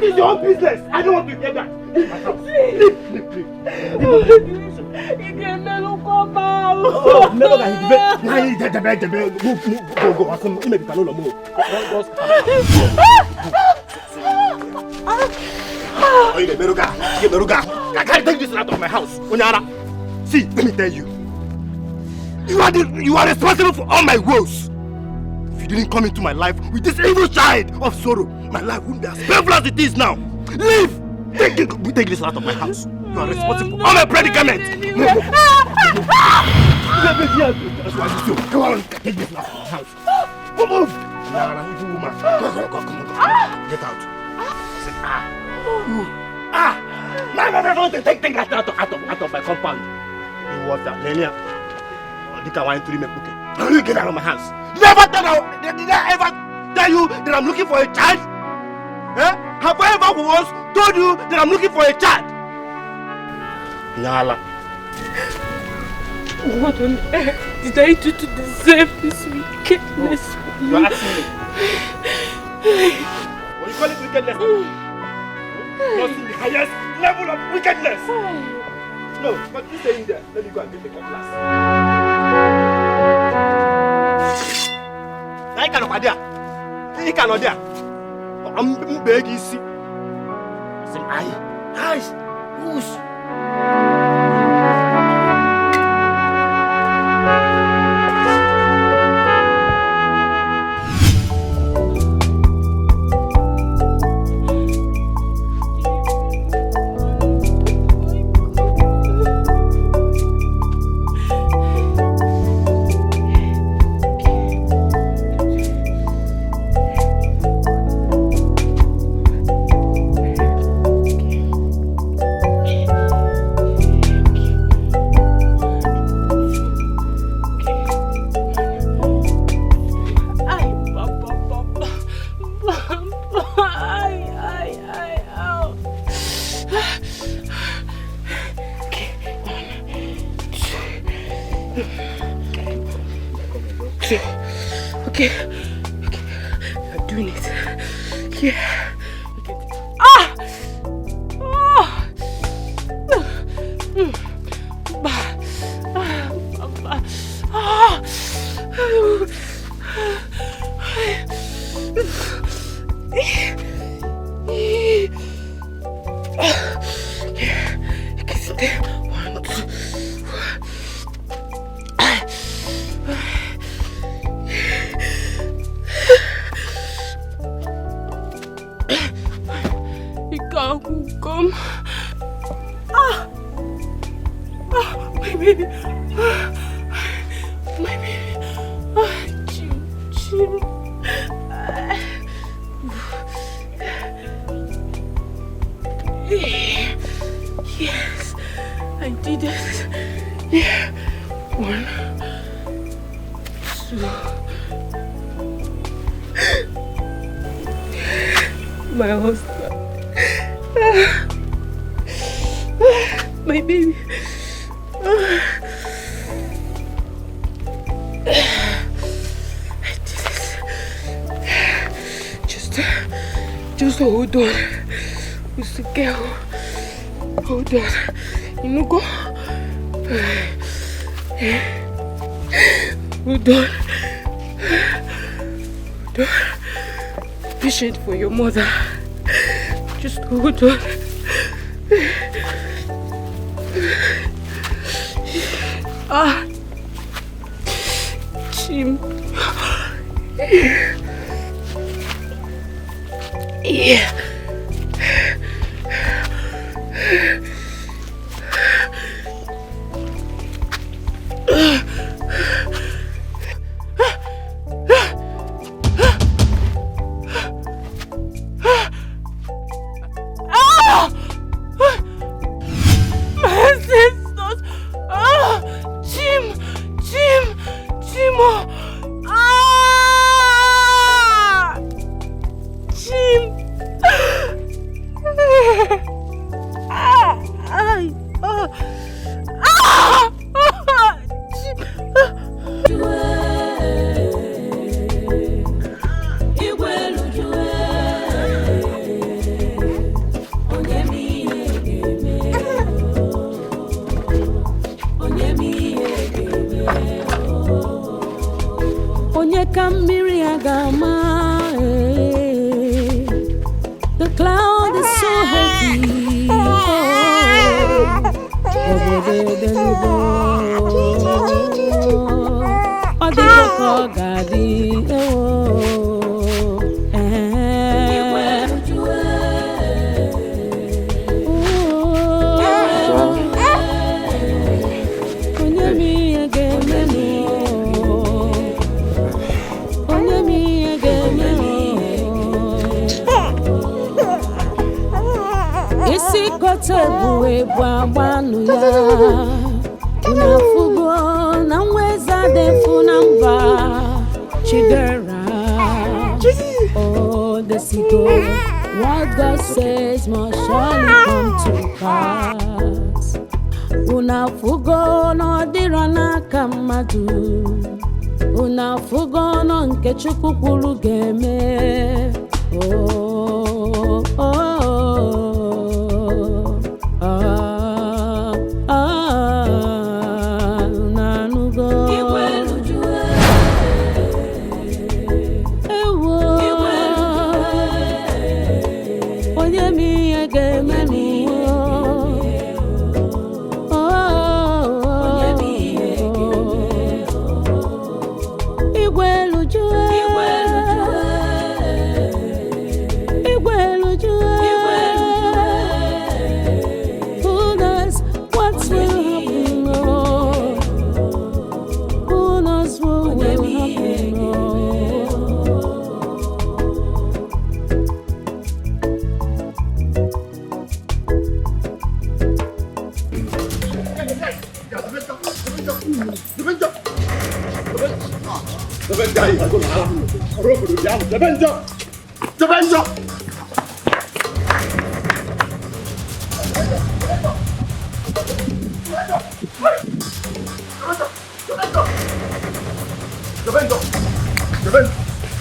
That is your own business. I don't want to hear that. Leave my house. Leave. You can never come out. Oh, never mind. Go. Maybe can no more. Oh, you Beruga. I can't take this out of my house. Onyara. See, let me tell you. You are responsible for all my woes. If you didn't come into my life with this evil child of sorrow, my life wouldn't be as painful as it is now. Leave! Take this out of my house. You are responsible for all my predicaments. Come on, take this out of my house. Move! Woman. Come on. Get out. Take that out of my compound. You was that Lenia. Did I want to remake Okey? You get out of my house. Did I ever tell you that I'm looking for a child? Eh? Have I ever once told you that I'm looking for a child? Nyala. What on earth did I do to deserve this wickedness? You are asking me. What do you call it wickedness? You're in the highest level of wickedness. No, but you stay in there. Let me go and get the cutlass. I cannot there. He cannot there. I'm begging you. Say, eyes, whoosh. Okay. I'm doing it. Yeah. My husband. My baby. I did it. Just hold on. It's a girl. Hold on. You know, go. Hold on. Hold on. Patient for your mother. Just hold on. Chim. Yeah. onye kamiri agama. The cloud is so heavy. Tebuwe bwabanu ya unafugo na mweza defu namba Chidera. Oh, the Siko, what God says must surely come to pass. Unafugo no dirana kamadu, unafugo no nke chukukulu geme. Oh, oh. Zebenjo! Zebenjo!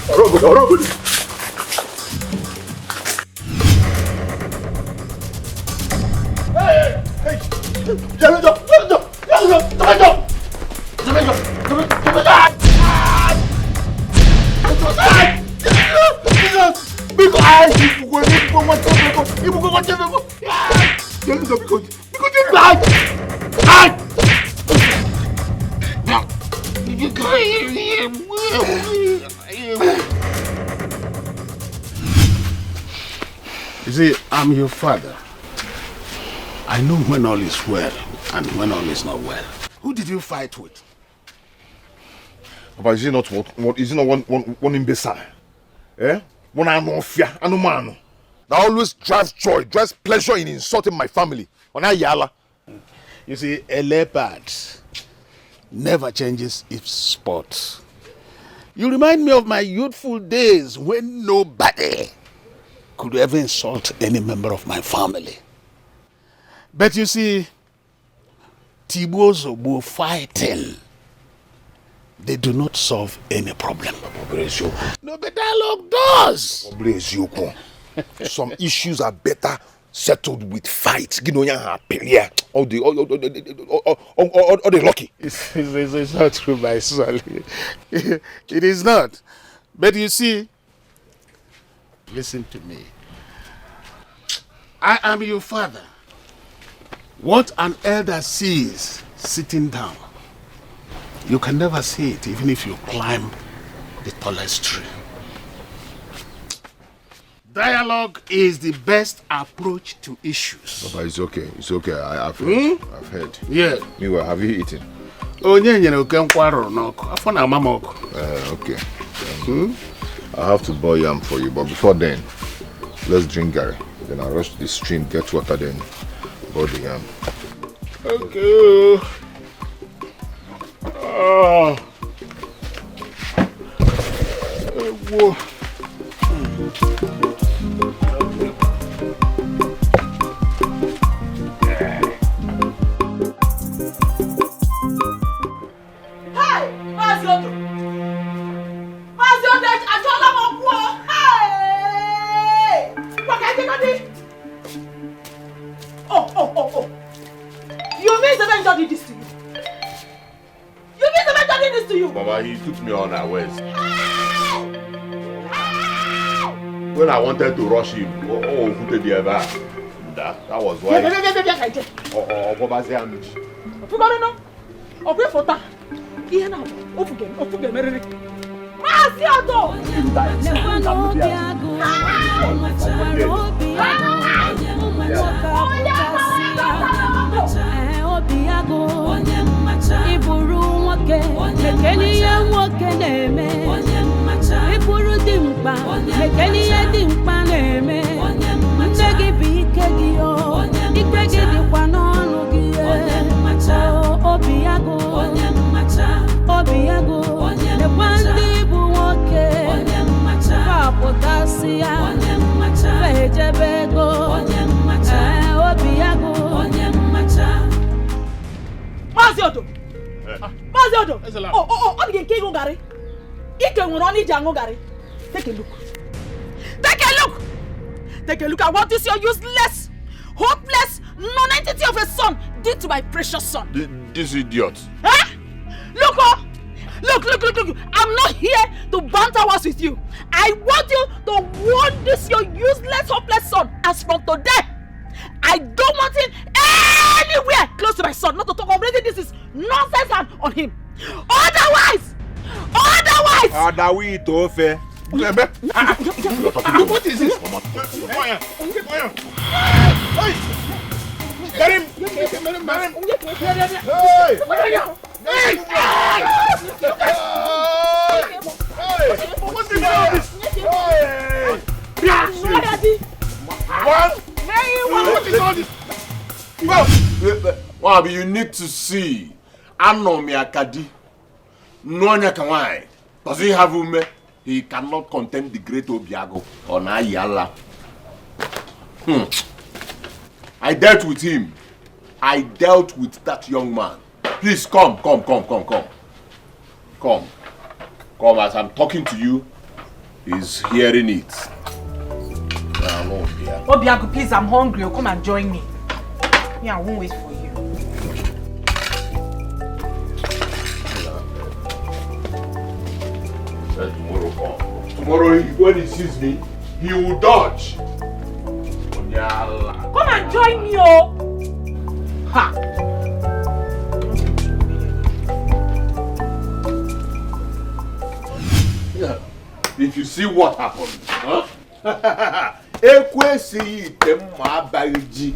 Orogo! Hey! Zebenjo! You see, I'm your father. I know when all is well and when all is not well. Who did you fight with? Papa, is it not one imbecile? Eh? One anofia, anomano. That always drives joy, drives pleasure in insulting my family. Onayala. You see, a leopard never changes its spot. You remind me of my youthful days when nobody could ever insult any member of my family. But you see, Tibozobo fighting, they do not solve any problem. No, but dialogue does. Some issues are better settled with fight. All the lucky. It's not true, my son. It is not. But you see, listen to me. I am your father. What an elder sees sitting down, you can never see it even if you climb the tallest tree. Dialogue is the best approach to issues. Papa, it's okay. It's okay. I've heard. I've heard. Yeah. Meanwhile, have you eaten? Okay. I have to boil yam for you, but before then, let's drink Gary. Then I'll rush to the stream, get water, then boil the yam. Okay. Oh. Whoa. You mean Zebenjo did this to you? You mean Zebenjo did this to you? Mama, he took me unawares. When I wanted to rush him, who did the ever? That was why. Take a look. Take a look! Take a look at what this your useless, hopeless, non-entity of a son did to my precious son. This idiot. Huh? Look, oh! Look. I'm not here to banter words with you. I want you to warn this your useless, hopeless son. As from today, I don't want him anywhere close to my son. Not to talk of anything. This is nonsense on him. Otherwise! Adawi tofe. What is this? Get him! What's Wabi, you need to see. Anomi akadi. Nonya kawai. Does he have ume? He cannot contain the great Obiago. Onayala. I dealt with him. I dealt with that young man. Please come. Come, as I'm talking to you, he's hearing it. Obiago, please, I'm hungry. Come and join me. Yeah, I won't wait for you. Tomorrow, when he sees me, he will dodge. Come and join me, oh! Ha! If you see what happened, huh? Ekwesi temma bagiji.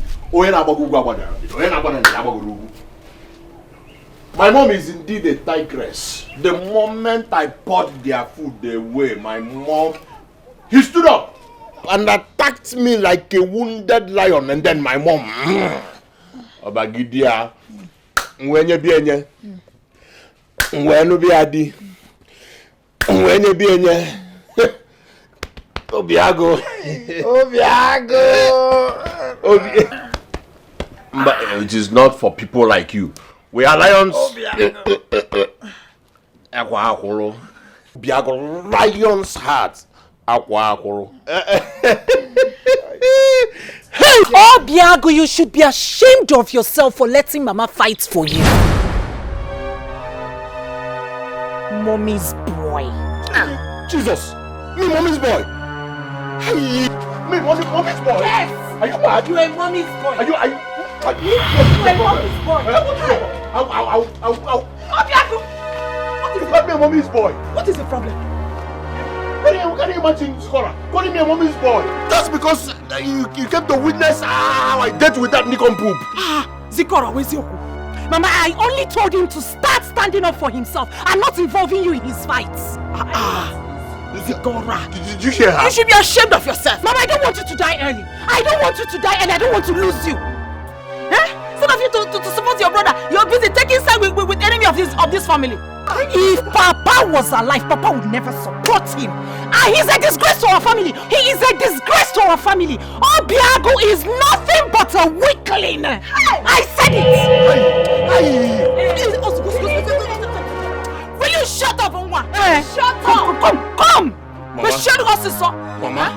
My mom is indeed a tigress. The moment I poured their food away, my mom, he stood up and attacked me like a wounded lion. And then my mom, Obagidia, Mwenye bienye, Mwenu biadi, Mwenye bienye, Obiago. But it is not for people like you. We are lions. Obiago, lion's heart. Obiago, you should be ashamed of yourself for letting Mama fight for you. Mommy's boy. Jesus! Me mommy's boy! Hey! Me mommy's boy! Yes! Are you mad? You are mommy's boy! Are you You are mommy's boy! Obiago! You called me a mommy's boy! What is the problem? Can you imagine Zikora calling me a mommy's boy? Just because you came to witness how I dealt with that nincompoop. Zikora, where's your Mama, I only told him to start standing up for himself and not involving you in his fights. Zikora. Did you hear her? You should be ashamed of yourself. Mama, I don't want you to die early. I don't want you to die early. I don't want to lose you. Instead of you to support your brother, you're busy taking side with enemy of this family. If Papa was alive, Papa would never support him. He's a disgrace to our family. He is a disgrace to our family. Obiago is nothing but a weakling. I said it. Will you shut up, Onwa? Shut up. Come. Mama. Shut up, sister. Mama.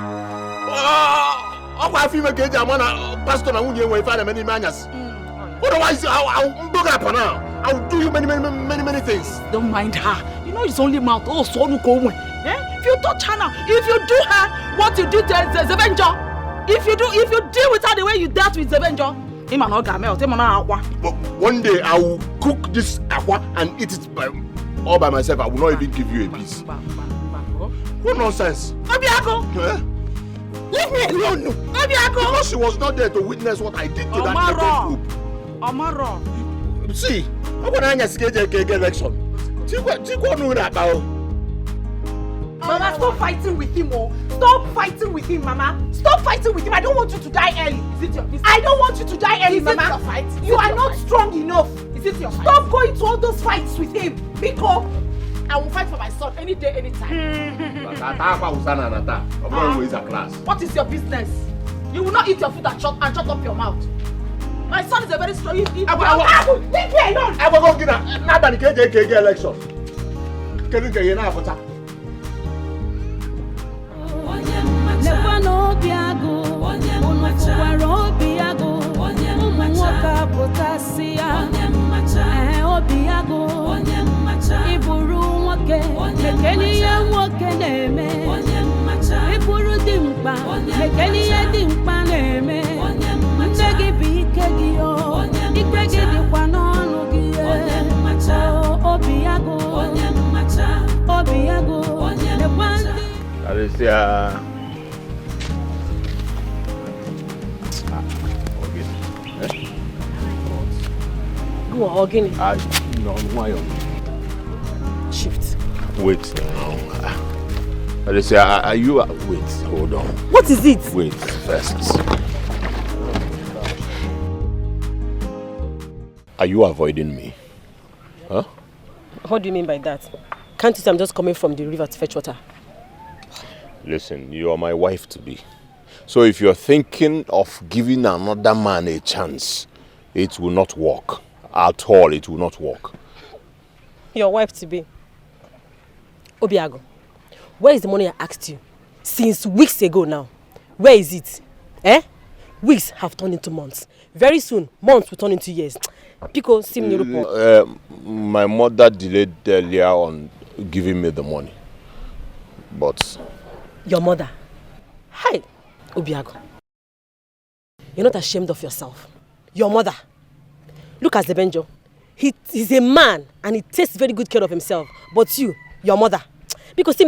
I feel like I'm pastor na unye we find many manyas. Otherwise, I'll go up now. I'll do you many things. Don't mind her. You know it's only mouth. Oh, so no go away. If you touch her now, if you do her what you did to Zebenjo, if you deal with her the way you dealt with Zebenjo, but one day I will cook this aqua and eat it all by myself. I will not even give you a piece. What nonsense? Obiago! Leave me alone! Obiago! Because she was not there to witness what I did to that group. Omaro! See, I'm going to get election. Mama, stop fighting with him, oh. Stop fighting with him, Mama. Stop fighting with him. I don't want you to die early. Is it your business? I don't want you to die early, Mama. Is it your fight? You are not strong enough. Is it your fight? Stop going to all those fights with him. Because I will fight for my son any day, anytime. What is your business? You will not eat your food and shut up your mouth. My son is a very strong. Leave me alone. I will go get Nnadi election. Can you get your Organic. No, why? Shift. Wait now. I say, are you? Wait, hold on. What is it? Wait first. Are you avoiding me? Huh? What do you mean by that? Can't you see I'm just coming from the river to fetch water? Listen, you are my wife to be. So if you're thinking of giving another man a chance, it will not work. At all, it will not work. Your wife to be. Obiago, where is the money I asked you? Since weeks ago now. Where is it? Weeks have turned into months. Very soon, months will turn into years. Pico, my mother delayed earlier on giving me the money. But... Your mother? Hi, Obiago. You're not ashamed of yourself. Your mother. Look at Zebenjo. He's a man and he takes very good care of himself. But you, your mother. Because I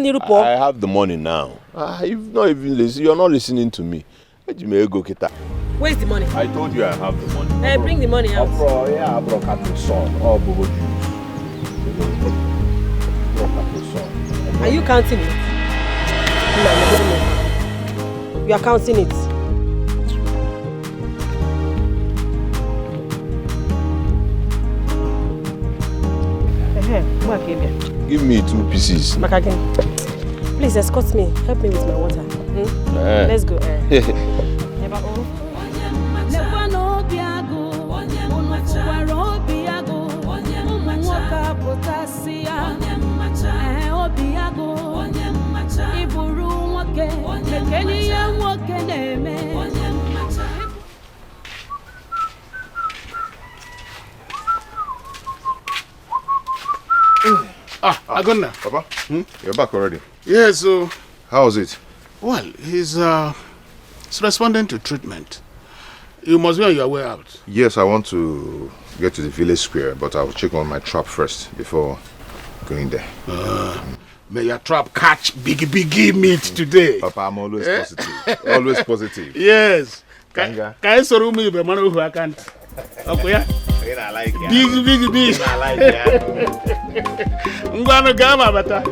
have the money now. You're not listening to me. Where's the money? I told you I have the money. Bring the money out. Are you counting it? No, you are counting it. Give me 2 pieces. Please escort me. Help me with my water. Let's go. Agonna. Papa, you're back already. Yeah, so... How was it? Well, he's responding to treatment. You must be on your way out. Yes, I want to get to the village square, but I'll check on my trap first before going there. May your trap catch big meat today. Papa, I'm always positive. Always positive. Yes. Kanga. Can you me the man who I can't? Okay, yeah? I like it. Big. I like it. I'm going to go, my better.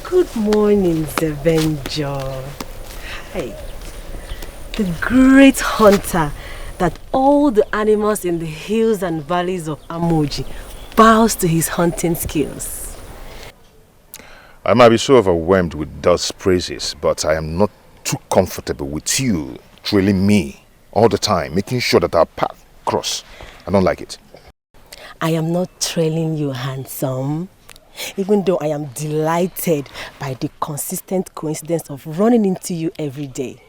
Good morning, Zebenjo. Hi. The great hunter that all the animals in the hills and valleys of Amoji bows to his hunting skills. I might be so overwhelmed with those praises, but I am not too comfortable with you trailing me all the time, making sure that our path cross. I don't like it. I am not trailing you, handsome. Even though I am delighted by the consistent coincidence of running into you every day.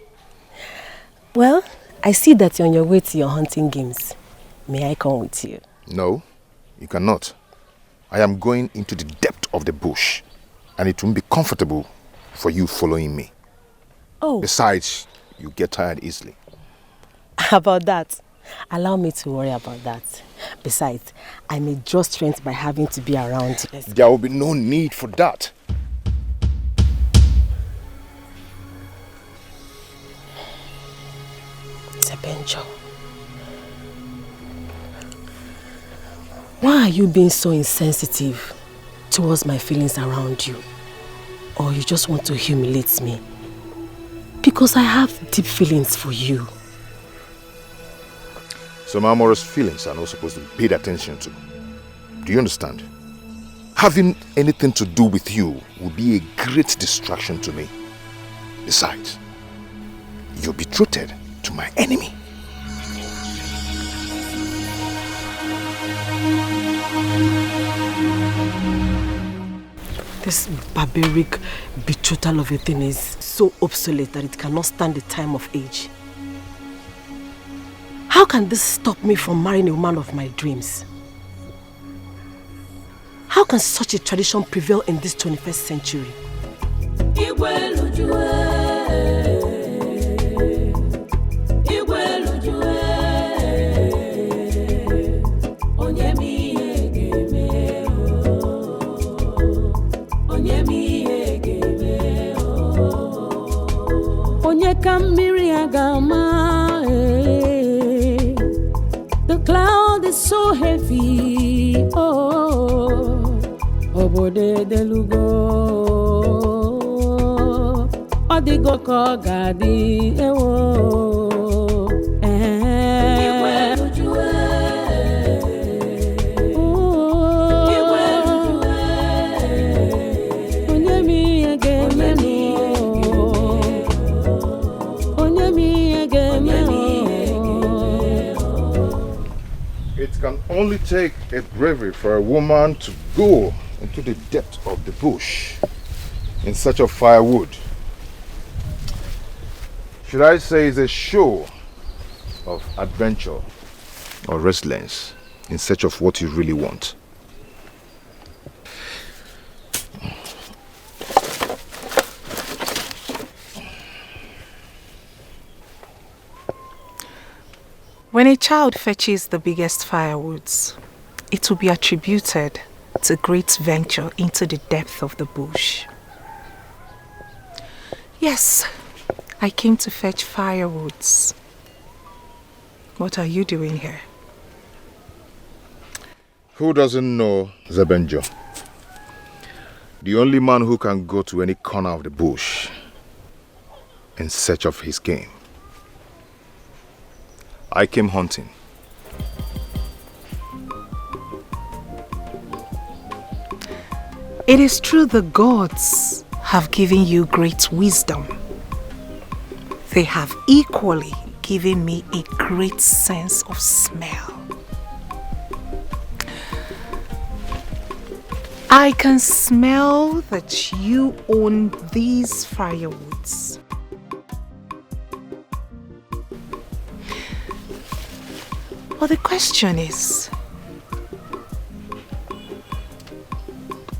Well, I see that you're on your way to your hunting games. May I come with you? No, you cannot. I am going into the depth of the bush, and it won't be comfortable for you following me. Oh. Besides, you get tired easily. About that, allow me to worry about that. Besides, I may draw strength by having to be around you. There will be no need for that. Zebenjo, why are you being so insensitive towards my feelings around you? Or you just want to humiliate me? Because I have deep feelings for you. Some amorous feelings are not supposed to be paid attention to. Do you understand? Having anything to do with you will be a great distraction to me. Besides, you're betrothed to my enemy. This barbaric betrothal of a thing is so obsolete that it cannot stand the time of age. How can this stop me from marrying a woman of my dreams? How can such a tradition prevail in this 21st century? The cloud is so heavy. Oh, obode delugo. Odigo kogadi ewo. It can only take a bravery for a woman to go into the depth of the bush in search of firewood. Should I say it's a show of adventure or resilience in search of what you really want? When a child fetches the biggest firewoods, it will be attributed to great venture into the depth of the bush. Yes, I came to fetch firewoods. What are you doing here? Who doesn't know Zebenjo? The only man who can go to any corner of the bush in search of his game. I came hunting. It is true the gods have given you great wisdom. They have equally given me a great sense of smell. I can smell that you own these firewoods. But the question is,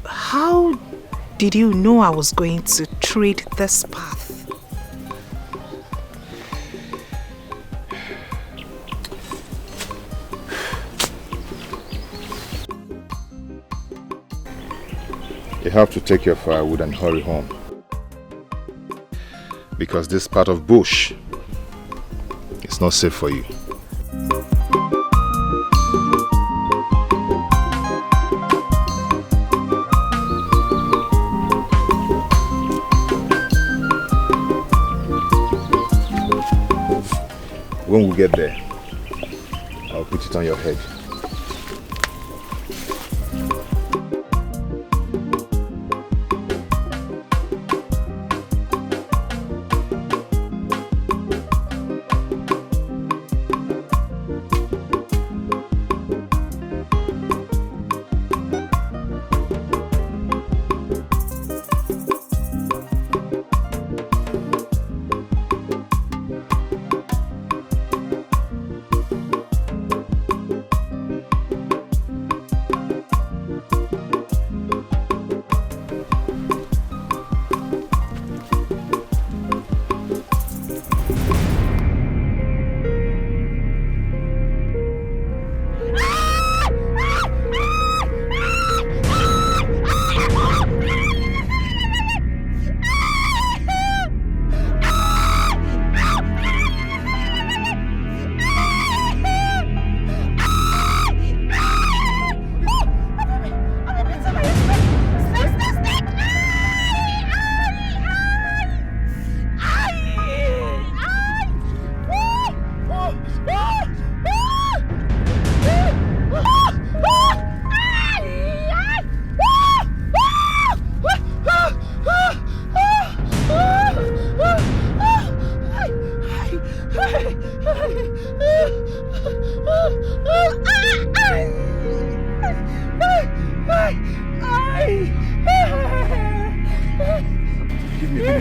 how did you know I was going to tread this path? You have to take your firewood and hurry home. Because this part of bush is not safe for you. When we get there, I'll put it on your head.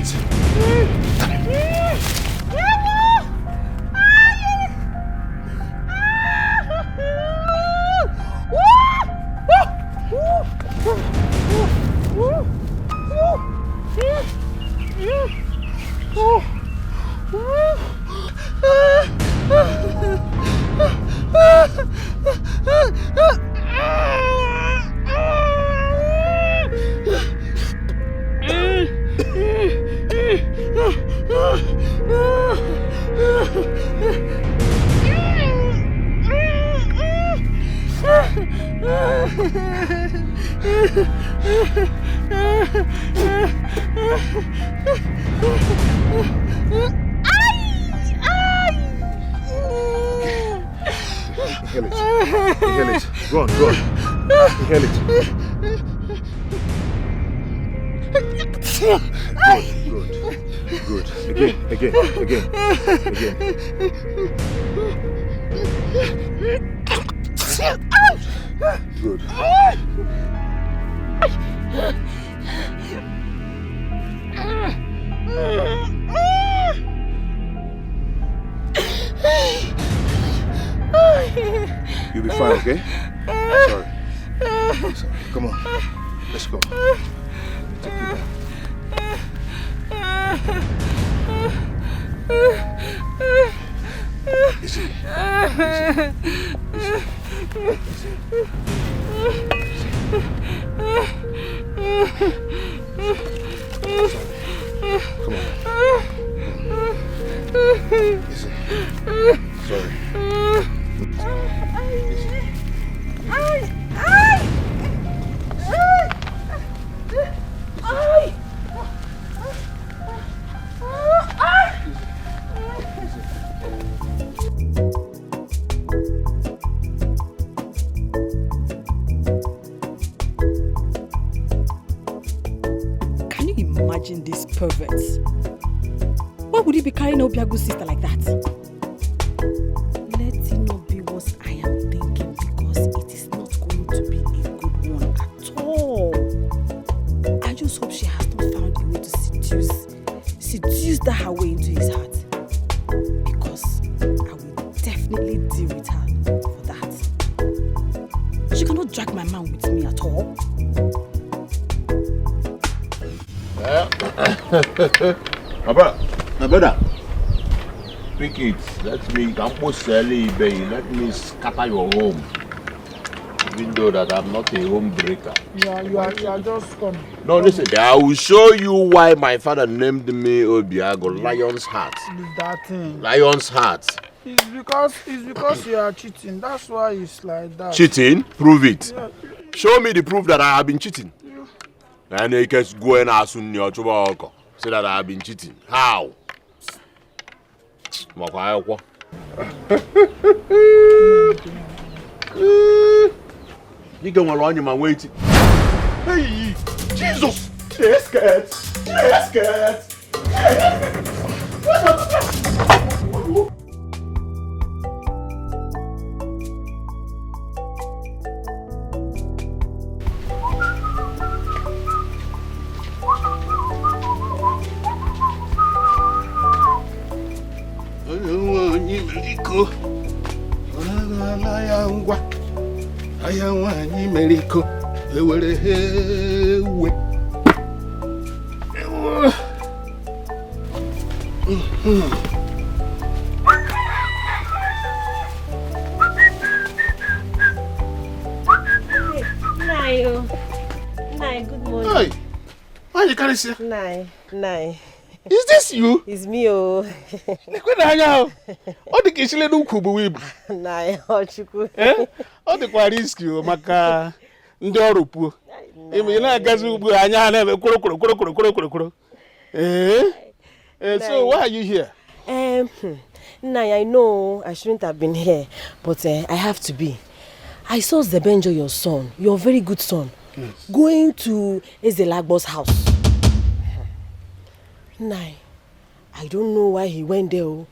it. Inhale it. Inhale it. Go on, go on. Inhale it. Good. Again. Good. You'll be fine, okay? Sorry. Come on. Let's go. Take you back. Easy. Come on. Easy. Sorry. Can you imagine these perverts? Why would he be carrying Obiagu's sister like that? Let it not be what I am thinking, because it is not going to be a good one at all. I just hope she has not found a way to seduce that her way into his heart. Because I will definitely deal with her for that. She cannot drag my man with me at all. My brother, pick it. Let me scatter your home. Even though that I'm not a home breaker. You are just coming. No, listen, I will show you why my father named me Obiago, Lion's Heart. That thing. Lion's Heart. It's because you are cheating. That's why it's like that. Cheating? Prove it. Yeah. Show me the proof that I have been cheating. And you can go and ask me say that I have been cheating. How? You can run your man waiting. Hey, Jesus! Yes, cat! Onny Michael. Onny Michael. Nai, good morning. Hey, why you carry here? Nai. Is this you? It's me, oh. All the kishile no kubu wib. Nai, Chukwu. All the kwa risk you maka ndi oru pu. Imi na gazu bu anya na be koro. So why are you here? Nai, I know I shouldn't have been here, but I have to be. I saw Zebenjo, your son, your very good son, going to Ezelagbo's house. Nai, I don't know why he went there,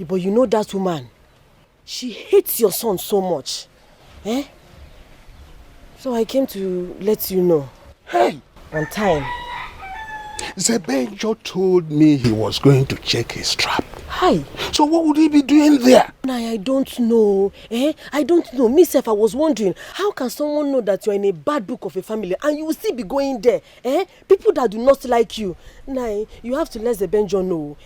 but you know that woman, she hates your son so much. So I came to let you know. Hey! On time. Zebenjo told me he was going to check his trap. Hi. So what would he be doing there? I don't know. I don't know. Myself, I was wondering, how can someone know that you're in a bad book of a family and you will still be going there? People that do not like you. You have to let Zebenjo know.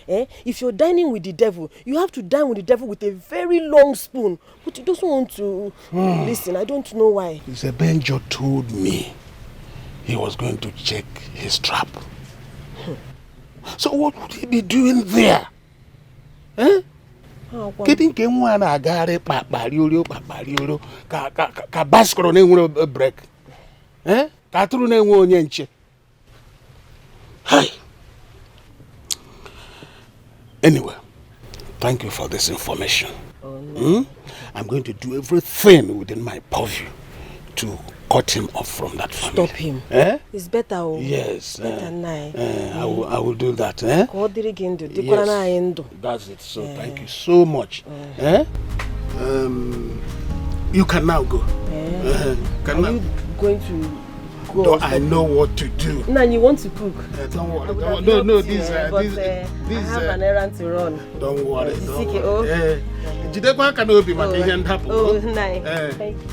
If you're dining with the devil, you have to dine with the devil with a very long spoon. But he doesn't want to listen. I don't know why. Zebenjo told me he was going to check his trap. So what would he be doing there? Kedu nke nwa na-agagharị kpakparioro ka baskoro na-enwere break? Ka atụrụ na-enwe onye nche? Anyway, thank you for this information. I'm going to do everything within my purview to cut him off from that family. Stop him. It's better. Yes. Better I will do that. Yes. That's it. So thank you so much. You can now go. Are you going to go? No, I know what to do. No, you want to cook? Don't worry. No, this. I have an errand to run. Don't worry. Jidekwa can obi maka ihe ndapụ. Oh, nice. Thank you.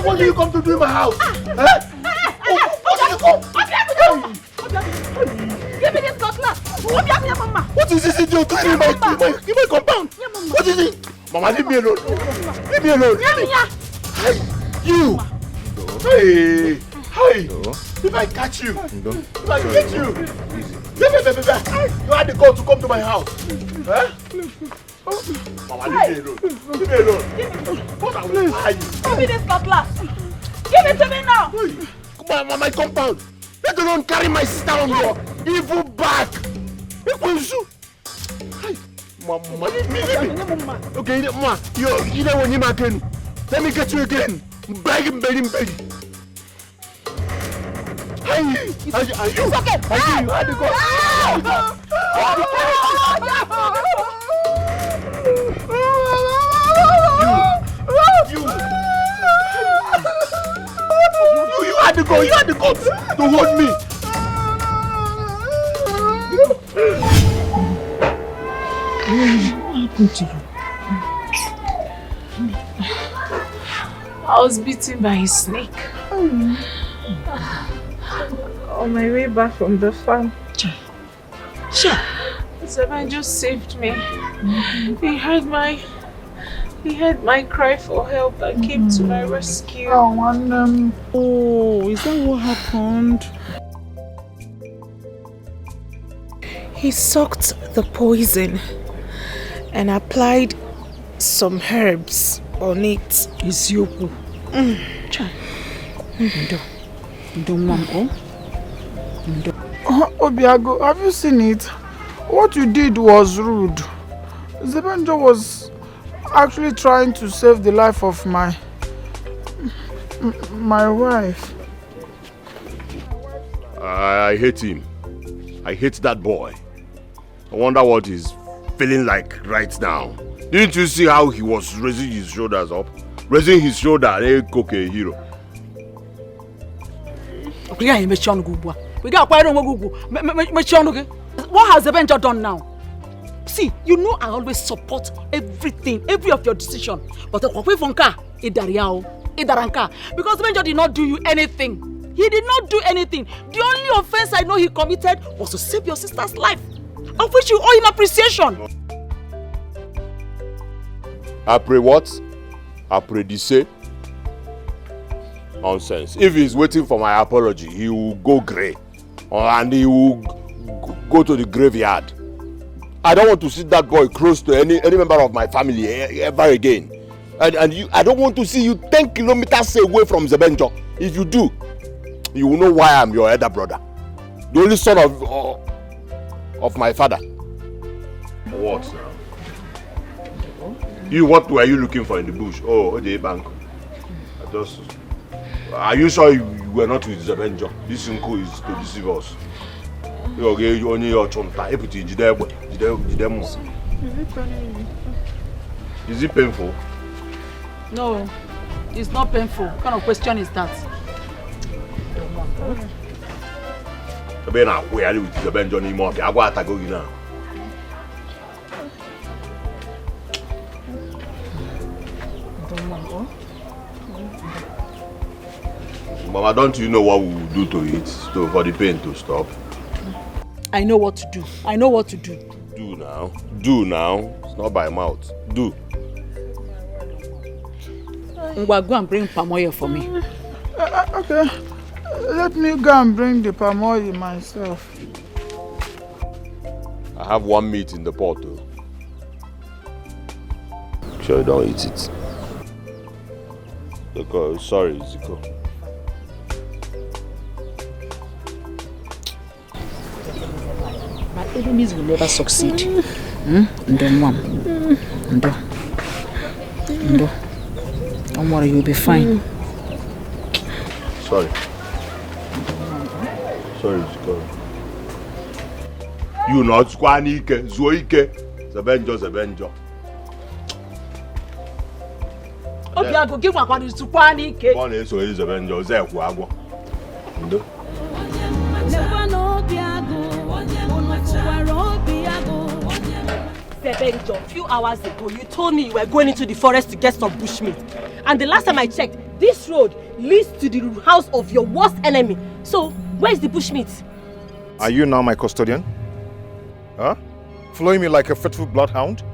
What do you come to do in my house? Give me this cutlass. What is this idiot doing in my compound? What is it? Mama, leave me alone. Leave me alone. Hey, you. Hey. If I catch you, if I get you, you had the call to come to my house. Mama, leave me alone. Leave me alone. What are we doing? Give me this cutlass. Give it to me now. Come on, my compound. Let alone carry my sister on your evil back. Mama, leave me. Okay, Mama, you know when you again. Let me get you again. Begging. It's okay. You had to go. You had to go to hold me. What happened to you? I was bitten by a snake. On my way back from the farm. Zebenjo saved me. He heard my cry for help and came to my rescue. Oh, is that what happened? He sucked the poison and applied some herbs on it. Isioku. Obiago, have you seen it? What you did was rude. Zebenjo was actually trying to save the life of my wife. I hate him. I hate that boy. I wonder what he's feeling like right now. Didn't you see how he was raising his shoulders up? Raising his shoulder, Okey hero. What has Zebenjo done now? See, you know I always support everything, every of your decision. But because Zebenjo did not do you anything. He did not do anything. The only offense I know he committed was to save your sister's life, of which you owe him appreciation. I pray what? I pray this say? Nonsense. If he's waiting for my apology, he will go grey. And he will go to the graveyard. I don't want to see that boy close to any member of my family ever again. And you, I don't want to see you 10 kilometers away from Zebenjo. If you do, you will know why I'm your elder brother. The only son of my father. What? You, what were you looking for in the bush? Oh, the bank. Just... Are you sure you were not with Zebenjo? This uncle is to deceive us. You only your chonta. Is it painful? No, it's not painful. What kind of question is that? Where are you with Zebenjo anymore? I go to go now. Mama, don't you know what we will do to it for the pain to stop? I know what to do. I know what to do. Do now. Do now. It's not by mouth. Do. Go and bring palm oil for me. Okay. Let me go and bring the palm oil myself. I have one meat in the pot too. Sure you don't eat it. Sorry, Ziko. My enemies will never succeed. Don't worry, you'll be fine. Sorry. Sorry, Zikora. You not Squanike, Zoike, Zebenjo. Okay, I'll go give my one to Squanike. One is Zebenjo, Zequago. Zebenjo, a few hours ago, you told me you were going into the forest to get some bushmeat. And the last time I checked, this road leads to the house of your worst enemy. So, where's the bushmeat? Are you now my custodian? Huh? Following me like a faithful bloodhound?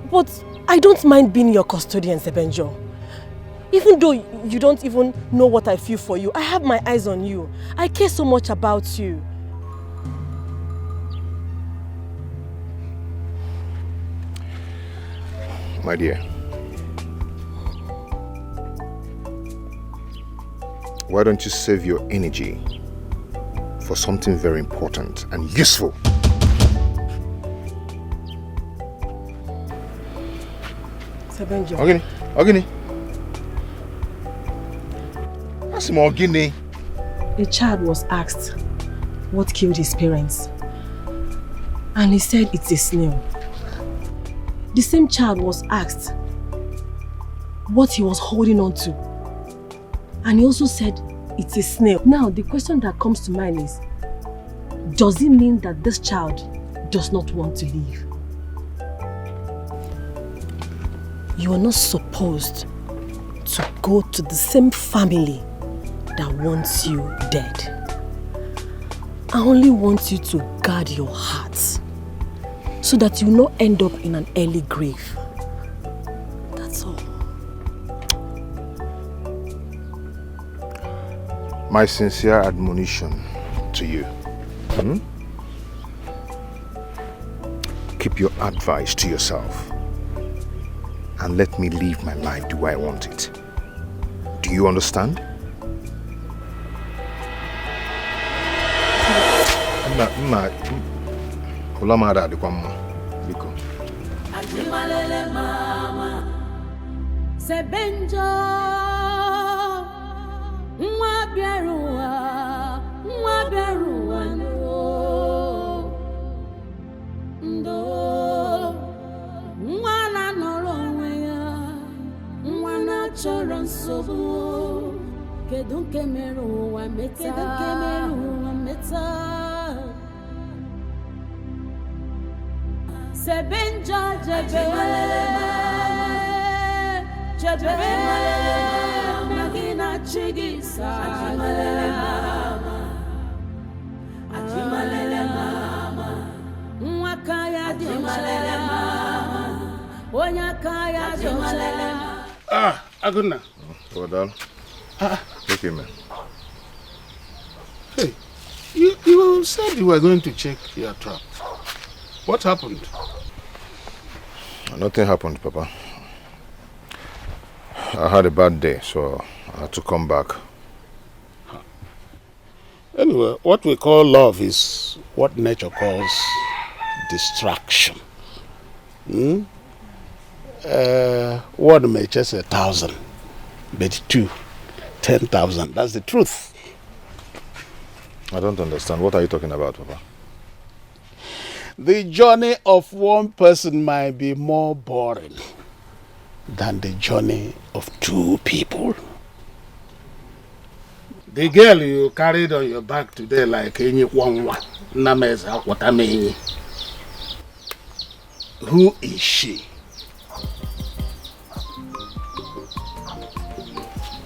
But I don't mind being your custodian, Zebenjo. Even though you don't even know what I feel for you, I have my eyes on you. I care so much about you. My dear, why don't you save your energy for something very important and useful? Zebenjo. Ogini. That's more Ogini. A child was asked what killed his parents. And he said it's a snail. The same child was asked what he was holding on to. And he also said it's a snail. Now, the question that comes to mind is, does it mean that this child does not want to live? You are not supposed to go to the same family that wants you dead. I only want you to guard your heart so that you will not end up in an early grave. That's all. My sincere admonition to you. Keep your advice to yourself and let me live my life the way I want it. Do you understand? Zebenjo nwa bịaruwa ndo nwa na nọrọ onwe ya nwa na chọrọ nsogbu kedu nke mere ụwa meta Zebenjo jebere magina chigisa ajimalele mama nwaka ya di mama onyaka ya di mama. Aguna. What on? Okay, man. Hey, you said you were going to check your trap. What happened? Nothing happened, Papa. I had a bad day, so I had to come back. Anyway, what we call love is what nature calls distraction. One may chase 1,000, but 2, 10,000. That's the truth. I don't understand. What are you talking about, Papa? The journey of one person might be more boring than the journey of 2 people. The girl you carried on your back today like Enyikwangwa, Nameza Watame. Who is she?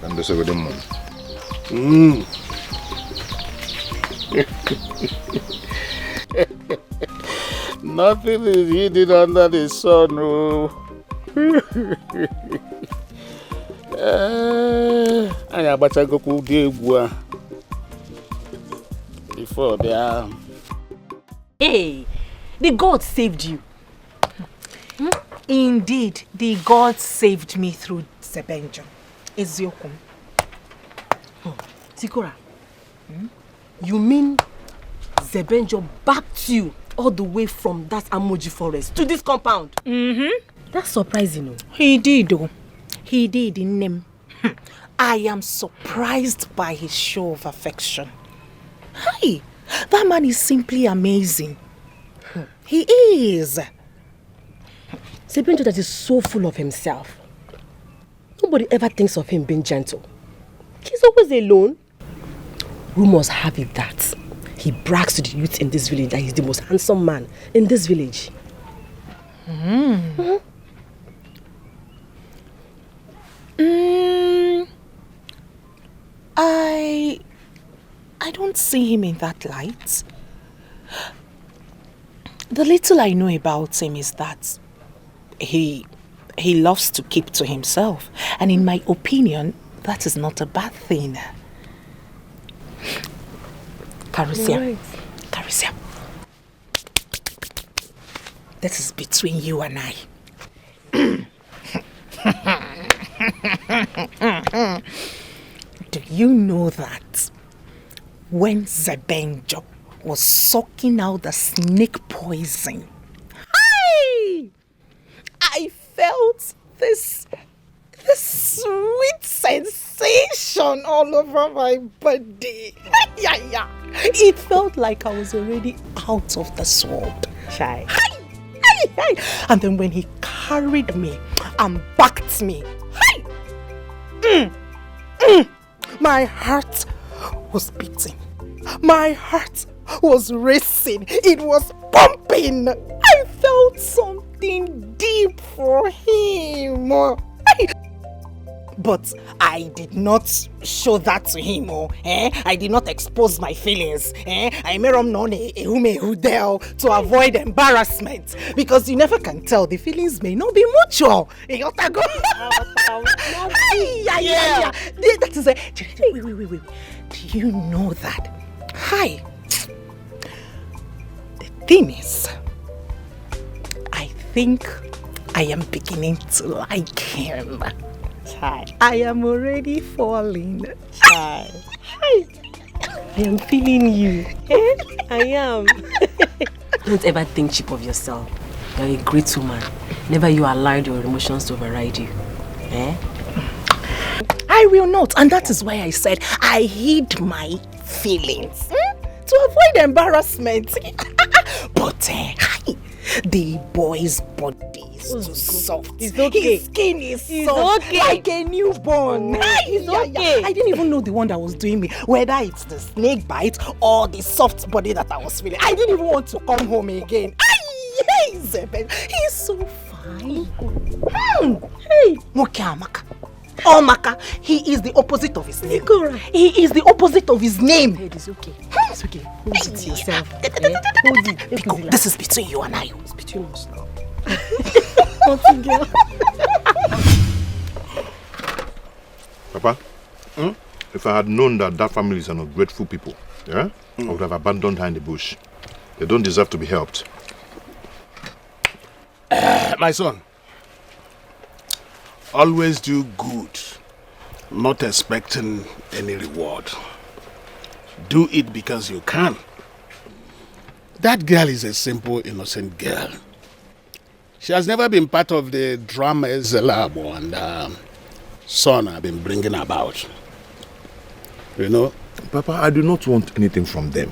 And this is with him. Nothing is hidden under the sun. No. I better go to the before they are. Hey, the God saved you. Indeed, the God saved me through Zebenjo. Eziokum. Zikora, you mean Zebenjo backed you all the way from that Amoji forest to this compound? That's surprising. He did, though. He did in name. I am surprised by his show of affection. Hi, that man is simply amazing. He is. Zebenjo that is so full of himself. Nobody ever thinks of him being gentle. He's always alone. Rumors have it that he brags to the youth in this village that he's the most handsome man in this village. I don't see him in that light. The little I know about him is that he loves to keep to himself, and in my opinion, that is not a bad thing. Carissa, Carissa, this is between you and I. Do you know that when Zebenjo was sucking out the snake poison, I felt this sweet sensation all over my body. It felt like I was already out of the sword. Shy. And then when he carried me and backed me, my heart was beating. My heart was racing. It was pumping. I felt something deep for him. But I did not show that to him. I did not expose my feelings. I made him known to avoid embarrassment. Because you never can tell. The feelings may not be mutual. That is it. Wait. Do you know that? The thing is, I think I am beginning to like him. I am already falling. I am feeling you. I am. Don't ever think cheap of yourself. You're a great woman. Never you allowed your emotions to override you. I will not, and that is why I said I hid my feelings to avoid embarrassment. But the boy's body is too soft. It's okay. His skin is soft, like a newborn. It's okay. I didn't even know the one that was doing me, whether it's the snake bite or the soft body that I was feeling. I didn't even want to come home again. He's so fine. Oh, Maka, he is the opposite of his name. Zikora. He is the opposite of his name. It's okay. It's okay. Hold it to yourself. Hold it. Because this is between you and I. It's between us now. Papa, if I had known that family is an ungrateful people, I would have abandoned her in the bush. They don't deserve to be helped. My son, always do good, not expecting any reward. Do it because you can. That girl is a simple, innocent girl. She has never been part of the drama Zelabo and son I've been bringing about. You know? Papa, I do not want anything from them.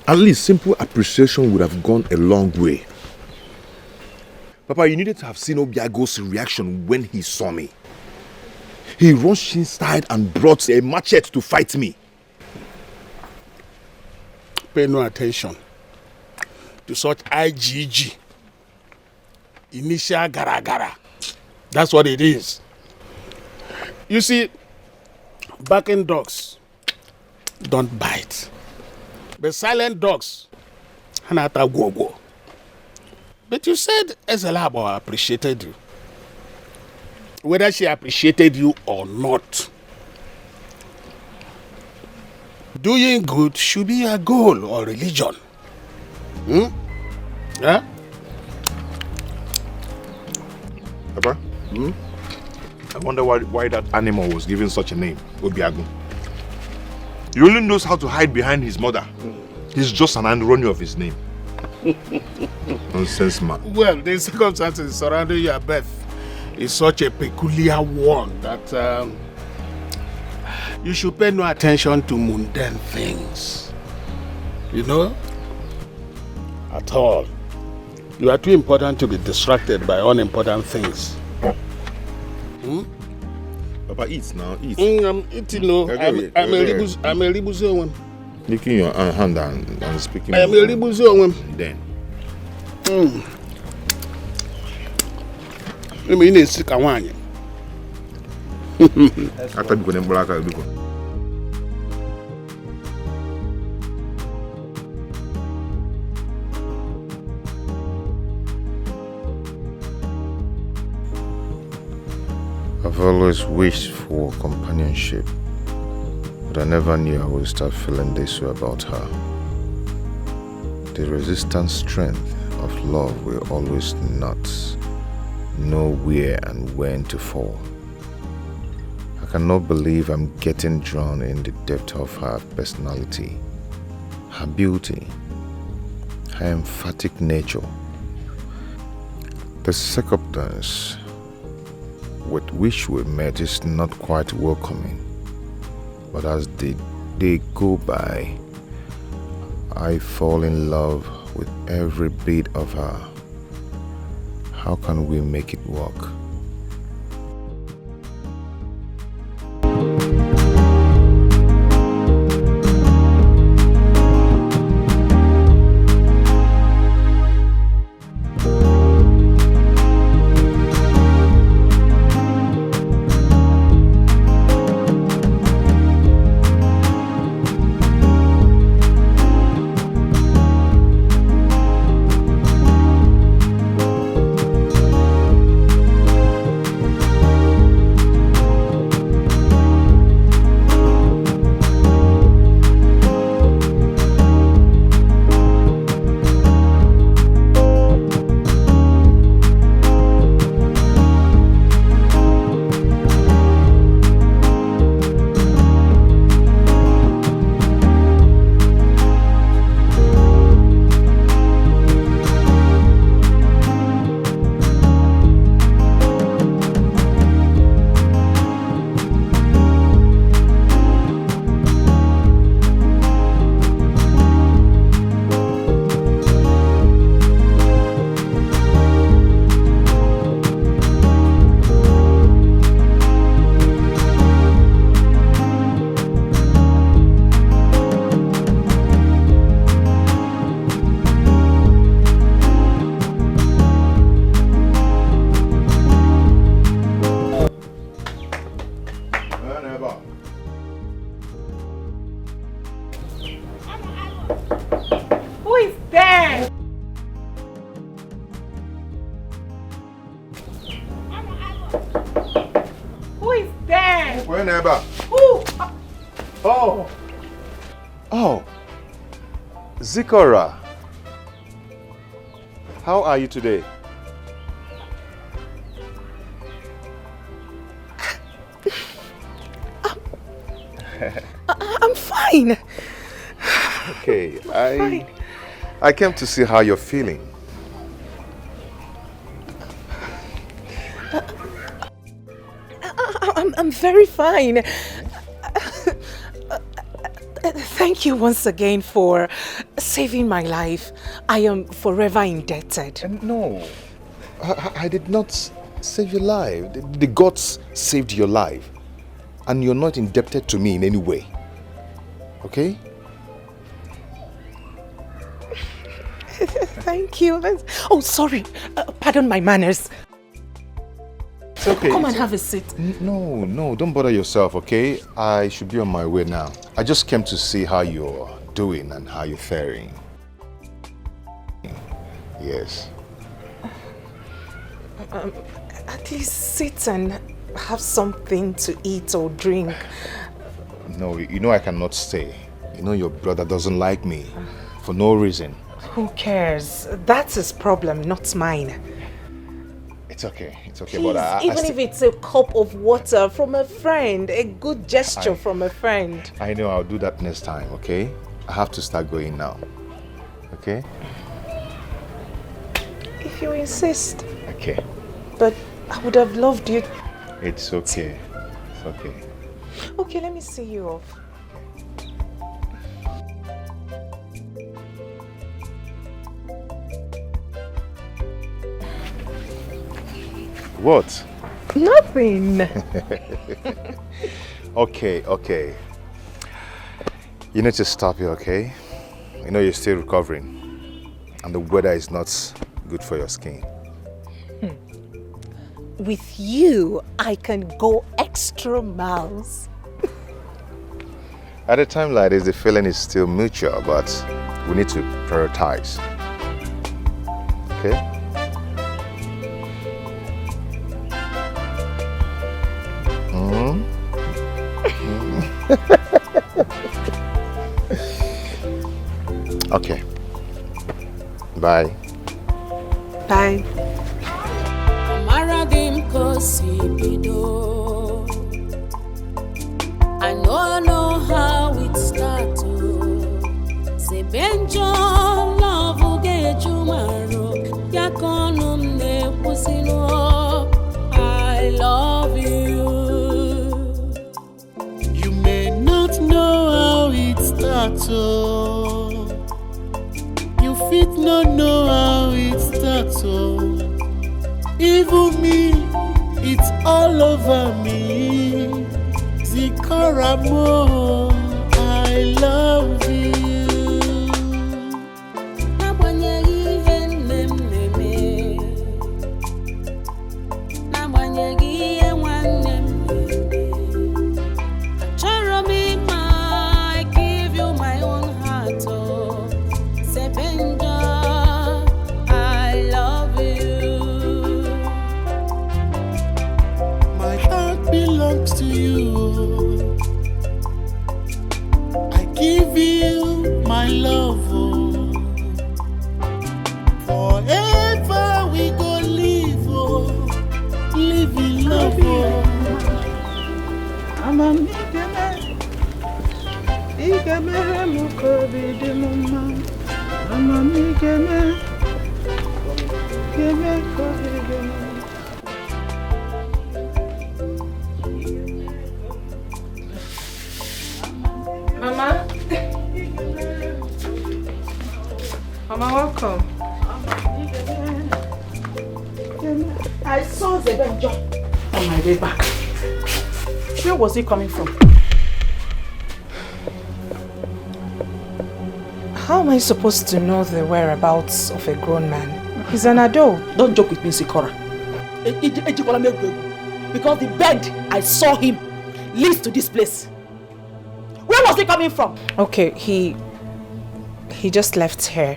At least simple appreciation would have gone a long way. Papa, you needed to have seen Obiago's reaction when he saw me. He rushed inside and brought a machete to fight me. Pay no attention to such IGG. Initial gara-gara. That's what it is. You see, barking dogs don't bite. But silent dogs, hanata go. But you said Ezelabo appreciated you. Whether she appreciated you or not, doing good should be a goal or religion. Yeah? Papa? I wonder why that animal was given such a name, Obiago. He only knows how to hide behind his mother. He's just an irony of his name. Nonsense, man. Well, the circumstances surrounding your birth is such a peculiar one that you should pay no attention to mundane things. You know? At all. You are too important to be distracted by unimportant things. Papa, eat now, eat. I'm eating, no. I'm a ribuzo one. Licking your hand and speaking. I am a ribuzo one. Then. I mean, it's sick and wine. After becoming black, I'll do. I've always wished for companionship, but I never knew I would start feeling this way about her. The resistant strength of love will always not know where and when to fall. I cannot believe I'm getting drawn in the depth of her personality, her beauty, her emphatic nature. The circumstance with which we met is not quite welcoming, but as the day go by, I fall in love with every bit of her. How can we make it work? Zikora, how are you today? I'm fine. Okay, I came to see how you're feeling. I'm very fine. Thank you once again for saving my life. I am forever indebted. No, I did not save your life. The gods saved your life. And you're not indebted to me in any way. Okay? Thank you. Oh, sorry. Pardon my manners. It's okay. Come and have a seat. No, don't bother yourself, okay? I should be on my way now. I just came to see how you're doing and how you're faring. Yes. At least sit and have something to eat or drink. No, you know I cannot stay. You know your brother doesn't like me for no reason. Who cares? That's his problem, not mine. It's okay, Please, but even if it's a cup of water from a friend, a good gesture from a friend. I know, I'll do that next time, okay? I have to start going now, okay? If you insist. Okay. But I would have loved you. It's okay, it's okay. Okay, let me see you off. What? Nothing. Okay. You need to stop here, okay? You know you're still recovering. And the weather is not good for your skin. With you, I can go extra miles. At a time like this, the feeling is still mutual, but we need to prioritize. Okay? Okay. Bye. Bye. I know how it starts. Zebenjo love get you maro. Yakonum ne pusino. I love you. You may not know how it starts. You fit not know how it starts. Even me, it's all over me. Zikora mo, I love you. To you, I give you my love. Forever we go live, live in love. I'm a Ikeme mukobi de mama. I'm a Ikeme kobi de mama. Mama, welcome. I saw Zebenjo on my way back. Where was he coming from? How am I supposed to know the whereabouts of a grown man? He's an adult. Don't joke with me, Zikora. Because the bed I saw him leads to this place. Where was he coming from? Okay, he just left here.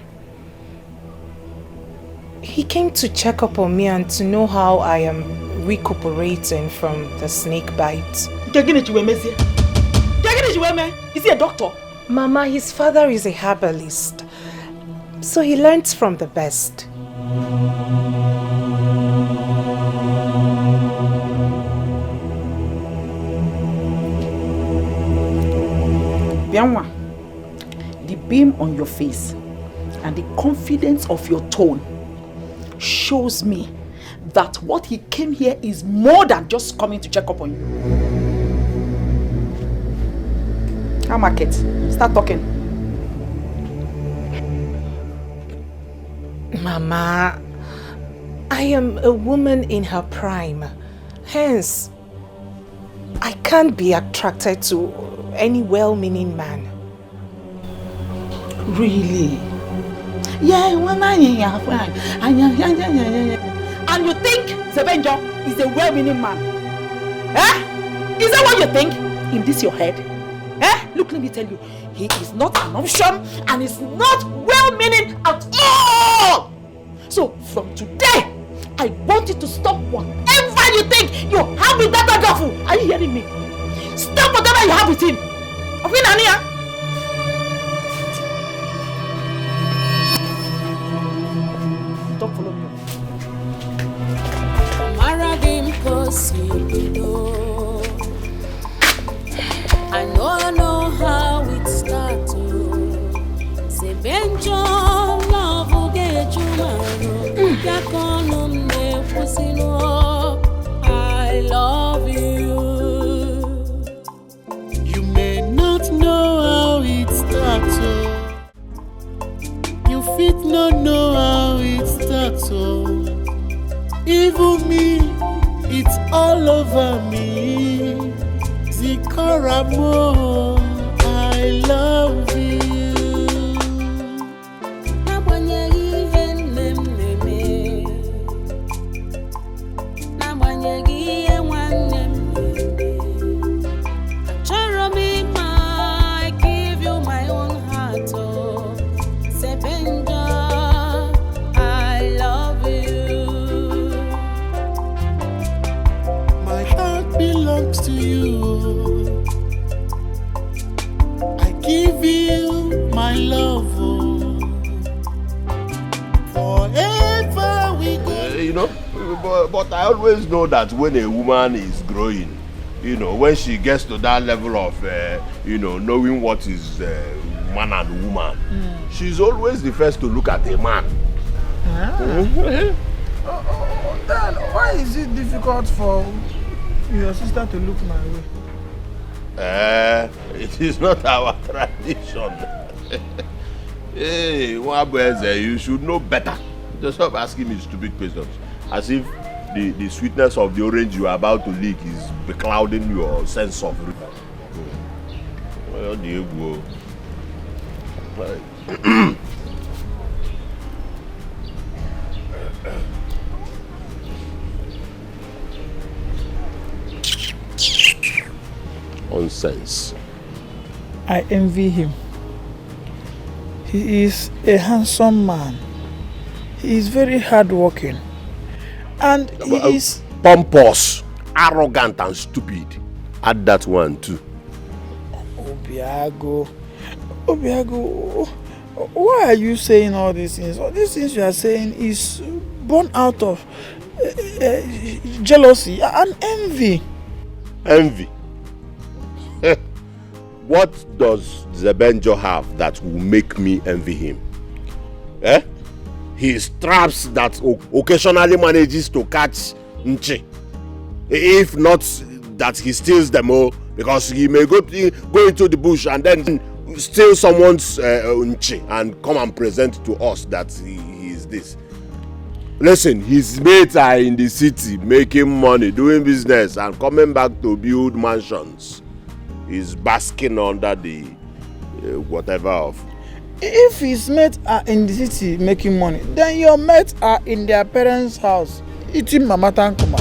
He came to check up on me and to know how I am recuperating from the snake bite. Is he a doctor? Mama, his father is a herbalist, so he learns from the best. Bianwa, the beam on your face and the confidence of your tone shows me that what he came here is more than just coming to check up on you. How market? Start talking. Mama, I am a woman in her prime. Hence, I can't be attracted to any well-meaning man. Really? Yeah, and you think Zebenjo is a well-meaning man? Eh? Is that what you think? In this your head? Eh? Look, let me tell you, he is not an option and is not well-meaning at all! So, from today, I want you to stop whatever you think you have with that Okafor. Are you hearing me? Stop whatever you have with him. Okay, Nania? Don't follow me. I know how it starts. Zebenjo love will get you I love you. You may not know how it starts. You fit not know how it starts. Even me, it's all over me. Zikora more, I love you. To you, I give you my love. Forever we go. You know, but I always know that when a woman is growing, you know, when she gets to that level of, you know, knowing what is man and woman, she's always the first to look at a man. Then why is it difficult for your sister to look my way? It is not our tradition. Hey, Wabweze, you should know better. Just stop asking me stupid questions. As if the sweetness of the orange you are about to lick is beclouding your sense of river. Where do you go? Nonsense. I envy him. He is a handsome man. He is very hardworking. And he is pompous, arrogant and stupid. Add that one too. Obiago, why are you saying all these things? All these things you are saying is born out of jealousy and envy. Envy? What does Zebenjo have that will make me envy him? Eh? He straps that occasionally manages to catch Nche. If not that he steals them all, because he may go into the bush and then steal someone's Nche and come and present to us that he is this. Listen, his mates are in the city making money, doing business and coming back to build mansions. He's basking under the whatever of. If his mates are in the city making money, then your mates are in their parents' house eating mama tankuma.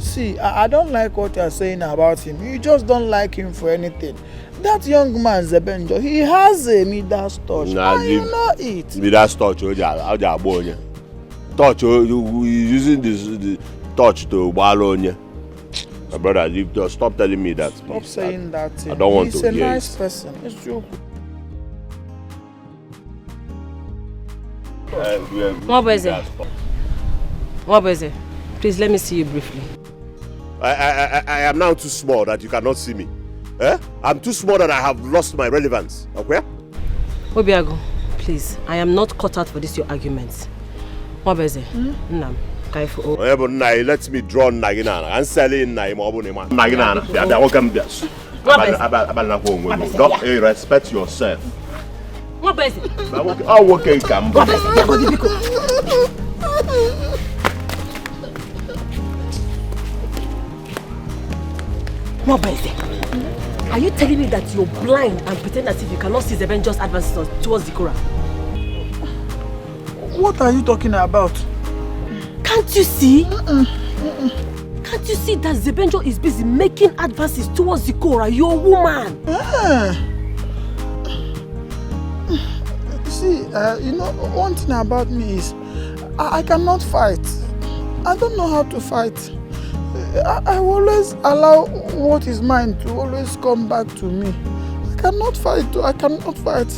See, I don't like what you are saying about him. You just don't like him for anything. That young man Zebenjo, he has a Midas touch. And you know it. Midas touch, touch, using the touch to wallow on you. My brother, you just stop telling me that. Stop saying that. I don't want to hear it. He's a nice person. It's true. Wabweze, please let me see you briefly. I am now too small that you cannot see me. Eh? I'm too small that I have lost my relevance. Okay? Obiago, please, I am not cut out for this your arguments. Wabweze, Nnam, Okafor. Oh, but Nnadi, let me draw Nnadi now. I'm selling Nnadi more than Nnadi now. Yeah, welcome this. Don't respect yourself. What is it? Oh, okay, come. What is it? Are you telling me that you're blind and pretend as if you cannot see Zebenjo's advances towards Zikora? What are you talking about? Can't you see? Can't you see that Zebenjo is busy making advances towards Zikora, your woman? See, you know, one thing about me is I cannot fight. I don't know how to fight. I always allow what is mine to always come back to me. I cannot fight. I cannot fight.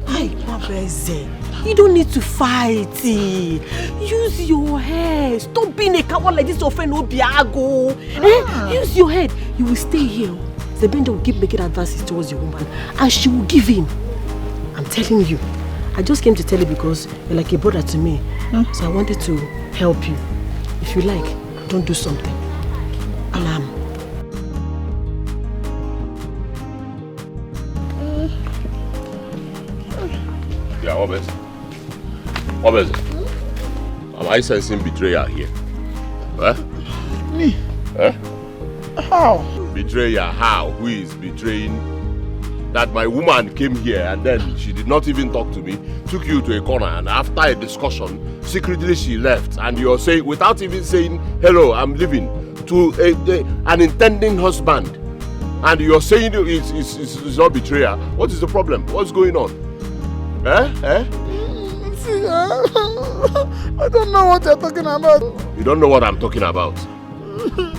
Hey, Mabeze, you don't need to fight. Use your head. Stop being a coward like this, your friend Obiago. Use your head. You will stay here. Zebenjo will keep making advances towards your woman, and she will give in. I'm telling you. I just came to tell you because you're like a brother to me. So I wanted to help you. If you like, don't do something. Alarm. Yeah, what is it? What is it? Am I sensing betrayal here? Me? How? Betrayal? How? Who is betraying? That my woman came here and then she did not even talk to me, took you to a corner, and after a discussion, secretly she left. And you're saying, without even saying, hello, I'm leaving, to an intending husband. And you're saying it's not betrayal. What is the problem? What's going on? See, I don't know what you're talking about. You don't know what I'm talking about?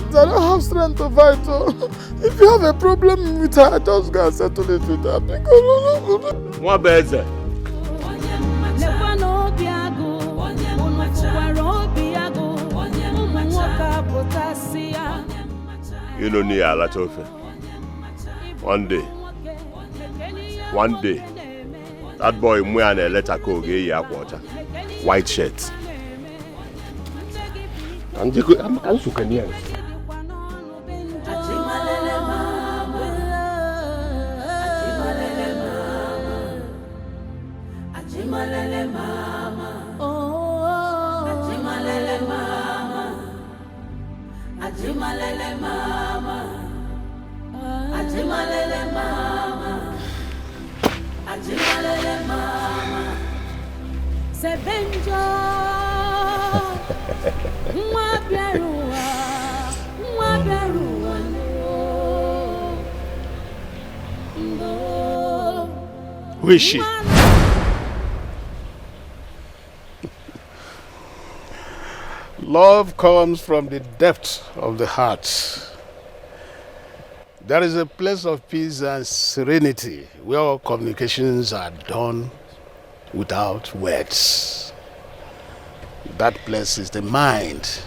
I don't have strength to fight. If you have a problem with her, just go and settle it with her. What is it? You know, near Alatofe. One day, that boy wearing a letter code, white shirt. I'm Sukanya. Zebenjo, who is she? Love comes from the depths of the heart. There is a place of peace and serenity where all communications are done without words. That place is the mind.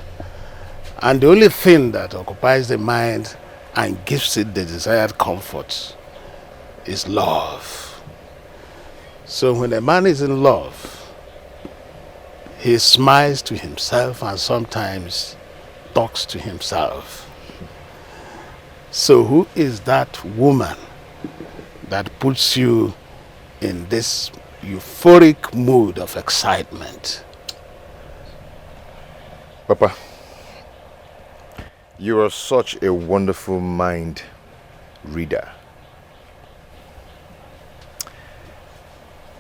And the only thing that occupies the mind and gives it the desired comfort is love. So when a man is in love, he smiles to himself and sometimes talks to himself. So who is that woman that puts you in this euphoric mood of excitement? Papa, you are such a wonderful mind reader.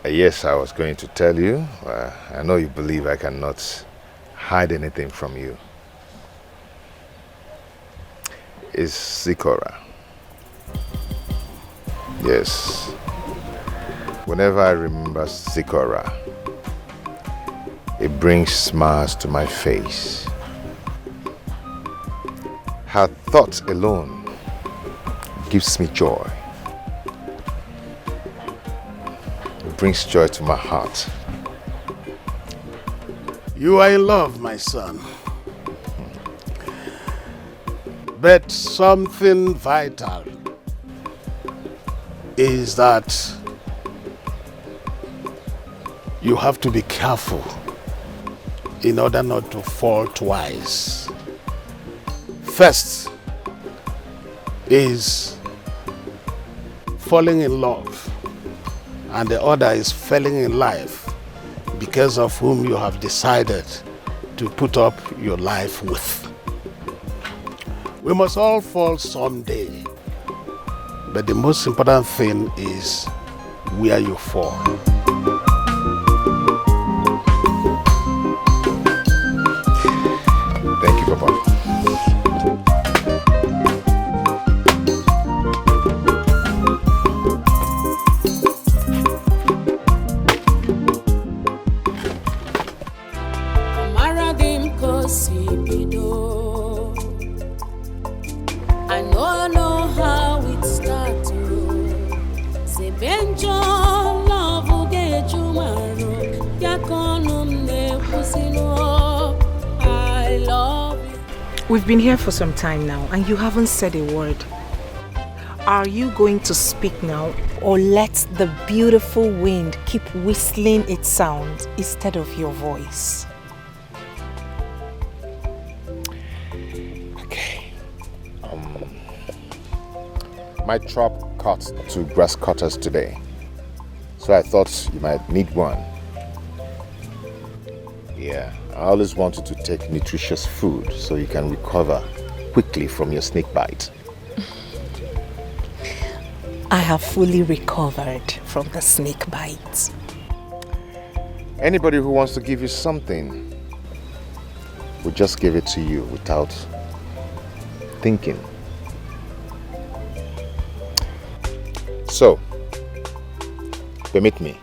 Yes, I was going to tell you. I know you believe I cannot hide anything from you. It's Zikora. Yes. Whenever I remember Zikora, it brings smiles to my face. Her thoughts alone gives me joy. It brings joy to my heart. You are in love, my son. But something vital is that you have to be careful in order not to fall twice. First is falling in love, and the other is falling in life because of whom you have decided to put up your life with. We must all fall someday, but the most important thing is where you fall. Thank you, Papa. I know how it started. Zebenjo love get tomorrow. I love you. We've been here for some time now and you haven't said a word. Are you going to speak now or let the beautiful wind keep whistling its sound instead of your voice? My trap cut 2 grass cutters today, so I thought you might need one. Yeah, I always wanted to take nutritious food so you can recover quickly from your snake bite. I have fully recovered from the snake bite. Anybody who wants to give you something will just give it to you without thinking. So, permit me.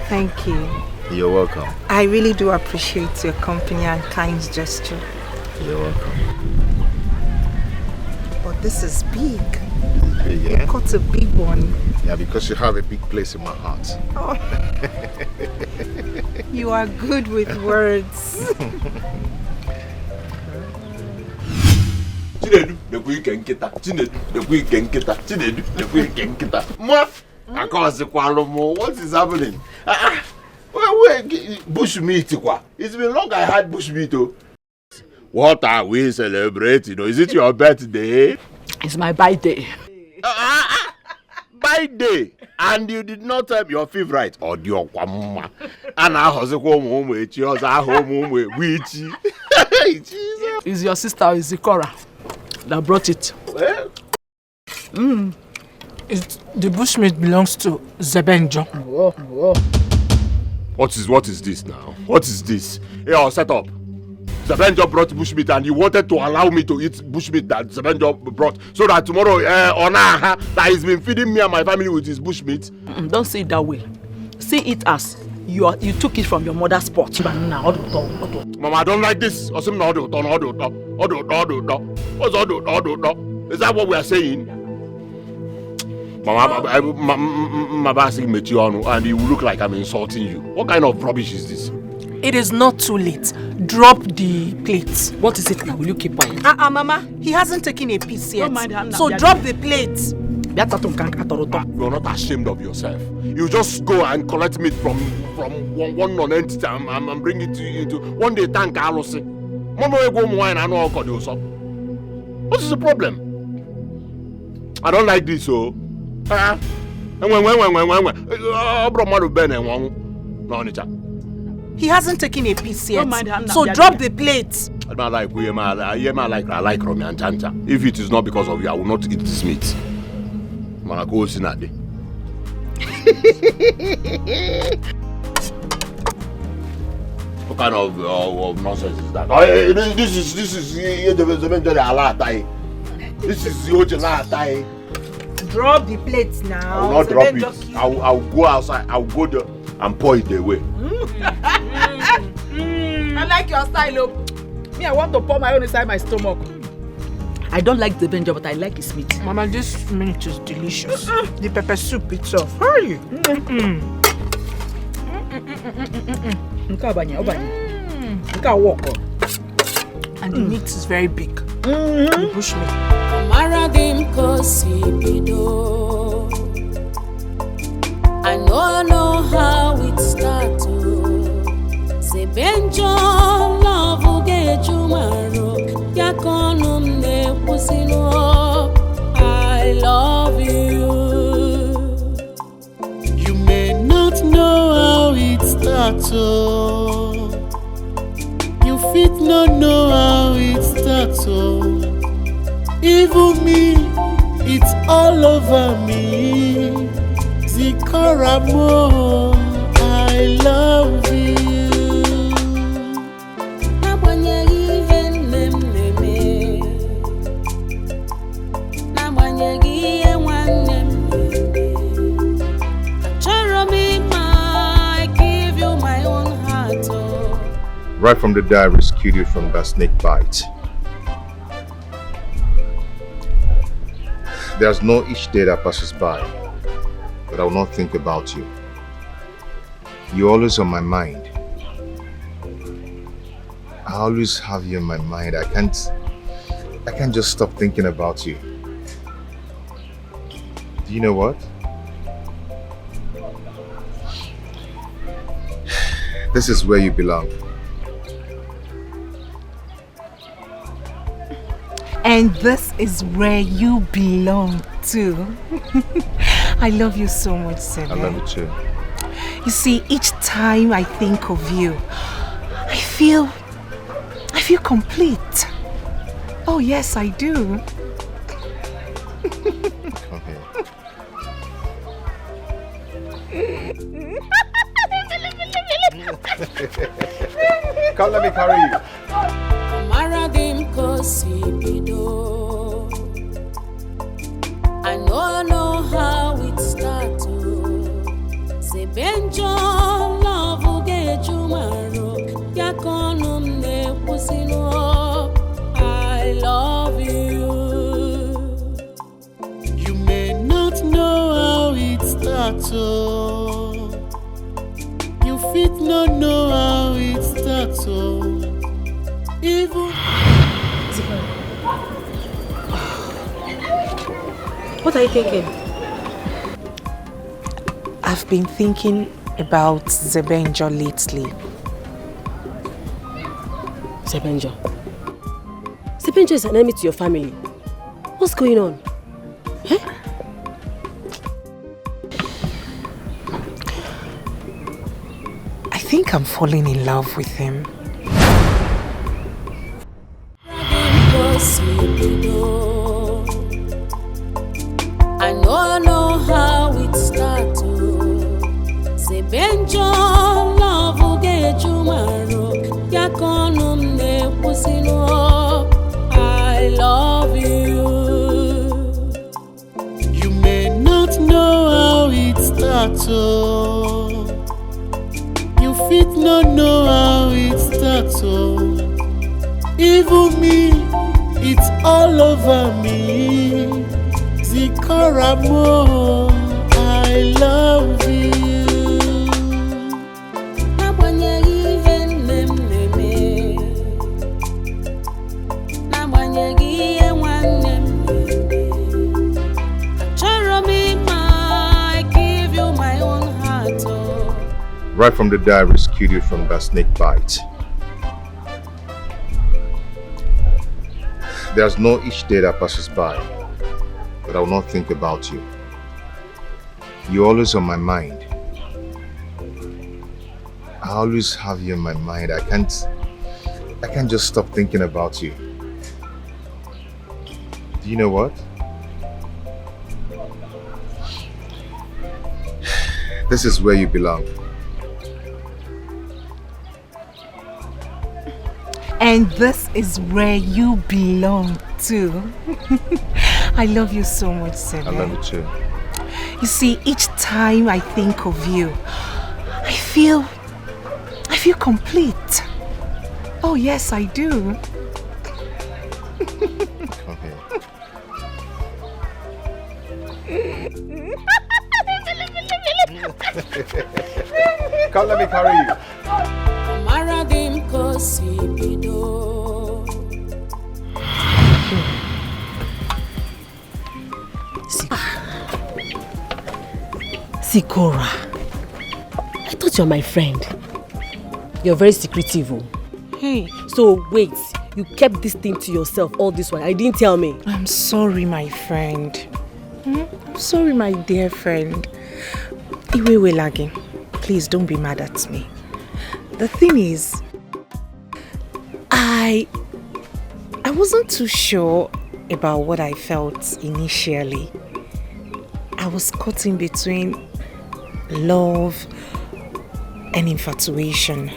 Thank you. You're welcome. I really do appreciate your company and kind gesture. You're welcome. But this is big. Yeah? You got a big one. Yeah, because you have a big place in my heart. Oh. You are good with words. Chinedu, the weekend kita. Chinedu, the weekend kita. Chinedu, the weekend kita. Moi, I can't say what is happening? Bush meat, quoi. It's been long I had bush meat. What are we celebrating? Is it your birthday? It's my birthday. Birthday, and you did not tell your favorite or your mama. And I was home with yours. I home with It's your sister Zikora that brought it. Well, The bushmeat belongs to Zebenjo. What is this now? What is this? Here, set up. Zebenjo brought bushmeat and you wanted to allow me to eat bushmeat that Zebenjo brought so that tomorrow, that he's been feeding me and my family with his bushmeat. Don't see it that way. See it as you took it from your mother's pot. Mama, I don't like this. What's that what we are saying? Mama, and you look like I'm insulting you. What kind of rubbish is this? It is not too late. Drop the plates. What is it now? Will you keep quiet? Mama, he hasn't taken a piece yet. Don't mind him now. So drop the plates. You're not ashamed of yourself. You just go and collect meat from one non-entity and bring it into one day thank Alosi. What is the problem? I don't like this, so. He hasn't taken a piece yet. Don't mind him now. So drop the plates. I don't like I like Romy and Chanja. If it is not because of you, I will not eat this meat. Man, go see Nnadi. What kind of nonsense is that? This is This is the Drop the plates now. I will not drop it. I'll go outside. I'll go there and pour it away. I like your style. Me, I want to pour my own inside my stomach. I don't like the Zebenjo, but I like his meat. Mama, this meat is delicious. The pepper soup itself. Hurry. And the meat is very big. The bushmeat. I know how it starts. Zebenjo love get you maro. Yakonum ne pusino. I love you. You may not know how it starts. You fit not know how it starts. Even me, it's all over me. Zikora mo, I love you. Right from the day I rescued you from that snake bite. There's no each day that passes by that I will not think about you. You're always on my mind. I always have you in my mind. I can't just stop thinking about you. Do you know what? This is where you belong. And this is where you belong too. I love you so much, Zebe. I love you too. You see, each time I think of you, I feel complete. Oh yes, I do. Okay. Come, let me carry you. I know how it starts. Zebenjo love get you maro. Yakonum ne pusino. I love you. You may not know how it starts. You fit not know how it starts. Even What are you thinking? I've been thinking about Zebenjo lately. Zebenjo. Zebenjo is an enemy to your family. What's going on? Huh? I think I'm falling in love with him. I know how it starts. Zebenjo love get you maro. Yakonum ne pusino. I love you. you may not know how it starts. You fit not know how it starts. Even me, it's all over me. Zikora mo, I love you. Right from the day I rescued you from that snake bite. There's no each day that passes by that I will not think about you. You're always on my mind. I always have you in my mind. I can't just stop thinking about you. Do you know what? This is where you belong. And this is where you belong too. I love you so much, Zebe. I love you too. You see, each time I think of you, I feel complete. Oh yes, I do. Okay. Come, let me carry you. Zikora, I thought you're my friend. You're very secretive. Hey. So wait, you kept this thing to yourself all this while. I didn't tell me. I'm sorry, my friend. I'm sorry, my dear friend. Iwewe Lagi, please don't be mad at me. The thing is, I wasn't too sure about what I felt initially. I was caught in between love and infatuation.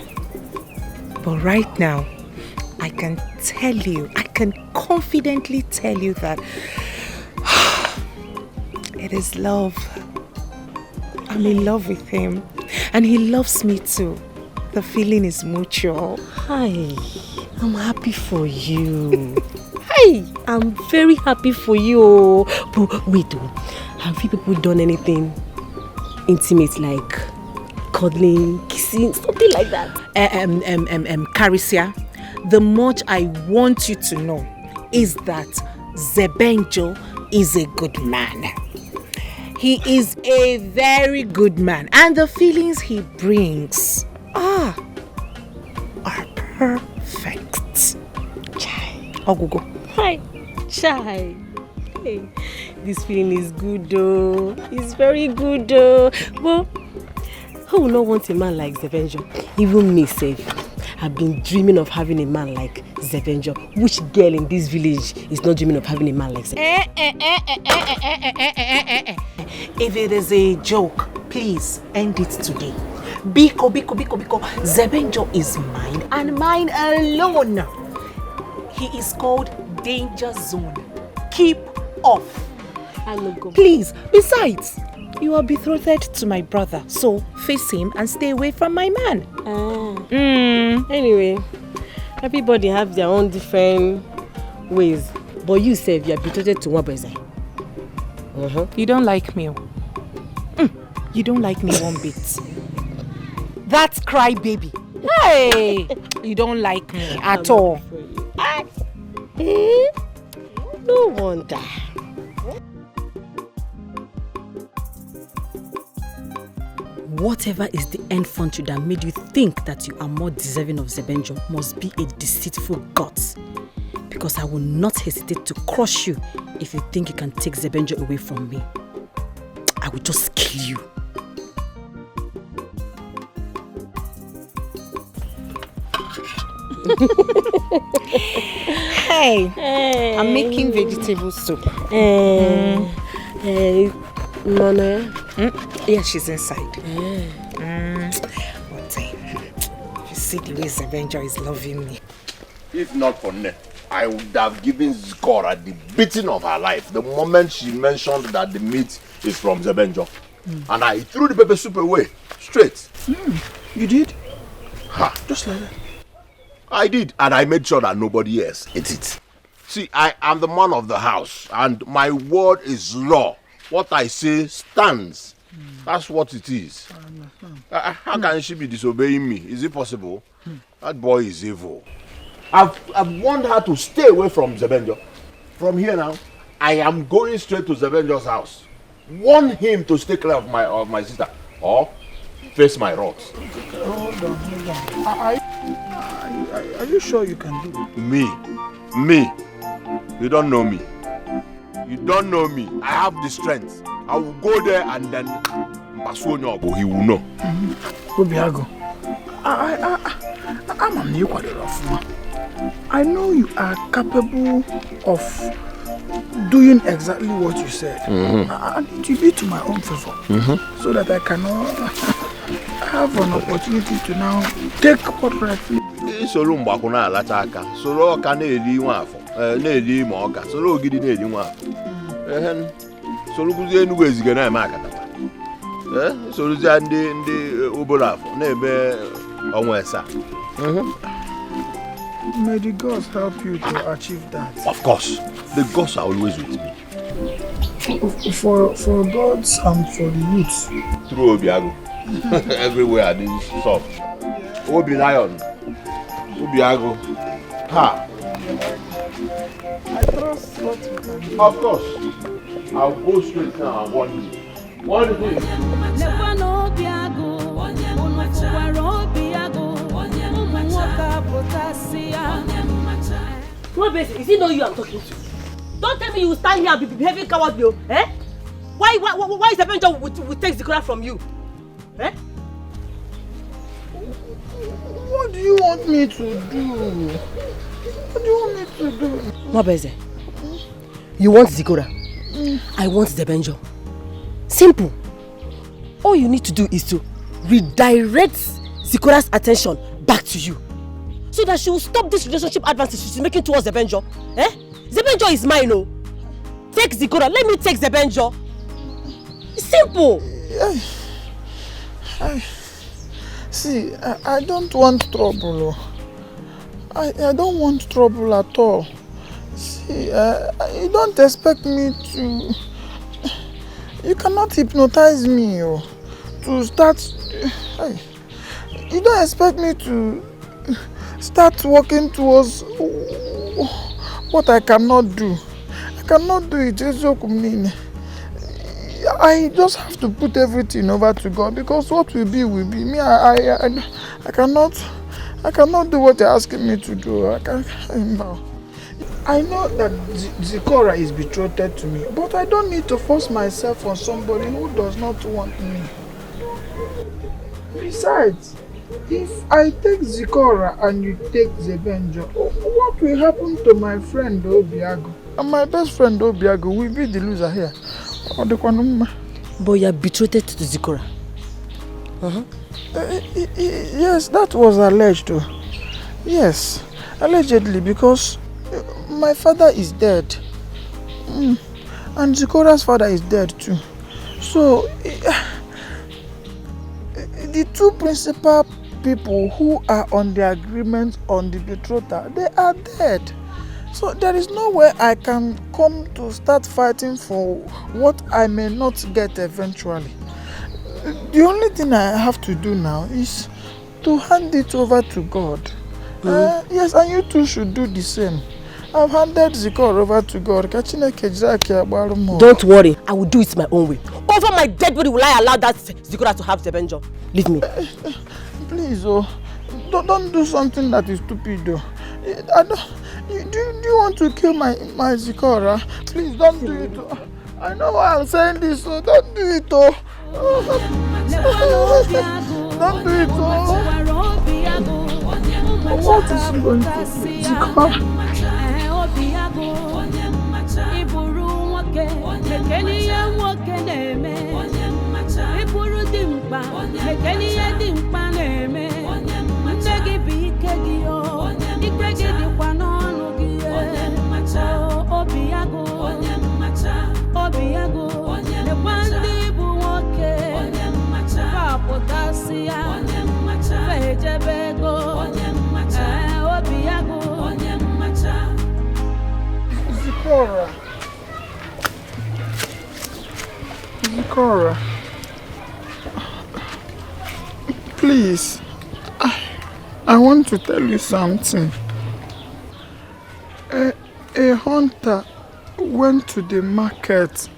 But right now, I can confidently tell you that it is love. I'm in love with him and he loves me too. The feeling is mutual. Hi, I'm happy for you. Hi, I'm very happy for you. But wait, have you people done anything intimate like cuddling, kissing, something like that? Carisia, the much I want you to know is that Zebenjo is a good man. He is a very good man, and the feelings he brings are perfect. Chai. Ogugo. Hi, Chai. Hey, this feeling is good though. It's very good though. But who will not want a man like Zebenjo? Even me, safe. I've been dreaming of having a man like Zebenjo. Which girl in this village is not dreaming of having a man like Zebenjo? If it is a joke, please end it today. Biko. Zebenjo is mine and mine alone. He is called Danger Zone. Keep off. Please, besides, you are betrothed to my brother, so face him and stay away from my man. Anyway, everybody have their own different ways. But you say you are betrothed to one brother. You don't like me. You don't like me one bit. That's cry baby. Hey, you don't like me at all. No wonder. Whatever is the end front you that made you think that you are more deserving of Zebenjo must be a deceitful god. Because I will not hesitate to crush you if you think you can take Zebenjo away from me. I will just kill you. Hey, I'm making vegetable soup. Mona? Yeah, she's inside. But you see the way Zebenjo is loving me. If not for Nne, I would have given Zikora the beating of her life the moment she mentioned that the meat is from Zebenjo. And I threw the pepper soup away, straight. You did? Ha, just like that. I did, and I made sure that nobody else ate it. See, I am the man of the house, and my word is law. What I say stands. That's what it is. How can she be disobeying me? Is it possible? That boy is evil. I've warned her to stay away from Zebenjo. From here now, I am going straight to Zebenjo's house. Warn him to stay clear of my sister, or face my wrath. Hold on. Are you sure you can do it? Me. You don't know me. You don't know me. I have the strength. I will go there and then he will know. Obiago, I know you are capable of doing exactly what you said. I need to be to my own favor so that I can have an opportunity to now take what rightfully. Solo mbakuna alachaka. Solo kaneli nwafo. Na-eli ma ọka. Solo ogidi na-eli nwafo. Solo kuzi enu ezige na eme akatapa. Solo zi ndị obolo afọ na-ebe onwe esa. May the gods help you to achieve that. Of course. The gods are always with me. For gods and for the youths. Through Obiago. Everywhere this is soft. Obi lion. Obiago. Ha. I trust what you can do. Of course. I'll go straight now and warn you. What is it? What basic? Is it not you I'm talking to? Don't tell me you will stand here and be behaving cowardly, eh? Why is Zebenjo will take Zikora from you? Eh? What do you want me to do? What do you want me to do? Mwabeze, you want Zikora? I want Zebenjo. Simple. All you need to do is to redirect Zikora's attention back to you, so that she will stop this relationship advances she's making towards Zebenjo. Eh? Zebenjo is mine, oh. Take Zikora, let me take Zebenjo. It's simple. See, I don't want trouble. I don't want trouble at all. See, you don't expect me to... You cannot hypnotize me to start... You don't expect me to start working towards what I cannot do. I cannot do it. I just have to put everything over to God, because what will be will be. Me, I cannot do what you're asking me to do. I know that Zikora is betrothed to me, but I don't need to force myself on somebody who does not want me. Besides, if I take Zikora and you take Zebenjo, what will happen to my friend Obiago? And my best friend Obiago will be the loser here. But you're betrothed to Zikora. Yes, that was alleged. Yes, allegedly, because my father is dead. And Zikora's father is dead too. So, the two principal people who are on the agreement on the betrothal, they are dead. So there is no way I can come to start fighting for what I may not get eventually. The only thing I have to do now is to hand it over to God. Yes, and you too should do the same. I've handed Zikora over to God. Don't worry, I will do it my own way. Over my dead body will I allow that Zikora to have Zebenjo. Leave me. Please, don't do something that is stupid. Do you want to kill my Zikora? Please don't do it. I know why I'm saying this, so don't do it. Don't do it. What is she going to do? Zikora? Zikora, please, I want to tell you something. A hunter went to the market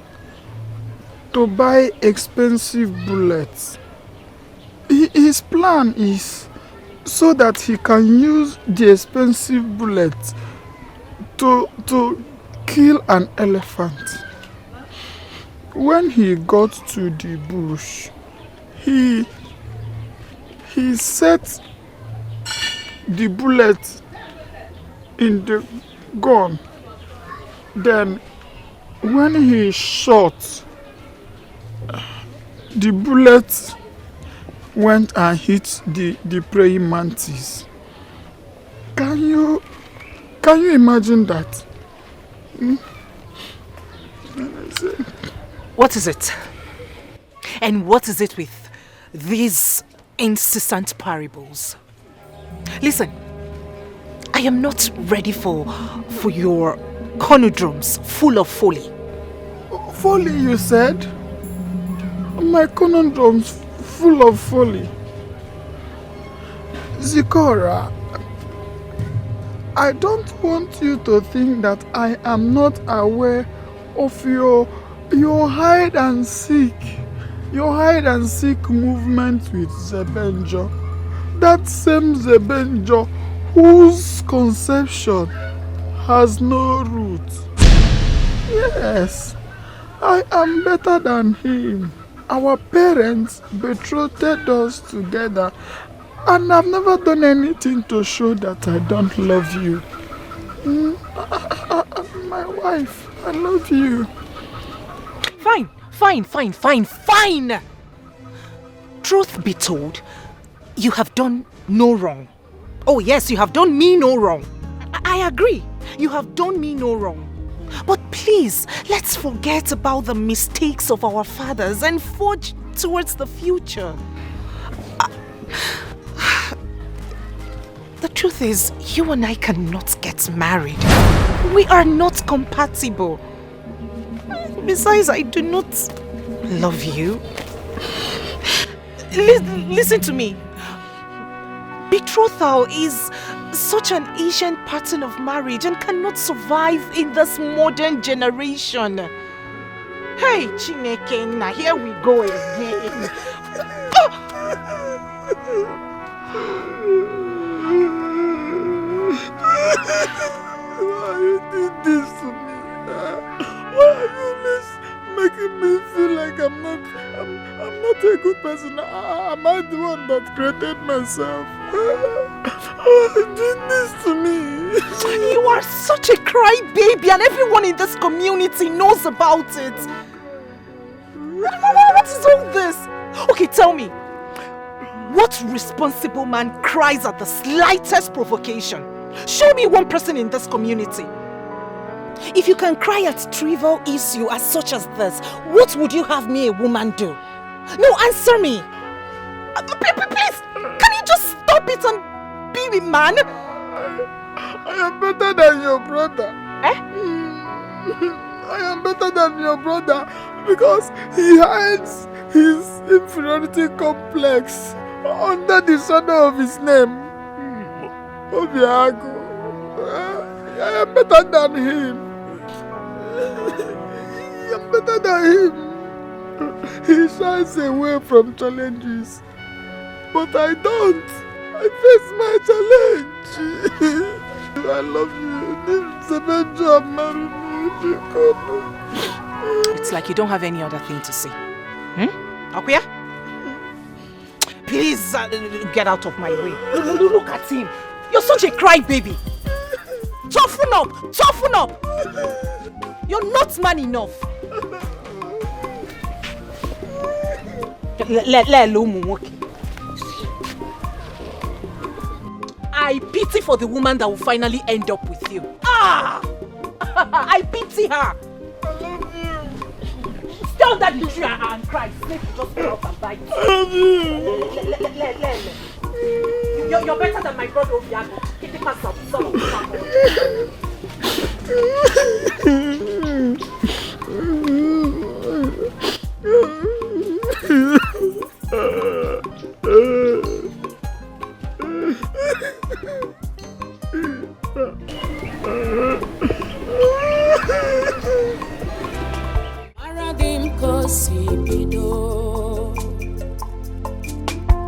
to buy expensive bullets. His plan is so that he can use the expensive bullets to kill an elephant. When he got to the bush, he set the bullet in the gun. Then when he shot, the bullet went and hit the praying mantis. Can you imagine that? What is it? And what is it with these incessant parables? Listen, I am not ready for your conundrums full of folly. Folly, you said? My conundrums full of folly. Zikora, I don't want you to think that I am not aware of your hide and seek your hide and seek movement with Zebenjo. That same Zebenjo whose conception has no root. Yes, I am better than him. Our parents betrothed us together, and I've never done anything to show that I don't love you. My wife, I love you. Fine. Truth be told, you have done no wrong. Oh yes, you have done me no wrong. I agree. You have done me no wrong. But please, let's forget about the mistakes of our fathers and forge towards the future. The truth is, you and I cannot get married. We are not compatible. Besides, I do not love you. Listen to me. Betrothal is such an ancient pattern of marriage and cannot survive in this modern generation. Hey, Chineke, now here we go again. Why you did this to me? Why are you always making me feel like I'm not a good person? Am I the one that created myself? Why you did this to me? You are such a crybaby, and everyone in this community knows about it. What is all this? Okay, tell me. What responsible man cries at the slightest provocation? Show me one person in this community. If you can cry at trivial issue as such as this, what would you have me, a woman, do? No, answer me. Please, can you just stop it and be a man? I am better than your brother. Eh? I am better than your brother because he hides his inferiority complex under the shadow of his name. Obiago. I am better than him. I am better than him. He shies away from challenges. But I don't. I face my challenge. I love you. Zebenjo, marry me. It's like you don't have any other thing to say. Okey? Please get out of my way. Look at him. You're such a crybaby. Toughen up. Toughen up. You're not man enough. I pity for the woman that will finally end up with you. I pity her. I love you. Tell that the tree and cry. Snake just go out and bite. I love you. You're better than my brother Obiago. Get the pass out, son of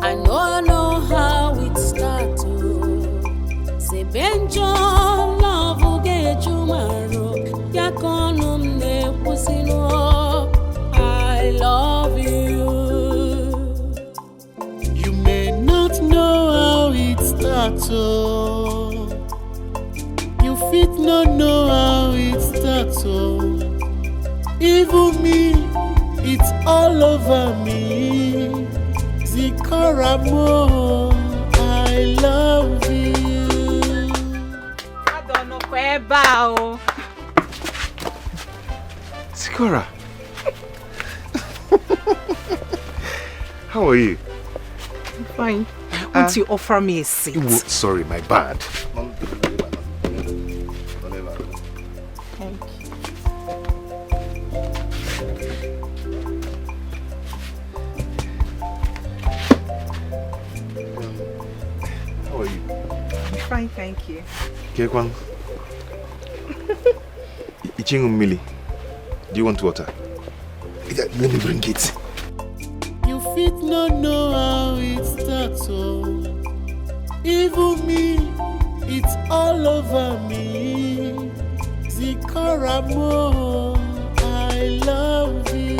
I know how it starts. Zebenjo love get you maro. Yakonum ne pusino. I love you. You may not know how it starts. You fit not know how it starts. Even me, it's all over me. Zikora mo, I love you. I don't know where bow. Zikora. How are you? I'm fine. Won't you offer me a seat? Sorry, my bad. Thank you. How are you? I'm fine, thank you. Kekwang. Ichingu Mili. Do you want water? Let me bring it. no know how it starts. Oh, even me, it's all over me. Zikora mo, I love you.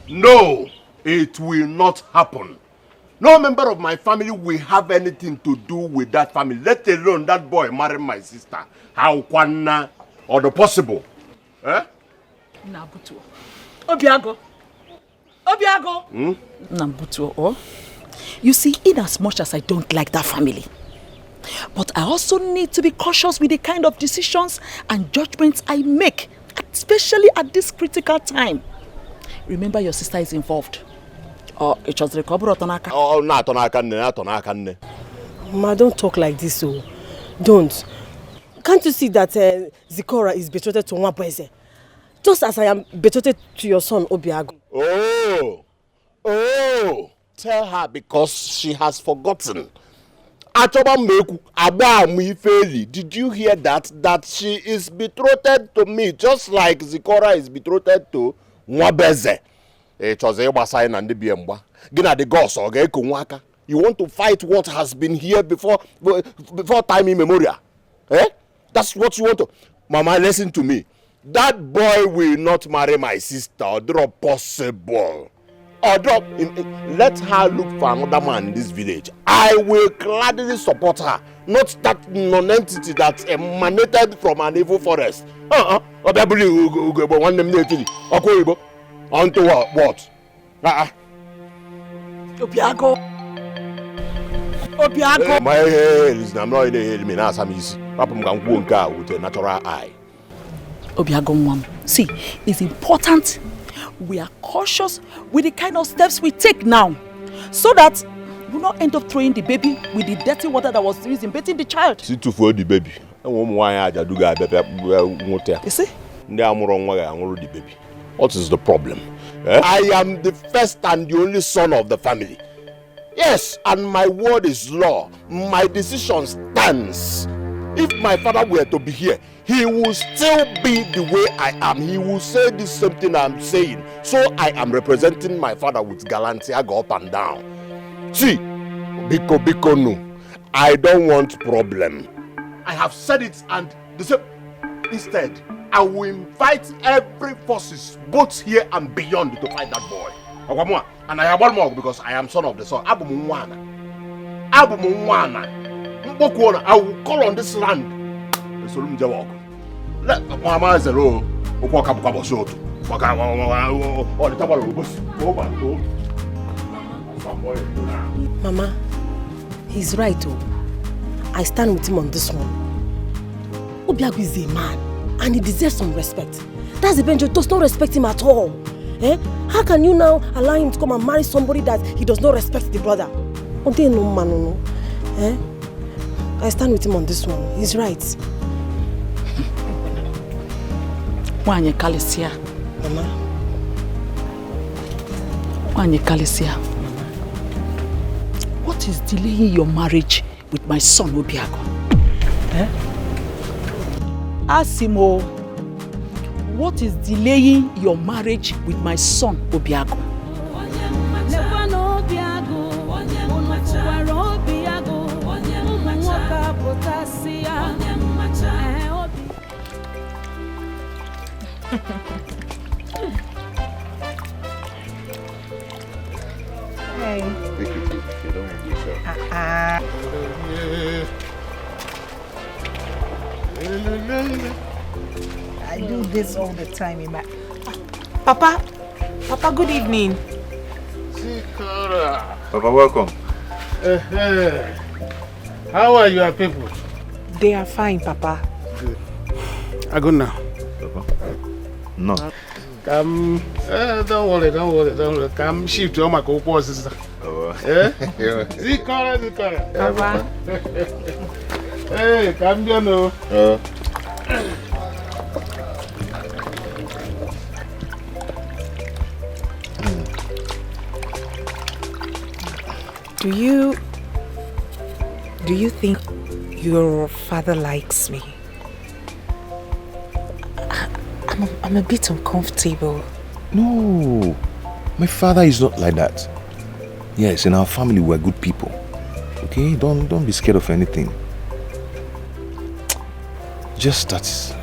No, it will not happen. No member of my family will have anything to do with that family, let alone that boy marry my sister. How kwana or the possible? Eh? Nabutu. Obiago. Nabutu. Oh. You see, in as much as I don't like that family, but I also need to be cautious with the kind of decisions and judgments I make, especially at this critical time. Remember, your sister is involved. Oh, it was recovered Otonaka. Oh, not Otonaka. Ma, don't talk like this, oh. Don't. Can't you see that Zikora is betrothed to Nwabweze? Just as I am betrothed to your son, Obiago. Oh. Tell her because she has forgotten. Did you hear that? That she is betrothed to me, just like Zikora is betrothed to Nwabweze. You want to fight what has been here before time immemorial? Eh? That's what you want to. Mama, listen to me. That boy will not marry my sister. Drop possible. Or drop. Let her look for another man in this village. I will gladly support her. Not that non-entity that emanated from an evil forest. Onto what? Obiago. My hair is not in the hair. Me now some easy. Papa can go with a natural eye. Obiago, mom. See, it's important we are cautious with the kind of steps we take now, so that we not end up throwing the baby with the dirty water that was used in bathing the child. See to for the baby. You see? The baby. What is the problem? Eh? I am the first and the only son of the family. Yes, and my word is law. My decision stands. If my father were to be here, he will still be the way I am. He will say this same thing I'm saying. So I am representing my father with gallantry. I go up and down. See, Biko no. I don't want problem. I have said it, and instead, I will invite every forces, both here and beyond, to fight that boy. And I have one more because I am son of the sun. I will call on this land. Let Mama say, "Oh, Mama, he's right. Oh, I stand with him on this one. Obiago is a man, and he deserves some respect. That's Zebenjo does not respect him at all. Eh? How can you now allow him to come and marry somebody that he does not respect the brother? No. Eh? I stand with him on this one. He's right. Wanye Kalisia. Mama. Wanye Kalisia. What is delaying your marriage with my son Obiago? Eh? Asimo, what is delaying your marriage with my son Obiago? Hey. Take it easy. You don't want to do I do this all the time, Emeka. Papa, good evening. Zikora. Papa, welcome. How are your people? They are fine, Papa. Good. I go now. Papa. No. Come. Don't worry. Come shift to my co sister. Zikora. Papa. Hey, come here now. Do you think your father likes me. I'm a bit uncomfortable. No, my father is not like that. Yes, in our family we're good people. Okay, don't be scared of anything. Just that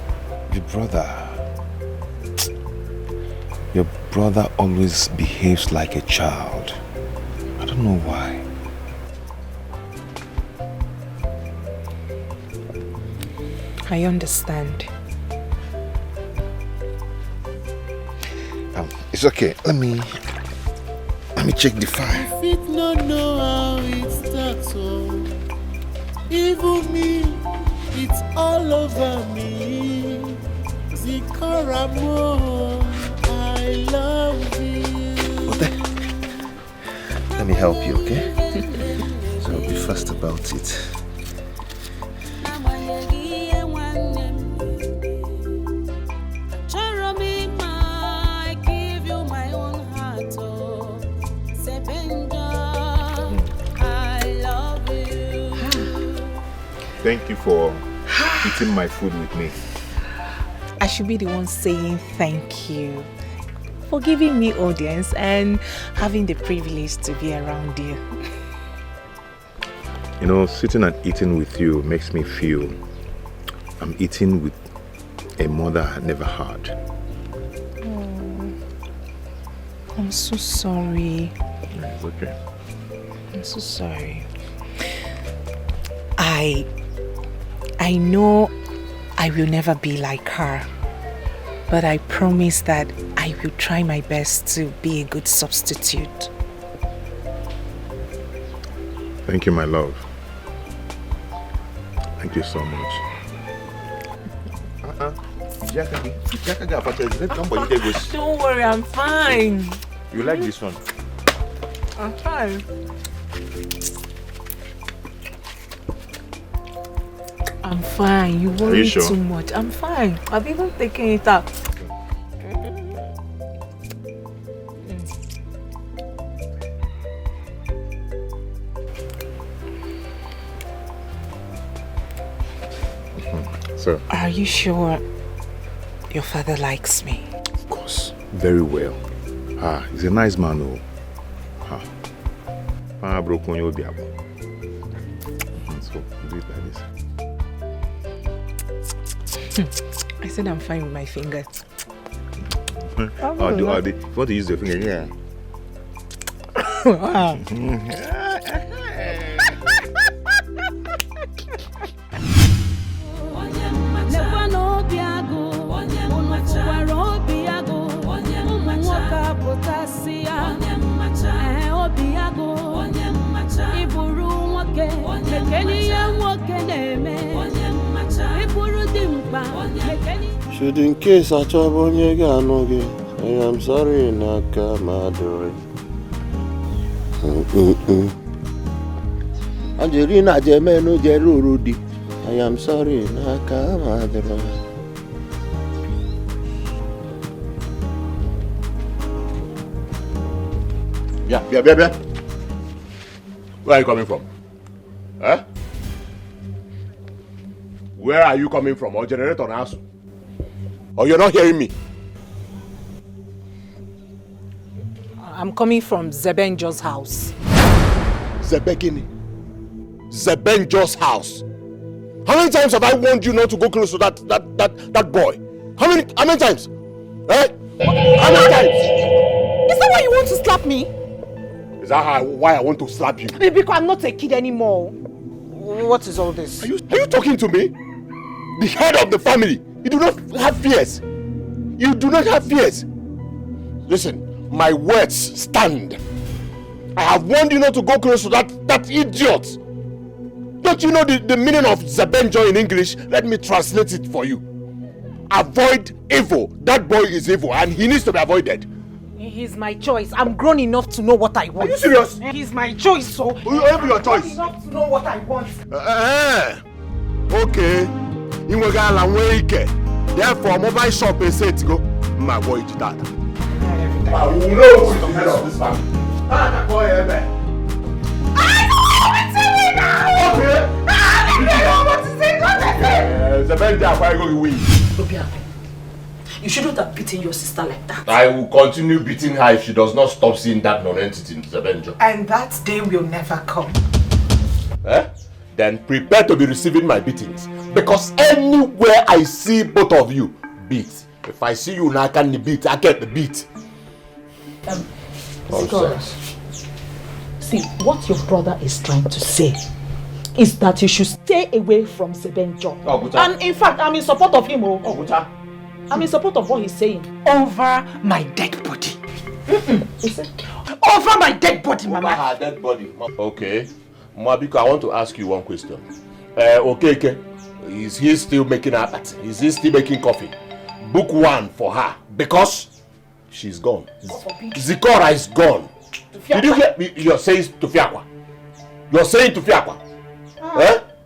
your brother always behaves like a child. I don't know why. I understand. It's okay. Let me check the file. I fit not know how it starts. Oh, even me, it's all over me. Zikora, I love you. Okay. Let me help you, okay? So be fast about it. Thank you for eating my food with me. I should be the one saying thank you for giving me audience and having the privilege to be around you. You know, sitting and eating with you makes me feel I'm eating with a mother I never had. Oh, I'm so sorry. It's okay. I'm so sorry. I know I will never be like her, but I promise that I will try my best to be a good substitute. Thank you, my love. Thank you so much. Don't worry, I'm fine. You like this one? I'm fine. I'm fine. You worry sure? too much. I'm fine. I've even taken it out. So, are you sure your father likes me? Of course. Very well. He's a nice man, oh. Broke on your diabo. So, do it like this. I said I'm fine with my fingers. If you want to use your finger, yeah. Wow. Should in case I trouble you again, I am sorry, Naka Maduri. Angelina Gemeno Jerudi. I am sorry, Naka Maduri. Yeah. Where are you coming from? Huh? Where are you coming from? Or generator house? Or you're not hearing me? I'm coming from Zebenjo's house. Zebenjo's house? How many times have I warned you not to go close to that boy? How many times? Eh? How many times? Is that why you want to slap me? Is that why I want to slap you? Because I'm not a kid anymore. What is all this? Are you talking to me? The head of the family. You do not have fears. You do not have fears. Listen, my words stand. I have warned you not to go close to that idiot. Don't you know the meaning of Zebenjo in English? Let me translate it for you. Avoid evil. That boy is evil and he needs to be avoided. He's my choice. I'm grown enough to know what I want. Are you serious? He's my choice, so... Whatever your choice. I'm grown enough to know what I want. Okay. Therefore, mobile shop is set to go. My boy, you that. I will know who's the head of this family. I don't know what to do now. Okay. beating your sister like that. I will continue beating her if she does not stop seeing that non-entity in Zebenjo. And that day will never come. Then prepare to be receiving my beatings. Because anywhere I see both of you, beat. If I see you now, I can beat. I get the beat. Zikora, see, what your brother is trying to say is that you should stay away from Zebenjo. And in fact, I'm in support of him. I'm in support of what he's saying. Over my dead body. Over my dead body, Mama. Over her dead body. Okay. Mabiko, I want to ask you one question. Okey, is he still making her party? Is he still making coffee? Book one for her. Because she's gone. Zikora is gone. Did you hear me? You're saying Tufiakwa. You're saying Tufiakwa.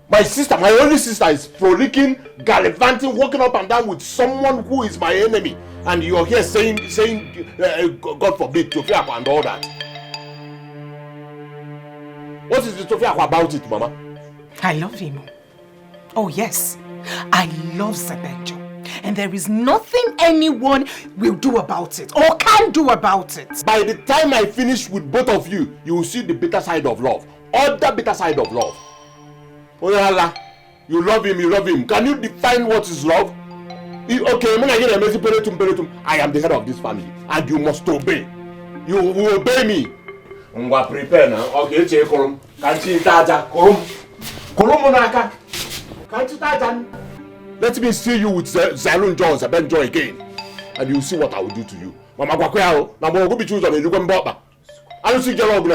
My sister, my only sister is frolicking, gallivanting, walking up and down with someone who is my enemy. And you're here saying God forbid, Tufiakwa and all that. What is the Tufiakwa about it, Mama? I love him. Oh yes, I love Zebenjo. And there is nothing anyone will do about it or can do about it. By the time I finish with both of you, you will see the bitter side of love. Other bitter side of love. You love him, you love him. Can you define what is love? Okay, I am the head of this family and you must obey. You will obey me. Prepare now. Okay, Kurum. Can't you Kurum? Kurumunaka. Can't you let me see you with Zebenjo again. And you'll see what I will do to you. Mama Kwakwao, now I'm going to choose on a Lugan Baba. I don't see Jalog,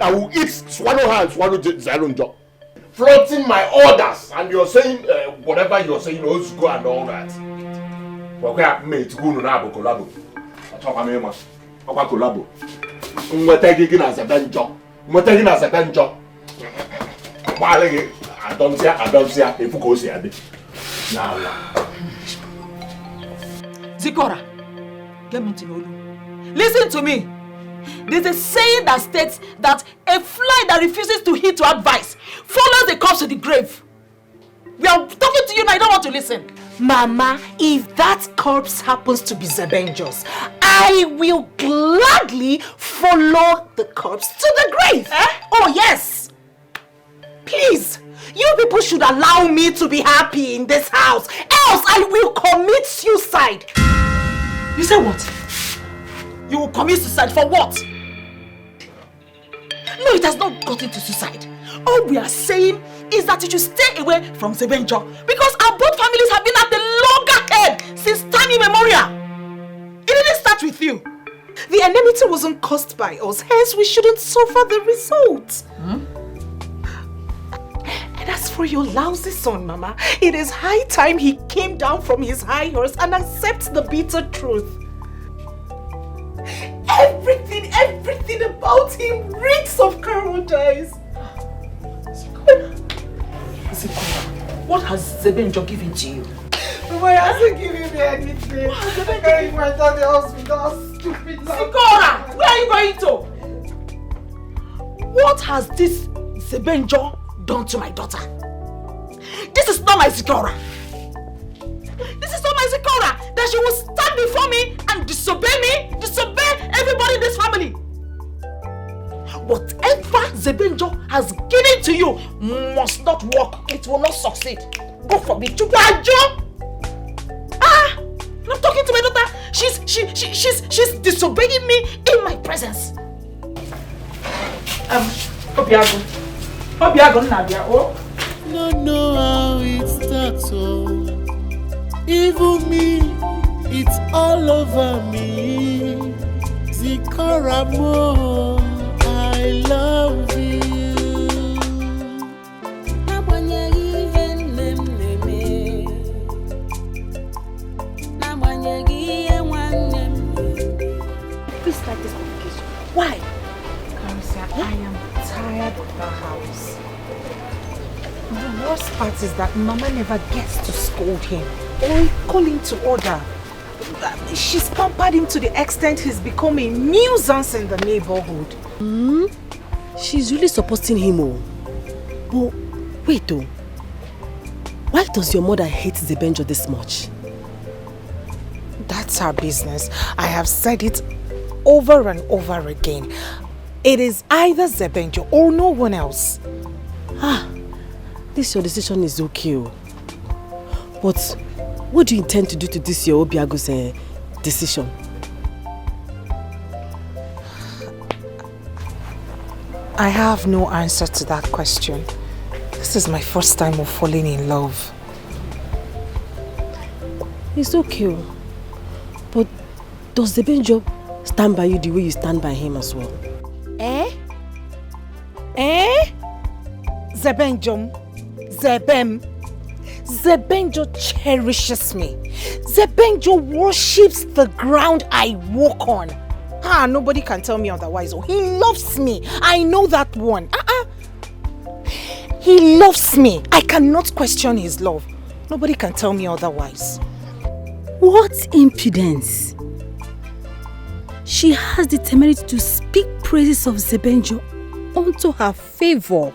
I will eat, swallow her and swallow Zebenjo. Flaunting my orders, and you're saying whatever you're saying, let's go and all that. Kwakwao, mate, go to Nabo Colabo. I talk about Emeka. Okwa Colabo. We're taking as a Zebenjo. We're taking as a Zebenjo. I don't see if you go see it. Now. Zikora, get me to know. Listen to me. There's a saying that states that a fly that refuses to heed to advice follows the corpse to the grave. We are talking to you now, I don't want to listen. Mama, if that corpse happens to be Zebenjo's, I will gladly follow the corpse to the grave. Oh yes. Please, you people should allow me to be happy in this house, else I will commit suicide. You say what? You will commit suicide for what? No, it has not gotten to suicide. All we are saying is that you should stay away from Zebenjo because our both families have been at the loggerhead since time immemorial. It didn't start with you. The enmity wasn't caused by us, hence we shouldn't suffer the results. And as for your lousy son, Mama, it is high time he came down from his high horse and accepts the bitter truth. Everything about him reeks of cowardice. Zikora, what has Zebenjo given to you? Mama, he hasn't given me anything. I can't even enter the house without stupid love. Zikora, where are you going to? What has this Zebenjo done to my daughter? This is not my Zikora. This is not my Zikora. That she will stand before me and disobey everybody in this family. Whatever Zebenjo has given to you must not work. It will not succeed. Go for me, Chubajo. I'm talking to my daughter. She's disobeying me in my presence. Obiago, Nnadi, oh. Don't know how it starts, oh. Even me, it's all over me. Zikora more, I love you. Please start this communication. Why? Carissa, I am tired of the house. The worst part is that Mama never gets to scold him or call him to order. She's pampered him to the extent he's become a nuisance in the neighborhood. She's really supporting him. But wait though. Why does your mother hate Zebenjo this much? That's her business. I have said it over and over again. It is either Zebenjo or no one else. This your decision is okay. But what do you intend to do to this your Obiago's decision? I have no answer to that question. This is my first time of falling in love. It's okay. But does Zebenjo stand by you the way you stand by him as well? Zebenjo. Zebenjo cherishes me. Zebenjo worships the ground I walk on. Nobody can tell me otherwise. Oh, he loves me. I know that one. He loves me. I cannot question his love. Nobody can tell me otherwise. What impudence! She has the temerity to speak praises of Zebenjo unto her favor.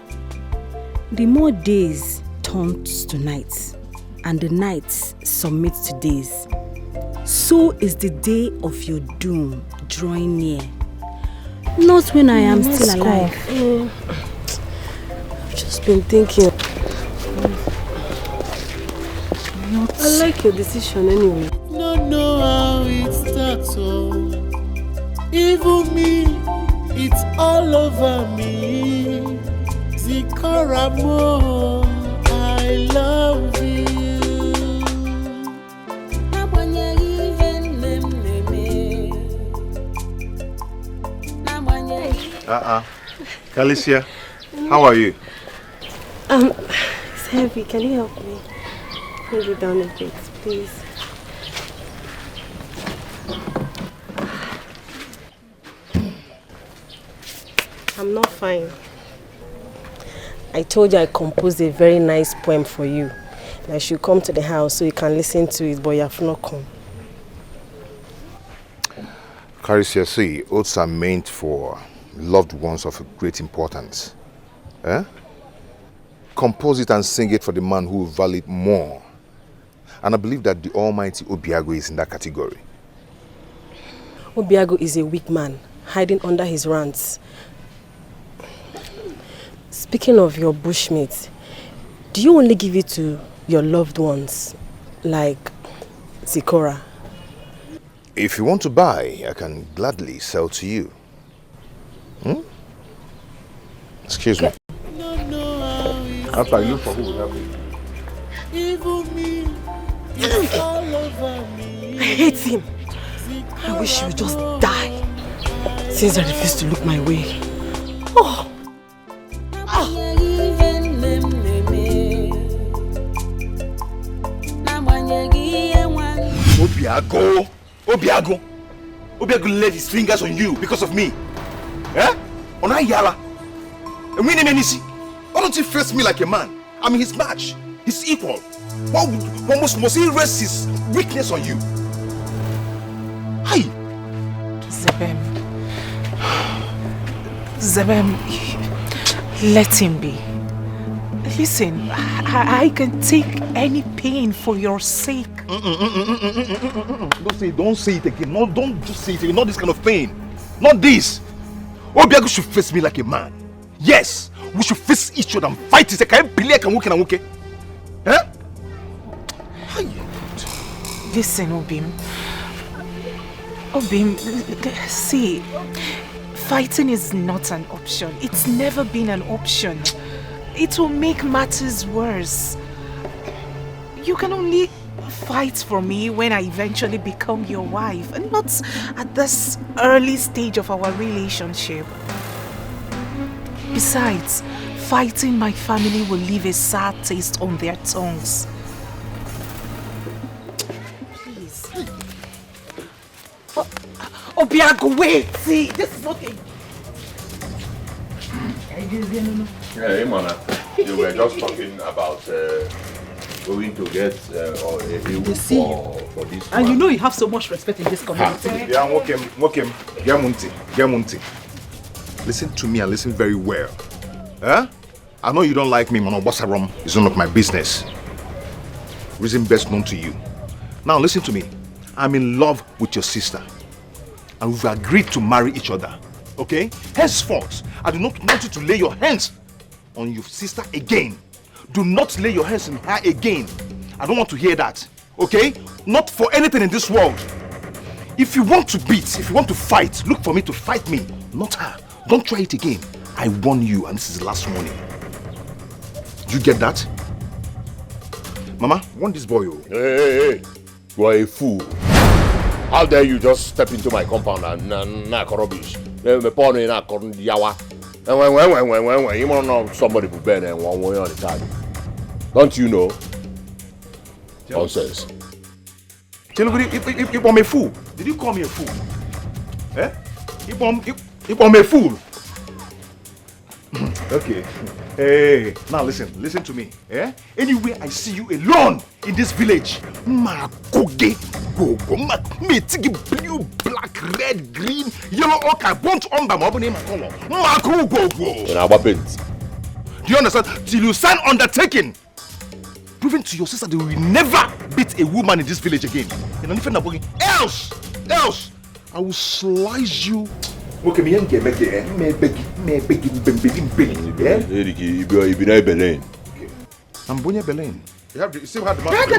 The more days turns to nights, and the nights submit to days. So is the day of your doom drawing near. Not when I am still alive. I've just been thinking. I like your decision anyway. No know how it starts, oh. Even me, it's all over me. Zikora more, I love you. Kalicia, how are you? It's heavy. Can you help me? Hold it down a bit, please. I'm not fine. I told you I composed a very nice poem for you. I should come to the house so you can listen to it, but you have not come. Kalicia, see, oaths are meant for loved ones of great importance. Compose it and sing it for the man who will value it more. And I believe that the almighty Obiago is in that category. Obiago is a weak man, hiding under his rants. Speaking of your bushmeat, do you only give it to your loved ones, like Zikora? If you want to buy, I can gladly sell to you. Excuse me. After I look for who will help you. Even me, it's all over me. I hate him. I wish he would just die. Since I refuse to look my way. Obiago laid his fingers on you because of me. Onayala. And we name why don't you face me like a man? I'm his match, his equal. Why must he rest his weakness on you? Hi. Zebem, let him be. Listen, I can take any pain for your sake. Don't say it again. No, don't just say it again. Not this kind of pain. Not this. Obiago should face me like a man. Yes, we should face each other and fight. It's like I believe I can work. Huh? Listen, Obim, see, fighting is not an option. It's never been an option. It will make matters worse. You can only fight for me when I eventually become your wife, and not at this early stage of our relationship. Besides, fighting my family will leave a sour taste on their tongues. Please. Obiago, wait! See, this is not a... Hey, Mana, you were just talking about going to get a view for this And one. you know you have so much respect in this community. Listen to me and listen very well. I know you don't like me, man. It's none of my business. reason best known to you. Now listen to me. I'm in love with your sister. And we've agreed to marry each other. Okay? Henceforth, I do not want you to lay your hands on your sister again. Do not lay your hands on her again. I don't want to hear that. Okay? Not for anything in this world. If you want to beat, if you want to fight, look for me to fight me, not her. Don't try it again. I warn you, and this is the last warning. Do you get that? Mama, want this boy? Hey. You are a fool. How dare you just step into my compound and knock rubbish? You want to know somebody who been and one way on the time. Don't you know? Nonsense. You want me a fool? Did you call me a fool? Eh? You want me a fool? Okay. Hey, now listen to me. Eh? Anywhere I see you alone in this village, blue, black, red, green, yellow, okay, bunch on the mobile name color. Do you understand? Till you sign undertaking, proving to your sister that we will never beat a woman in this village again. Else, I will slice you. Okay, me and Emeka, I'm Bonya Belen. You still have the right?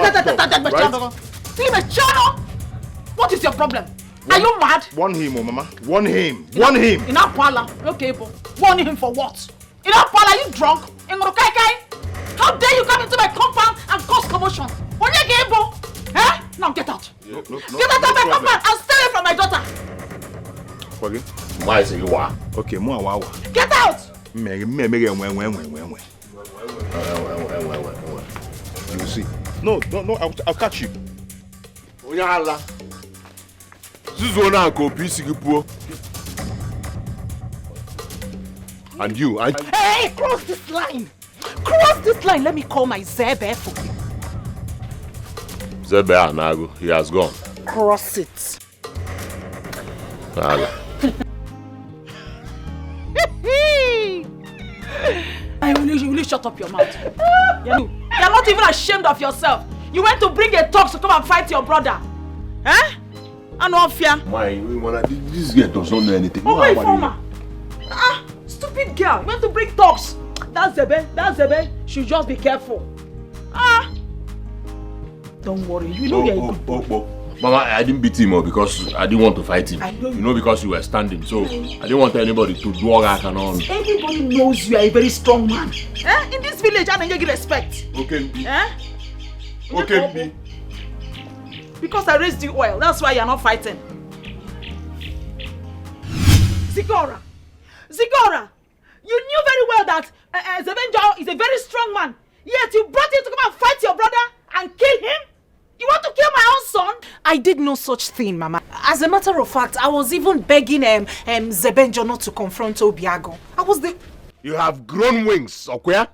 What is your problem? Are you mad? Warn him, Mama. Warn him. In our parlor. Okay, but warn him for what? In our parlor, are you drunk? How dare you come into my compound and cause commotion? Eh? Now get out. No, get out of my compound and stay away from my daughter. Okay. Okay, get out! You see? No, I'll catch you. And you, Hey, cross this line! Cross this line, let me call my Zebe for you. Zebe Anago, he has gone. Cross it. Will you shut up your mouth? You're not even ashamed of yourself. You went to bring a talk to come and fight your brother. Eh? I no fear. This girl doesn't know anything. Oh, wait, former. Stupid girl. You went to bring talks. That's Zebe. Should just be careful. Don't worry. You know you're a good boy. Mama, I didn't beat him because I didn't want to fight him. Because you were standing. So I didn't want anybody to do all that and all. Everybody knows you are a very strong man. Eh? In this village, I don't get respect. Okay. Eh? Okay. Because I raised you well. That's why you're not fighting. Zikora, you knew very well that Zebenjo is a very strong man. Yet you brought him to come and fight your brother and kill him? You want to kill my own son? I did no such thing, Mama. As a matter of fact, I was even begging Zebenjo not to confront Obiago. You have grown wings, okay?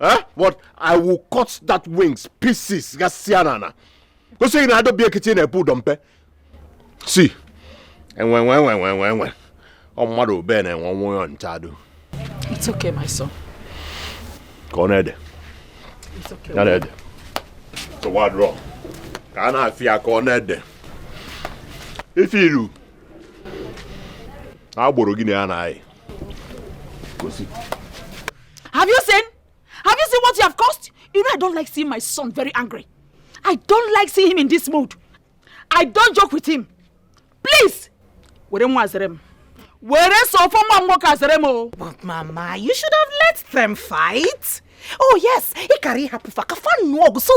Huh? What? I will cut that wings pieces. Because you don't be a kitchen and put them. See. And when. On Mado Ben and one way on Chadu. It's okay, my son. It's okay. So what wrong? Can I fear Coned? If you do, I'll borrow Guinea and I. Go see. Have you seen what you have caused? You know I don't like seeing my son very angry. I don't like seeing him in this mood. I don't joke with him. Please. But Mama, you should have let them fight. Oh yes, so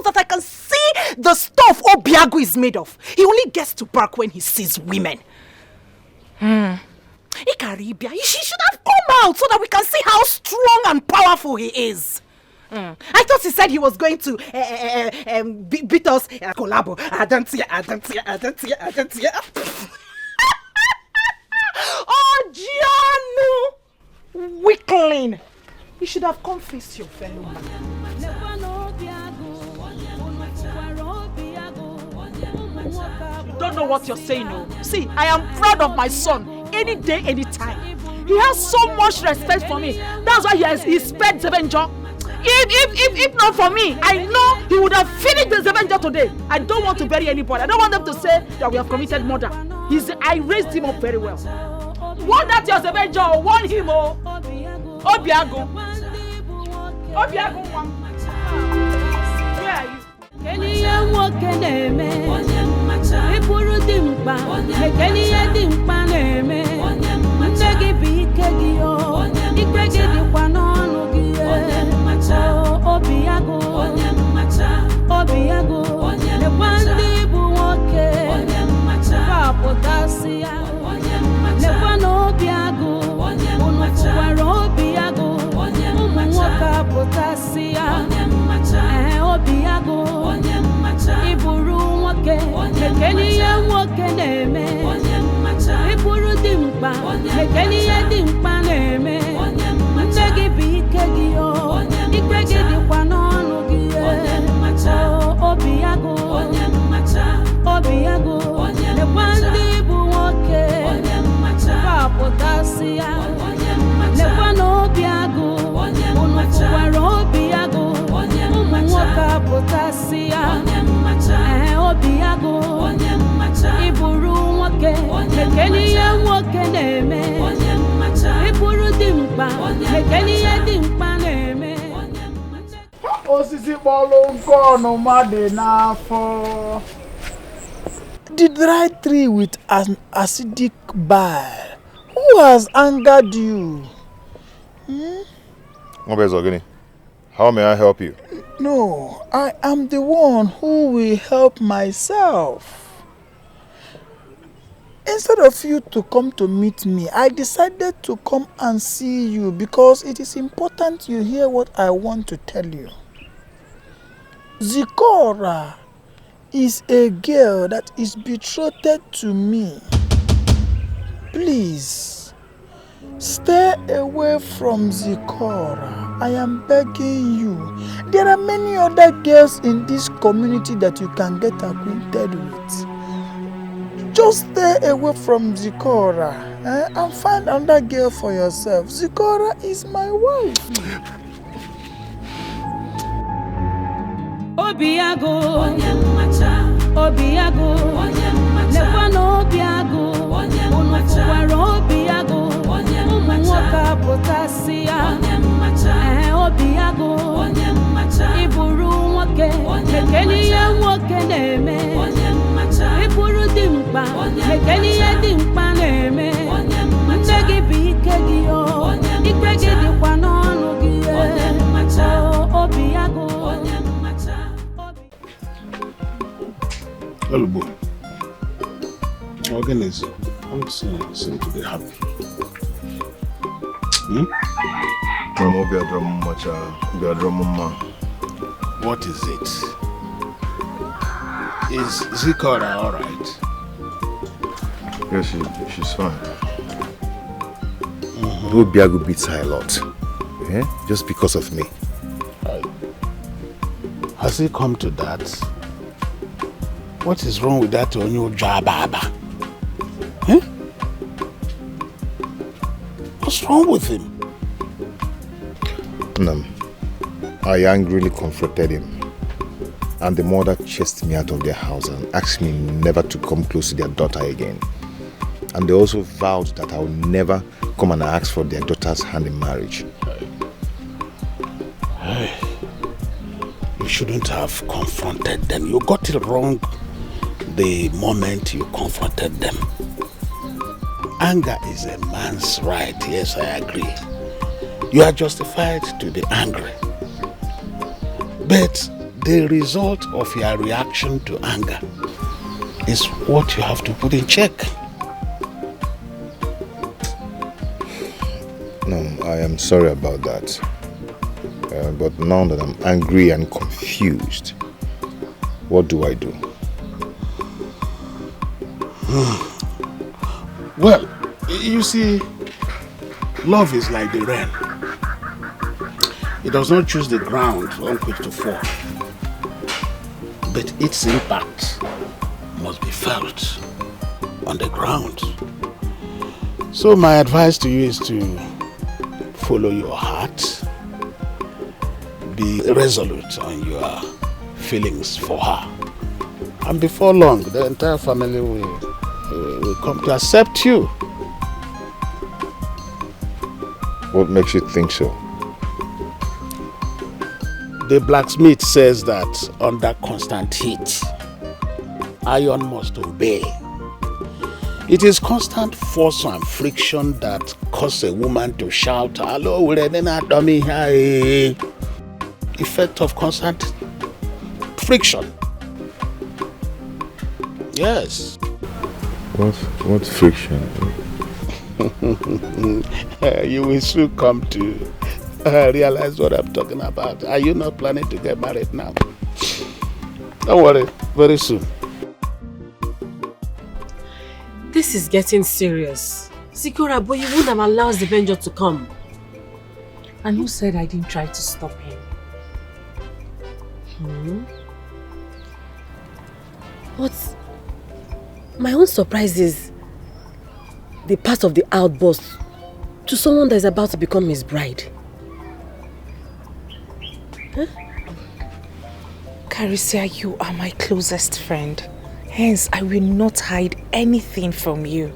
that I can see the stuff Obiago is made of. He only gets to bark when he sees women. Ikaribia, he should have come out so that we can see how strong and powerful he is. I thought he said he was going to beat us collabo. Oh, Gianno! Weakling! You should have confessed your fellow man. You don't know what you're saying, no. See, I am proud of my son. Any day, any time. He has so much respect for me. That's why he spared Zebenjo. If not for me, I know he would have finished the Zebenjo today. I don't want to bury anybody. I don't want them to say that we have committed murder. I raised him up very well. Warn that your Zebenjo, warn him, oh. Obiago. Obiago, where are you? The dry tree with an acidic bile. Who has angered you? How may I help you? No, I am the one who will help myself. Instead of you to come to meet me, I decided to come and see you because it is important you hear what I want to tell you. Zikora is a girl that is betrothed to me. Please, stay away from Zikora. I am begging you. There are many other girls in this community that you can get acquainted with. Just stay away from Zikora and find another girl for yourself. Zikora is my wife. Obiago, Obiago, Lekwano Obiago, Unufuwaro Obiago, Umuwoka Potasia, Obiago, Iburu Wake, Mekeniye Wake Neme, Iburu Dimpa, Mekeniye Dimpa Neme, Ntegi Bikegi O, Ikegi Dikwano Nugie, Obiago. Hello, boy. I'm seem to be happy. What is it? Is Zikora all right? Yes, she's fine. Obiago beats her a lot. Yeah? Just because of me. Has it come to that? What is wrong with that Onyo Jababa? Huh? What's wrong with him? I angrily confronted him, and the mother chased me out of their house and asked me never to come close to their daughter again. And they also vowed that I would never come and ask for their daughter's hand in marriage. Hey. You shouldn't have confronted them. You got it wrong the moment you confronted them. Anger is a man's right. Yes, I agree. You are justified to be angry. But the result of your reaction to anger is what you have to put in check. No, I am sorry about that. But now that I'm angry and confused, what do I do? Well, you see, love is like the rain. It does not choose the ground on which to fall. But its impact must be felt on the ground. So my advice to you is to follow your heart, be resolute on your feelings for her. And before long, the entire family will come to accept you. What makes you think so? The blacksmith says that under constant heat, iron must obey. It is constant force and friction that cause a woman to shout, "Hello, we're in a dummy here." Effect of constant friction. Yes. What friction? You will soon come to realize what I'm talking about. Are you not planning to get married now? Don't worry, very soon. This is getting serious. Zikora, but you wouldn't have allowed Zebenjo to come. And who said I didn't try to stop him? But my own surprise is the part of the outburst to someone that is about to become his bride. Huh? Carissa, you are my closest friend. Hence, I will not hide anything from you.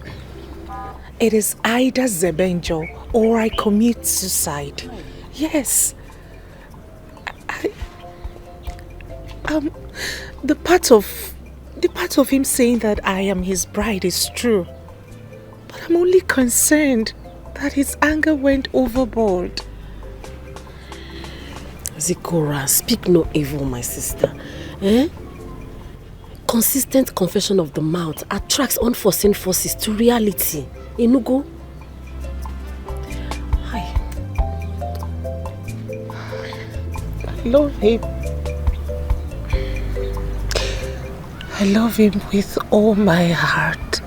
It is either Zebenjo or I commit suicide. Yes. The part of him saying that I am his bride is true. But I'm only concerned that his anger went overboard. Zikora, speak no evil, my sister. Eh? Consistent confession of the mouth attracts unforeseen forces to reality. Inugo? I love him. I love him with all my heart.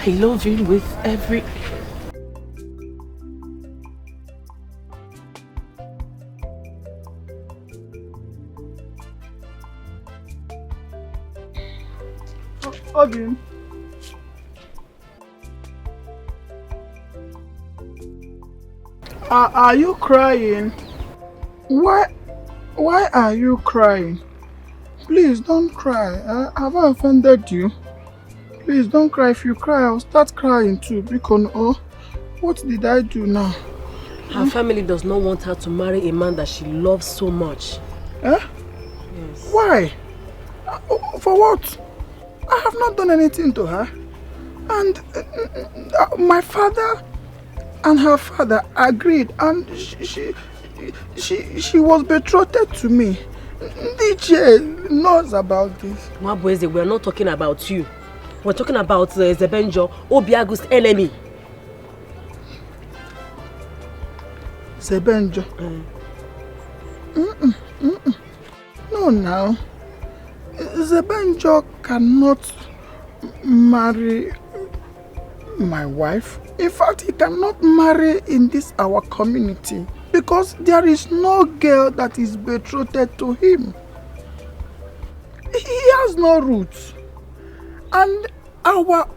I love him with every... Again. Are you crying? Why are you crying? Please don't cry. Have I offended you? Please don't cry. If you cry, I'll start crying too. Because what did I do now? Her family does not want her to marry a man that she loves so much. Eh? Yes. Why? For what? I have not done anything to her. And my father and her father agreed, and she was betrothed to me. DJ knows about this. Mabueze, we are not talking about you. We're talking about Zebenjo, Obiagu's enemy. Zebenjo? No, now. Zebenjo cannot marry my wife. In fact, he cannot marry in this our community because there is no girl that is betrothed to him. He has no roots. And our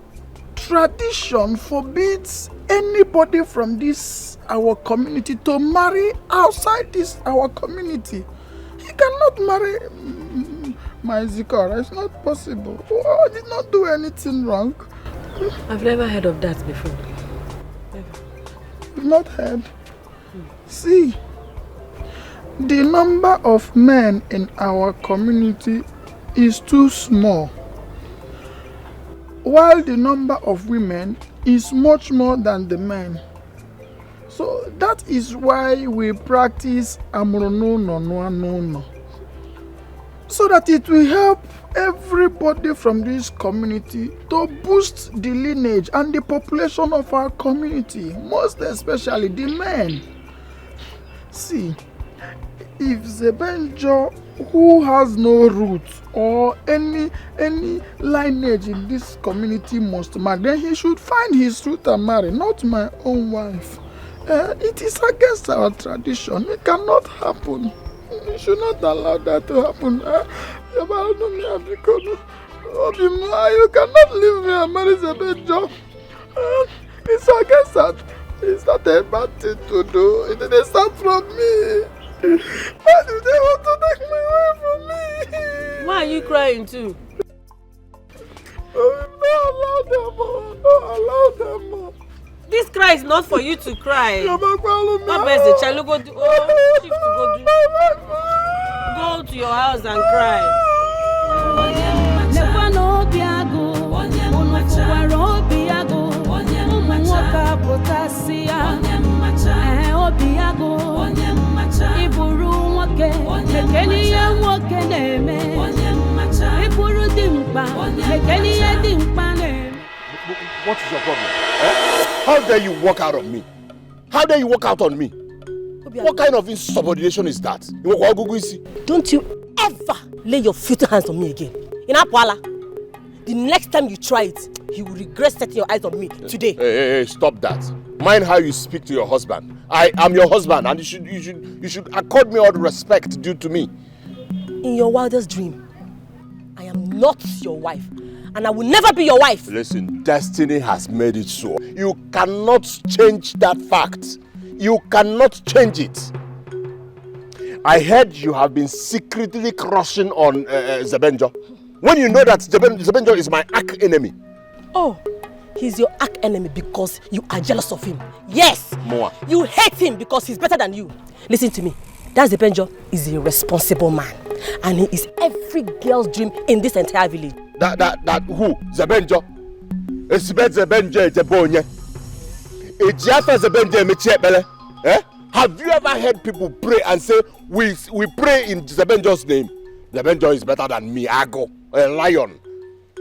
tradition forbids anybody from this our community to marry outside this our community. He cannot marry my Zikora. It's not possible. I did not do anything wrong. I've never heard of that before. Never. You've not heard? See, the number of men in our community is too small, while the number of women is much more than the men. So that is why we practice Amrono, so that it will help everybody from this community to boost the lineage and the population of our community, most especially the men. See, if Zebenjo, who has no roots or any lineage in this community must marry, then he should find his root and marry, not my own wife. It is against our tradition. It cannot happen. You should not allow that to happen. You cannot leave me and marry Zebenjo. It's against It's not a bad thing to do. It didn't start from me. Why do they want to take my wife from me? Why are you crying too? Allow them. This cry is not for you to cry. Not best the child go do. Go to your house and cry. What is your problem? How dare you walk out on me? How dare you walk out on me? What kind of insubordination is that? Don't you ever lay your filthy hands on me again. In Apwala, the next time you try it, you will regret setting your eyes on me today. Hey, stop that. Mind how you speak to your husband. I am your husband, and you should accord me all the respect due to me. In your wildest dream, I am not your wife, and I will never be your wife. Listen, destiny has made it so. You cannot change that fact. You cannot change it. I heard you have been secretly crushing on Zebenjo. When you know that Zebenjo is my arch enemy. Oh, he's your arch enemy because you are jealous of him. Yes. More. You hate him because he's better than you. Listen to me. That Zebenjo is a responsible man, and he is every girl's dream in this entire village. That who? Zebenjo? Zebenjo Jebonye. Micheal. Have you ever heard people pray and say, we pray in Zebenjo's name? Zebenjo is better than me, Ago, a lion.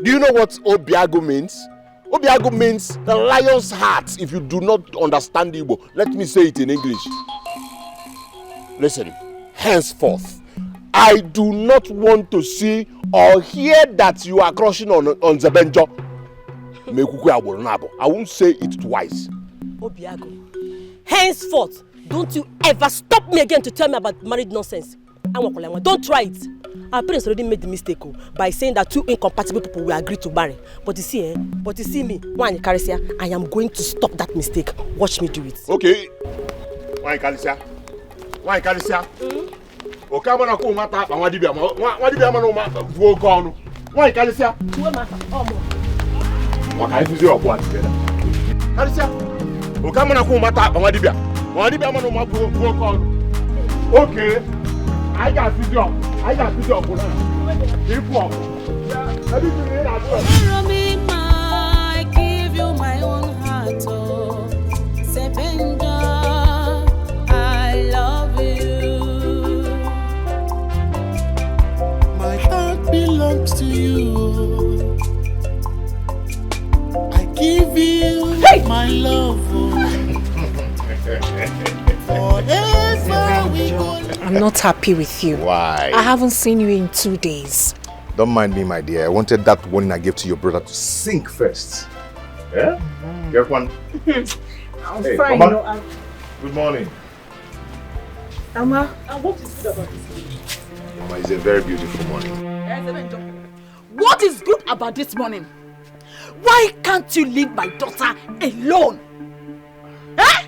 Do you know what Obiago means? Obiago means the lion's heart. If you do not understand Igbo, let me say it in English. Listen, henceforth, I do not want to see or hear that you are crushing on Zebenjo. I won't say it twice. Obiago, henceforth, don't you ever stop me again to tell me about married nonsense. Don't try it. Our parents already made the mistake by saying that two incompatible people will agree to marry. But you see me, I am going to stop that mistake. Watch me do it. Okay. Why Kalicia? Okama na ko mata ba wadi bia ma no ma go go. Why Kalicia? What kind of your one together? Kalicia. Okama na ko mata ba wadi bia ma no ma go go. Okay. I got video. I give you my own heart, oh, Zebenjo, I love you. My heart belongs to you. I give you my love. Forever we go. I'm not happy with you. Why? I haven't seen you in 2 days. Don't mind me, my dear. I wanted that warning I gave to your brother to sink first. Yeah? Get one. I'm hey, fine. Mama. No, Good morning. Mama, what is good about this morning? Mama, it's a very beautiful morning. What is good about this morning? Why can't you leave my daughter alone? Eh?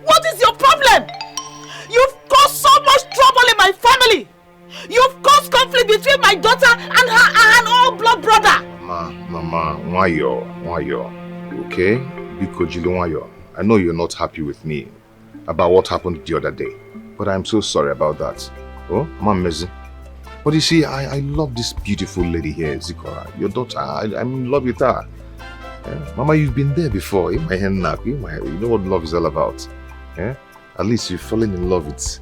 What is your problem? You've caused so much trouble in my family. You've caused conflict between my daughter and her own blood brother. Mama, why you? Okay? Because I know you're not happy with me about what happened the other day. But I'm so sorry about that. Oh, Mama. But you see, I love this beautiful lady here, Zikora. Your daughter, I'm in love with her. Yeah? Mama, you've been there before. You know what love is all about. Yeah? At least you've fallen in love with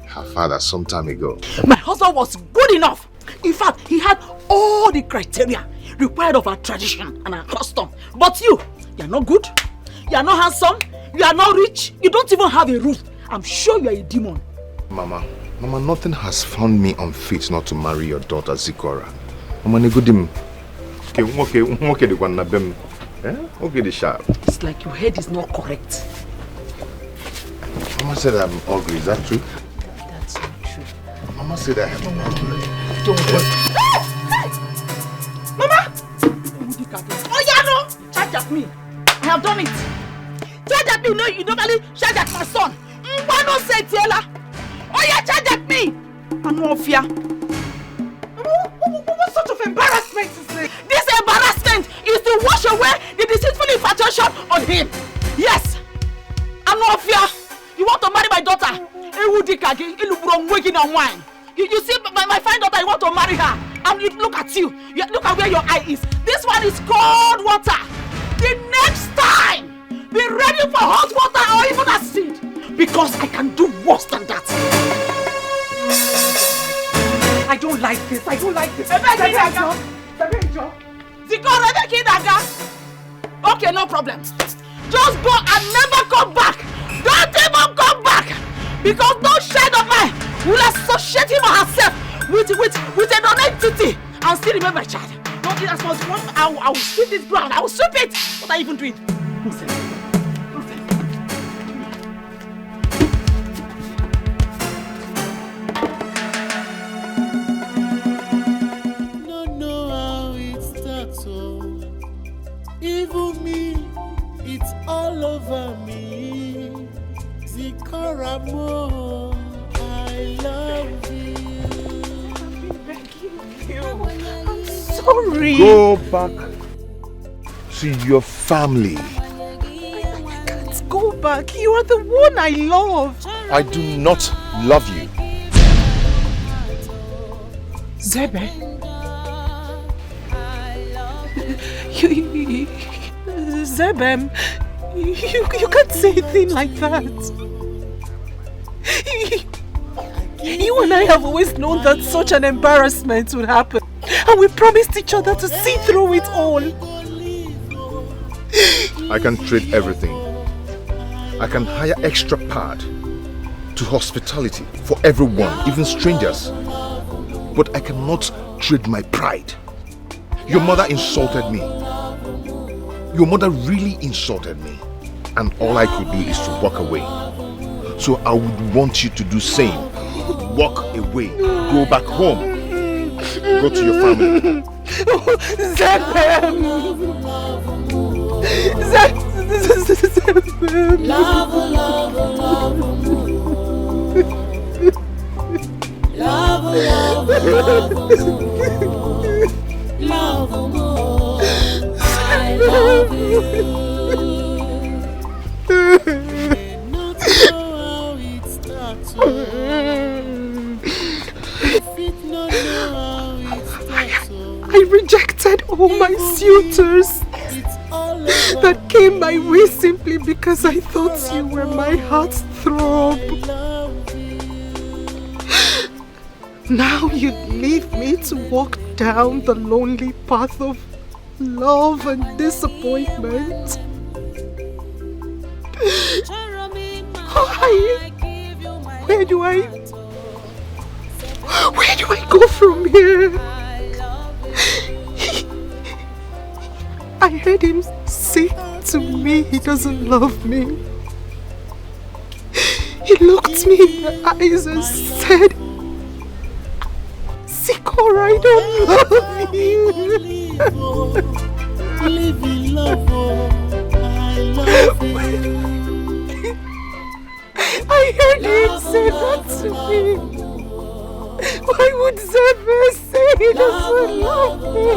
her father some time ago. My husband was good enough. In fact, he had all the criteria required of our tradition and our custom. But you're not good. You're not handsome. You are not rich. You don't even have a roof. I'm sure you're a demon. Mama, nothing has found me unfit not to marry your daughter, Zikora. Mama, it's like your head is not correct. Mama said I'm ugly, is that true? That's not true. Mama said I am ugly. Don't worry. Mama! Oh, yeah, no! Charge at me. I have done it. charge at me. No, you normally charge at my son. Why not say Tiela? Oh, you charge at me. Anwofia. What sort of embarrassment is this? This embarrassment is to wash away the deceitful infatuation on him. Yes. Anwofia, you want to marry my daughter? You see my fine daughter, you want to marry her. And you look at you. Look at where your eye is. This one is cold water. The next time, be ready for hot water or even acid. Because I can do worse than that. I don't like this. I don't like this. Zebenjo. Zikora, okay, no problem. Just go and never come back. Don't even come back. Because no child of mine will associate him or herself with a non-entity and still remember child. Don't eat as much one. I will sweep this ground. I will sweep it. What are you even doing? Even me, it's all over me. Zikora more, I love you. I'm sorry. Go back to your family. I can't go back. You are the one I love. I do not love you. Zebe. Zebem, you can't say a thing like that. You and I have always known that such an embarrassment would happen. And we promised each other to see through it all. I can trade everything. I can hire extra pad to hospitality for everyone, even strangers. But I cannot trade my pride. Your mother insulted me. Your mother really insulted me. And all I could do is to walk away. So I would want you to do same. Walk away. Go back home. Go to your family. Zebem! Zebem! Love, love, love, love, love, love, I love you. Not know how it starts. I rejected all my suitors that came my way simply because I thought you were my heart's throb. Now you'd leave me to walk down the lonely path of love and disappointment. Where do I go from here? I heard him say to me he doesn't love me. He looked me in the eyes and said, Zikora, I don't love you. Live in love, I love you. I heard him say that to me. Why would Zebe say he doesn't love me?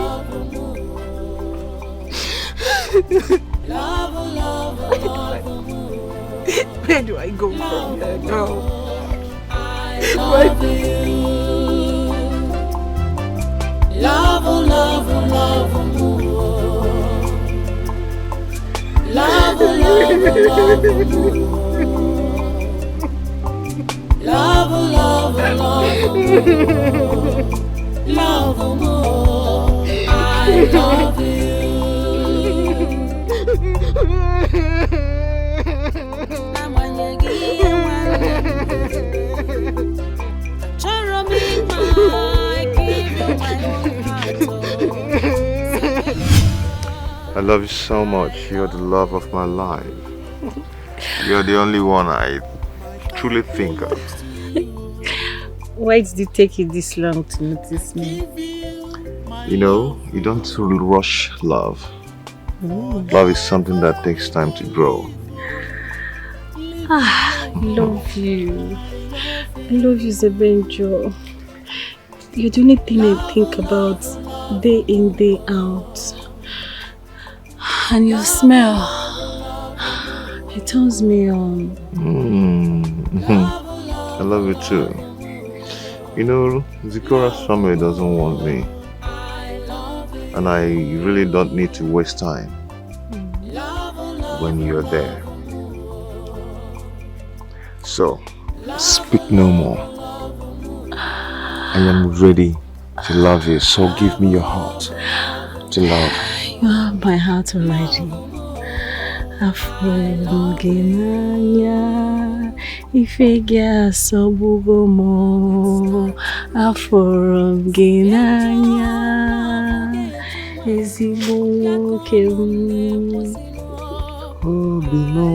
Where do I go from here now? Love you. Love, love, love, love, love, love, love, love, more. I love you. I love you so much. You're the love of my life. You're the only one I truly think of. Why did it take you this long to notice me? You know, you don't rush love. Love is something that takes time to grow. I love you. I love you, Zebenjo. You're the only thing I think about day in, day out. And your smell, it turns me on. I love you too. You know, Zikora's family doesn't want me. And I really don't need to waste time when you're there. So, speak no more. I am ready to love you, so give me your heart to love. You have my heart already. Afrogenanya, ifegia sobugomo. Afrogenanya, ezigbo kem. Obino,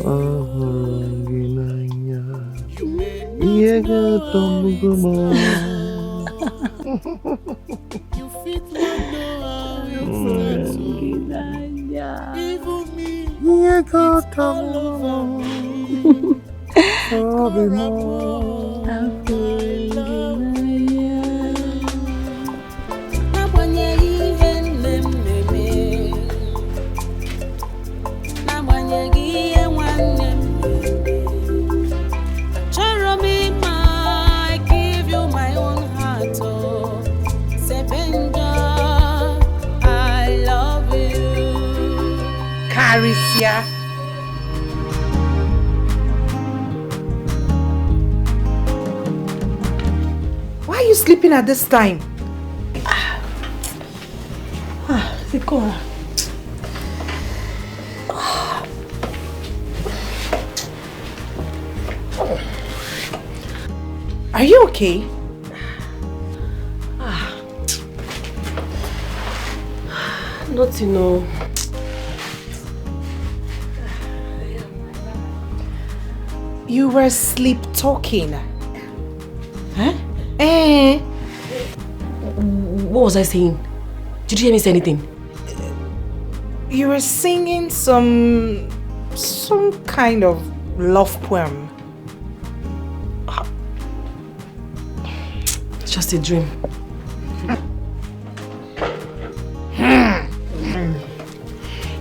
Afrogenanya, ifegia sobugomo. You fit not know how it starts. Even me, it's all over me. Arisia. Why are you sleeping at this time? Zikora. Are you okay? Not, you know. You were sleep talking. Huh? What was I saying? Did you hear me say anything? You were singing some kind of love poem. It's just a dream.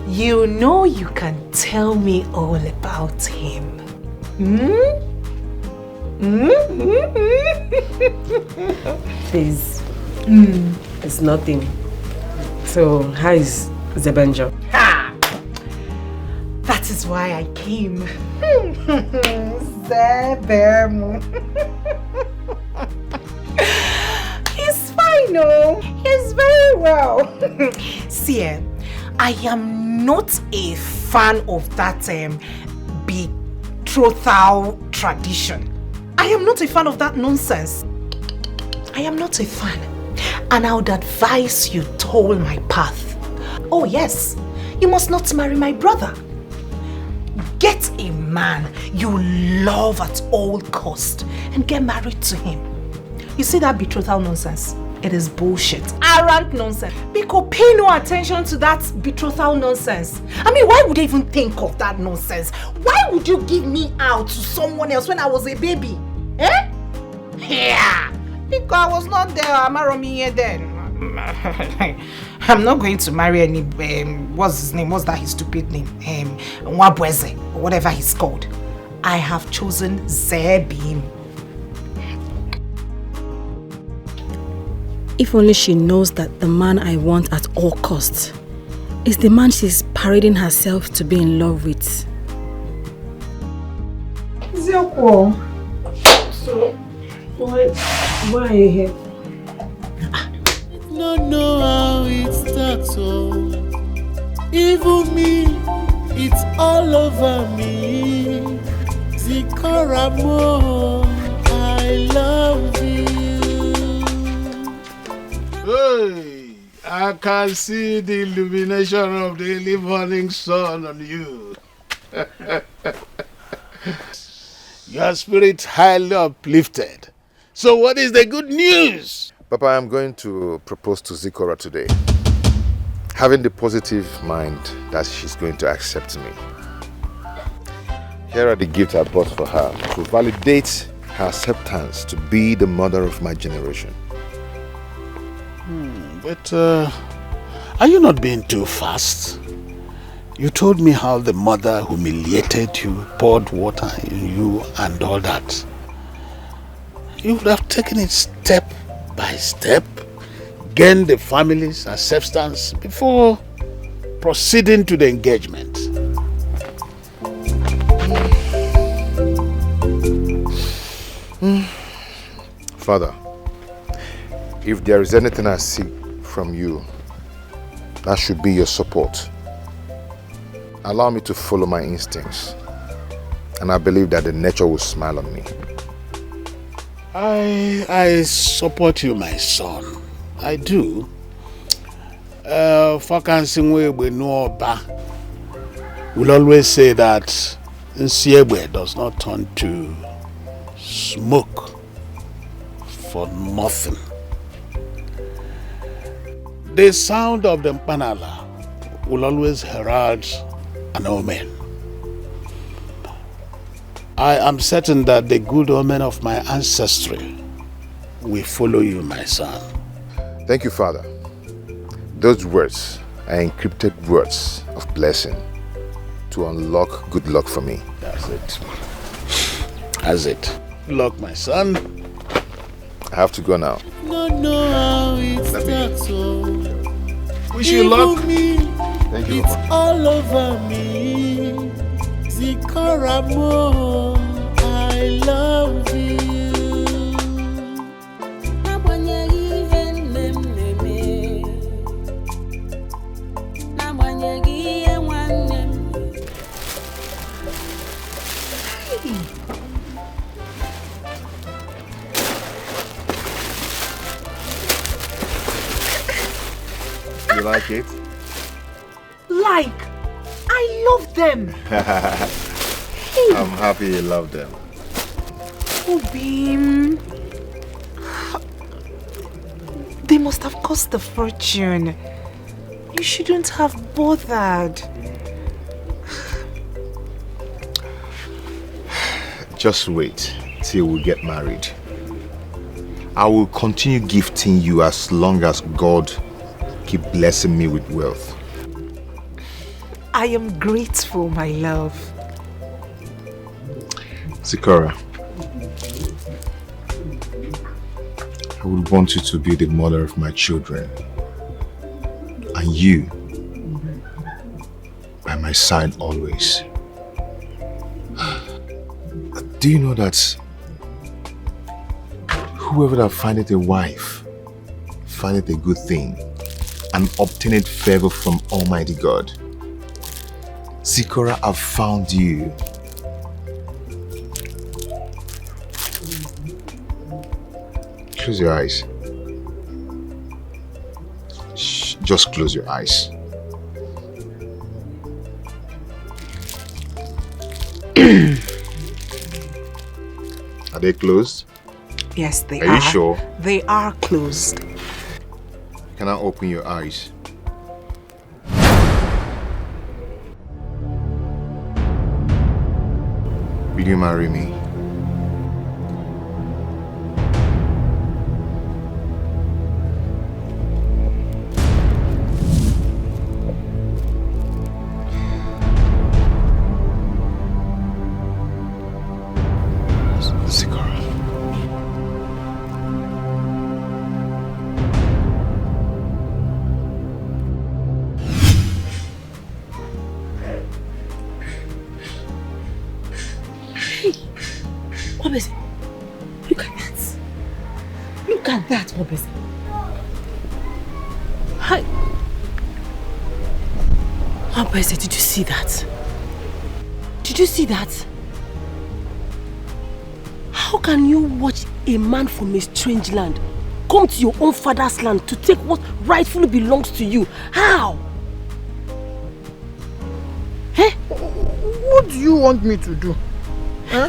You know you can tell me all about him. Please. It's nothing. So, how is Zebenjo? That is why I came. Zebenjo. He's fine, oh. He's very well. See, I am not a fan of that betrothal tradition. I am not a fan of that nonsense. I am not a fan. And I would advise you toll my path. Oh yes, you must not marry my brother. Get a man you love at all cost and get married to him. You see that betrothal nonsense? It is bullshit. Arrant nonsense. Because pay no attention to that betrothal nonsense. I mean, why would you even think of that nonsense? Why would you give me out to someone else when I was a baby? Eh? Yeah. Because I was not there. Amaromi then. I'm not going to marry any, what's his name? What's that his stupid name? Nwabweze, or whatever he's called. I have chosen Zebim. If only she knows that the man I want at all costs is the man she's parading herself to be in love with. Zikora. So, why are you here? Not know how it starts, oh. Even me, it's all over me. Zikora more, I love you. Hey, I can see the illumination of the early morning sun on you. Your spirit highly uplifted. So what is the good news? Papa, I'm going to propose to Zikora today, having the positive mind that she's going to accept me. Here are the gifts I bought for her to validate her acceptance to be the mother of my generation. But are you not being too fast? You told me how the mother humiliated you, poured water in you and all that. You would have taken it step by step, gained the family's acceptance before proceeding to the engagement. Father, if there is anything I seek from you, that should be your support. Allow me to follow my instincts, and I believe that the nature will smile on me. I support you, my son. I do. Chinenye Uba will always say that Chidiebere does not turn to smoke for nothing. The sound of the mpanala will always herald an omen. I am certain that the good omen of my ancestry will follow you, my son. Thank you, Father. Those words are encrypted words of blessing to unlock good luck for me. That's it. That's it. Good luck, my son. I have to go now. No, how it starts. Wish you luck. Thank you. It's all over me. Zikora more, I love you. You like it? Like, I love them. I'm happy you love them. Oh, Beam. They must have cost a fortune. You shouldn't have bothered. Just wait till we get married. I will continue gifting you as long as God keep blessing me with wealth. I am grateful, my love. Zikora, I would want you to be the mother of my children, and you by my side always. Do you know that whoever that findeth a wife findeth a good thing and obtaineth favor from Almighty God? Zikora, I've found you. Close your eyes. Shh, just close your eyes. Are they closed? Yes, they are. Are you sure? They are closed. Can I open your eyes? Will you marry me? Zikora. Obese, look at that. Look at that, Obese. Hi. Obese, did you see that? Did you see that? How can you watch a man from a strange land come to your own father's land to take what rightfully belongs to you? How? Eh? What do you want me to do? Eh?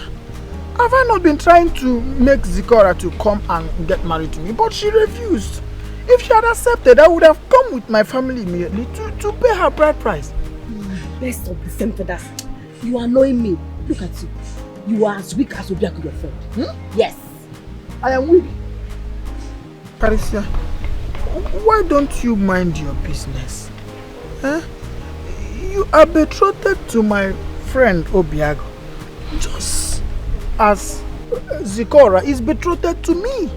Have I not been trying to make Zikora to come and get married to me? But she refused. If she had accepted, I would have come with my family immediately to pay her bride price. Best of the same feathers. You annoy me. Look at you. You are as weak as Obiago, your friend. Yes. I am weak. Carissa, why don't you mind your business? Huh? You are betrothed to my friend Obiago, just as Zikora is betrothed to me.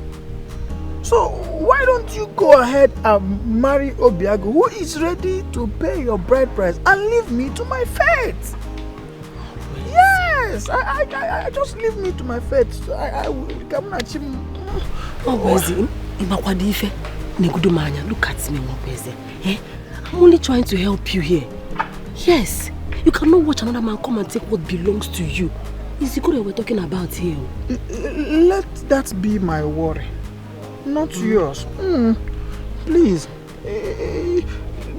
So why don't you go ahead and marry Obiago, who is ready to pay your bride price, and leave me to my fate? Yes, I just leave me to my fate. I will come at him. Look at me, Mwabezi. I'm only trying to help you here. Yes, you cannot watch another man come and take what belongs to you. It's Zikora we're talking about here. Let that be my worry, not yours. Please,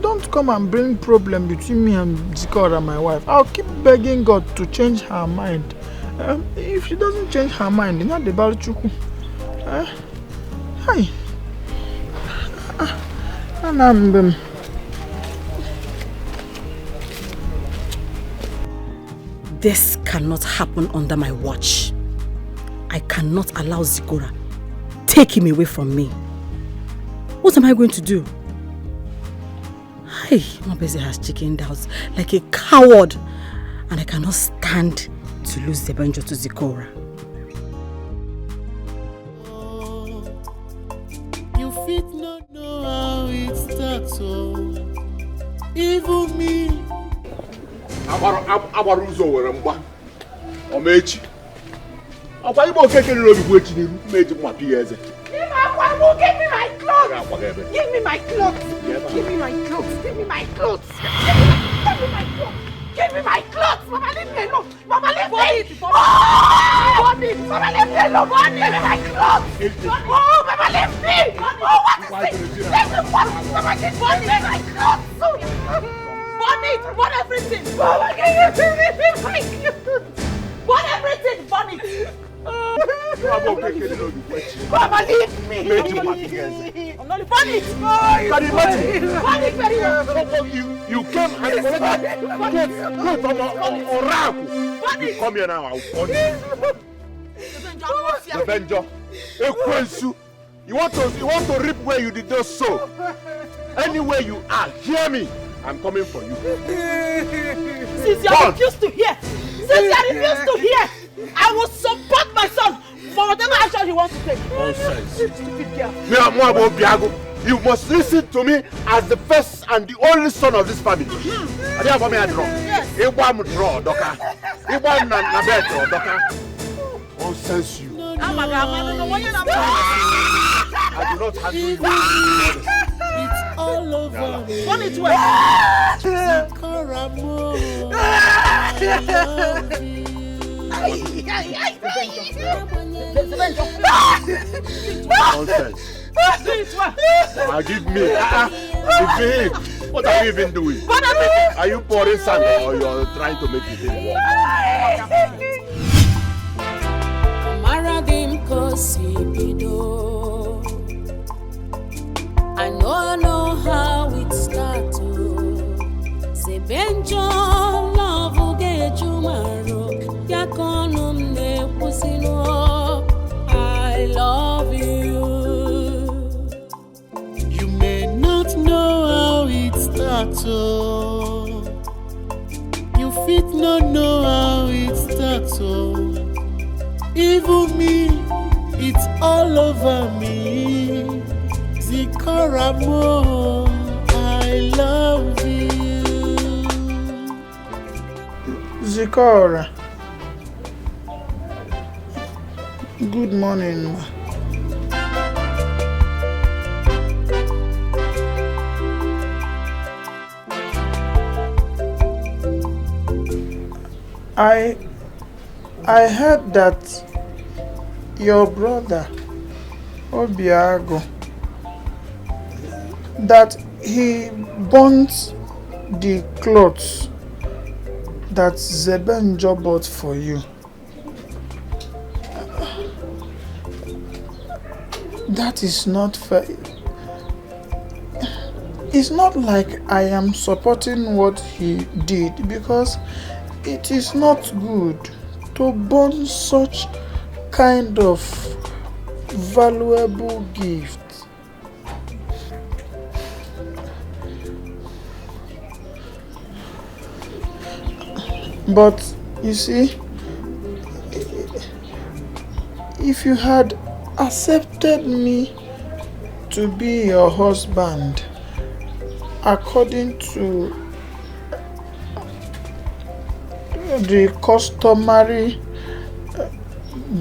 don't come and bring problem between me and Zikora, my wife. I'll keep begging God to change her mind. If she doesn't change her mind, not the Balchuku. Hi. And I'm This cannot happen under my watch. I cannot allow Zikora take him away from me. What am I going to do? Hey, Mwabezi has chickened out like a coward, and I cannot stand to lose Zebenjo to Zikora. You fit not know how it starts, even me. Abaruzo were mba. Omechi. Akwa ibo keke ni obi gwechi ni meji mwa piyeze. Give me my clothes! Give me my clothes! Give me my clothes! Give me my clothes! Give me my clothes! Give me my clothes! Mama, leave me alone! Mama, leave me! Mama, leave me alone! Give me my clothes! Oh, Mama, leave me! Oh, what is this? Leave me! Mama, give me my clothes! Burn it! Burn everything! Mama, give me my clothes! Burn everything! Burn it! Mama, leave me! I'm not funny! Funny very well! You came and collected you come here now, I'll funny. Zebenjo, you want to reap where you did not sow. Anywhere you are, hear me. I'm coming for you. Since you refuse to hear, I will support my son for whatever action he wants to take. Nonsense. Stupid girl. You must listen to me as the first and the only son of this family. I don't want me to draw. Nonsense you. I do not handle you. It's all over me. One it way. Nonsense. Now give me. What are you even doing? Are you pouring sand or you're trying to make the thing work? I know how it starts. Zebenjo love get you maro. Yakonum ne pusino. I love you. You may not know how it starts. You fit not know how it starts. Even me, it's all over me. Zikora mo, I love you. Zikora. Good morning. I heard that your brother Obiago, that he burnt the clothes that Zebenjo bought for you. That is not fair. It's not like I am supporting what he did, because it is not good. to burn such kind of valuable gift. But you see, if you had accepted me to be your husband according to the customary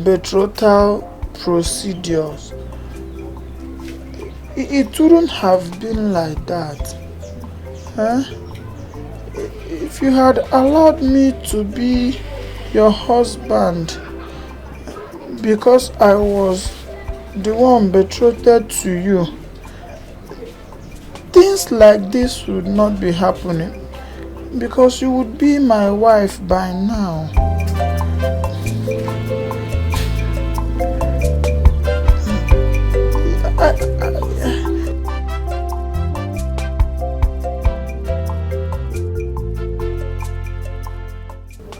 betrothal procedures, it wouldn't have been like that. Huh? If you had allowed me to be your husband because I was the one betrothed to you, things like this would not be happening because you would be my wife by now.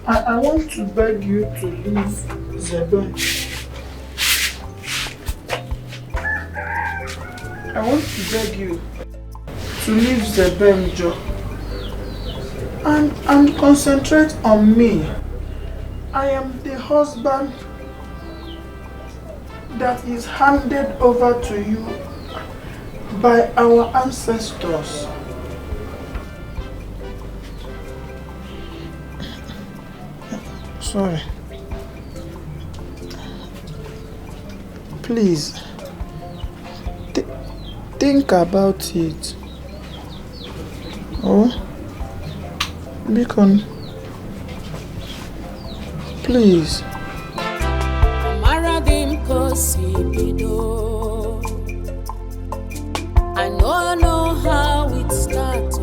I want to beg you to leave Zebenjo. I want to beg you to leave Zebenjo and concentrate on me. I am the husband that is handed over to you by our ancestors. Sorry. Please, think about it. Oh, Beacon, please. I know how it starts.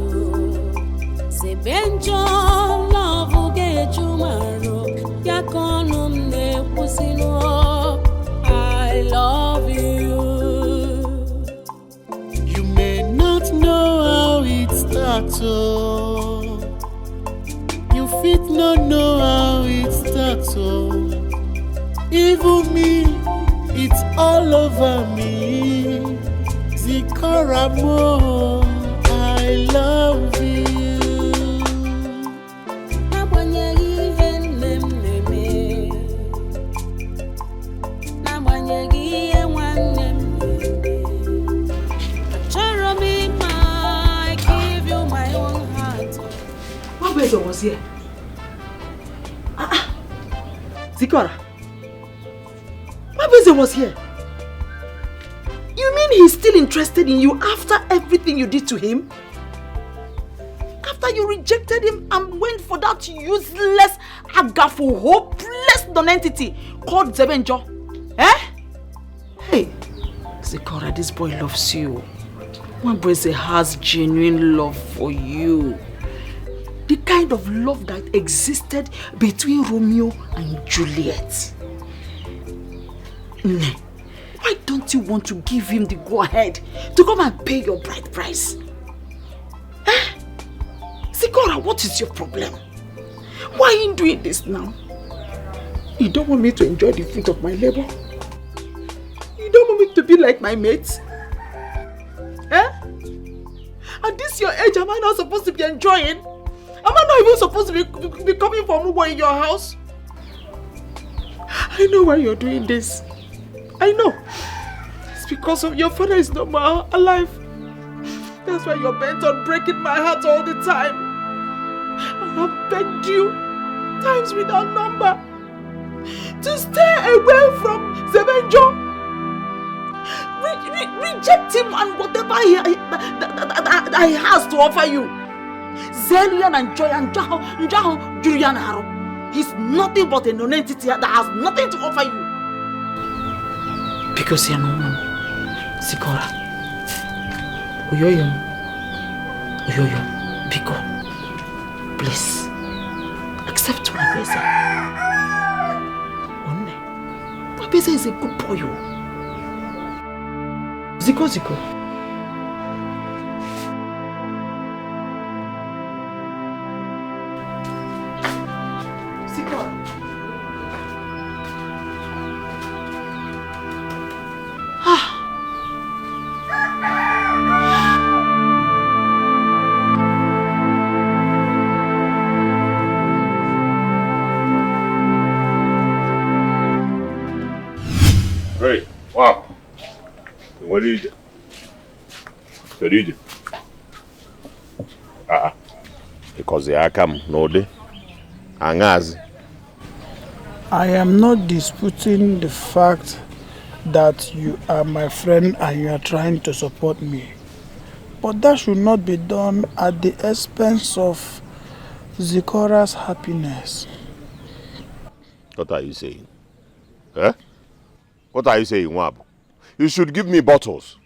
Zebenjo love get you maro. I love you. You may not know how it starts. You fit not know how it starts. Even me, it's all over me. Zikora mo, I love you. What was here? Zikora, what was here? You mean he's still interested in you after everything you did to him? After you rejected him and went for that useless, Okafor, hopeless nonentity called Zebenjo? Eh? Hey, Zikora, this boy loves you. Nwabweze has genuine love for you. The kind of love that existed between Romeo and Juliet. Why don't you want to give him the go-ahead to come and pay your bride price? Eh? Zikora, what is your problem? Why are you doing this now? You don't want me to enjoy the fruit of my labor? You don't want me to be like my mates? Eh? At this your age, am I not supposed to be enjoying? Am I not even supposed to be coming for Mugo in your house? I know why you're doing this. I know. It's because of your father is no more alive. That's why you're bent on breaking my heart all the time. I have begged you, times without number, to stay away from Zebenjo. Reject him and whatever he has to offer you. Zelian and Joy and Njaho Julian Haro. He's nothing but a non-entity that has nothing to offer you. Because you're no one. Zikora. Oyoyo, Biko. Please. Accept Nwabweze. Nwabweze is a good boy. Ziko. Wow. What did you do? What did you do? Because I come no day. Angazi. I am not disputing the fact that you are my friend and you are trying to support me. But that should not be done at the expense of Zikora's happiness. What are you saying? Eh? What are you saying, Wab? You should give me bottles.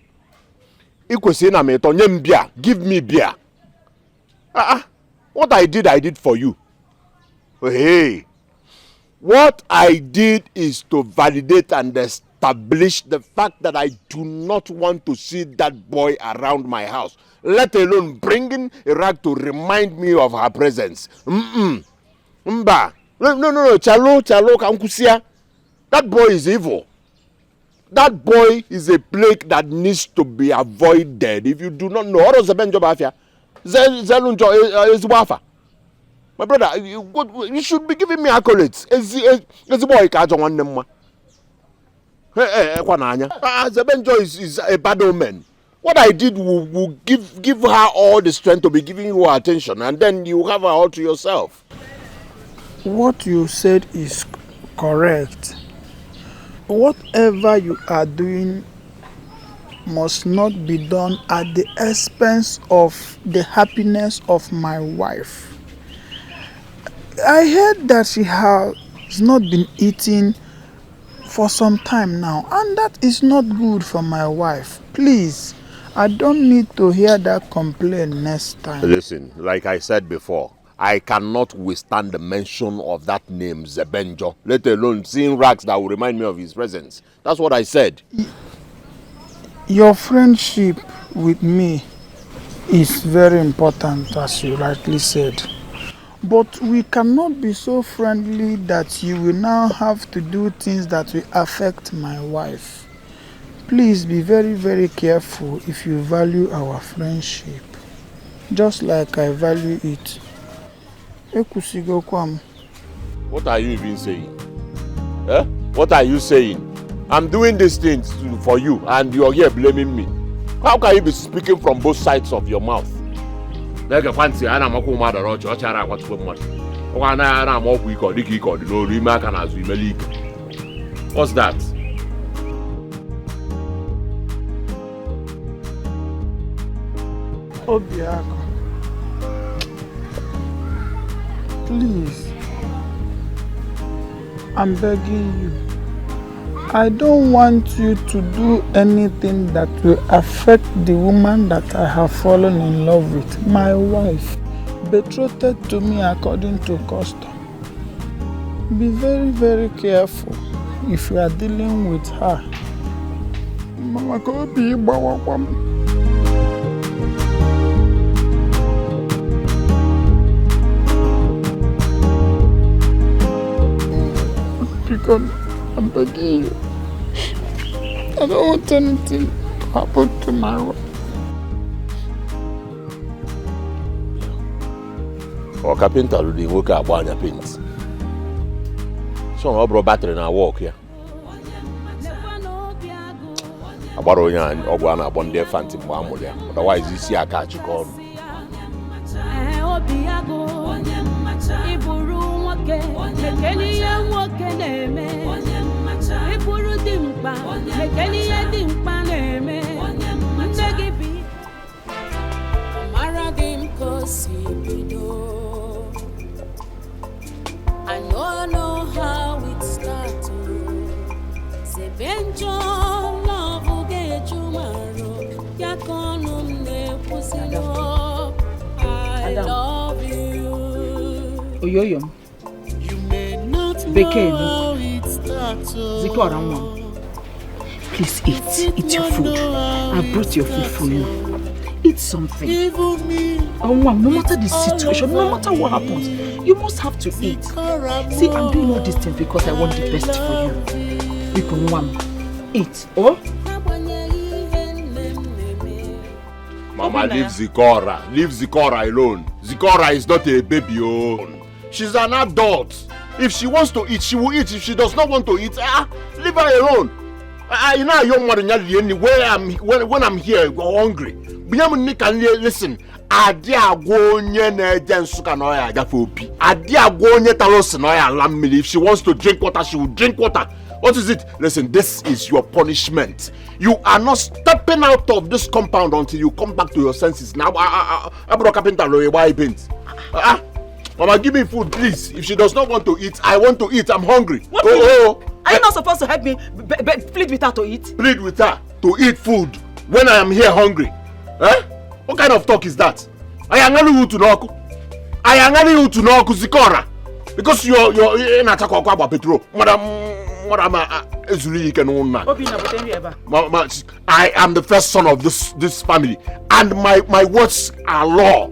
Give me beer. What I did for you. Hey. What I did is to validate and establish the fact that I do not want to see that boy around my house, let alone bringing a rag to remind me of her presence. No, Chalo, Kankusia. That boy is evil. That boy is a plague that needs to be avoided. If you do not know, what is Zebenjo Bafia? Zelunjo is Wafa. My brother, you should be giving me accolades. Is the boy catch on one number? Zebenjo is a bad omen. What I did will give her all the strength to be giving you attention, and then you have her all to yourself. What you said is correct. Whatever you are doing must not be done at the expense of the happiness of my wife. I heard that she has not been eating for some time now, and that is not good for my wife. Please, I don't need to hear that complaint next time. Listen, like I said before, I cannot withstand the mention of that name, Zebenjo, let alone seeing rags that will remind me of his presence. That's what I said. Your friendship with me is very important, as you rightly said. But we cannot be so friendly that you will now have to do things that will affect my wife. Please be very, very careful if you value our friendship, just like I value it. What are you even saying? Eh? What are you saying? I'm doing these things for you and you're here blaming me. How can you be speaking from both sides of your mouth? What's that? Obiako, please, I'm begging you. I don't want you to do anything that will affect the woman that I have fallen in love with, my wife, betrothed to me according to custom. Be very, very careful if you are dealing with her. Mama, could be because I'm begging you. I don't want anything to happen to my wife. Or carpenter will work at one paint. So I brought battery and I walk here. I borrow you and Ogwana upon their phantom one there. Otherwise, you see a catch you call. I don't know how it started. Zebenjo love will get tomorrow. I love you. Oyoyom. Bekeno. Zikora. Please eat your food. I brought your food for you. Eat something. No matter the situation, no matter what happens, you must have to eat. See, I'm doing all these things because I want the best for you. You can eat. Oh? Mama, leave Zikora. Leave Zikora alone. Zikora is not a baby. Oh. She's an adult. If she wants to eat, she will eat. If she does not want to eat, leave her alone. You know, young mother, when I'm here, go hungry. Biam can listen. Adia go nye na ejen suka no ya agafe opi. Adia go nye talos no ya lam me. If she wants to drink water, she will drink water. What is it? Listen, this is your punishment. You are not stepping out of this compound until you come back to your senses. Now, I brought carpenter why paint. Mama, give me food, please. If she does not want to eat, I want to eat. I'm hungry. What are you not supposed to help me plead with her to eat? Plead with her to eat food when I am here hungry. Eh? What kind of talk is that? I am telling you to knock. I am telling you to knock Zikora. Because you're in attack about petrol. Madam, I am the first son of this family, and my words are law.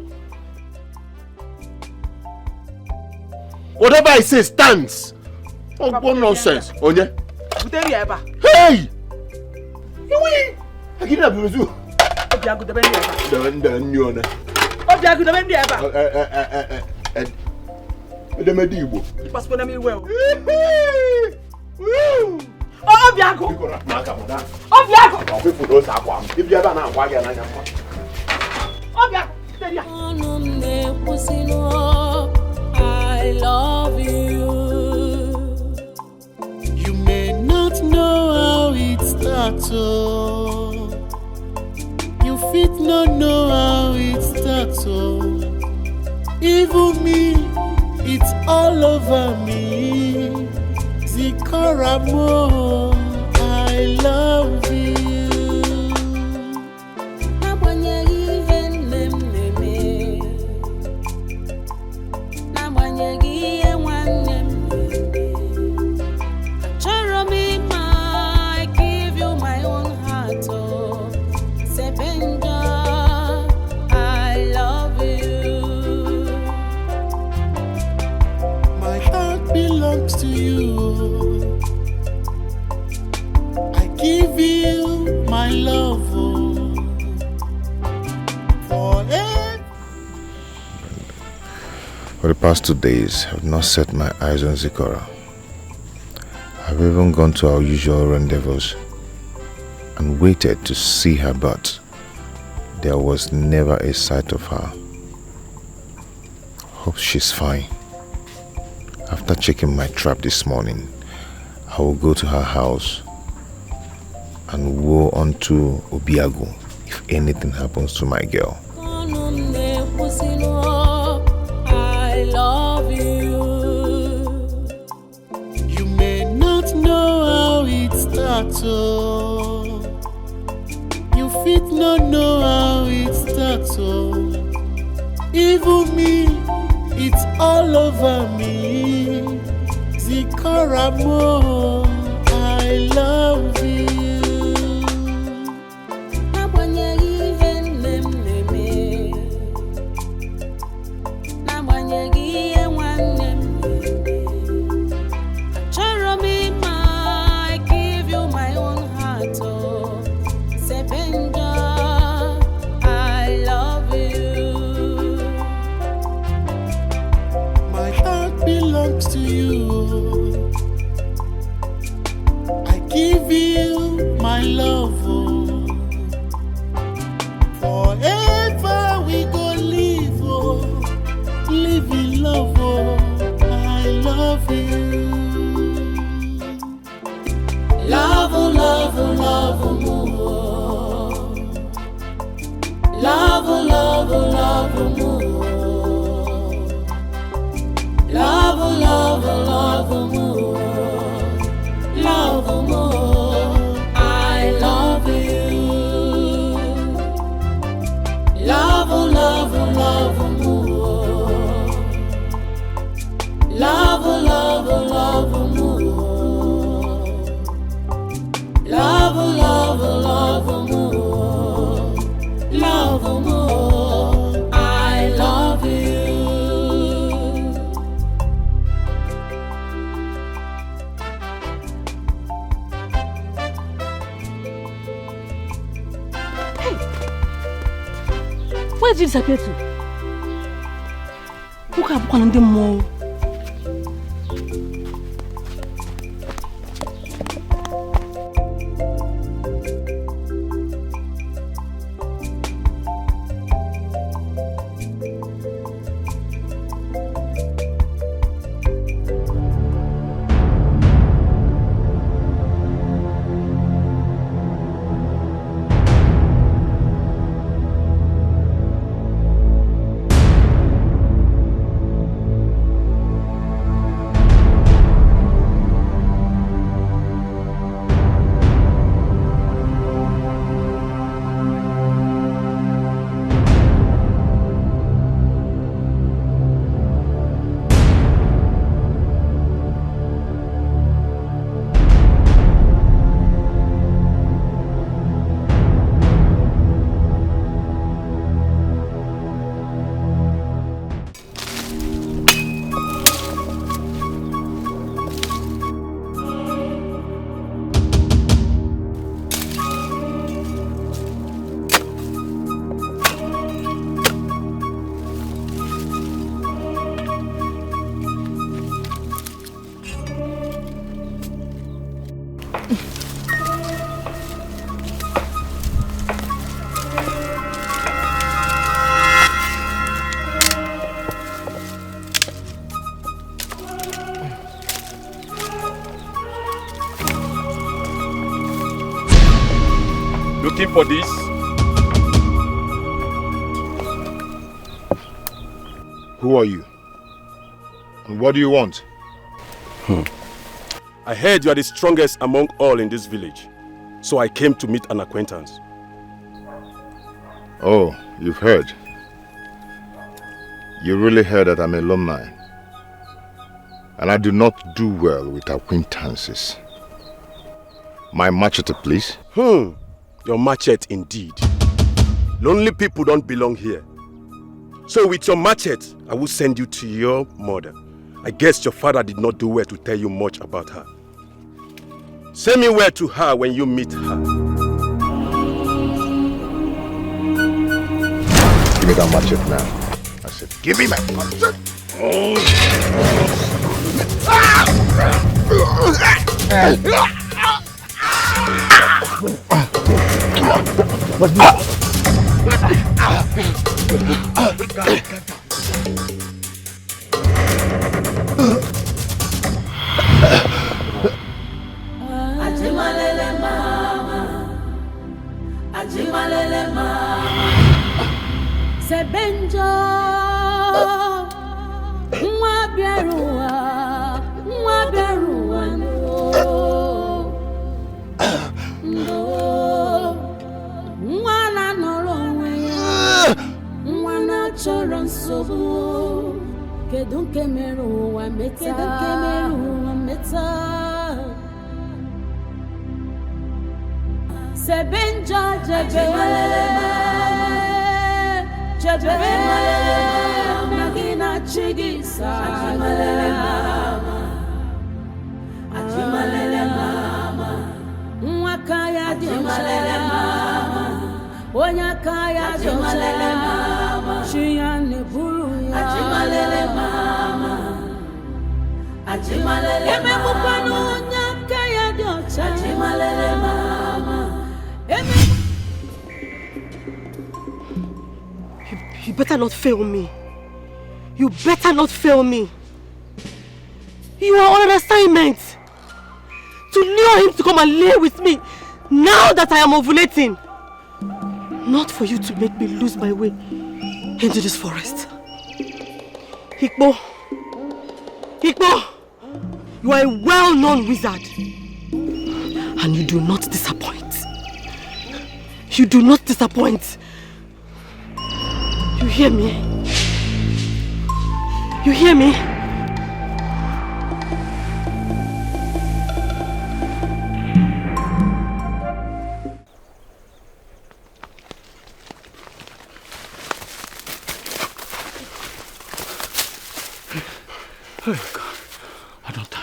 Whatever I say stands. What nonsense, Onye? Hey! I give you a the medibo. You pass me well. I love you. You may not know how it starts, oh. You fit not know how it starts, oh. Even me, it's all over me. Zikora mo, I love you. To you, I give you my love forever. For the past 2 days, I've not set my eyes on Zikora. I've even gone to our usual rendezvous and waited to see her, but there was never a sight of her. Hope she's fine. After checking my trap this morning, I will go to her house and woe unto Obiago if anything happens to my girl. I love you. You may not know how it starts, oh. You fit not know how it starts, oh. Even me, it's all over me. Zikora mo, I love you. To you, I give you my love, oh. Forever we go live, oh. Live in love, oh. I love you. Love, love, love, more. Love, love, love, more. Love, love, love more, love more. I love you. Love, love, love more. Love, love, love more. Love, love, love more. Love more. I love you. Where did you disappear to? Who can call on them more? looking for this? Who are you? And what do you want? I heard you are the strongest among all in this village. So I came to meet an acquaintance. Oh, you've heard. You really heard that I'm a lone man. And I do not do well with acquaintances. My machete, please. Your machete indeed. Lonely people don't belong here. So with your machete, I will send you to your mother. I guess your father did not do well to tell you much about her. Send me word to her when you meet her. Give me that machete now. I said, give me my machete. Ajimalele mama, Ajimalele mama, Zebenjo, Mwaberua, no, Mwana norowe, Mwana choron sobu, Kedunke meru wa meta, Zebenjo Chidiebere Magina Chigisa Ajimalele mama Mwakaya Ajimalele mama Onyakaya Ajimalele mama Shiyane Buru Ajimalele mama Ajimalele mama Ememupano Onyakaya Diocha Ajimalele mama You better not fail me. You better not fail me. You are on an assignment to lure him to come and lay with me now that I am ovulating. Not for you to make me lose my way into this forest. Ikpo, you are a well-known wizard. And you do not disappoint. You do not disappoint. You hear me? You hear me? Oh God, I don't.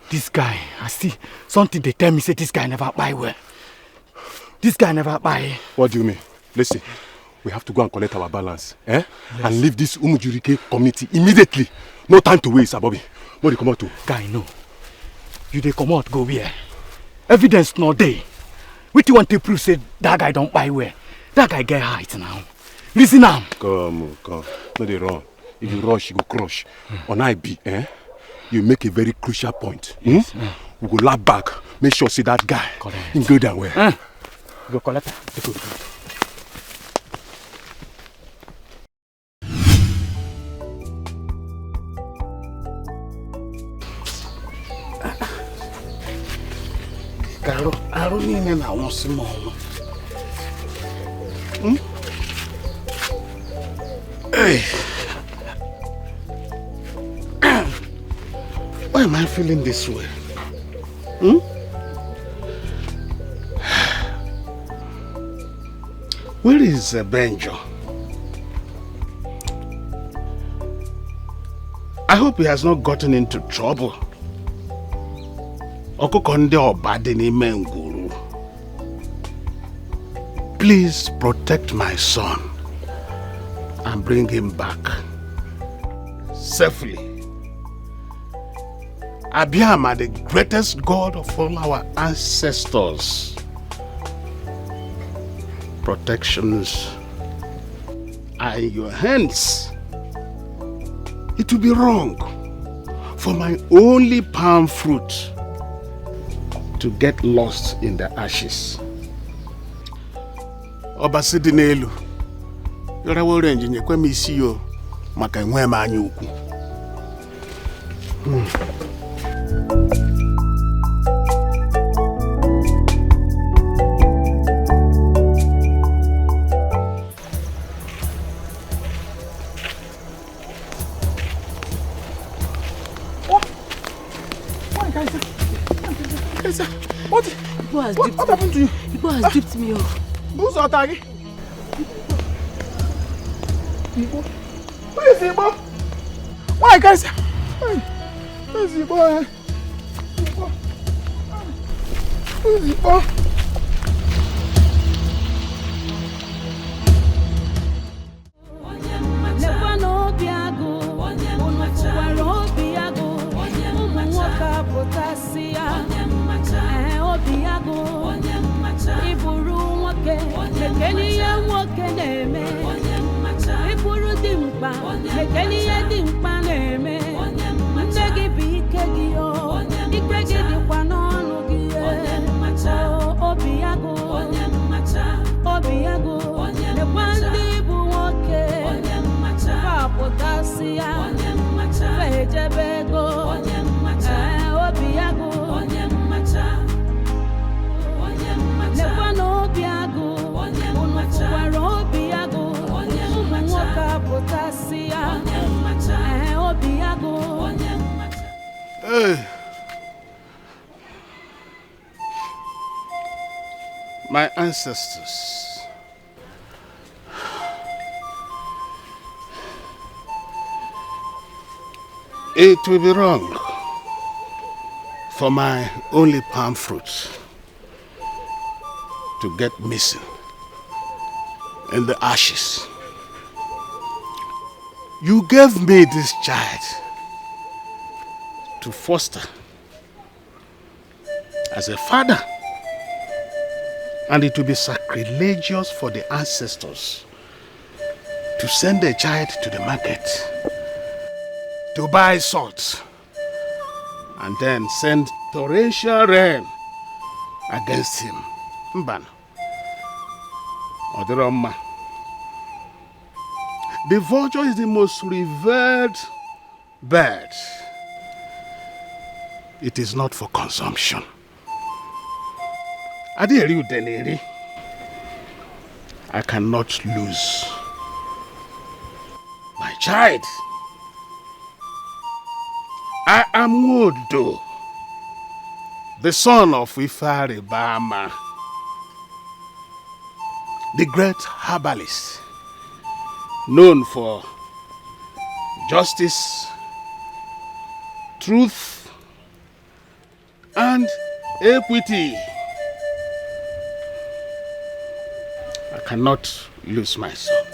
This guy, I see something they tell me say this guy never buy well. This guy never buy. What do you mean? Listen, we have to go and collect our balance, Yes. And leave this Umujurike community immediately. No time to waste, Abobi. What do you come out to? Guy, no. You they come out, go where? Evidence no day. What you want to prove say that guy don't buy well? That guy get height now. Listen now. Come. No they run. If you rush, you go crush. On IB, you make a very crucial point. Yes. We go lap back. Make sure see that guy. Correct. Go down where? Go collect her. Go. Caro, I don't need I want some more. Hey. Why am I feeling this way? Where is Zebenjo? I hope he has not gotten into trouble. Please protect my son and bring him back safely. Abiyama, the greatest God of all our ancestors. Protections are in your hands. It would be wrong for my only palm fruit to get lost in the ashes. Obasi dị n'elu. Yora wo range nyekwa m isi yo maka enwe m anya ukwu. What happened to you? Igbo has dipped me off. Who's Otagi? Igbo? Who is Igbo? Why, guys? Who is Igbo? Who is Igbo? My ancestors. It will be wrong for my only palm fruit to get missing in the ashes. You gave me this child to foster as a father. And it will be sacrilegious for the ancestors to send a child to the market to buy salt and then send torrential rain against him. Mbana. Odiroma. The vulture is the most revered bird. It is not for consumption. I cannot lose my child. I am Wodo, the son of Ifare Bama, the great herbalist, known for justice, truth, and equity. I cannot lose my son.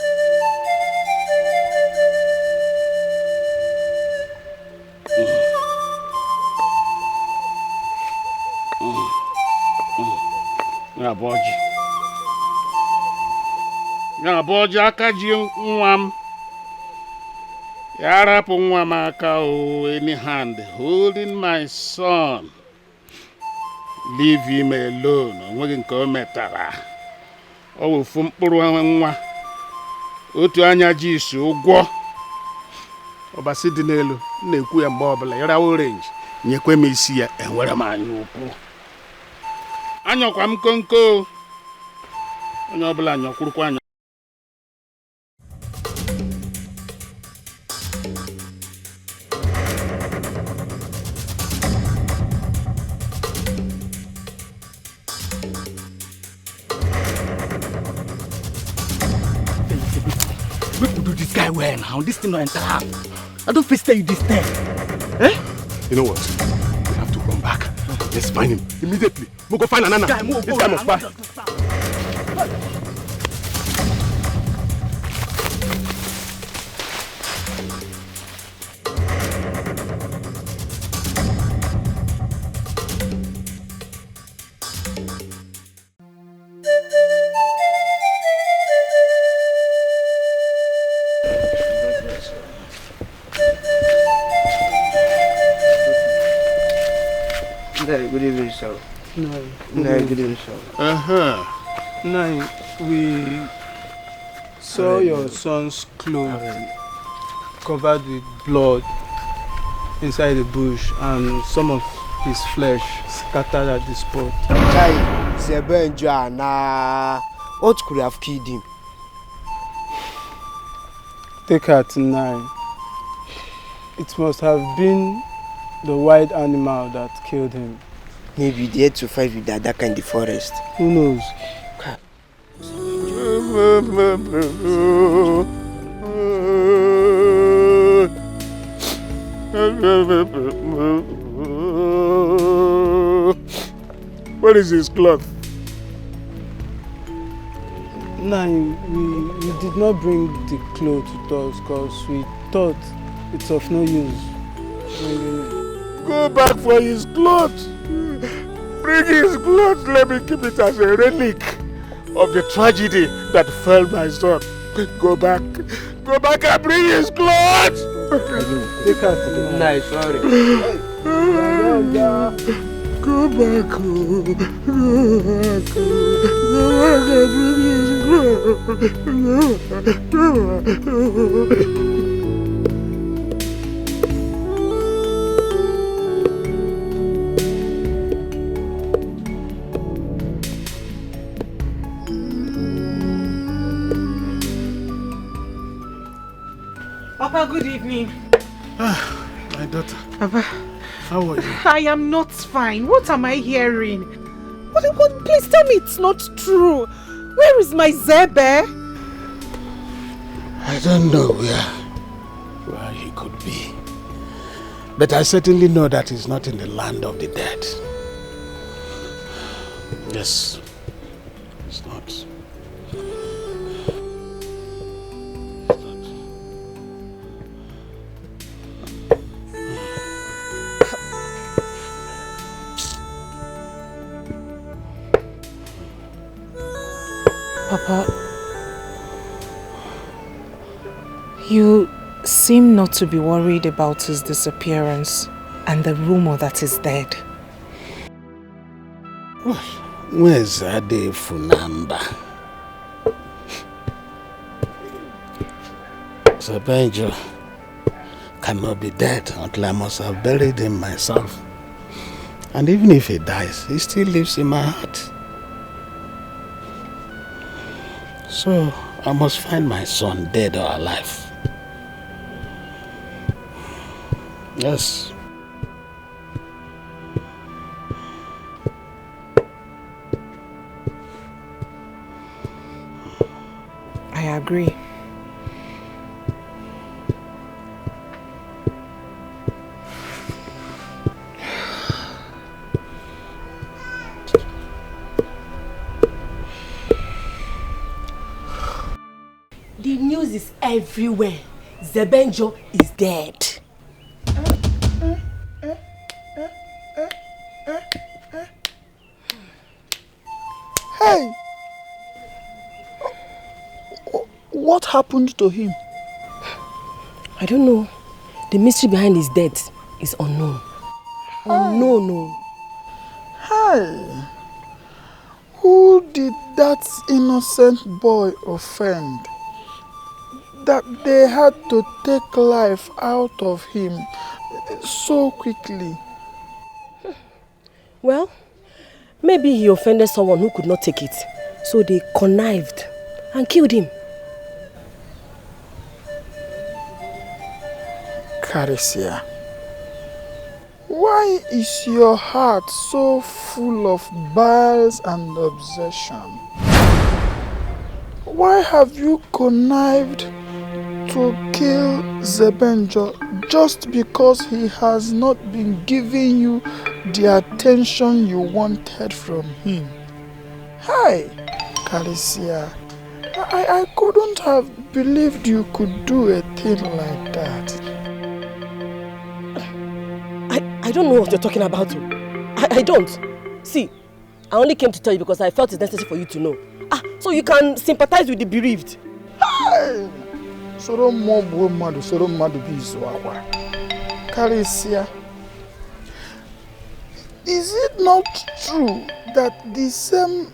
Boji akaji nwam. Yarapu nwam aka o any hand holding my son. Leave him alone. Onwegi nke o metara. O will fu mkpụrụ nwa. Otu anya ji isi ụgwọ. Obasi dị n'elu na-ekwu ya mgbe ọbụla yara orange nyekwe m isi ya enwere m anya ukwu. Anyọkwa m konko. Onye ọbụla anyọkwurukwa anya. Make we do this guy well now. This thing no enter. I don't face you this time. Eh? You know what? We have to run back. Let's find him immediately. We'll go find Anana. This guy must pass. show. No, show. No, we saw your son's clothes covered with blood inside the bush and some of his flesh scattered at the spot. Zebenjo, what could have killed him? Take her to 9. It must have been the wild animal that killed him. Maybe they had to fight with the Adaka in the forest. Who knows? What is his cloth? No, we did not bring the clothes with us because we thought it's of no use. Go back for his clothes. Bring his clothes. Let me keep it as a relic of the tragedy that fell my son. Go back. Go back and bring his clothes. Take her to the night, sorry. Go back. Go back. Go back and bring his clothes. Papa, good evening. My daughter. Papa. How are you? I am not fine. What am I hearing? What, please tell me it's not true. Where is my Zebe? I don't know where he could be. But I certainly know that he's not in the land of the dead. Yes. He's not. Papa, you seem not to be worried about his disappearance and the rumor that he's dead. Where's Ade Funamba? Zebenjo cannot be dead until I must have buried him myself. And even if he dies, he still lives in my heart. So, I must find my son dead or alive. Yes. I agree. The news is everywhere. Zebenjo is dead. Hey! What happened to him? I don't know. The mystery behind his death is unknown. Unknown. Hey! Who did that innocent boy offend? That they had to take life out of him so quickly. Well, maybe he offended someone who could not take it. So they connived and killed him. Caricia, why is your heart so full of biles and obsession? Why have you connived to kill Zebenjo just because he has not been giving you the attention you wanted from him? Hi, Caricia. I couldn't have believed you could do a thing like that. I don't know what you're talking about. I don't. See, I only came to tell you because I felt it's necessary for you to know. So you can sympathize with the bereaved. Hey! Soro mobu madu, soro madu bi izuakwa. Caricia, is it not true that the same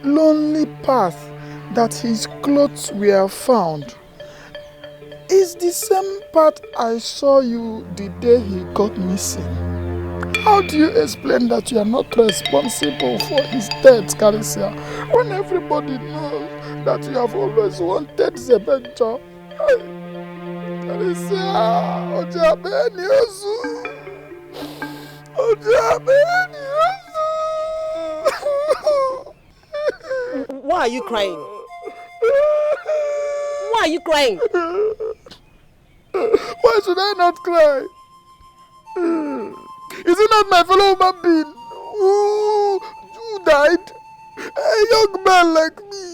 lonely path that his clothes were found is the same path I saw you the day he got missing? How do you explain that you are not responsible for his death, Karisia, when everybody knows that you have always wanted Zebenjo? Karisia, Ojabeni Ozu. Why are you crying? Why are you crying? Why should I not cry? Is it not my fellow human being who died? A young man like me.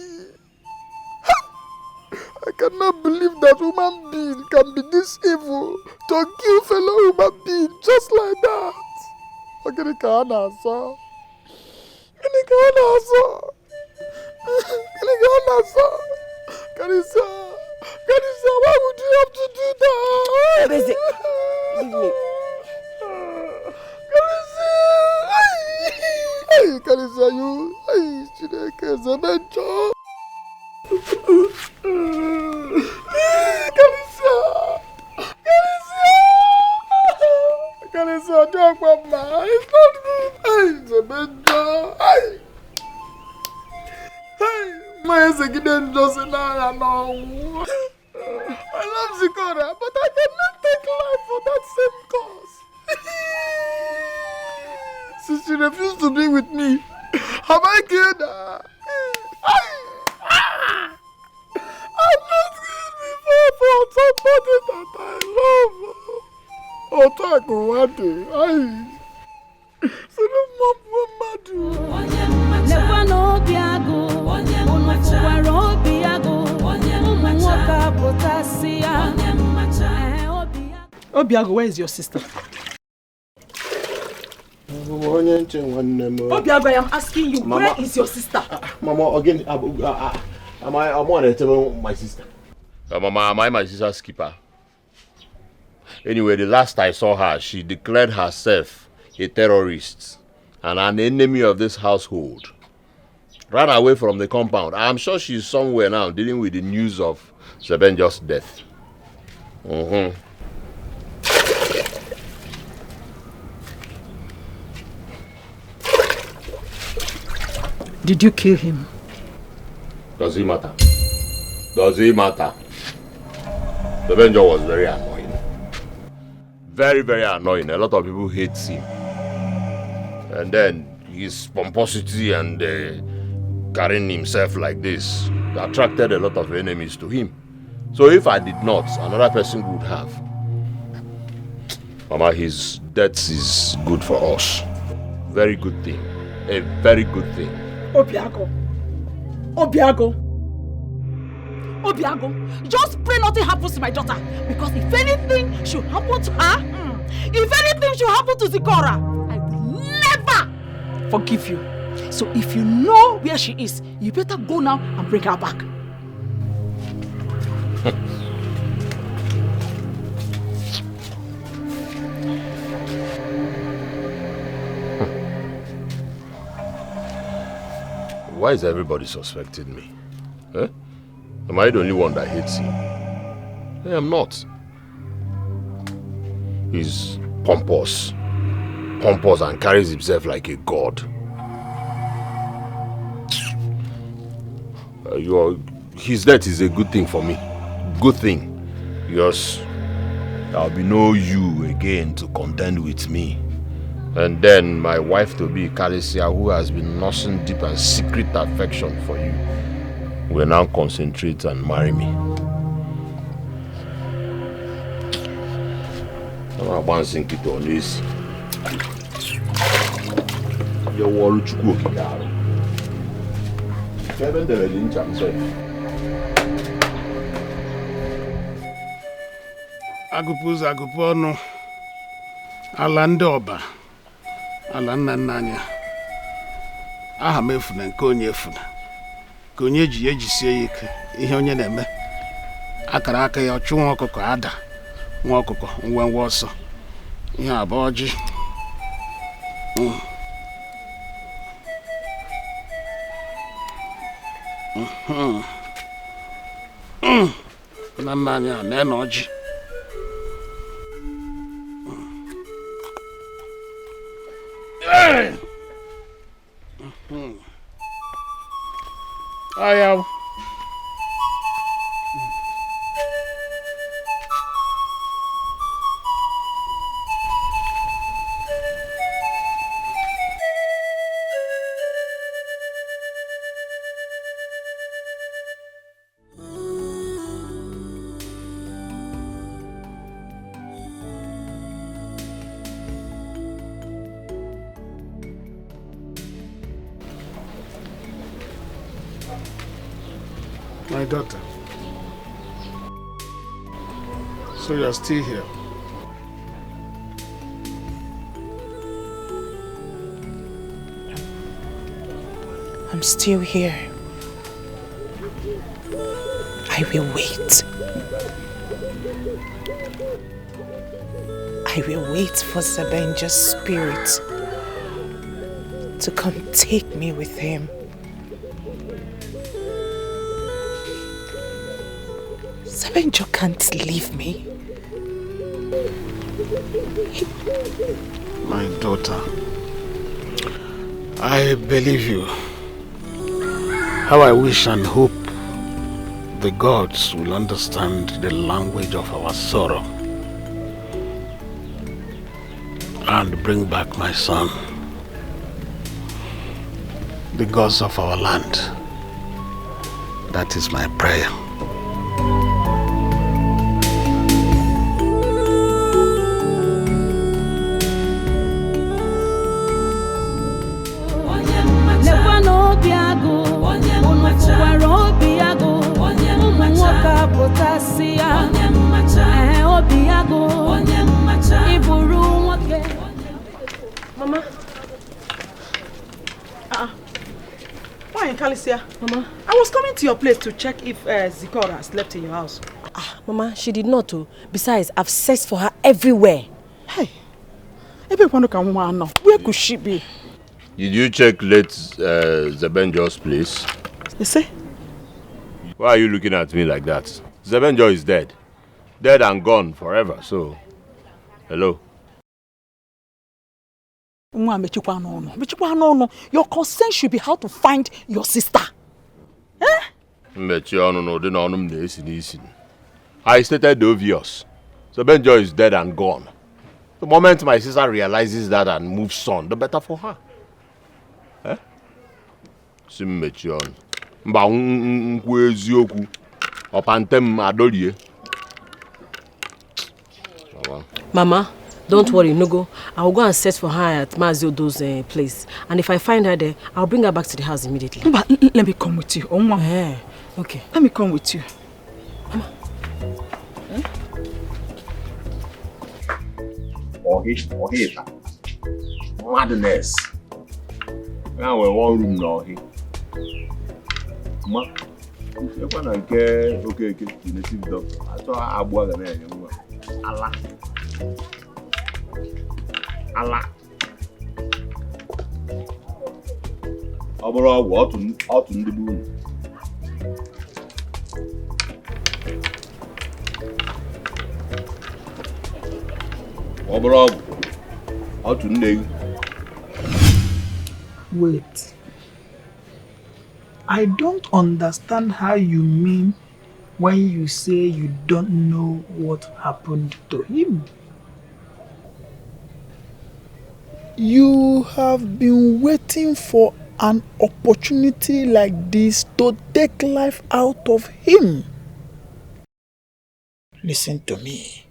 I cannot believe that human being can be this evil to kill fellow human being just like that. Karisa, why would you have to do that? Leave me. Karisa, you, Chineke, Zebenjo. Karisa, don't come back. It's not good. Zebenjo. My second just in I love Zikora, but I cannot take life for that same cause. Since she refused to be with me, have I killed her? I'm not killed before for somebody that I love. Never know Biago. Obiago, where is your sister? Obiago, I am asking you, Mama, where is your sister? Mama, again, I want to tell my sister. Mama, am I my sister's keeper? Anyway, the last I saw her, she declared herself a terrorist and an enemy of this household. Ran away from the compound. I'm sure she's somewhere now dealing with the news of Zebenjo's death. Did you kill him? Does it matter? Does it matter? Zebenjo was very annoying. Very, very annoying. A lot of people hate him. And then his pomposity and carrying himself like this attracted a lot of enemies to him. So if I did not, another person would have. Mama, his death is good for us. Very good thing. A very good thing. Obiago, just pray nothing happens to my daughter. Because if anything should happen to her, if anything should happen to Zikora, I will never forgive you. So if you know where she is, you better go now and bring her back. Why is everybody suspecting me? Am I the only one that hates him? I am not. He's pompous and carries himself like a god. His death is a good thing for me. Good thing. Because there'll be no you again to contend with me. And then my wife to be, Karisia, who has been nursing deep and secret affection for you, will now concentrate and marry me. I'm bouncing it on this. Your wall to go. Kevin, the lynch himself. Agupuno Alandoba Alananya aha mefuna nke onye efuna ka onye ji ejisie ike ihe onye na-eme akara aka ya ọchụ nwa ọkụkọ ada nwa ọkụkọ ngwangwa ọsọ ihe abụọ ji Nanya, Nenoji. I am. My daughter. So you are still here? I'm still here. I will wait. I will wait for Zebenjo's spirit to come take me with him. Zebenjo can't leave me. My daughter, I believe you. How I wish and hope the gods will understand the language of our sorrow and bring back my son. The gods of our land. That is my prayer. Mama. Why in Calicia? Mama. I was coming to your place to check if Zikora slept in your house. Mama, she did not. Besides, I've searched for her everywhere. Hey. Everyone can know. Where could she be? Did you check late Zebenjo's place? You see? Why are you looking at me like that? Zebenjo is dead. Dead and gone forever, so... Hello? Your concern should be how to find your sister. Eh? I stated the obvious. Zebenjo is dead and gone. The moment my sister realizes that and moves on, the better for her. Eh? Simmechion. Mba nkwu eziokwu. Opantem adolie. Mama, don't worry, Nogo. I'll go and search for her at Maziodo's place. And if I find her there, I'll bring her back to the house immediately. But let me come with you. Okay. Let me come with you. Mama. Madness. Now we're one room now. Ma, you're going to get okay, the native doctor. I thought I was going to Allah. Allah. Abra, what to do? Abra, how to do? Wait. I don't understand how you mean when you say you don't know what happened to him. You have been waiting for an opportunity like this to take life out of him. Listen to me.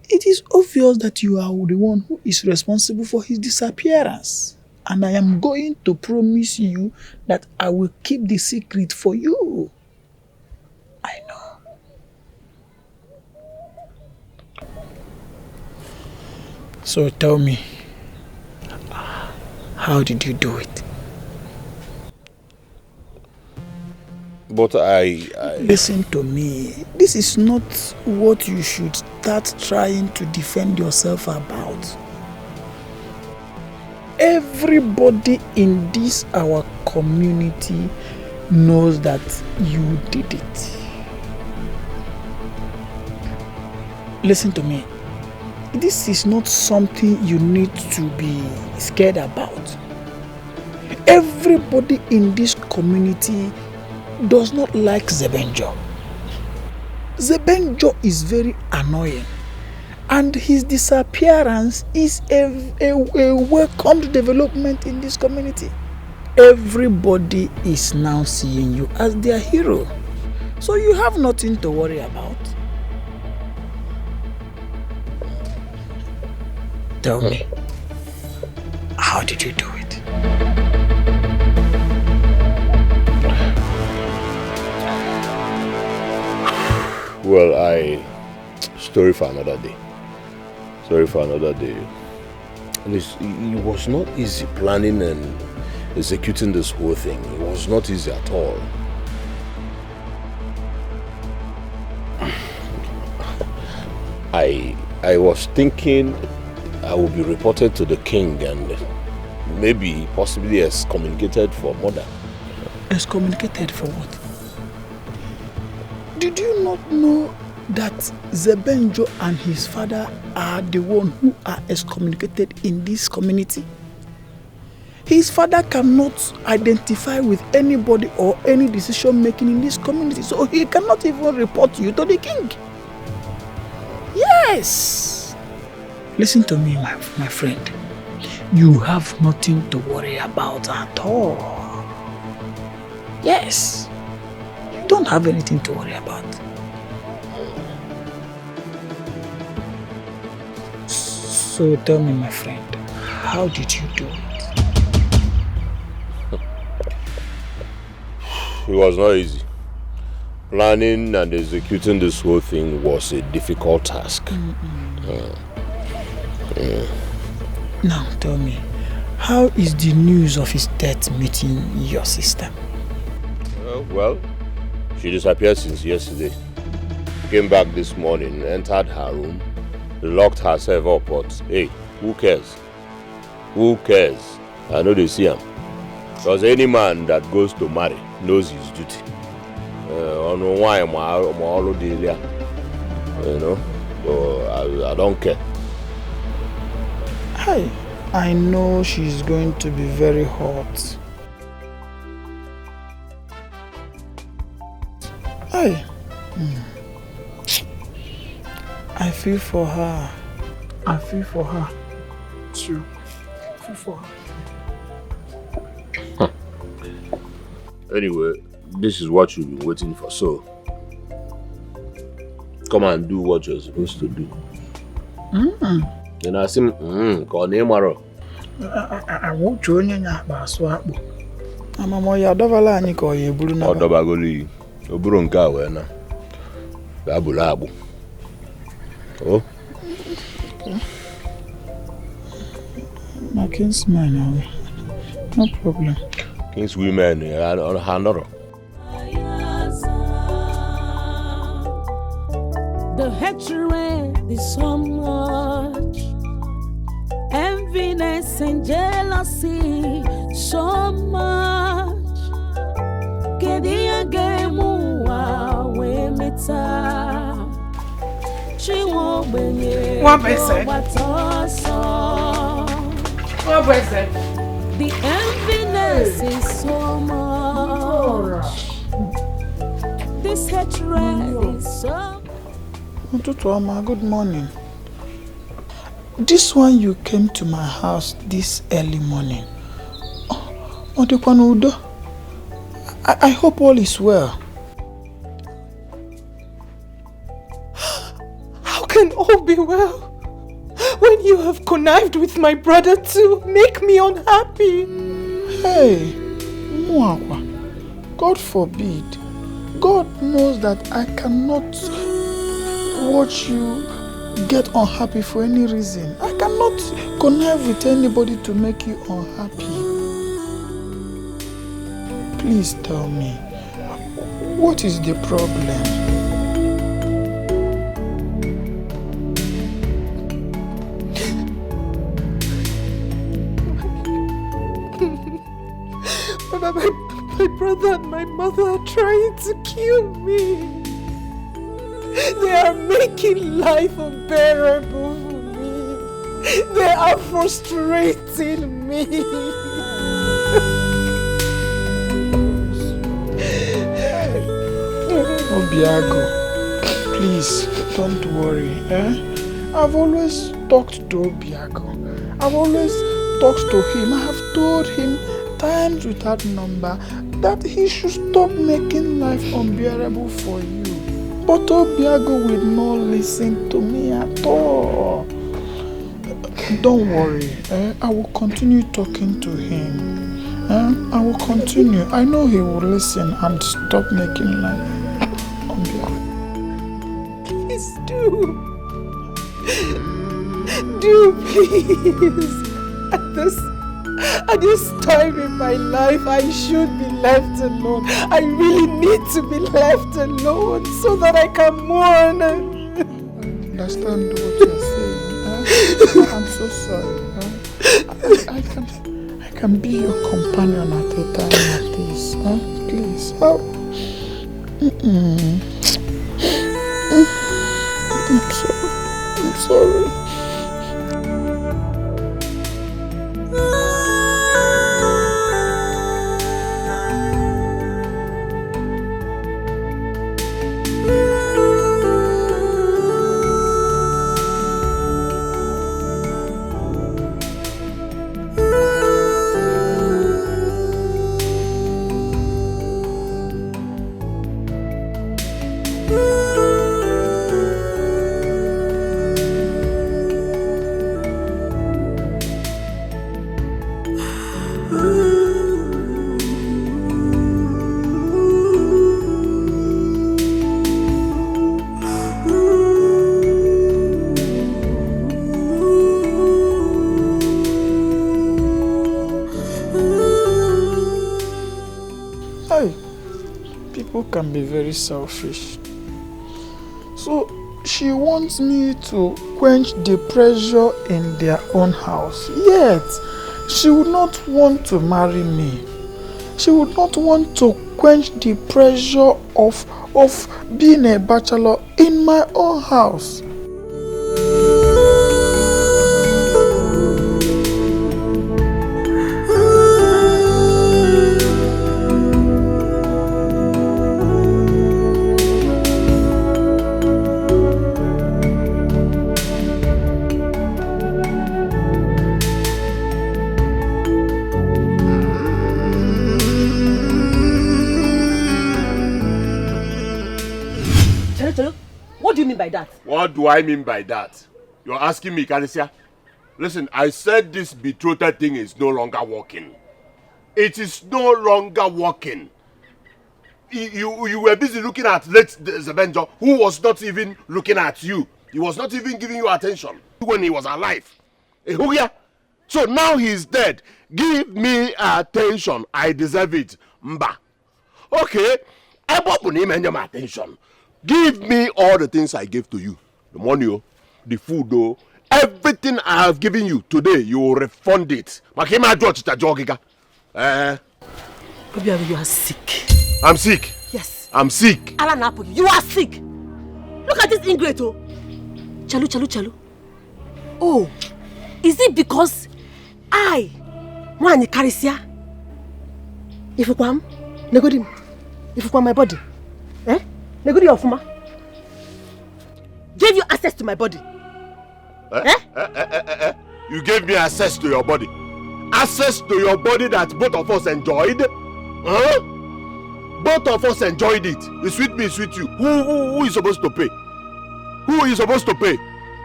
It is obvious that you are the one who is responsible for his disappearance. And I am going to promise you that I will keep the secret for you. I know. So tell me, how did you do it? But I... Listen to me. This is not what you should start trying to defend yourself about. Everybody in this our community knows that you did it. Listen to me. This is not something you need to be scared about. Everybody in this community does not like Zebenjo. Zebenjo is very annoying, and his disappearance is a welcomed development in this community. Everybody is now seeing you as their hero, so you have nothing to worry about. Tell me, how did you do it? Well, story for another day. And it was not easy planning and executing this whole thing. It was not easy at all. I was thinking I would be reported to the king and maybe possibly excommunicated for murder. Excommunicated for what? Did you not know that Zebenjo and his father are the ones who are excommunicated in this community? His father cannot identify with anybody or any decision making in this community, so he cannot even report you to the king. Yes! Listen to me, my friend. You have nothing to worry about at all. Yes. You don't have anything to worry about. So tell me, my friend, how did you do it? It was not easy. Planning and executing this whole thing was a difficult task. Now tell me, how is the news of his death meeting your sister? Well, she disappeared since yesterday. Came back this morning, entered her room, locked herself up, but hey, who cares? Who cares? I know they see him. Because any man that goes to marry knows his duty. I know why I'm all there. You know, so I don't care. Hi, I know she's going to be very hot. Hi. I feel for her. I feel for her too. I feel for her. Anyway, this is what you've been waiting for, so come and do what you're supposed to do. And I say, call name Maro. I won't join you now, Baswap. I'm a more Yadovala and you call you Bruno. Odobagoli, Obrunka, Wena Babulabu. Oh, my kinsman, no problem. King's women on Hanoro. The hatred is so much, enviness and jealousy so much. Kedia gemu we meta. What is it? What is it? The enviness is so much. This hatred is so. Tutuama, good morning. This one you came to my house this early morning. I hope all is well. How can all be well when you have connived with my brother to make me unhappy? Hey, Mwakwa, God forbid. God knows that I cannot watch you get unhappy for any reason. I cannot connive with anybody to make you unhappy. Please tell me, what is the problem? brother and my mother are trying to kill me. They are making life unbearable for me. They are frustrating me. Obiago, please don't worry. I've always talked to Obiago. I've always talked to him. I have told him times without number that he should stop making life unbearable for you. But Obiago will not listen to me at all. Don't worry. I will continue talking to him. I will continue. I know he will listen and stop making life unbearable. Please do. Do please. At this time in my life, I should be left alone. I really need to be left alone so that I can mourn. I understand what you're saying. I'm so sorry. I can be your companion at a time like this. Please. I'm sorry. Can be very selfish. So she wants me to quench the pressure in their own house. Yet she would not want to marry me. She would not want to quench the pressure of being a bachelor in my own house. What do I mean by that? You're asking me, Karisia? Listen, I said this betrothed thing is no longer working. It is no longer working. You were busy looking at late Zebenjo, who was not even looking at you. He was not even giving you attention when he was alive. So now he's dead. Give me attention. I deserve it. Mba. Okay. I want to name my attention. Give me all the things I gave to you. The money, the food, everything I have given you today, you will refund it. You are sick. I'm sick. Yes. I'm sick. You are sick. Look at this ingrate. Chalu. Oh, is it because I, Mwani Karisia, if you come, negodim, if you come my body, negodi ofuma, gave you access to my body. You gave me access to your body. Access to your body that both of us enjoyed? Huh? Both of us enjoyed it. It's with me, it's with you. Who is supposed to pay? Who is supposed to pay?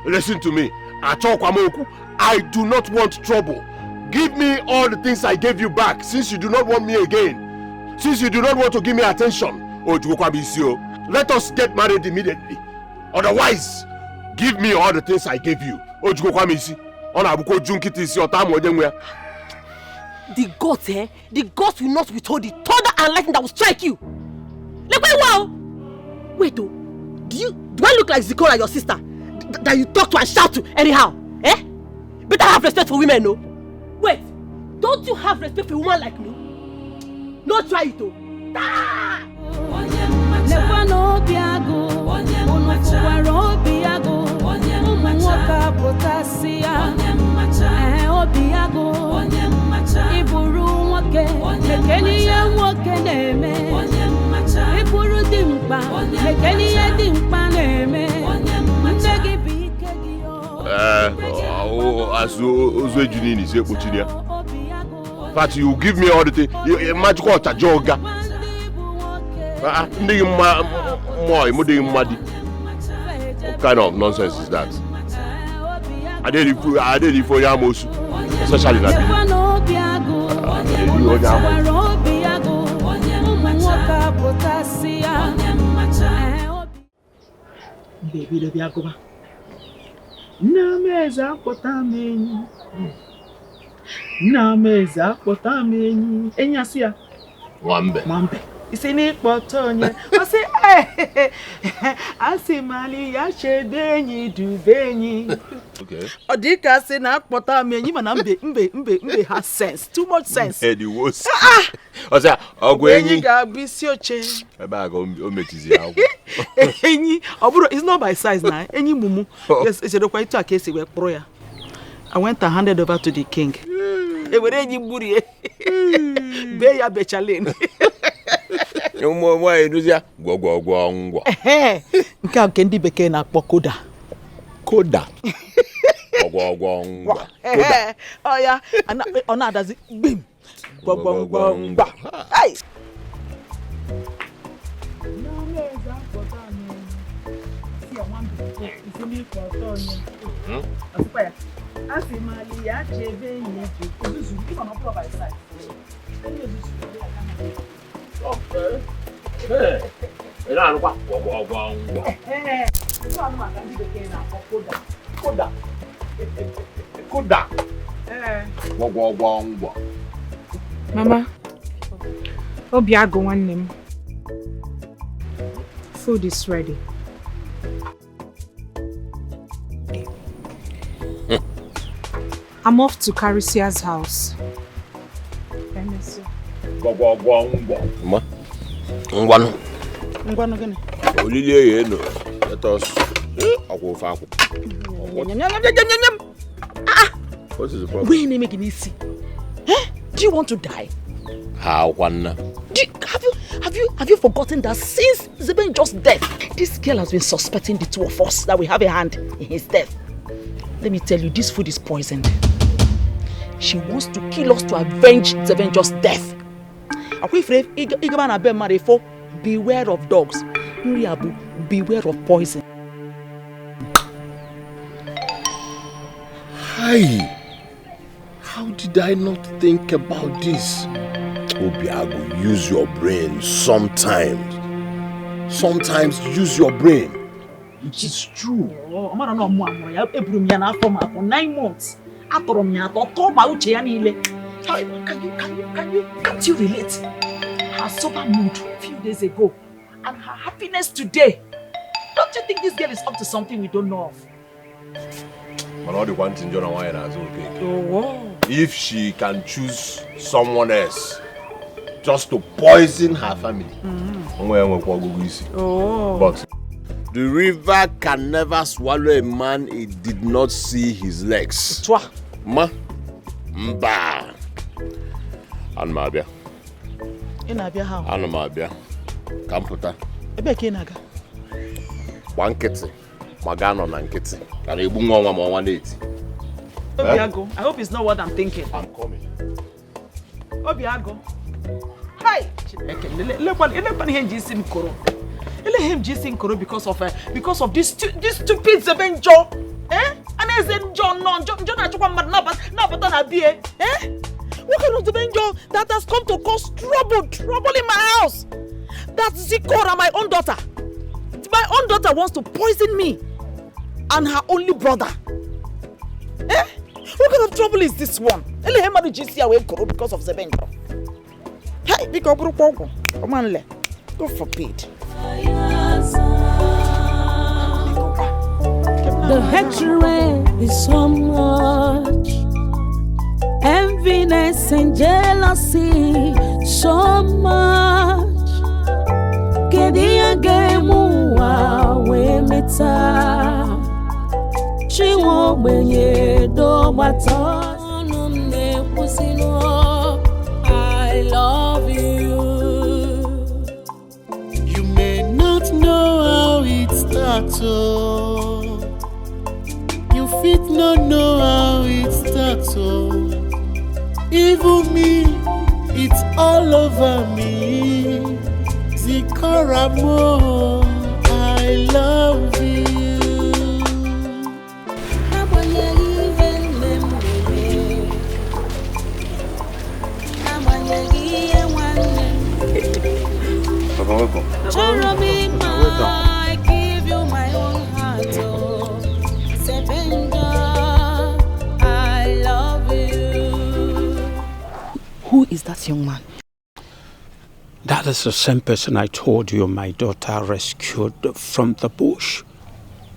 Listen to me. I do not want trouble. Give me all the things I gave you back, since you do not want me again. Since you do not want to give me attention. Let us get married immediately. Otherwise, give me all the things I gave you. The gods, the gods will not withhold the thunder and lightning that will strike you. Like, wait, do I look like Zikora, your sister, that you talk to and shout to anyhow? Better have respect for women, no? Wait, don't you have respect for a woman like me? No, try it, though. Lekwa n'obi agụ, unu fụwara obi agụ, ụmụ nwoke apụtasị ya. Obi agụ, ịbụrụ nwoke, ekele ihe nwoke na-eme. Ịbụrụ dimkpa, ekele ihe dimkpa na-eme. Nne gị bụ ike gị as Ozwejuni is a Puchinia. But you give me all the thing, you magical joga. What kind of nonsense is that? I did it for Yamos, especially that. Baby, the Biagoba. Nameza potamenyi. Nameza potamenyi. Enyasia. Wambe. Isini potonye. Ose asimali ya shedenyi dubenyi. Okay. Odika se na potamenyi mana mbe has sense. Too much sense. Eddie was. Ose ogwenyi ga bisi oche. Eba go ometizi awo. Enyi oburo is not by size na. Enyi mumu. Yes, it's a quite a case we pro ya. I went and handed over to the king. E were enyi gburi be ya bechalin. Mwa eduzia gwogwogwo ngwa. Nke a nke ndị bekee na-akpọ koda. Koda. Gwogwogwo ngwa. Koda. Oh ya, ọ na-adazi gbim. Gwogwogwo ngwa. Hey. Asimali ya chebe yi ozuzu even on by side. Okay. Hey. Ela anukwa gwogwogwo ngwa. So anu maka ndị bekee na-akpọ koda. Koda. Koda. Gwogwogwo ngwa. Mama. Obiago nwanne m. Food is ready. I'm off to Caricia's house. Gwogwogwo ngwa. Ma. Ngwanu. Ngwanu gịnị? Olili ye no. Let us akwofa akwo. What is the problem? Where name making isi? Do you want to die? How one? Have you forgotten that since Zebenjo's death, this girl has been suspecting the two of us that we have a hand in his death. Let me tell you, this food is poisoned. She wants to kill us to avenge Zebenjo's death. Beware of dogs. Beware of poison. Hi. How did I not think about this? Obiago, use your brain sometimes. Sometimes use your brain. It is true. Oh, I don't know. For 9 months. Can't you relate? Her sober mood a few days ago and her happiness today. Don't you think this girl is up to something we don't know of? But all the one thing John Wine is okay. Oh, wow. If she can choose someone else just to poison her family. Oh. But the river can never swallow a man it did not see his legs. Ma. Mba. Anu mabia. Inabia how? Anu mabia. Kamputa. Ebe ke naga. Wankiti. Magano na nkiti. Kana ebu nwa ma nwa na-eti. Obiago, I hope it's not what I'm thinking. I'm coming. Obiago. Hi. Let him just koro. Let him just koro because of this stupid Zebenjo. Eh? And John na na bie. Eh? What kind of Zebenjo that has come to cause trouble in my house? That's Zikora, my own daughter. My own daughter wants to poison me and her only brother. Eh? What kind of trouble is this one? Ele hema di GC away because of Zebenjo. Hey, because come on, God forbid. The hatred is so much, enviness and jealousy so much. Kedia gemu wa we meta Chiwo benye do bata Nune pusino I love you. You may not know how it starts, oh. You fit not know how it starts, oh. Even me, it's all over me. Zikora mo, I love you. Papa, welcome. I give you my own heart, oh. Zebenjo, I love you. Who is that young man? That is the same person I told you my daughter rescued from the bush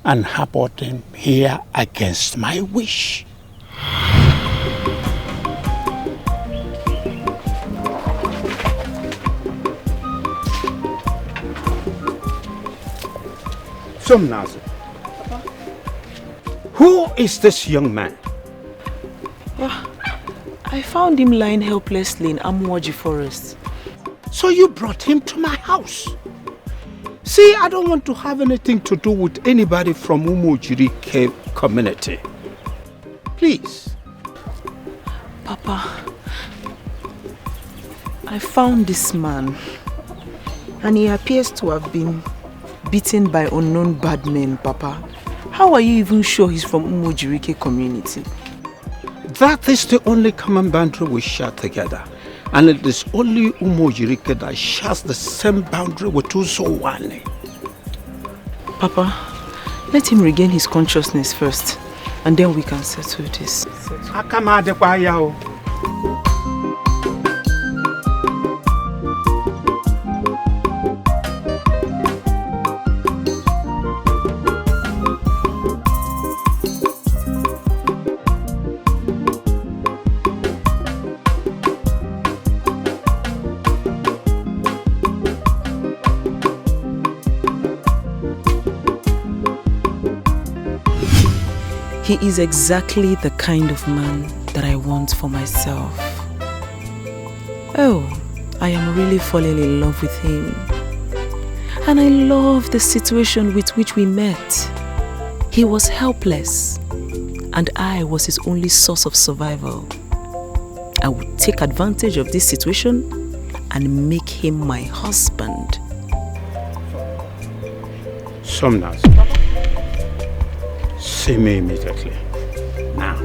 and harbored him here against my wish. So, Nazi, who is this young man? I found him lying helplessly in Amwaji forest. So you brought him to my house? See, I don't want to have anything to do with anybody from Umojiri Cave community. Please. Papa, I found this man and he appears to have been beaten by unknown bad men, Papa. How are you even sure he's from Umojiri community? That is the only common boundary we share together. And it is only Umojiri that shares the same boundary with Uzowane. Papa, let him regain his consciousness first, and then we can settle this. He is exactly the kind of man that I want for myself. Oh, I am really falling in love with him. And I love the situation with which we met. He was helpless, and I was his only source of survival. I would take advantage of this situation and make him my husband. Somnas. See me immediately. Now.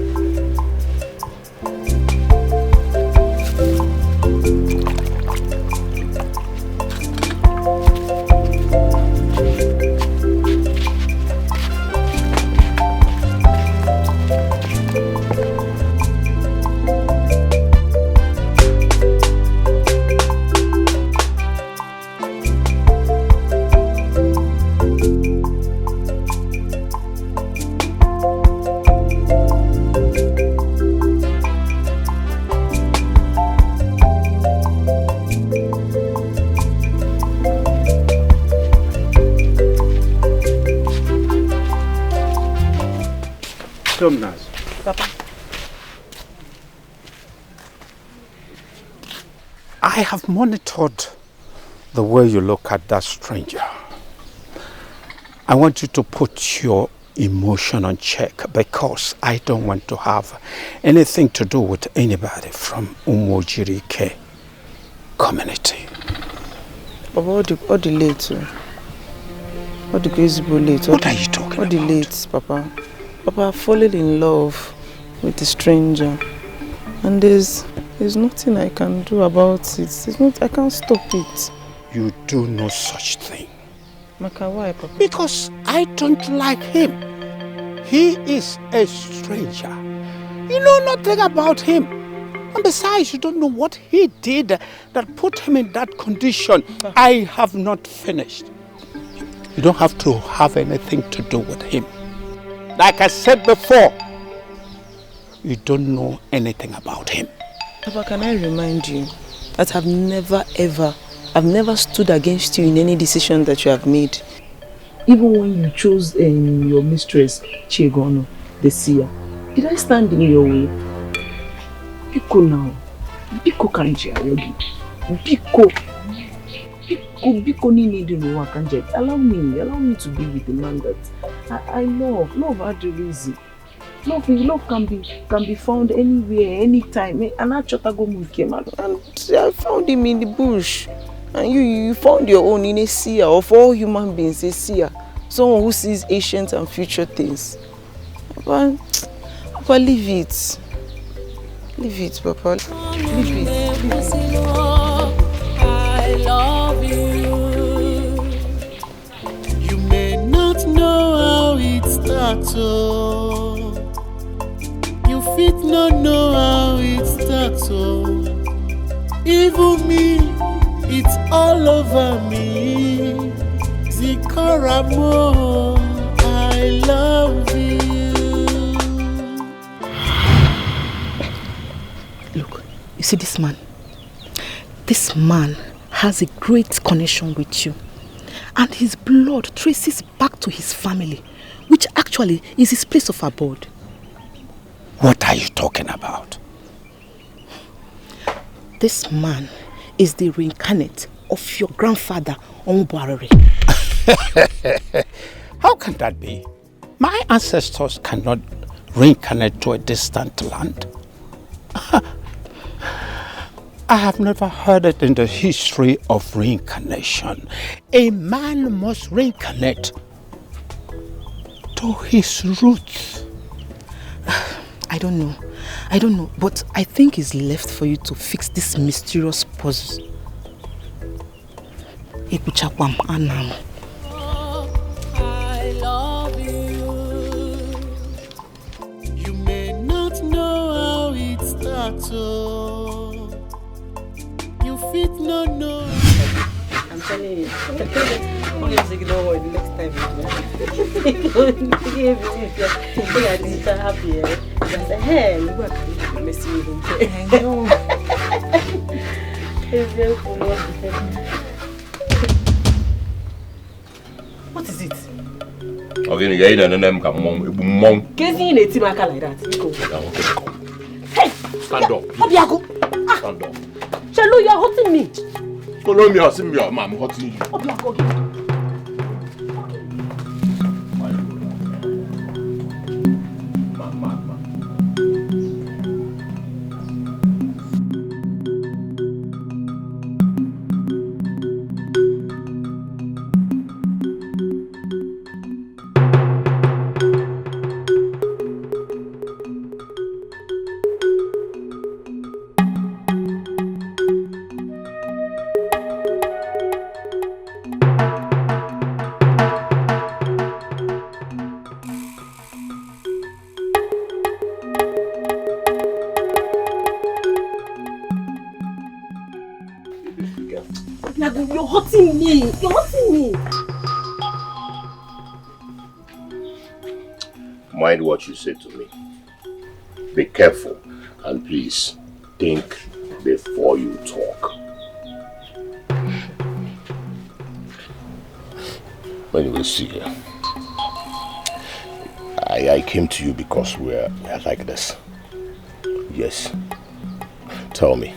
Papa. I have monitored the way you look at that stranger. I want you to put your emotion on check because I don't want to have anything to do with anybody from Umojiri community. Papa, all the late, all the crazy late. What are you talking about? All the late, Papa. Papa, falling in love with a stranger, and there's nothing I can do about it. I can't stop it. You do no such thing. Maka, why, Papa? Because I don't like him. He is a stranger. You know nothing about him. And besides, you don't know what he did that put him in that condition. I have not finished. You don't have to have anything to do with him. Like I said before, you don't know anything about him. Papa, can I remind you that I've never ever I've never stood against you in any decision that you have made. Even when you chose your mistress, Chigono, the seer, did I stand in your way? Biko now. Biko kanji ayogi. Biko ni need no kanji. Allow me to be with the man that I love. Love had the reason. Love can be found anywhere, anytime. And I came out and I found him in the bush. And you found your own in a seer. Of all human beings, a seer. Someone who sees ancient and future things. But leave it. Leave it, Papa. Leave it. I love you. You may not know how it starts, oh. You fit not know how it starts, oh. Even me, it's all over me. Zikora more, I love you. Look, you see this man? This man has a great connection with you. And his blood traces back to his family, which actually is his place of abode. What are you talking about? This man is the reincarnate of your grandfather, Onbuarere. How can that be? My ancestors cannot reincarnate to a distant land. I have never heard it in the history of reincarnation. A man must reincarnate to his roots. I don't know, but I think it's left for you to fix this mysterious puzzle. I love you. You may not know how it starts, oh. You fit not know. I'm telling you. Always ignore the next time. If you're happy, you say, hey, look at me. I know. It's very cool. What is it? Okay, you ain't an name come mom. Casey in a timaka like that. Hey! Stand up. Obiago! Stand up. Chelu, you're hurting me. Follow me or see me, I'm hurting you. Obiago. You're hurting me. You're hurting me. Mind what you say to me. Be careful and please think before you talk. Anyway, see here. I came to you because we're like this. Yes. Tell me.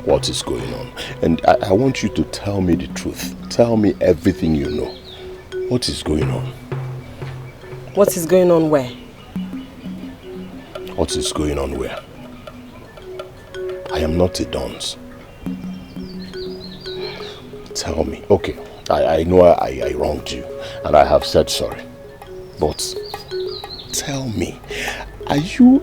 What is going on? And I want you to tell me the truth. Tell me everything you know. What is going on? What is going on where? What is going on where? I am not a dunce. Tell me. Okay, I know I wronged you and I have said sorry. But tell me, are you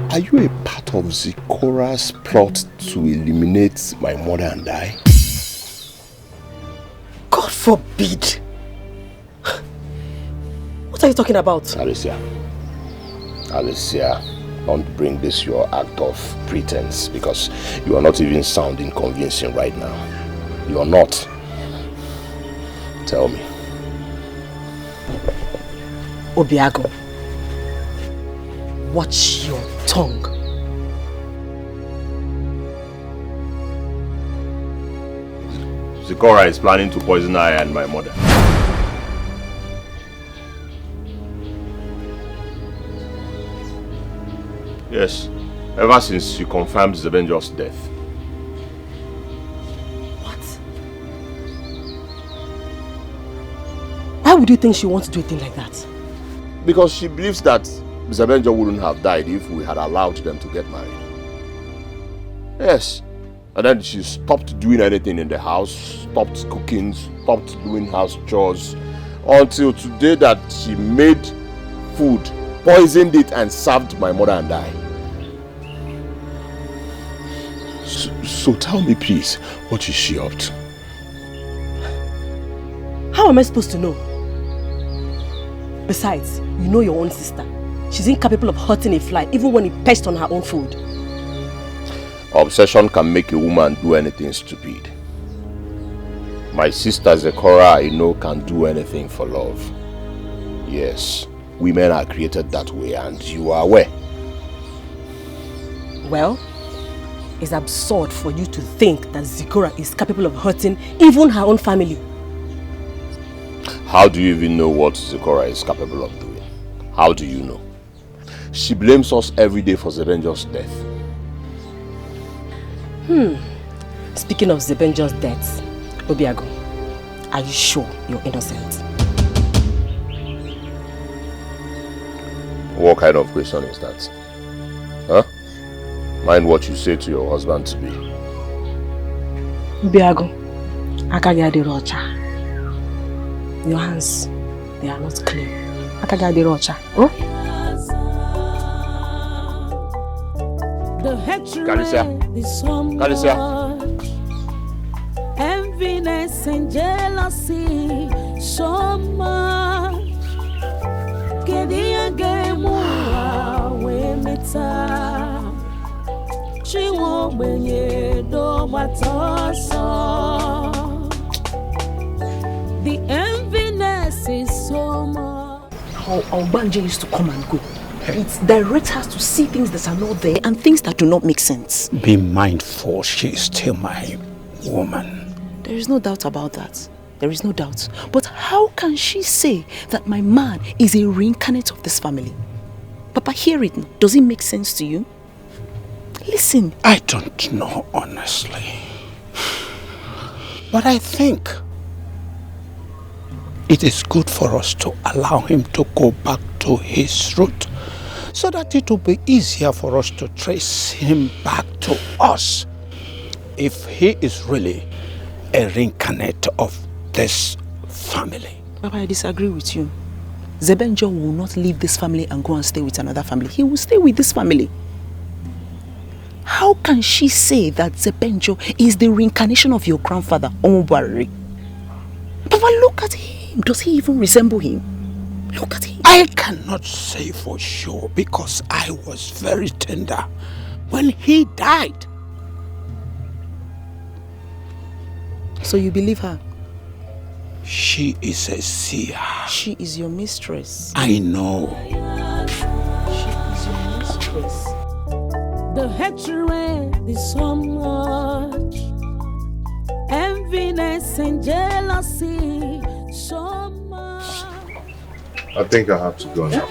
a part of Zikora's plot to eliminate my mother and I? God forbid! What are you talking about? Alicia, don't bring this your act of pretense because you are not even sounding convincing right now. You are not. Tell me. Obiago, watch your tongue. Zikora is planning to poison I and my mother. Yes, ever since she confirmed Zebenjo's death. What? Why would you think she wants to do a thing like that? Because she believes that Zebenjo wouldn't have died if we had allowed them to get married. Yes. And then she stopped doing anything in the house, stopped cooking, stopped doing house chores, until today that she made food, poisoned it and served my mother and I. So tell me please, what is she up to? How am I supposed to know? Besides, you know your own sister. She's incapable of hurting a fly even when it perched on her own food. Obsession can make a woman do anything stupid. My sister Zikora, I know, can do anything for love. Yes, women are created that way and you are aware. Well, it's absurd for you to think that Zikora is capable of hurting even her own family. How do you even know what Zikora is capable of doing? How do you know? She blames us every day for Zebenjo's death. Speaking of Zebenjo's death, Obiago, are you sure you're innocent? What kind of question is that? Huh? Mind what you say to your husband to be. Obiago, Akagadi Rocha. Your hands, they are not clean. Akagadi Rocha. Oh? The hatred Kalisia. is so much. Enviness and jealousy so much. Kedia gemura we meta. Chiwo benye do batoso. The enviness is so much. How Albanja used to come and go. It directs us to see things that are not there and things that do not make sense. Be mindful, she is still my woman. There is no doubt about that. There is no doubt. But how can she say that my man is a reincarnate of this family? Papa, hear it. Does it make sense to you? Listen. I don't know, honestly. But I think it is good for us to allow him to go back to his root, so that it will be easier for us to trace him back to us if he is really a reincarnate of this family. Papa, I disagree with you. Zebenjo will not leave this family and go and stay with another family. He will stay with this family. How can she say that Zebenjo is the reincarnation of your grandfather, Omubari? Papa, look at him. Does he even resemble him? Look at him. I cannot say for sure because I was very tender when he died. So you believe her? She is a seer. She is your mistress. I know. She is your mistress. The hatred is so much. Enviness and jealousy so much. I think I have to go now.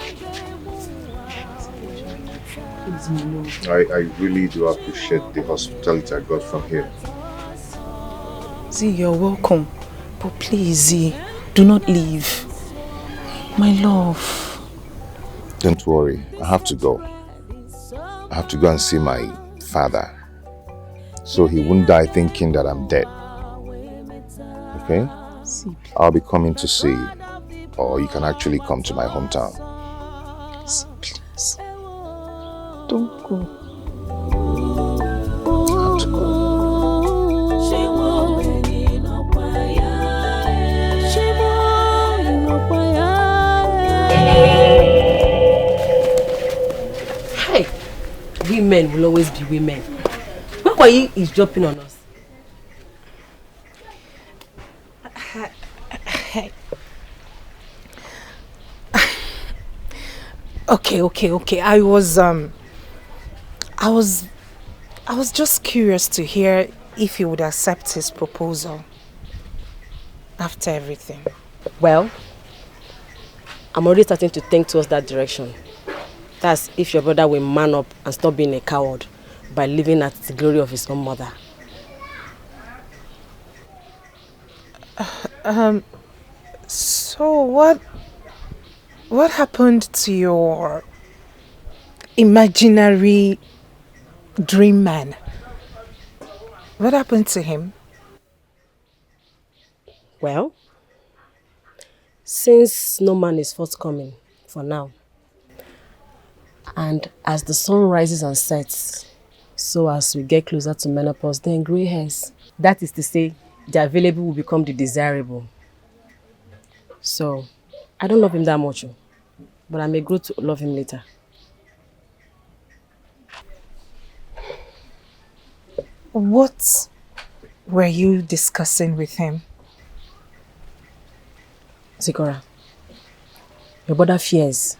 I really do appreciate the hospitality I got from here. Z, you're welcome. But please, Z, do not leave. My love. Don't worry, I have to go. I have to go and see my father, so he won't die thinking that I'm dead. Okay? I'll be coming to see you, or you can actually come to my hometown. See, please. Don't go. Hey, women will always be women. Why is jumping on us? Okay. I was just curious to hear if he would accept his proposal. after everything. Well, I'm already starting to think towards that direction. That's if your brother will man up and stop being a coward by living at the glory of his own mother. So what happened to your imaginary dream man? What happened to him? Well, since no man is forthcoming for now, and as the sun rises and sets, so as we get closer to menopause, then grey hairs. That is to say, the available will become the desirable. So, I don't love him that much, but I may grow to love him later. What were you discussing with him? Zikora, your brother fears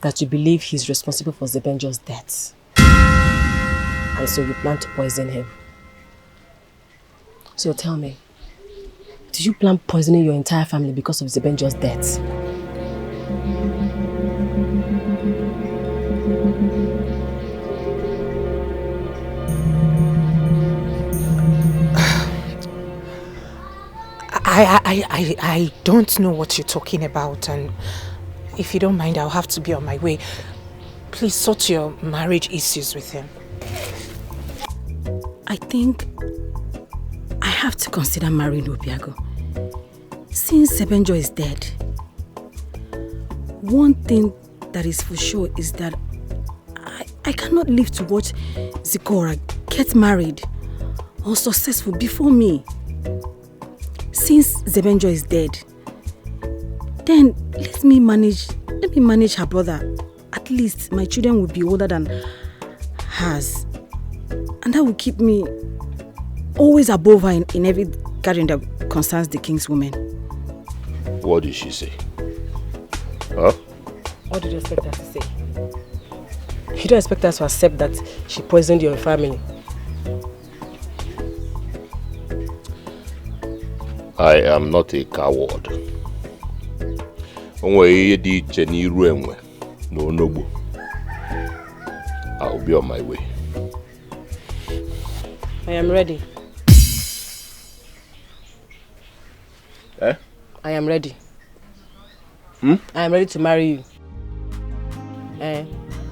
that you believe he's responsible for Zebenjo's death. And so you plan to poison him. So tell me, did you plan poisoning your entire family because of Zebenjo's death? I don't know what you're talking about, and if you don't mind, I'll have to be on my way. Please sort your marriage issues with him. I think I have to consider marrying Obiago. Since Zebenjo is dead, one thing that is for sure is that I cannot live to watch Zikora get married or successful before me. Since Zebenjo is dead, then let me manage her brother. At least my children will be older than hers. And that will keep me always above her in every gathering that concerns the king's women. What did she say? Huh? What did you expect her to say? You don't expect her to accept that she poisoned your family. I am not a coward. I'll be on my way. I am ready. Eh? I am ready. I am ready to marry you.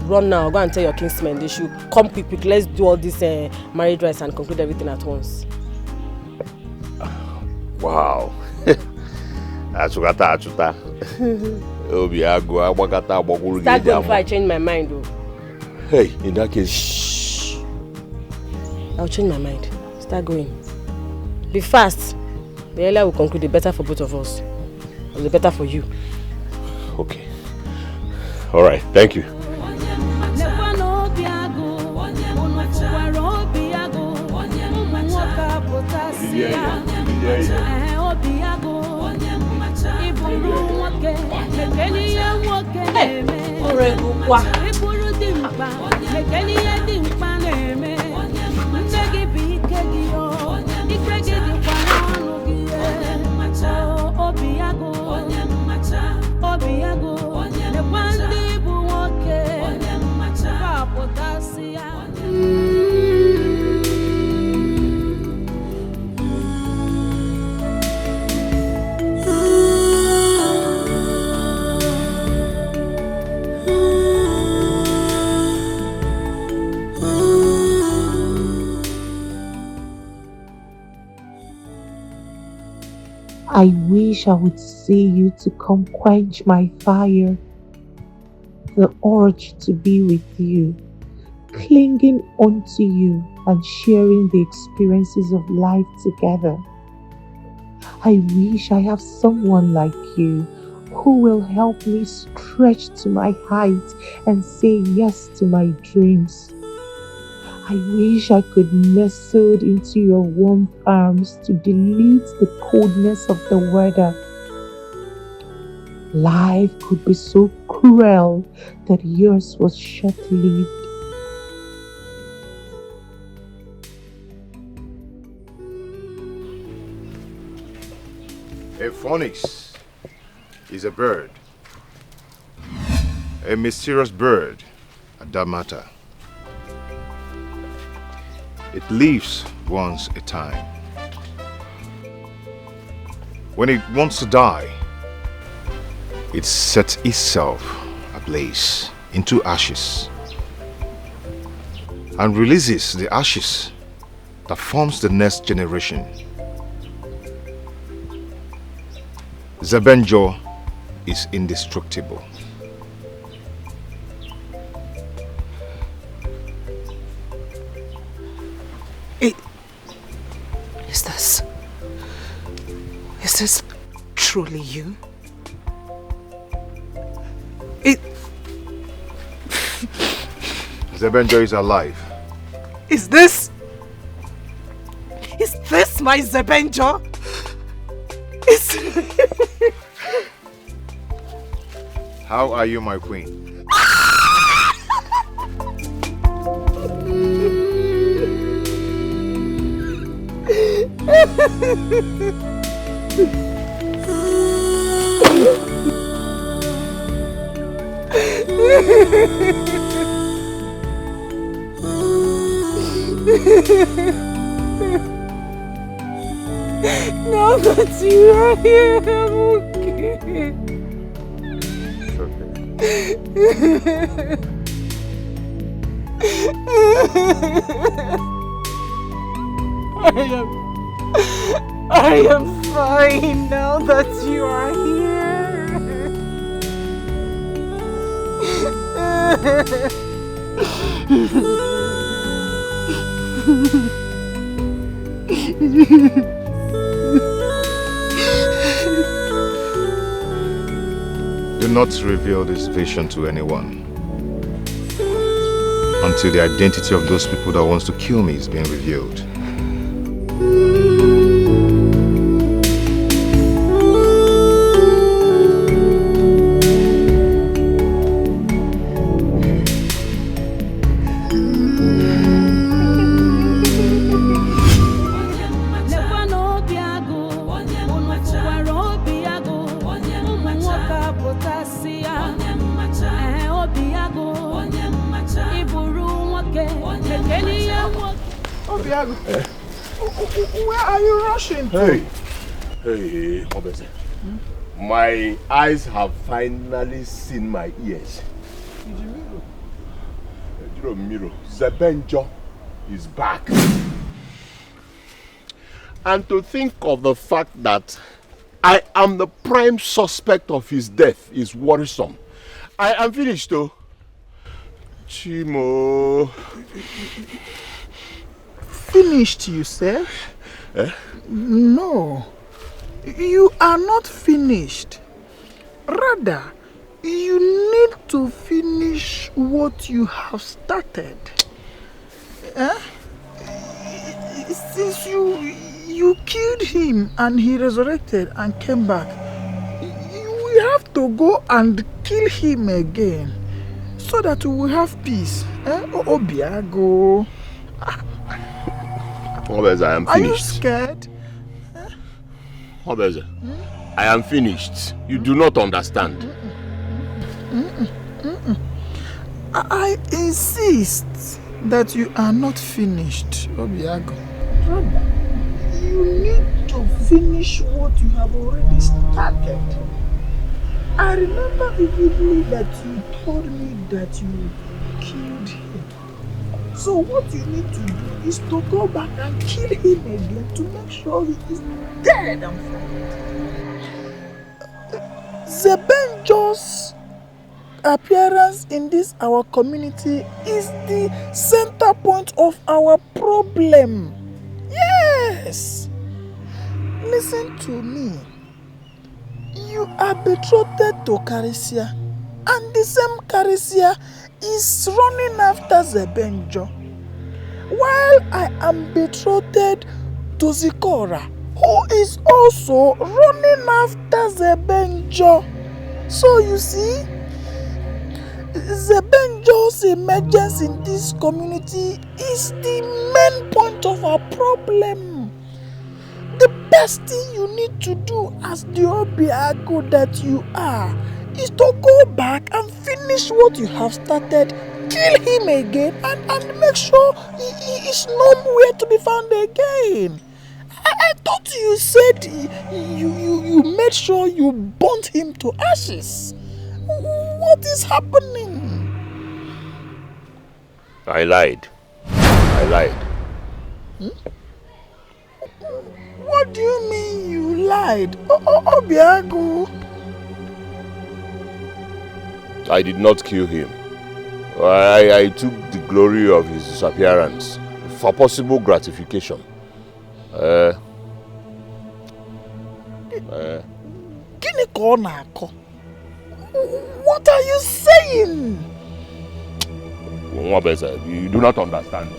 Run now, go and tell your kinsmen they should come quick. Let's do all this marriage rites and conclude everything at once. Wow. Start going before I change my mind though. Hey, in that case, shh. I'll change my mind. Start going. Be fast. The earlier we conclude, the better for both of us. And the better for you. Okay. Alright, thank you. I wish I would see you to come quench my fire. The urge to be with you, clinging onto you and sharing the experiences of life together. I wish I have someone like you who will help me stretch to my height and say yes to my dreams. I wish I could nestle into your warm arms to delete the coldness of the weather. Life could be so cruel that yours was short-lived. Phoenix is a bird. A mysterious bird at that matter. It lives once a time. When it wants to die, it sets itself ablaze into ashes and releases the ashes that forms the next generation. Zebenjo is indestructible. Is this truly you? Zebenjo is alive. Is this my Zebenjo? How are you, my queen? Now that you are here, I'm okay. I am fine now that you are here. Do not reveal this vision to anyone until the identity of those people that wants to kill me is being revealed. Where are you rushing to? Hey, Obese. My eyes have finally seen my ears. Zebenjo is back. And to think of the fact that I am the prime suspect of his death is worrisome. I am finished though. Chimo. Finished, you said? No. You are not finished. Rather, you need to finish what you have started. Since you killed him and he resurrected and came back, we have to go and kill him again so that we will have peace. Obiago. Obese, I am finished. Are you scared? Obese, I am finished. You do not understand. I insist that you are not finished, Obiago. You need to finish what you have already started. I remember vividly that you told me that you killed him. So what you need to do is to go back and kill him again to make sure he is dead and found. Zebenjo's appearance in this our community is the center point of our problem. Yes. Listen to me. You are betrothed to Karisia, and the same Karisia is running after Zebenjo, while I am betrothed to Zikora, who is also running after Zebenjo. So you see, Zebenjo's emergence in this community is the main point of our problem. The best thing you need to do as the Obiago that you are is to go back and finish what you have started, kill him again, and make sure he is nowhere to be found again. I thought you said you made sure you burnt him to ashes. What is happening? I lied. What do you mean you lied? Obiago. I did not kill him. I took the glory of his disappearance for possible gratification. What are you saying? You do not understand.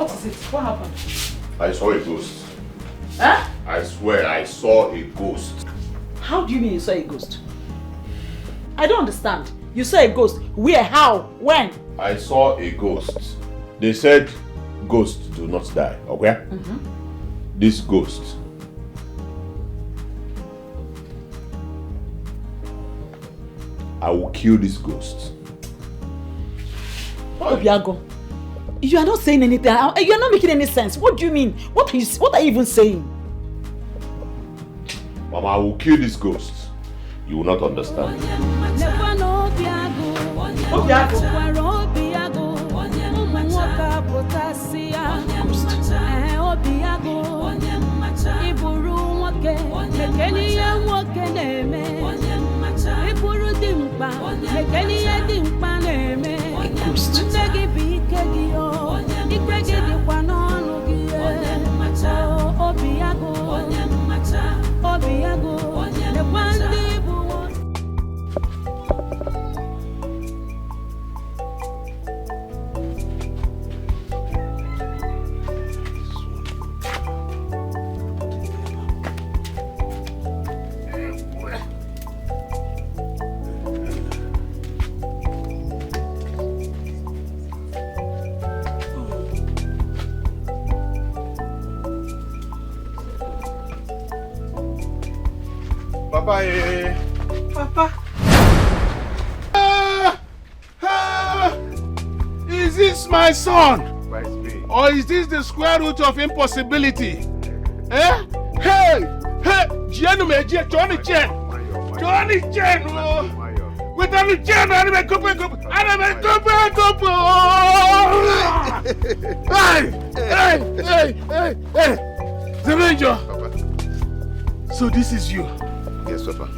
What is it? What happened? I saw a ghost. Huh? I swear I saw a ghost. How do you mean you saw a ghost? I don't understand. You saw a ghost. Where? How? When? I saw a ghost. They said ghosts do not die, okay? This ghost. I will kill this ghost. Obiago, you are not saying anything. You are not making any sense. What do you mean? What are you even saying? Mama, I will kill this ghost. You will not understand. Papa, Papa. Is this my son? Or is this the square root of impossibility? Eh? Hey! Johnny Chen! With a Chen, I'm a couple. Hey! Zebenjo! So this is you? Yes, Papa.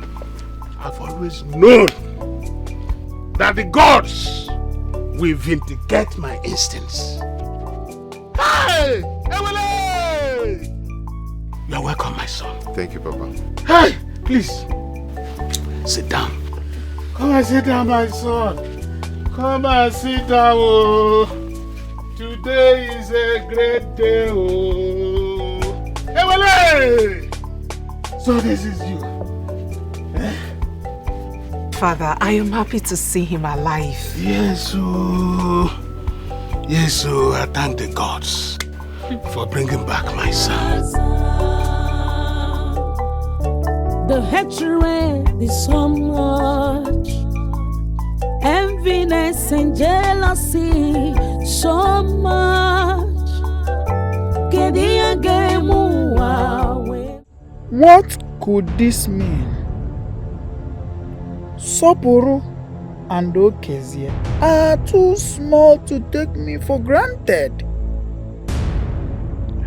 I've always known that the gods will vindicate my instincts. Hey! Ewele! You are welcome, my son. Thank you, Papa. Hey! Please, sit down. Come and sit down, my son. Come and sit down. Oh. Today is a great day. Oh. Ewele! So this is you. Father, I am happy to see him alive. Yes, I thank the gods for bringing back my son. The hatred is so much, enviness and jealousy so much. What could this mean? Sopuru and Okey are too small to take me for granted.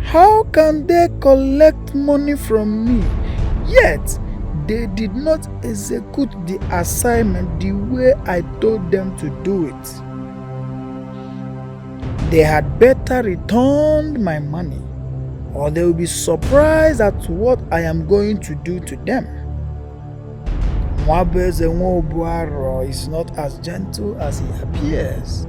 How can they collect money from me, yet they did not execute the assignment the way I told them to do it? They had better return my money, or they will be surprised at what I am going to do to them. Zebenjo is not as gentle as he appears.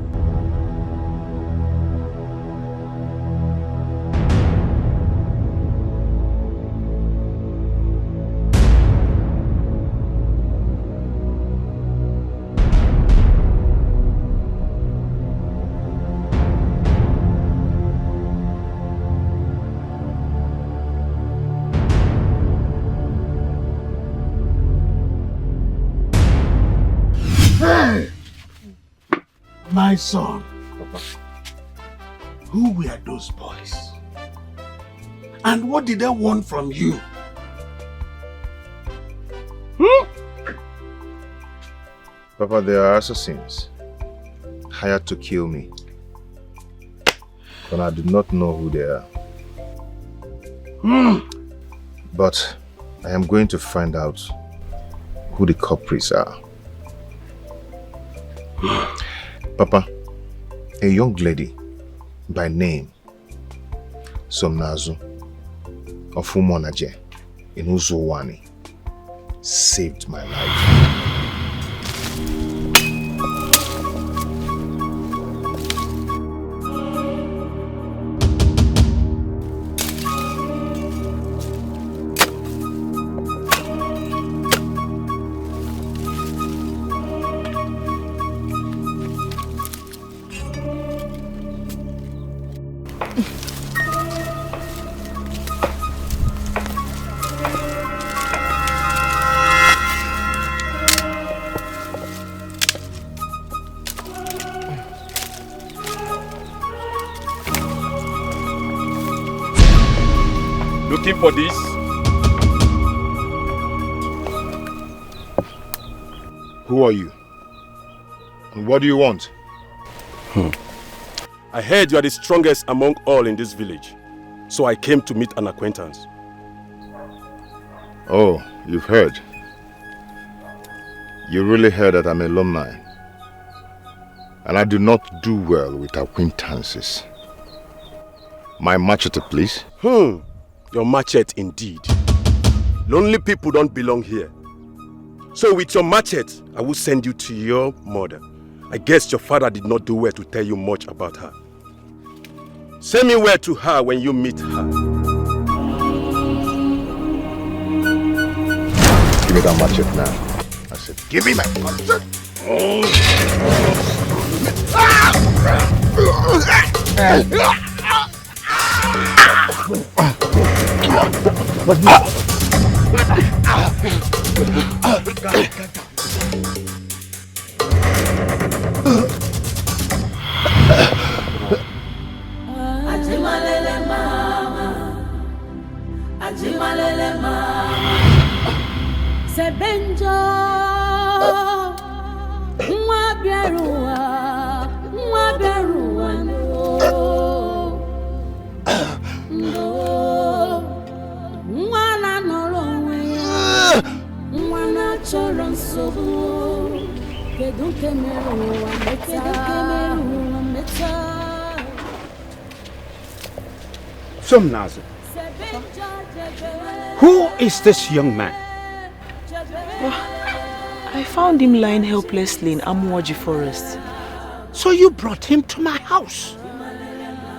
My son, who were those boys? And what did they want from you? Papa, they are assassins, hired to kill me. But I do not know who they are. But I am going to find out who the culprits are. Papa, a young lady by name Somnazu of Umonaje in Uzuwani saved my life. Looking for this? Who are you? And what do you want? I heard you are the strongest among all in this village. So I came to meet an acquaintance. Oh, you've heard. You really heard that I'm a alumni. And I do not do well with acquaintances. My machete, please. Your machete indeed. Lonely people don't belong here. So with your machete, I will send you to your mother. I guess your father did not do well to tell you much about her. Send me word to her when you meet her. Give me that machete now. I said, give me my machete. Ajimalele mama, Ajimalele mama, Zebenjo, Mwabiarua, no, Mwana norowe, Mwana choron sobu, Keduke meru ameta. Somnazu, who is this young man? I found him lying helplessly in Amwaji forest. So you brought him to my house?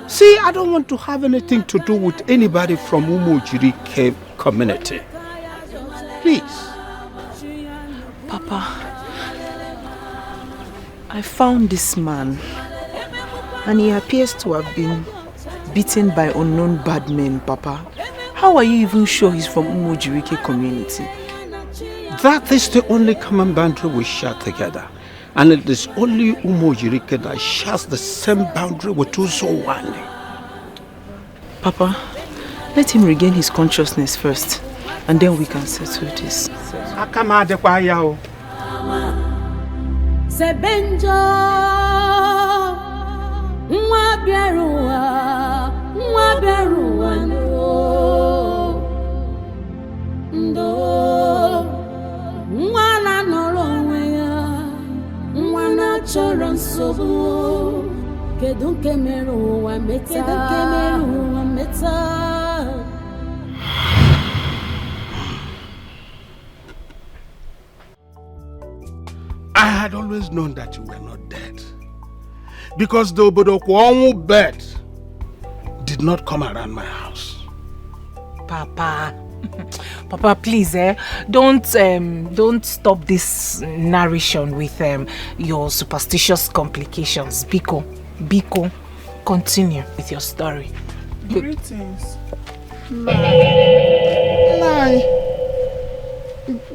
See, I don't want to have anything to do with anybody from Umojiri community. Please. Papa, I found this man and he appears to have been beaten by unknown bad men, Papa. How are you even sure he's from Umojirike community? That is the only common boundary we share together. And it is only Umojirike that shares the same boundary with Uzowani. Papa, let him regain his consciousness first, and then we can settle this. Zebenjo, Mwabiarua, ndo, Mwana nolonweya, Mwana choron sobu, Kedunke meru wa meta. I had always known that you were not dead. Because the Obodokwanwu bird did not come around my house. Papa, Papa, please, don't stop this narration with your superstitious complications. Biko, continue with your story. Greetings. Nai.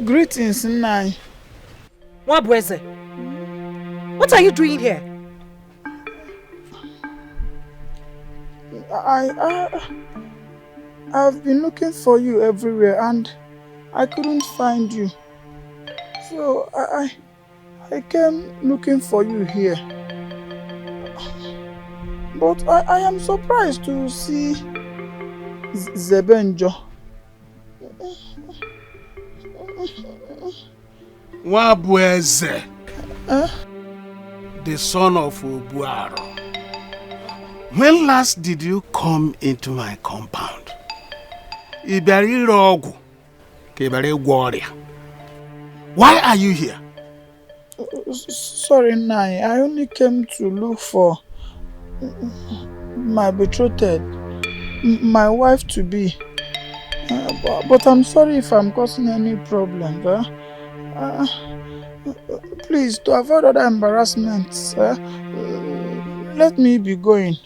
Greetings, Nai. Wabweze, what are you doing here? I've been looking for you everywhere and I couldn't find you. So I came looking for you here. But I am surprised to see Zebenjo. Wabweze, the son of Obuaro. When last did you come into my compound? Why are you here? Sorry, Nai. I only came to look for my betrothed, my wife to be. But I'm sorry if I'm causing any problem. Please, to avoid other embarrassments, let me be going.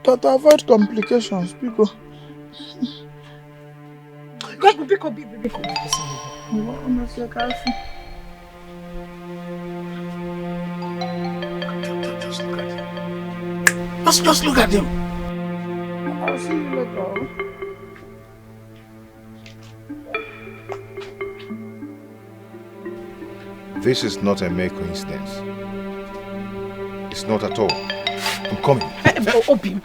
To avoid complications, because. Just look at him. I'll see you later. This is not a mere coincidence. It's not at all. I'm coming. Obim,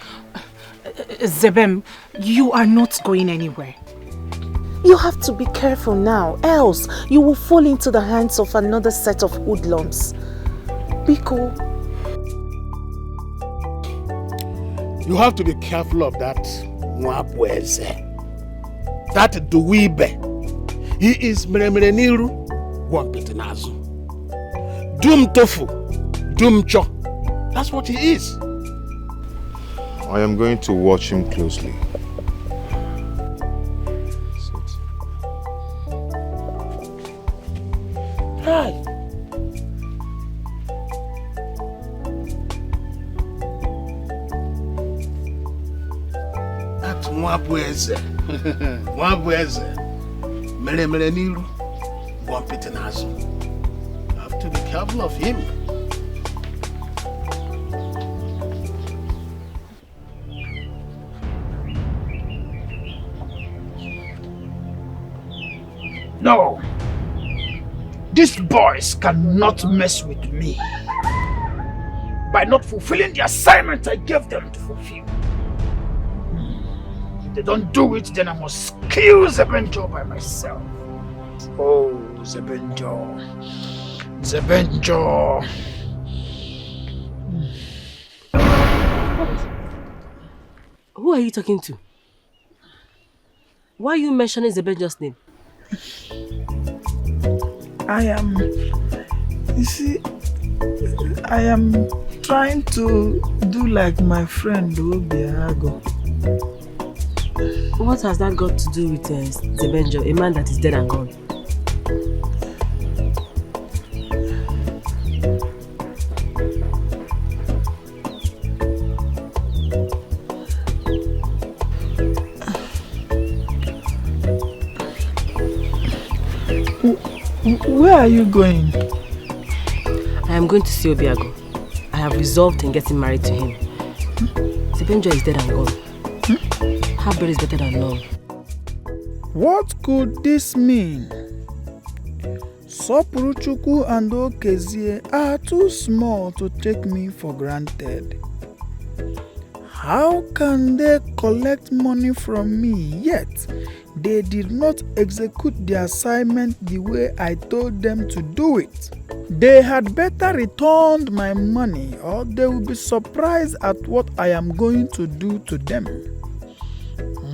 Zebem, you are not going anywhere. You have to be careful now, else you will fall into the hands of another set of hoodlums. Biko. You have to be careful of that Mwabweze. That Duwibe. He is Meremreniru Wampitinazu. Dum Tofu. Dum Cho. That's what he is. I am going to watch him closely. Hi. That's Mwabweze. Mwabweze. Meremreniru Wampitinazu. You have to be careful of him. No. These boys cannot mess with me by not fulfilling the assignment I gave them to fulfill. If they don't do it, then I must kill Zebenjo by myself. Oh, Zebenjo. Zebenjo. Who are you talking to? Why are you mentioning Zebenjo's name? I am trying to do like my friend Obiago. What has that got to do with Zebenjo, a man that is dead and gone? Where are you going? I am going to see Obiago. I have resolved in getting married to him. Zebenjo is dead and gone. Half buried is better than none. What could this mean? Sopuruchuku and Okezie are too small to take me for granted. How can they collect money from me yet they did not execute the assignment the way I told them to do it? They had better return my money or they will be surprised at what I am going to do to them.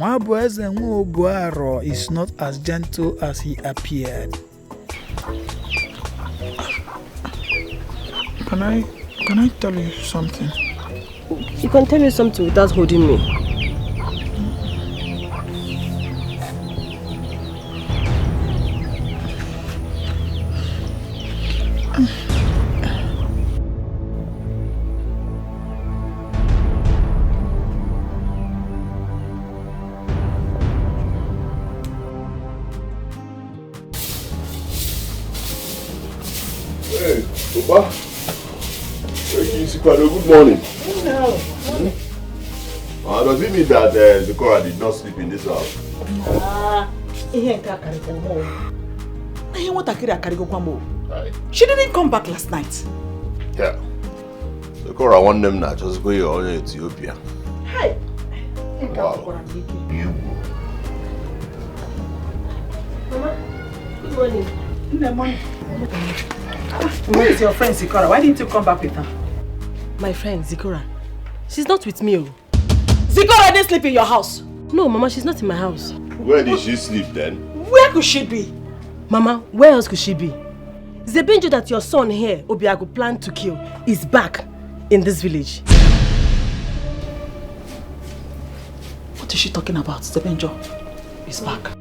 Zebenjo Uba is not as gentle as he appeared. Can I tell you something? You can tell me something without holding me. Hey, Uba. Good morning. Does it mean that Zikora did not sleep in this house? She didn't come back last night. Yeah. Zikora want them now. Just go to Ethiopia. Hi. Wow. Mama, good morning. Good morning. Where is your friend Zikora? Why didn't you come back with her? My friend Zikora. She's not with me. Zikora didn't sleep in your house. No, Mama, she's not in my house. Where did she sleep then? Where could she be? Mama, where else could she be? Zebenjo that your son here, Obiago, planned to kill, is back in this village. What is she talking about? Zebenjo is back.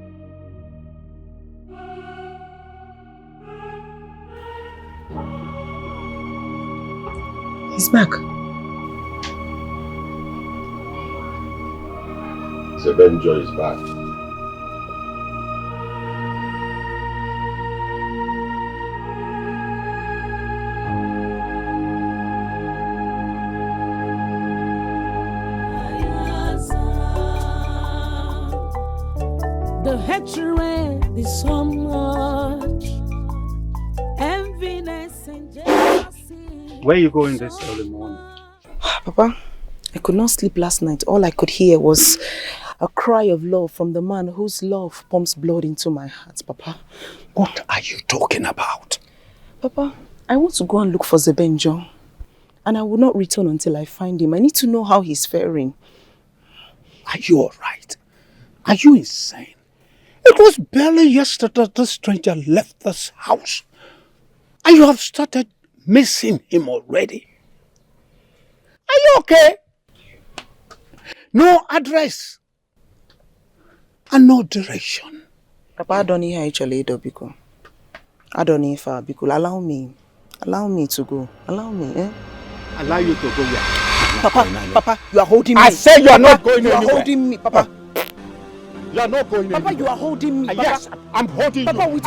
He's back. Zebenjo is back. The hatred is so much, enviness and jealousy. Where are you going this early morning? Papa, I could not sleep last night. All I could hear was a cry of love from the man whose love pumps blood into my heart, Papa. What are you talking about? Papa, I want to go and look for Zebenjo. And I will not return until I find him. I need to know how he's faring. Are you all right? Are you insane? It was barely yesterday this stranger left this house. And you have started missing him already. Are you okay? No address. And no direction. Papa, I don't hear actually, Biko. I don't know if allow me to go. Allow me, eh? Allow you to go where? Papa, you are holding me. I say you are not going anywhere. You are holding me, Papa. You are not going anywhere. Papa, you are holding me. Papa. Yes, I'm holding Papa, you. with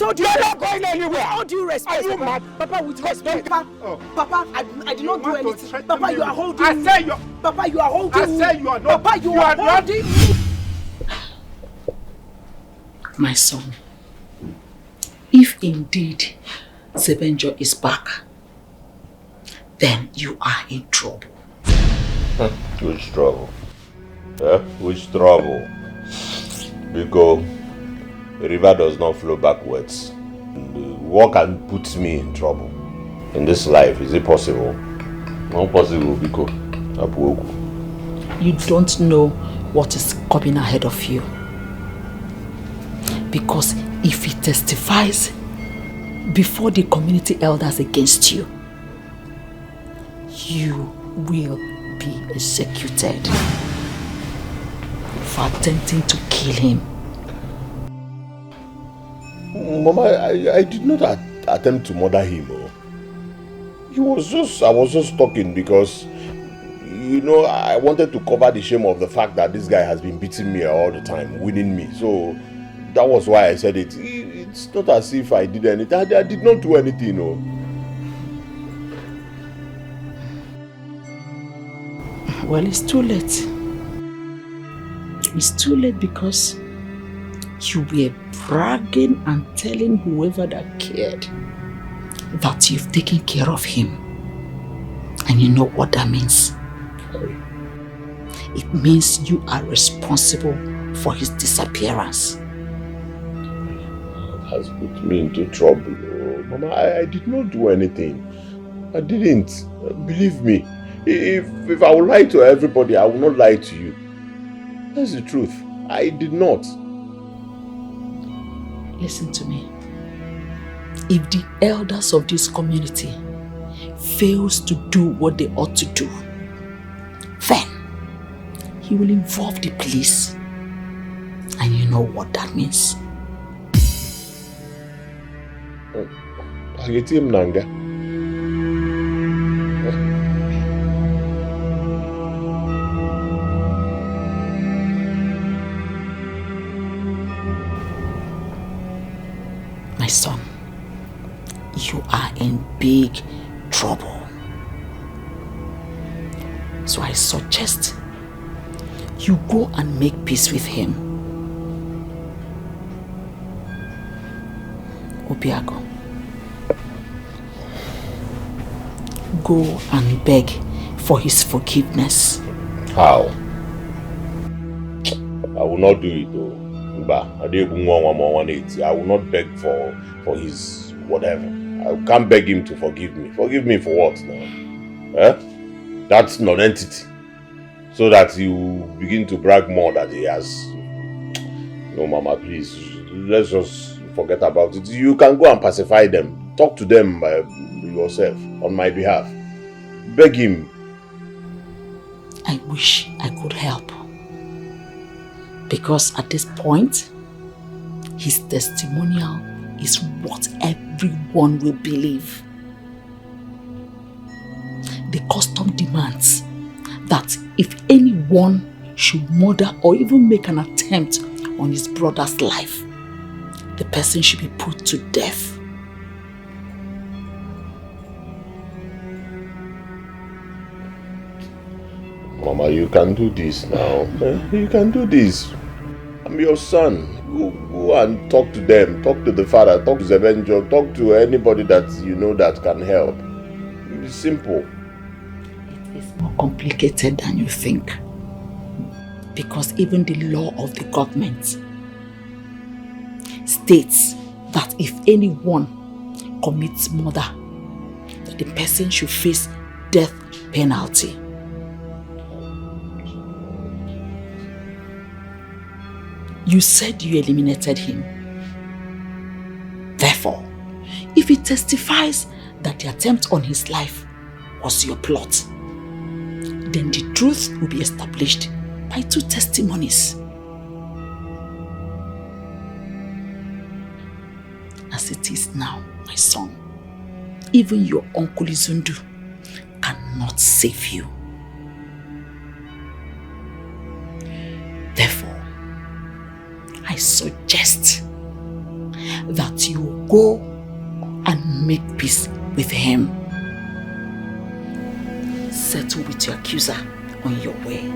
all due You're not going anywhere. With all due respect. Are you mad? Papa, with respect. Papa, I did not do anything. Papa, you are holding me. I say you. Papa, you are holding me. I say you are not. Papa, you are holding me. My son, if indeed Zebenjo is back, then you are in trouble. Which trouble? Which trouble? Because the river does not flow backwards. What can put me in trouble? In this life, is it possible? Not possible, because you don't know what is coming ahead of you. Because if he testifies before the community elders against you, you will be executed for attempting to kill him. Mama, I did not attempt to murder him. I was just talking because, you know, I wanted to cover the shame of the fact that this guy has been beating me all the time, winning me. So that was why I said it. It's not as if I did anything. I did not do anything, Well, it's too late. It's too late because you were bragging and telling whoever that cared that you've taken care of him. And you know what that means? It means you are responsible for his disappearance. That has put me into trouble. Oh, Mama, I did not do anything. I didn't. Believe me. If I would lie to everybody, I will not lie to you. That's the truth. I did not. Listen to me. If the elders of this community fails to do what they ought to do, then he will involve the police. And you know what that means. Nanga. My son, you are in big trouble. So I suggest you go and make peace with him. Obiago, go and beg for his forgiveness. How? I will not do it though. I will not beg for his whatever. I can't beg him to forgive me. Forgive me for what now? Eh? That's non-entity. So that you begin to brag more that he has. No, Mama, please. Let's just forget about it. You can go and pacify them. Talk to them yourself on my behalf. Beg him. I wish I could help. Because at this point, his testimonial is what everyone will believe. The custom demands that if anyone should murder or even make an attempt on his brother's life, the person should be put to death. Mama, you can do this now. You can do this. I'm your son. Go and talk to them. Talk to the father. Talk to Zebenjo. Talk to anybody that you know that can help. It's simple. It is more complicated than you think. Because even the law of the government states that if anyone commits murder, that the person should face death penalty. You said you eliminated him. Therefore, if he testifies that the attempt on his life was your plot, then the truth will be established by 2 testimonies. As it is now, my son, even your uncle Izundu cannot save you. Therefore, I suggest that you go and make peace with him. Settle with your accuser on your way.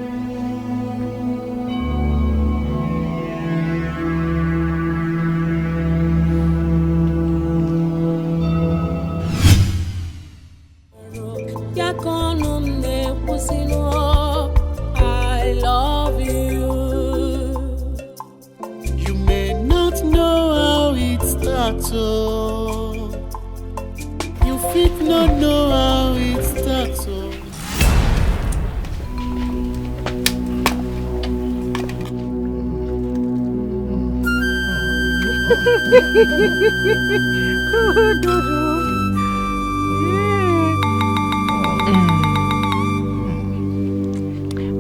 I love you. You may not know how it starts, oh. You fit not know how it starts, oh.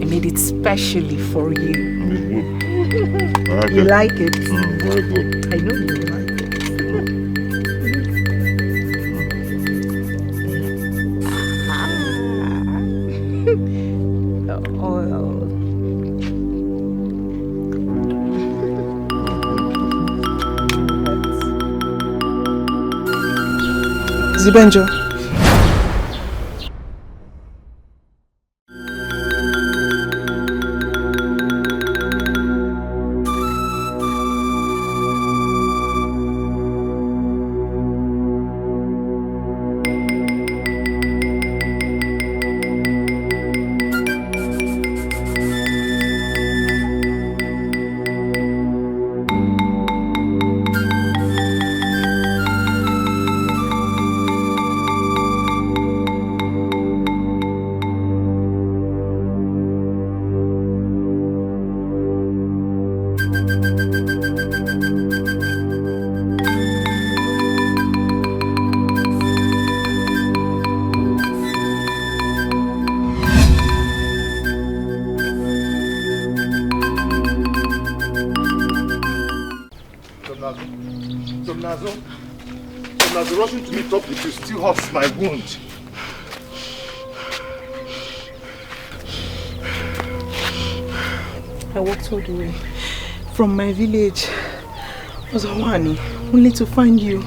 I made it specially for you. Okay. You like it? Very good. I know you like it. Oh. Zebenjo. Somnazo, rushing to meet up with you still hurts my wound. I walked all the way from my village, Ozawani, only to find you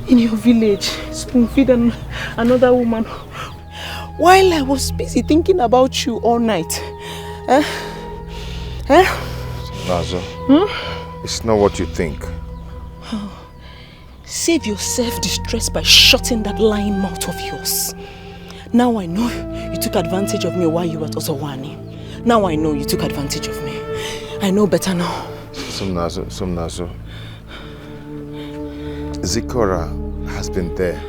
in your village, spoon-feeding another woman, while I was busy thinking about you all night. Nazo, it's not what you think. Save your self-distress by shutting that lying mouth of yours. Now I know you took advantage of me while you were at Ozawani. Now I know you took advantage of me. I know better now. Somnazo. Zikora has been there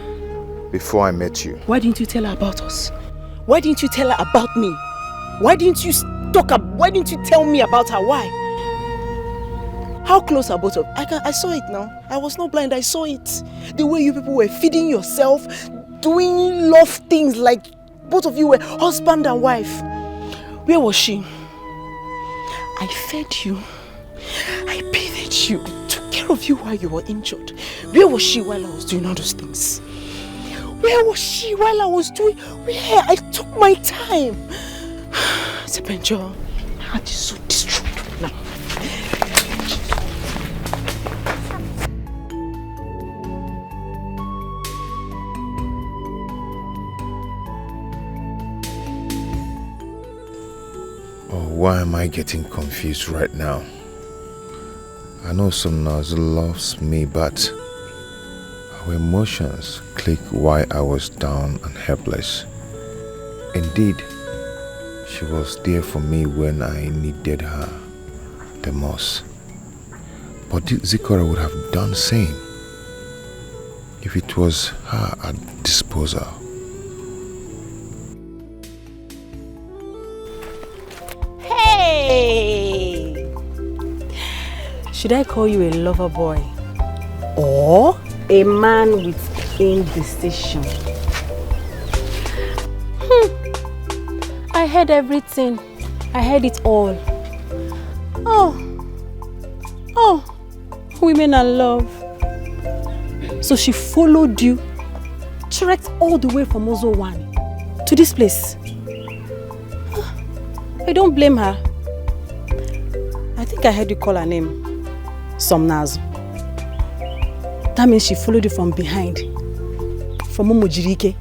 before I met you. Why didn't you tell her about us? Why didn't you tell her about me? Why didn't you tell me about her? Why? How close are both of you? I saw it now. I was not blind, I saw it. The way you people were feeding yourself, doing love things like both of you were husband and wife. Where was she? I fed you. I bathed you. I took care of you while you were injured. Where was she while I was doing all those things? Where was she while I was doing... Where? I took my time. Zebenjo, my heart is so destroyed now. Why am I getting confused right now? I know Somnazo loves me, but our emotions clicked while I was down and helpless. Indeed, she was there for me when I needed her the most. But Zikora would have done the same if it was her at disposal. Hey! Should I call you a lover boy? Or a man with indecision? I heard everything. I heard it all. Oh, women are love. So she followed you, trekked all the way from Ozawani to this place. I don't blame her. I think I heard you call her name Somnazo. That means she followed you from behind, from Umujirike.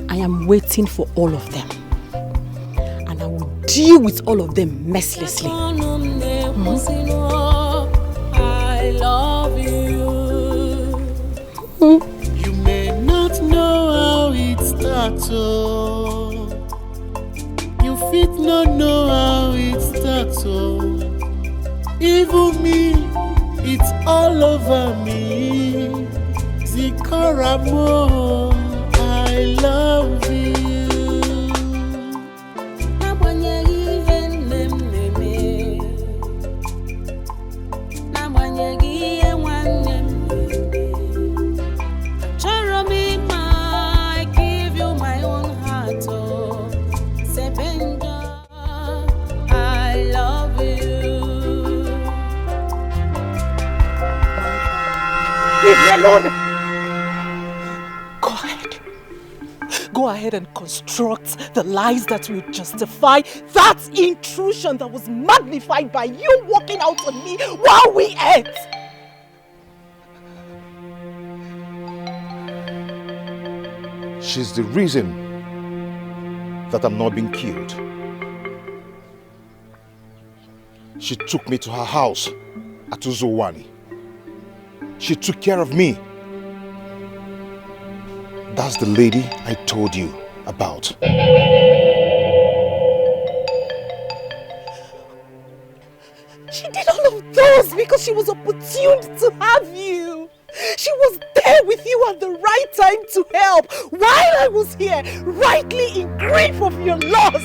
I am waiting for all of them, and I will deal with all of them mercilessly. I love you. You may not know how it starts, oh. You fit not know how it starts, oh. Even me, it's all over me. Zikora more, I love you. Leave me alone! Go ahead and construct the lies that will justify that intrusion that was magnified by you walking out on me while we ate! She's the reason that I'm not being killed. She took me to her house at Ozawani. She took care of me. That's the lady I told you about. She did all of those because she was opportune to have you. She was there with you at the right time to help while I was here, rightly in grief of your loss.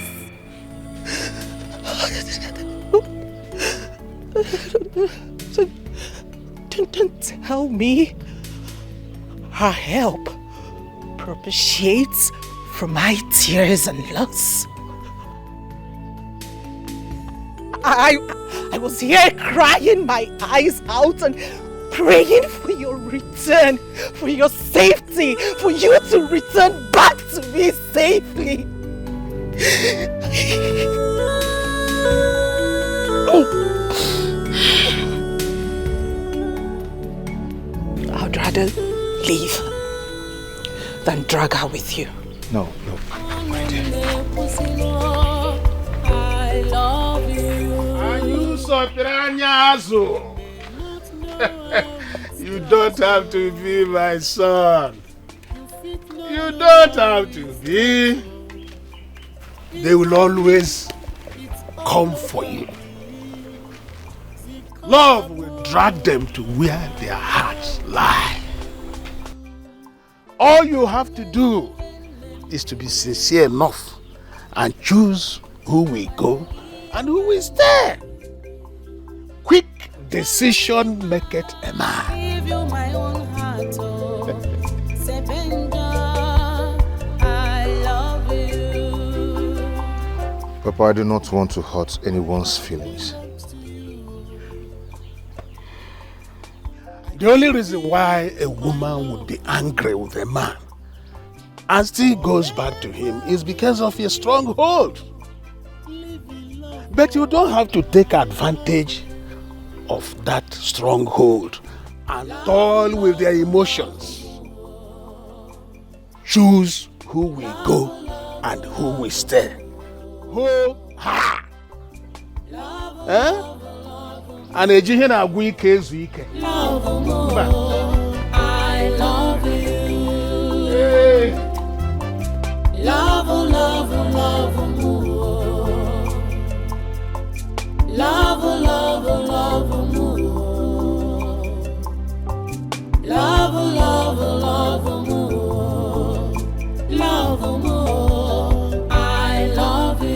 Don't tell me her help propitiates for my tears and loss. I was here crying my eyes out and praying for your return, for your safety, for you to return back to me safely. I'd rather leave than drag her with you. No. My dear. I love you. Are you so piranhazo? You don't have to be my son. You don't have to be. They will always come for you. Love will drag them to where their hearts lie. All you have to do is to be sincere enough and choose who will go and who will stay. Quick decision maketh a man. Give you my own heart, oh. Zebenjo, I love you. Papa, I do not want to hurt anyone's feelings. The only reason why a woman would be angry with a man and still goes back to him is because of a stronghold. But you don't have to take advantage of that stronghold and toil with their emotions. Choose who will go and who will stay. Who ha? And a jihin agwi ike ezu ike. Love more. I love you. Hey. Love more. Love, more. Love, more. Love, more. I love you.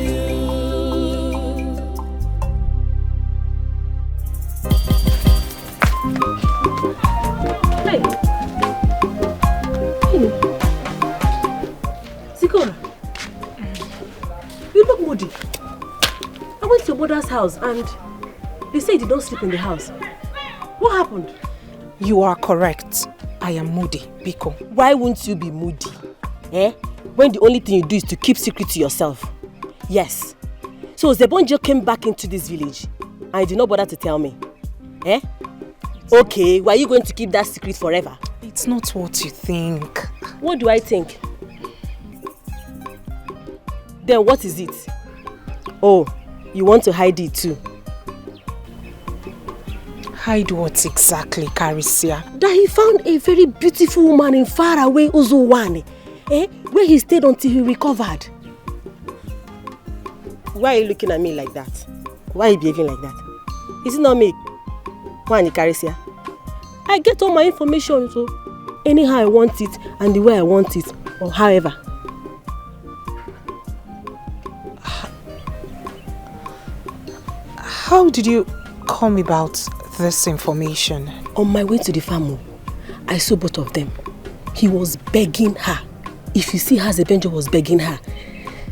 Hey, Zikora, you look moody. I went to your mother's house and they say you did not sleep in the house. What happened? You are correct. I am moody, Biko. Why won't you be moody? When the only thing you do is to keep secret to yourself. Yes. So Zebenjo came back into this village and you did not bother to tell me. Okay, why are you going to keep that secret forever? It's not what you think. What do I think? Then what is it? Oh, you want to hide it too? Hide what exactly, Carisia? That he found a very beautiful woman in faraway Uzuwane, where he stayed until he recovered. Why are you looking at me like that? Why are you behaving like that? Is it not me? Why, Carisia? I get all my information, so anyhow I want it and the way I want it, or however. How did you come about this information? On my way to the farm, I saw both of them. He was begging her. If you see how Zebenjo was begging her,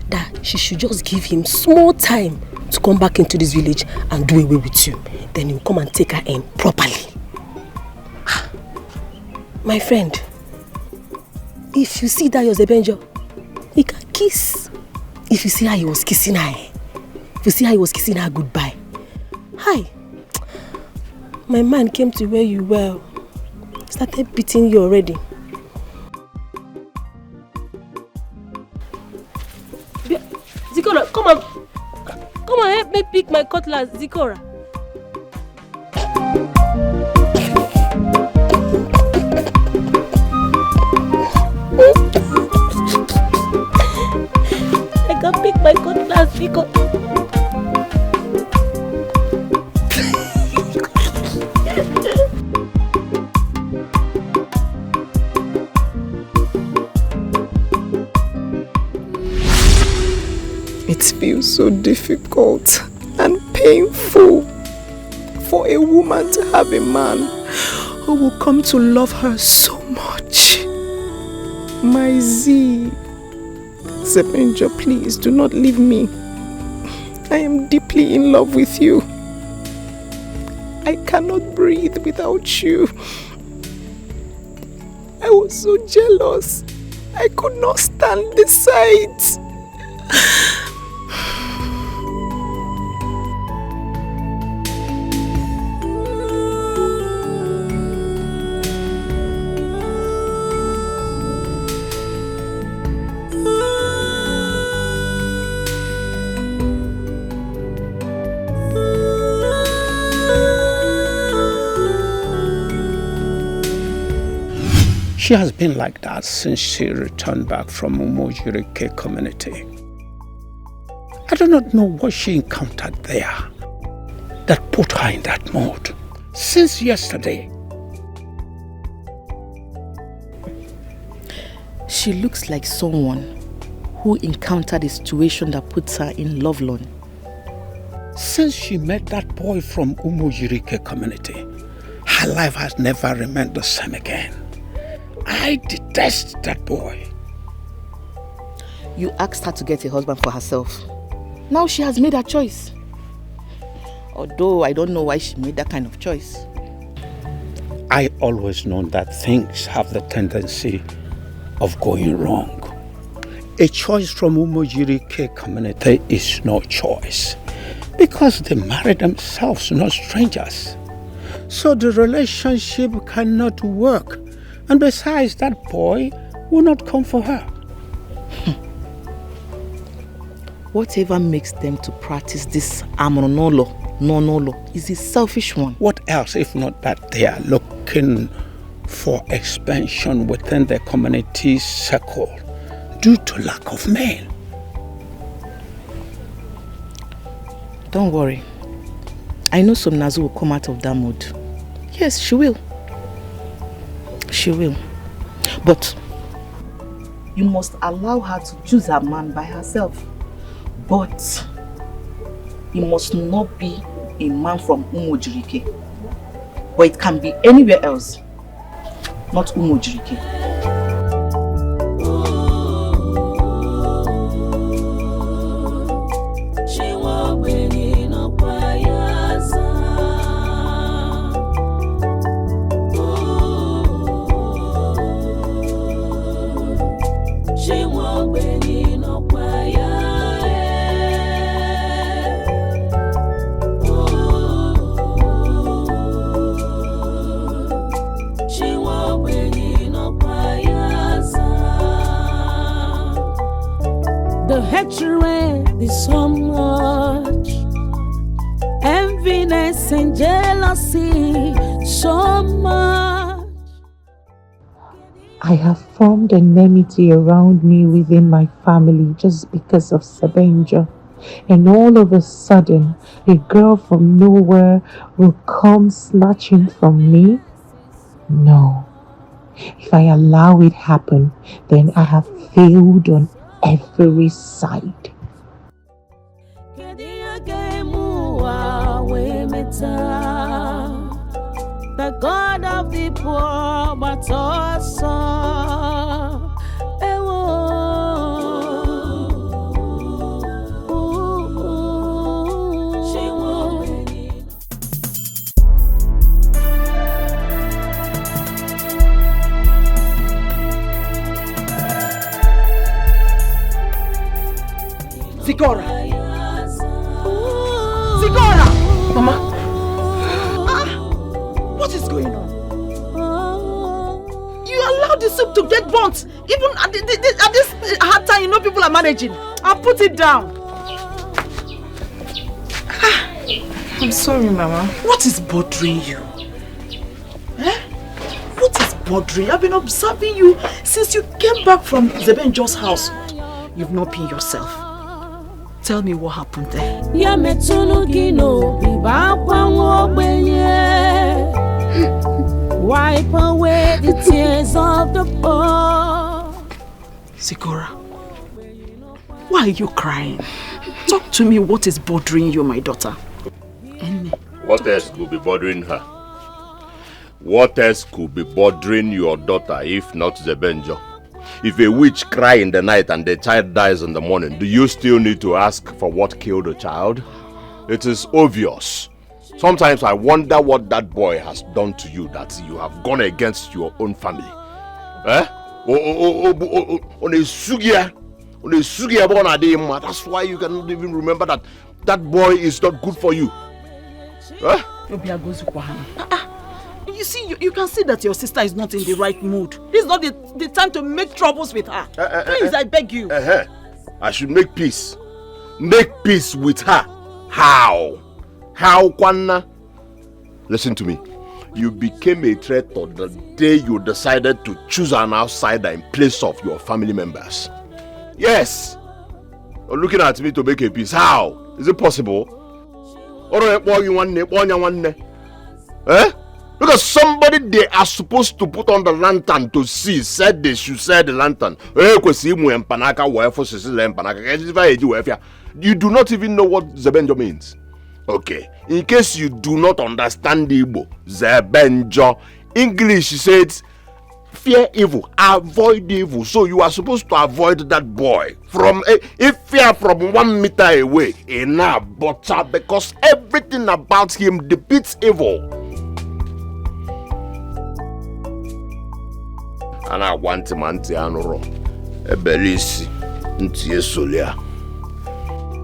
that she should just give him small time to come back into this village and do away with you. Then he'll come and take her in properly. My friend, if you see that your Zebenjo, he can kiss. If you see how he was kissing her, if you see how he was kissing her goodbye. Hi. My man came to where you were. Started beating you already. Zikora, come on, help me pick my cutlass, Zikora. I can pick my cutlass, Zikora. It feels so difficult painful for a woman to have a man who will come to love her so much. My Z. Zebenjo, please do not leave me. I am deeply in love with you. I cannot breathe without you. I was so jealous. I could not stand the sight. She has been like that since she returned back from Umojirike community. I do not know what she encountered there that put her in that mood. Since yesterday. She looks like someone who encountered a situation that puts her in love lone. Since she met that boy from Umojirike community, her life has never remained the same again. I detest that boy. You asked her to get a husband for herself. Now she has made her choice. Although I don't know why she made that kind of choice. I always known that things have the tendency of going wrong. A choice from Umojirike community is no choice because they marry themselves, not strangers. So the relationship cannot work. And besides, that boy will not come for her. Whatever makes them to practice this nonolo is a selfish one. What else if not that they are looking for expansion within the community circle due to lack of men? Don't worry. I know some Nazu will come out of that mood. Yes, she will. She will. But you must allow her to choose her man by herself. But he must not be a man from Umojirike. But it can be anywhere else, not Umojirike. The hatred is so much, enviness and jealousy so much. I have formed an enmity around me within my family just because of Zebenjo. And all of a sudden, a girl from nowhere will come snatching from me? No. If I allow it happen, then I have failed on every side. The God of the poor, but also Zikora! Zikora! Mama! What is going on? You allowed the soup to get burnt. Even at this hard time, you know people are managing. I'll put it down. I'm sorry, Mama. What is bothering you? Eh? What is bothering you? I've been observing you since you came back from Zebenjo's house. You've not been yourself. Tell me what happened there. Wipe away the tears of the poor. Zikora, why are you crying? Talk to me, what is bothering you, my daughter? What else could be bothering her? What else could be bothering your daughter if not Zebenjo? If a witch cries in the night and the child dies in the morning, do you still need to ask for what killed the child? It is obvious. Sometimes I wonder what that boy has done to you that you have gone against your own family. Eh? That's why you cannot even remember that that boy is not good for you. Eh? You see, you can see that your sister is not in the right mood. This is not the time to make troubles with her. Please, I beg you. I should make peace. Make peace with her. How? How, Kwanna? Listen to me. You became a traitor the day you decided to choose an outsider in place of your family members. Yes. You're looking at me to make a peace. How? Is it possible? Eh? Because somebody they are supposed to put on the lantern to see said they should set the lantern. You do not even know what Zebenjo means. Okay. In case you do not understand Igbo, Zebenjo, English says fear evil, avoid evil. So you are supposed to avoid that boy from if fear from 1 meter away enough, but because everything about him depicts evil. And I want him anti-anoro. Ebelisi ntie solia.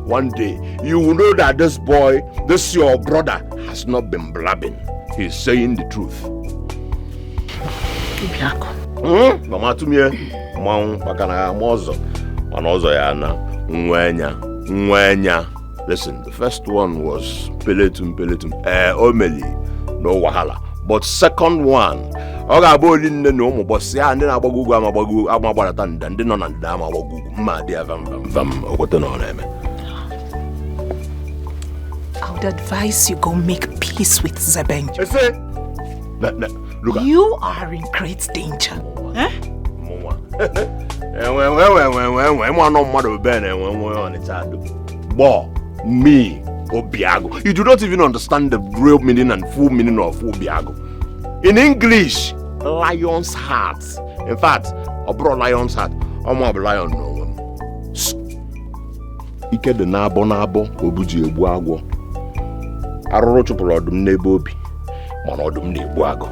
One day you will know that this boy, this your brother, has not been blabbing. He is saying the truth. Mama to me, bakana mozo, anozo yana, nwenya. Listen, the first one was peletum, omeli, no wahala. But second one, oga boli nne no mo boss ya ndi na agbagugu amagbara and ndi no na ndi amagbagugwu mma dia vam ogote no na eme. I would advise you go make peace with Zebenjo. Look, you are in great danger. Eh? Me, Obiago. You do not even understand the real meaning and full meaning of Obiago. In English, lion's heart. In fact, I brought lion's heart. I'm a lion. Ike de nabo obuji ebu agwo. Aroro chupuru odum na ebe obi. Mana odum na ebu agwo.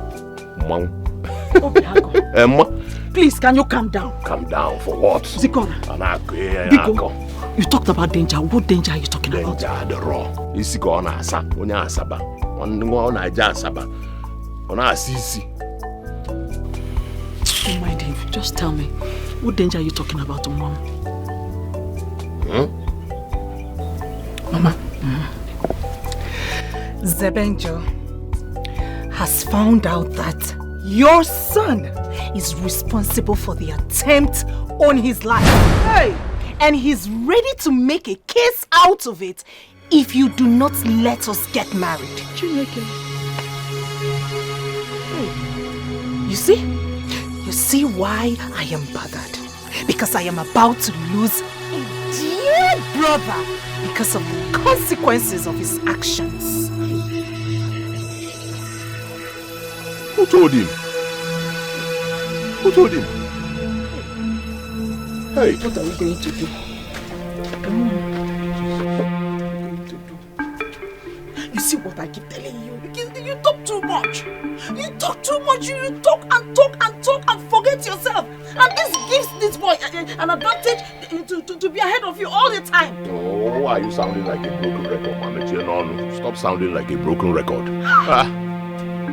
Please, can you calm down? Calm down for what? Zikora. You talked about danger. What danger are you talking about? Danger, the raw. Isiko ona asa. Onya asaba. Ona aja asaba. Ona asisi. Oh my Dave, just tell me. What danger are you talking about, Mom? Mama. Zebenjo has found out that your son is responsible for the attempt on his life. Hey! And he's ready to make a case out of it if you do not let us get married. Chinenye. You see why I am bothered? Because I am about to lose a dear brother because of the consequences of his actions. Who told him? Who told him? Hey, what are we going to do? You see what I keep telling you? You talk too much. You talk too much. You talk and forget yourself. And this gives this boy an advantage to be ahead of you all the time. Oh, why are you sounding like a broken record, Mama? No, stop sounding like a broken record.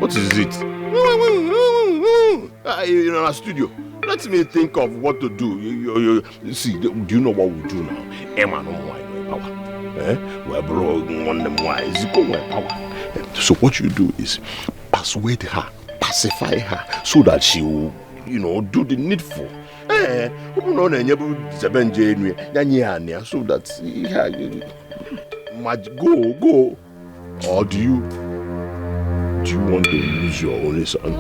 What is it? In our studio. Let me think of what to do. You see, do you know what we do now? Emma no more power. We're broken on them wise. Zikora power. So what you do is persuade her, pacify her, so that she will, do the needful. So that go. Or do you want to lose your only son?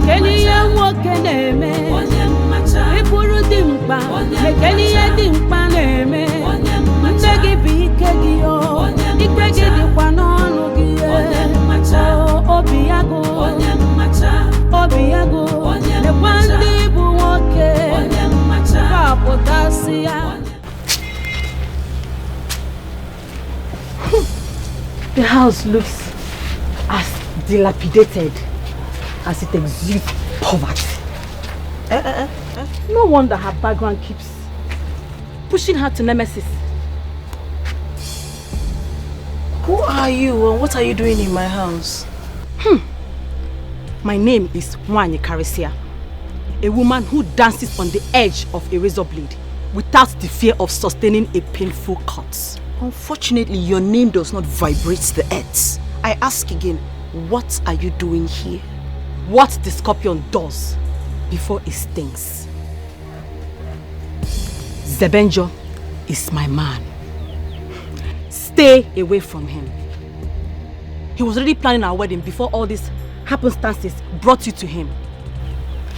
Mekeniye woke neme Ipuru dimpa Mekeniye dimpa neme Ntegi bikegi yo Ikegi dikwa nonu giye Obiyago Obiyago Nekwandi bu woke Kapotasia. The house looks as dilapidated as it exudes poverty. No wonder her background keeps pushing her to nemesis. Who are you and what are you doing in my house? My name is Chinenye Uba, a woman who dances on the edge of a razor blade without the fear of sustaining a painful cut. Unfortunately, your name does not vibrate the earth. I ask again, what are you doing here? What the scorpion does before it stings. Zebenjo is my man. Stay away from him. He was already planning our wedding before all these happenstances brought you to him.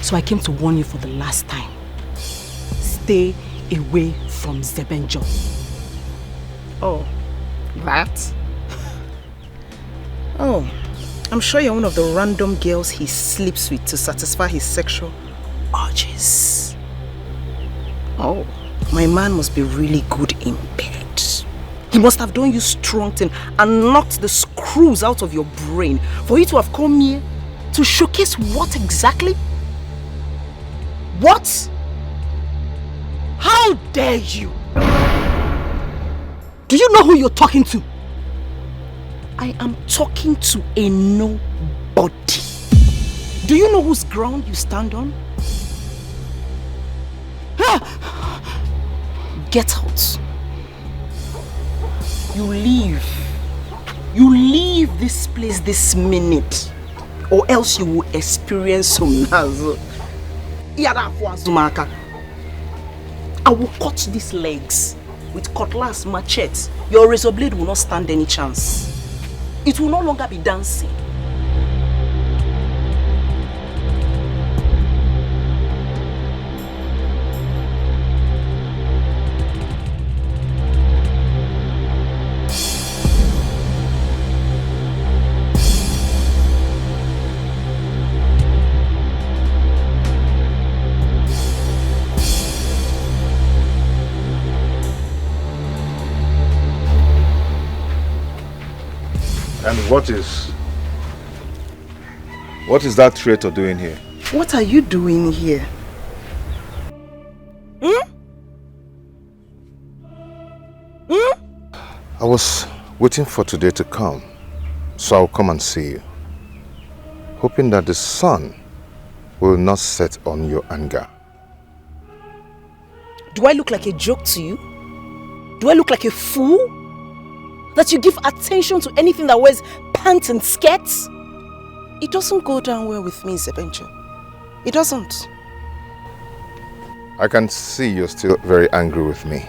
So I came to warn you for the last time. Stay away from Zebenjo. Oh, that? Oh, I'm sure you're one of the random girls he sleeps with to satisfy his sexual urges. Oh, my man must be really good in bed. He must have done you strong thing and knocked the screws out of your brain for you to have come here to showcase what exactly? What? How dare you? Do you know who you're talking to? I am talking to a nobody. Do you know whose ground you stand on? Get out. You leave. You leave this place this minute, or else you will experience some nazo. I will cut these legs with cutlass, machete. Your razor blade will not stand any chance. It will no longer be dancing. And what is that traitor doing here? What are you doing here? I was waiting for today to come, so I'll come and see you, hoping that the sun will not set on your anger. Do I look like a joke to you? Do I look like a fool? That you give attention to anything that wears pants and skirts? It doesn't go down well with me, Zebenjo. It doesn't. I can see you're still very angry with me.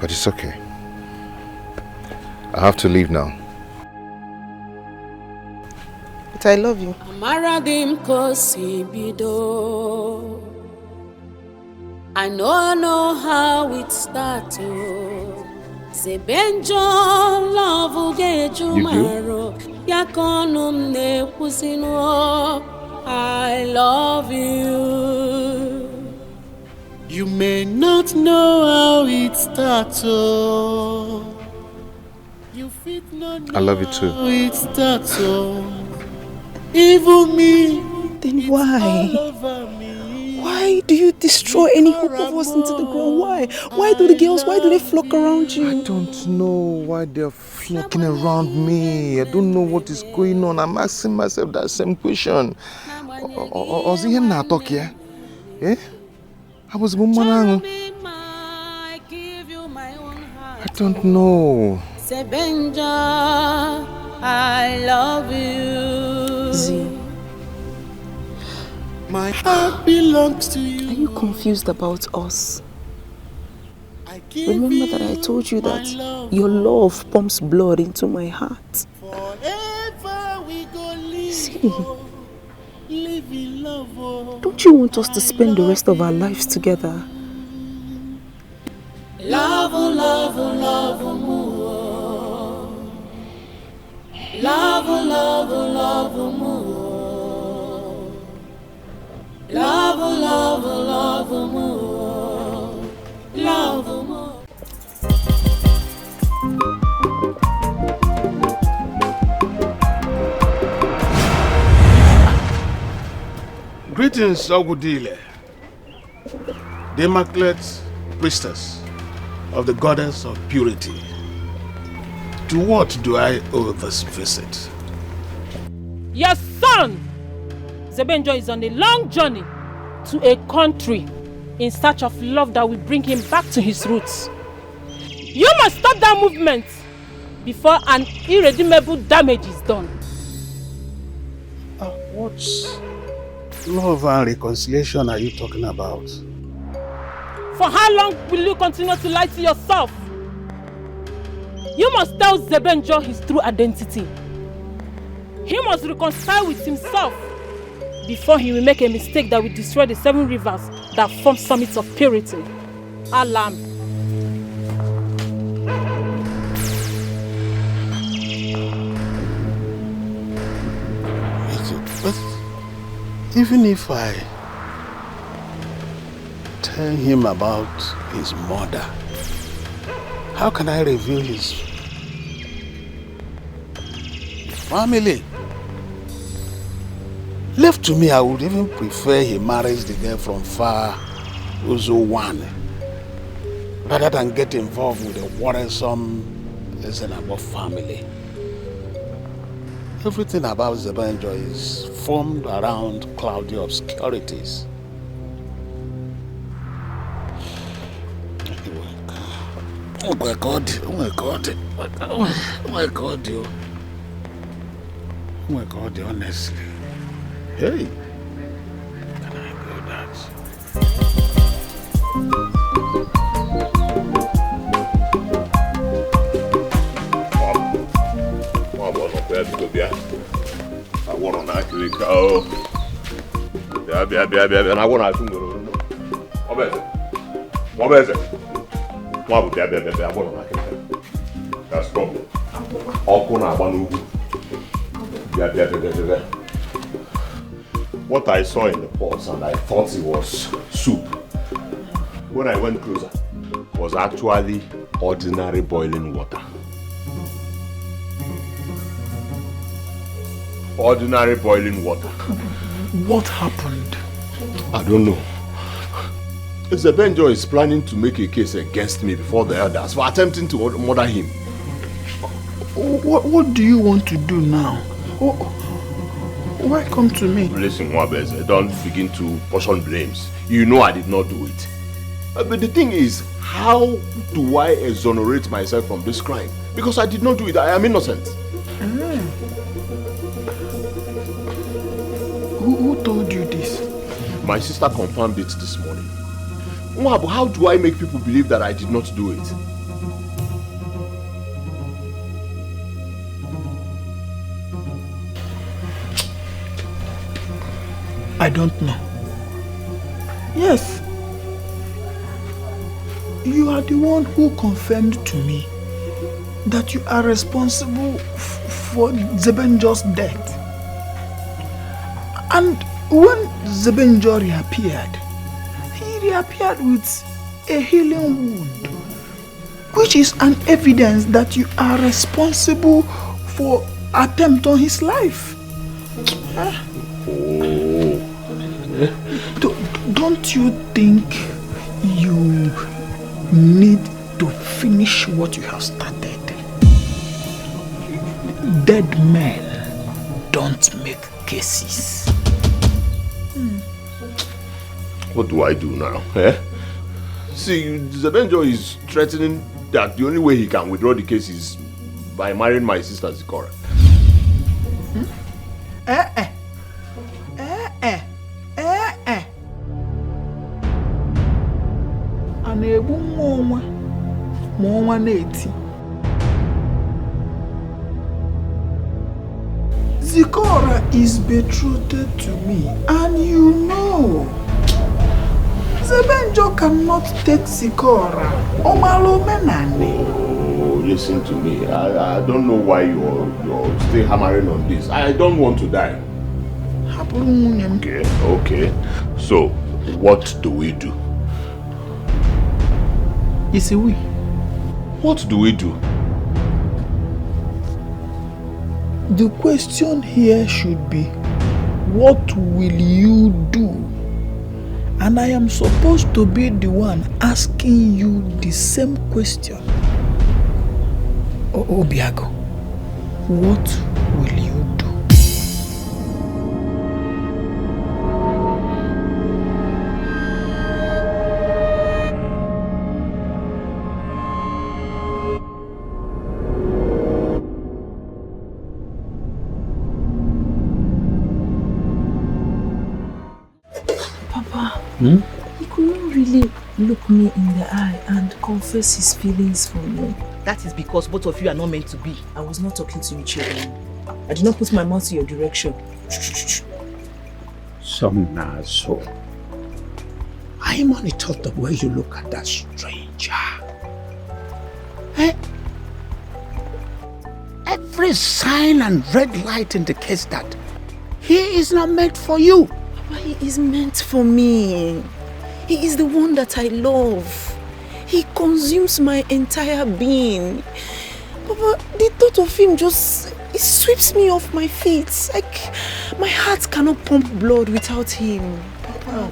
But it's okay. I have to leave now. But I love you. I know how it started. Zebenjo love Gejumaro. Yakonum ne pusino. I love you. You may not know how it started. You fit not I love you too. how it started. Even me. Then why? Why do you destroy any hope of us into the ground? Why? Why do the girls, why do they flock around you? I don't know why they're flocking around me. I don't know what is going on. I'm asking myself that same question. Was he not talking? Eh? I was I don't know. Zebenjo, I love you. Z. My heart belongs to you. Are you confused about us? Remember that I told you that your love pumps blood into my heart. See, don't you want us to spend the rest of our lives together? Love, love, love, more. Love, love, love, more. Love, love, love, more. Love, more. Greetings, Ogudile, the immaculate priestess of the goddess of purity. To what do I owe this visit? Your son, Zebenjo, is on a long journey to a country in search of love that will bring him back to his roots. You must stop that movement before an irredeemable damage is done. What love and reconciliation are you talking about? For how long will you continue to lie to yourself? You must tell Zebenjo his true identity. He must reconcile with himself before he will make a mistake that will destroy the 7 rivers that form summits of purity. Alam. But even if I tell him about his mother, how can I reveal his family? Left to me, I would even prefer he marries the girl from far Uzo1 rather than get involved with a worrisome Ezenabo family. Everything about Zebenjo is formed around cloudy obscurities. Oh my God, oh my God, oh my God, you. Oh my God, honestly. Hey, can I do that? I want to actually go. Yeah, and I want to what is it? What is it? That's problem. What I saw in the pots and I thought it was soup. When I went closer, it was actually ordinary boiling water. Ordinary boiling water. What happened? I don't know. Zebenjo is planning to make a case against me before the elders for attempting to murder him. What do you want to do now? Why come to me? Listen, Wabeze, don't begin to portion blames. You know I did not do it. But the thing is, how do I exonerate myself from this crime? Because I did not do it. I am innocent. Who told you this? My sister confirmed it this morning. Wabu, how do I make people believe that I did not do it? I don't know. Yes. You are the one who confirmed to me that you are responsible for Zebenjo's death. And when Zebenjo reappeared, he reappeared with a healing wound, which is an evidence that you are responsible for attempt on his life. Don't you think you need to finish what you have started? Dead men don't make cases. What do I do now? See, Zebenjo is threatening that the only way he can withdraw the case is by marrying my sister Zikora. Zikora is betrothed to me, and you know. Zebenjo cannot take Zikora. Omalo menane. Oh, listen to me. I don't know why you're still hammering on this. I don't want to die. Okay. So, what do we do? You see, we. What do we do? The question here should be, what will you do? And I am supposed to be the one asking you the same question. Obiago, what will you do? He could not really look me in the eye and confess his feelings for me. That is because both of you are not meant to be. I was not talking to you, children. I did not put my mouth in your direction. So, I am only told the way you look at that stranger. Every sign and red light indicates that he is not meant for you. Papa, he is meant for me. He is the one that I love. He consumes my entire being. Papa, the thought of him just, it sweeps me off my feet. Like, my heart cannot pump blood without him. Papa.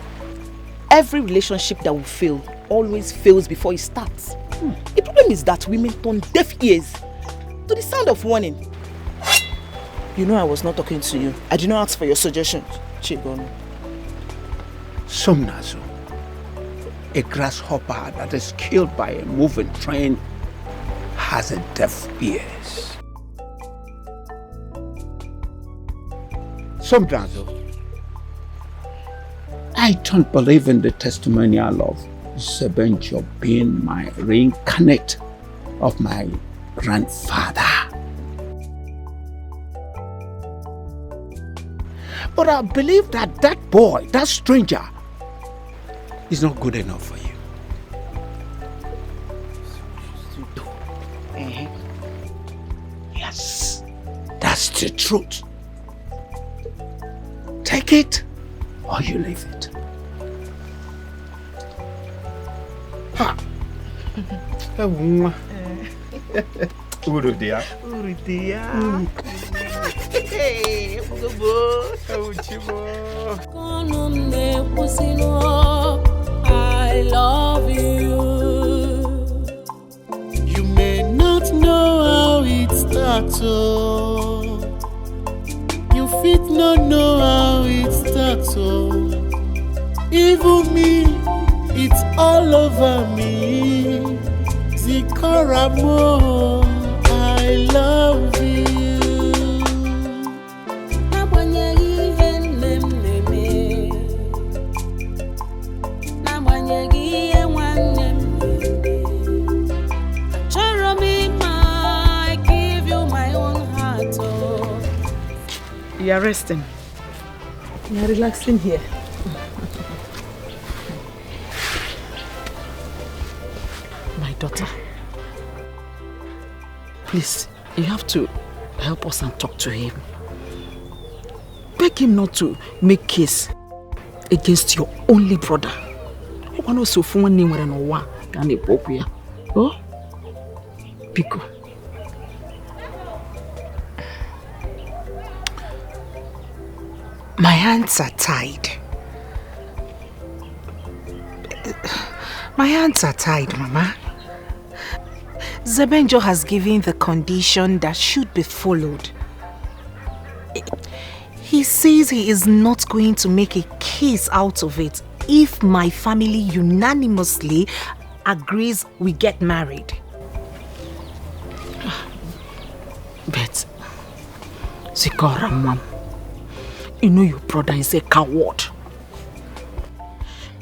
Every relationship that will fail always fails before it starts. The problem is that women turn deaf ears to the sound of warning. You know I was not talking to you. I did not ask for your suggestions, Chigono. Somnazo, a grasshopper that is killed by a moving train, has a deaf ears. Somnazo, I don't believe in the testimonial of Zebenjo being my reincarnate of my grandfather. But I believe that that boy, that stranger, is not good enough for you. Yes, that's the truth. Take it or you leave it. Ha! Urudia. Hey, I love you. You may not know how it starts, oh. You fit not know how it starts, oh. Even me, it's all over me. Zikora more, I love you. You are resting. You are relaxing here. My daughter, please, you have to help us and talk to him. Beg him not to make case against your only brother. Oh? Pico. My hands are tied. My hands are tied, Mama. Zebenjo has given the condition that should be followed. He says he is not going to make a case out of it if my family unanimously agrees we get married. But, Zikora, Mom, you know your brother is a coward.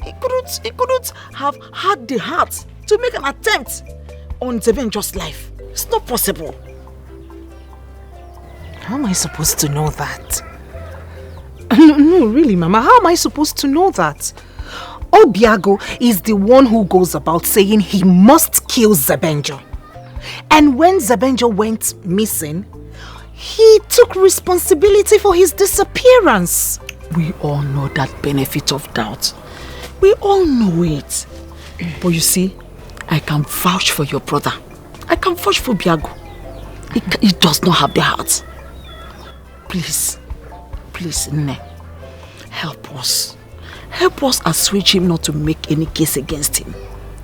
He couldn't have had the heart to make an attempt on Zebenjo's life. It's not possible. How am I supposed to know that? No, really, Mama, how am I supposed to know that? Obiago is the one who goes about saying he must kill Zebenjo. And when Zebenjo went missing, he took responsibility for his disappearance. We all know that benefit of doubt. We all know it. But you see, I can vouch for your brother. I can vouch for Biago. He does not have the heart. Please, Nne, help us. Help us assuage him not to make any case against him.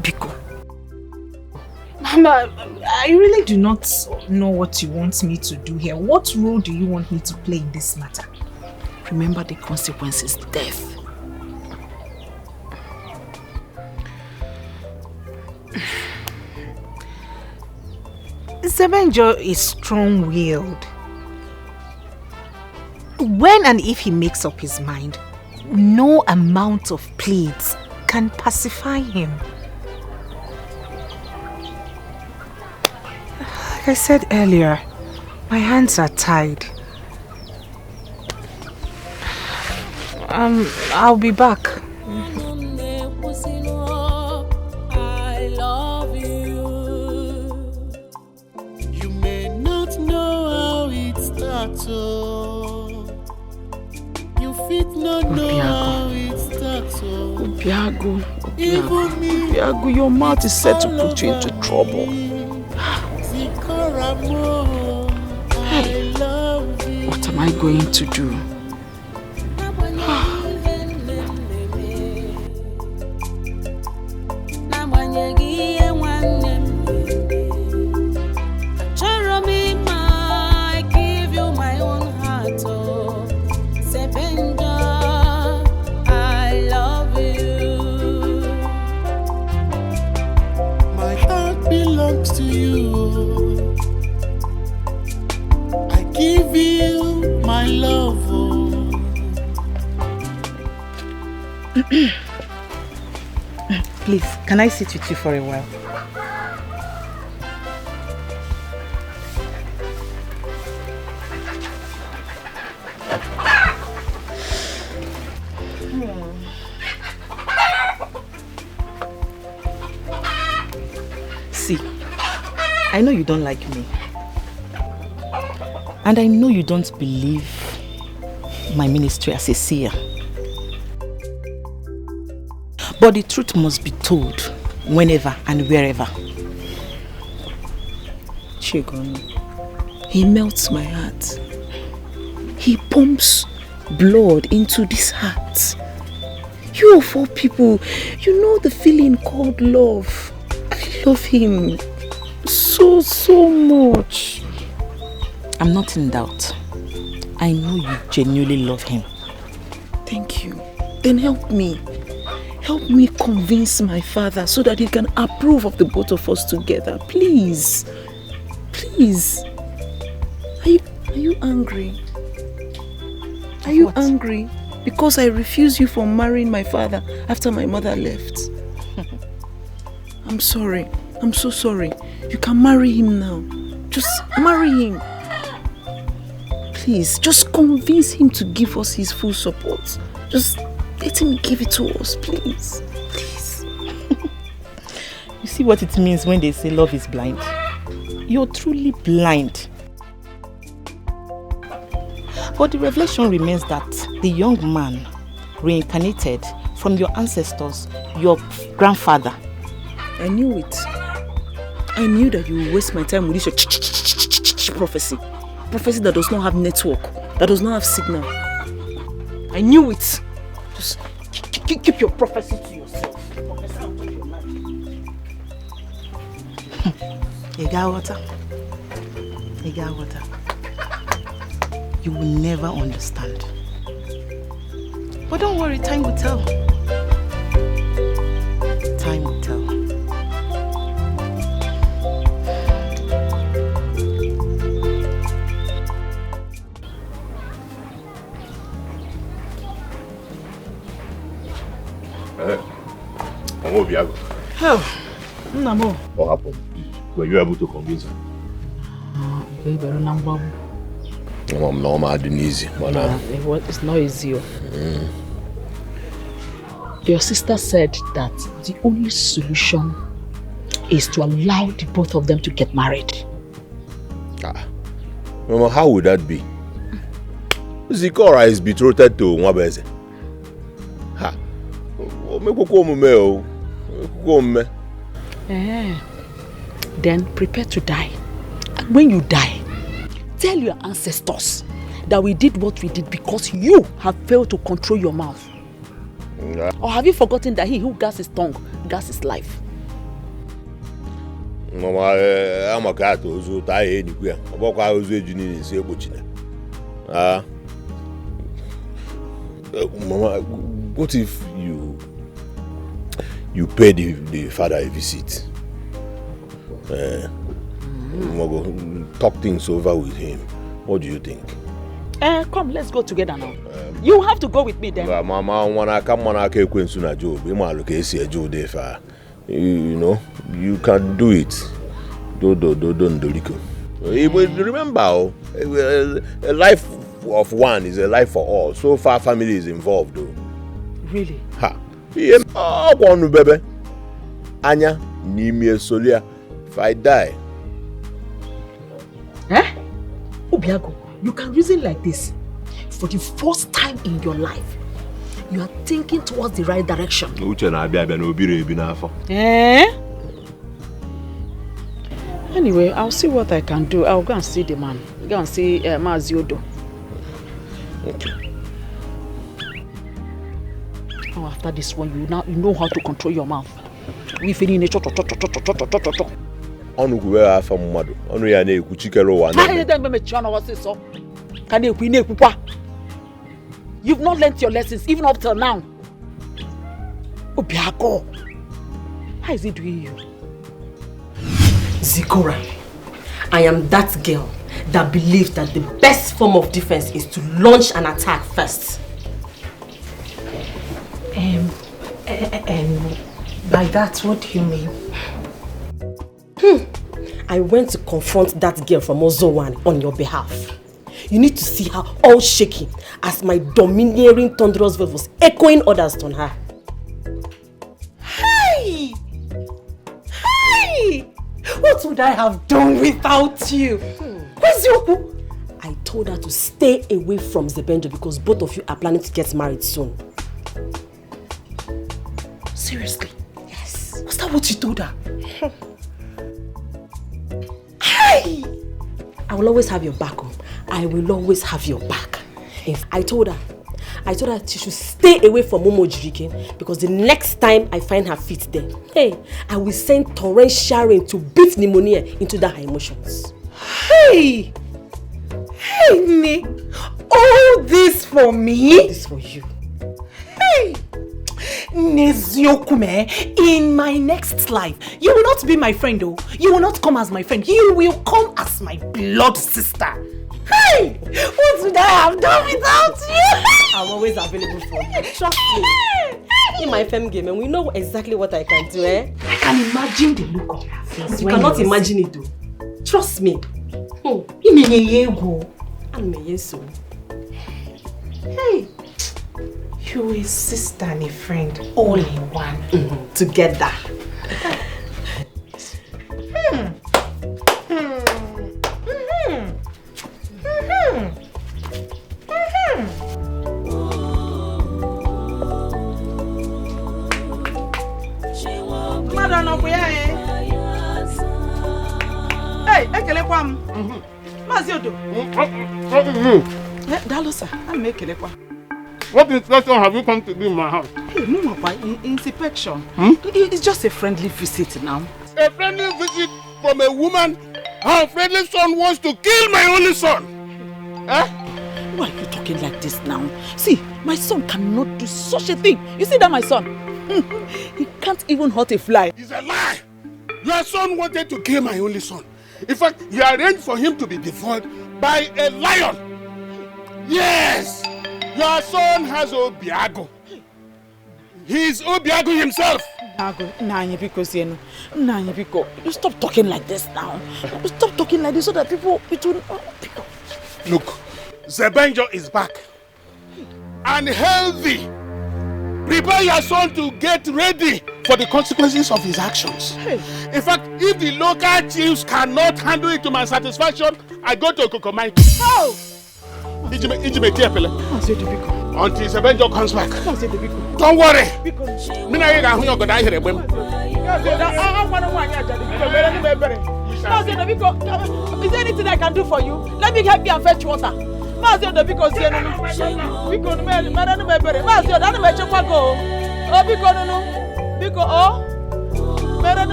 Biko. Mama, I really do not know what you want me to do here. What role do you want me to play in this matter? Remember, the consequence is death. Zebenjo is strong-willed. When and if he makes up his mind, no amount of pleads can pacify him. Like I said earlier, my hands are tied. I'll be back. I love you. You may not know how it starts. You fit not know how it starts. Obiago, your mouth is set to put you into trouble. Zikora, Hey, I love you. what am I going to do? To you, I give you my love. Please, can I sit with you for a while? See, I know you don't like me. And I know you don't believe my ministry as a seer. But the truth must be told whenever and wherever. Chigon, he melts my heart. He pumps blood into this heart. You of all people, you know the feeling called love. I love him so much. I'm not in doubt. I know you genuinely love him. Thank you. Then help me. Help me convince my father so that he can approve of the both of us together. Please. Please. Are you angry? Are you angry because I refuse you from marrying my father after my mother left? I'm sorry. I'm so sorry. You can marry him now. Just marry him. Please, just convince him to give us his full support. Just let him give it to us, please. Please. You see what it means when they say love is blind? You're truly blind. But the revelation remains that the young man reincarnated from your ancestors, your grandfather. I knew it. I knew that you would waste my time with this your prophecy. Prophecy that does not have network, that does not have signal. I knew it. Just keep your prophecy to yourself. Prophesy out of your life. You got water? You got water? You will never understand. But don't worry, time will tell. Time will tell. Oh, Namo. What happened? Were you able to convince her? Normal, easy. It's not easy. Your sister said that the only solution is to allow the both of them to get married. Mama, how would that be? Zikora is betrothed to Nwabeze. Then prepare to die. And when you die, tell your ancestors that we did what we did because you have failed to control your mouth. Or have you forgotten that he who guards his tongue guards his life? Mama, I'm a cat who's tired anywhere. About I was engineering in Zebenjo. Mama, what if you pay the father a visit? Talk things over with him. What do you think? Come, let's go together now. You have to go with me then. Mama, when I come on, I can't go into a job. You know, you can do it. Don't. Remember, a life of one is a life for all. So far, family is involved, though. Really? Oh, baby. Anya, Nimi Solia. If I die. Obiago, you can reason like this. For the first time in your life, you are thinking towards the right direction. Anyway, I'll see what I can do. I'll go and see the man. Go and see Maziodo. Okay. Oh, after this one, you know how to control your mouth. We feel in a You've not learnt your lessons even up till now. Obiago, how is he doing you? Zikora, I am that girl that believes that the best form of defense is to launch an attack first. By that, what do you mean? I went to confront that girl from Ozowan on your behalf. You need to see her all shaking as my domineering thunderous voice was echoing orders on her. Hey! What would I have done without you? Where's Yoku? I told her to stay away from Zebenjo because both of you are planning to get married soon. Seriously? Yes. Was that what you told her? Hey! I will always have your back. I will always have your back. I told her she should stay away from Momo Jirike because the next time I find her feet there, I will send torrential rain to beat pneumonia into her emotions. Hey, me, all this for me? All this for you. Hey, Neziokume, in my next life, you will not be my friend, though. You will not come as my friend. You will come as my blood sister. Hey! What would I have done without you? I'm always available for you. Trust me. In my fem game, and we know exactly what I can do, I can imagine the look of her face. You cannot imagine it, though. Trust me. Hey! You a sister and a friend, all in one. Together. Hey, Ekelekwam. Maziodo. Dalosa, I'm Ekelekwam. What inspection have you come to do in my house? Hey, no, Papa, inspection. It's just a friendly visit now. A friendly visit from a woman? Her friendly son wants to kill my only son. Why are you talking like this now? See, my son cannot do such a thing. You see that, my son? He can't even hurt a fly. It's a lie. Your son wanted to kill my only son. In fact, he arranged for him to be devoured by a lion. Yes! Your son has Obiago. He's Obiago himself. You stop talking like this now. Stop talking like this so that people... Look, Zebenjo is back. And healthy. Prepare your son to get ready for the consequences of his actions. In fact, if the local chiefs cannot handle it to my satisfaction, I go to Only Oh! Until Zebenjo comes back. Don't worry. Is there anything I can do for you? Let me help you and fetch water. Because I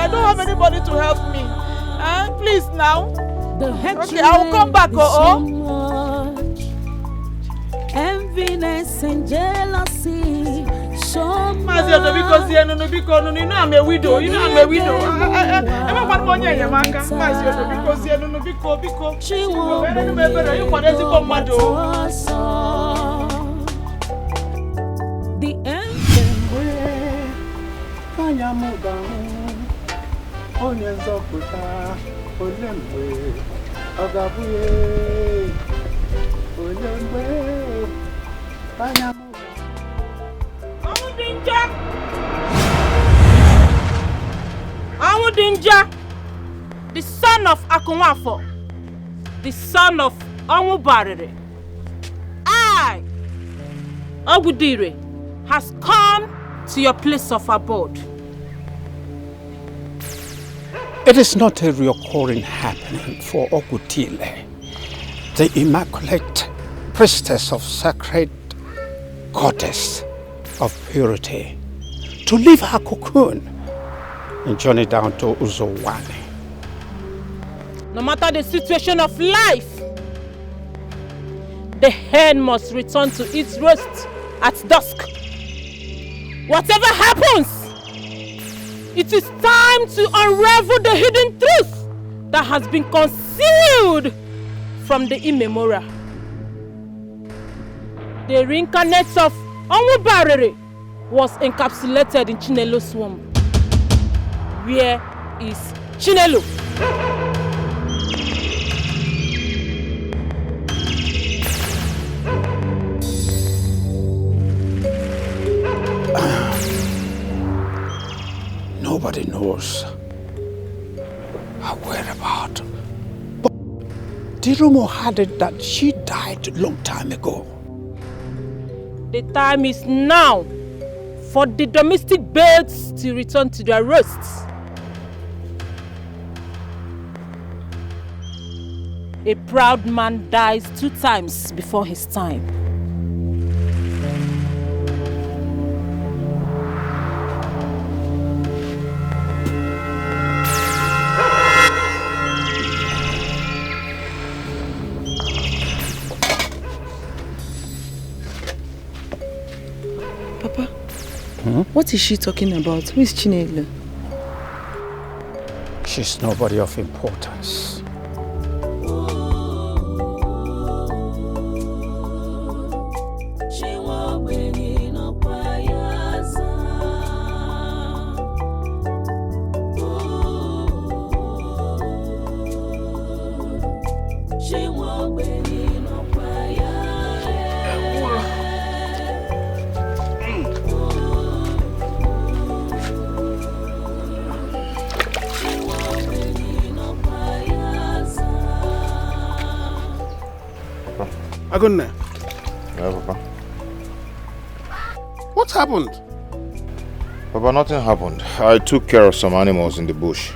don't have anybody to help me. Please now. Okay, I will come back. Enviness and jealousy. Because you know I'm a widow. You know I'm a widow. The end. Dinja, the son of Okafor, the son of Onwubarere, I, Ogudire, has come to your place of abode. It is not a recurring happening for Ogudile, the immaculate priestess of sacred goddess of purity, to leave her cocoon and journey down to Uzowani. No matter the situation of life, the hen must return to its roost at dusk. Whatever happens, it is time to unravel the hidden truth that has been concealed from the immemorial. The reincarnate of Onwubarere was encapsulated in Chinelo's swamp. Where is Chinelo? Nobody knows her whereabouts. But the rumor had it that she died a long time ago. The time is now for the domestic birds to return to their roosts. A proud man dies 2 times before his time. Papa, what is she talking about? Who is Chinelo? She's nobody of importance. Agunne. Yeah, Papa. What happened? Papa, nothing happened. I took care of some animals in the bush.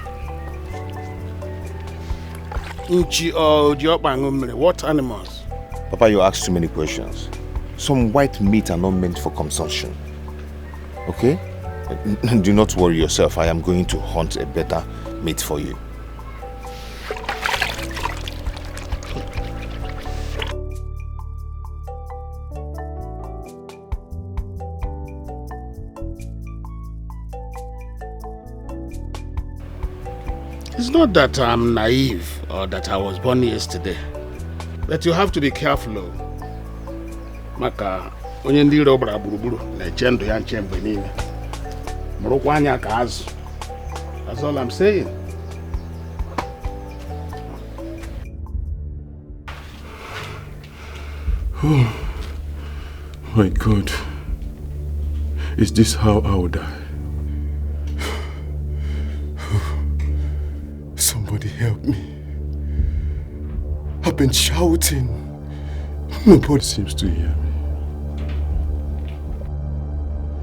What animals? Papa, you asked too many questions. Some white meat are not meant for consumption. Okay? Do not worry yourself. I am going to hunt a better meat for you. It's not that I'm naive or that I was born yesterday, but you have to be careful. Maka onye ndị iro gbara gburugburu na-eche ndụ ya nche mgbe niile. Mụrụkwa anya ka azụ. That's all I'm saying. Oh my God. Is this how I will die? Somebody help me. I've been shouting. Nobody seems to hear me.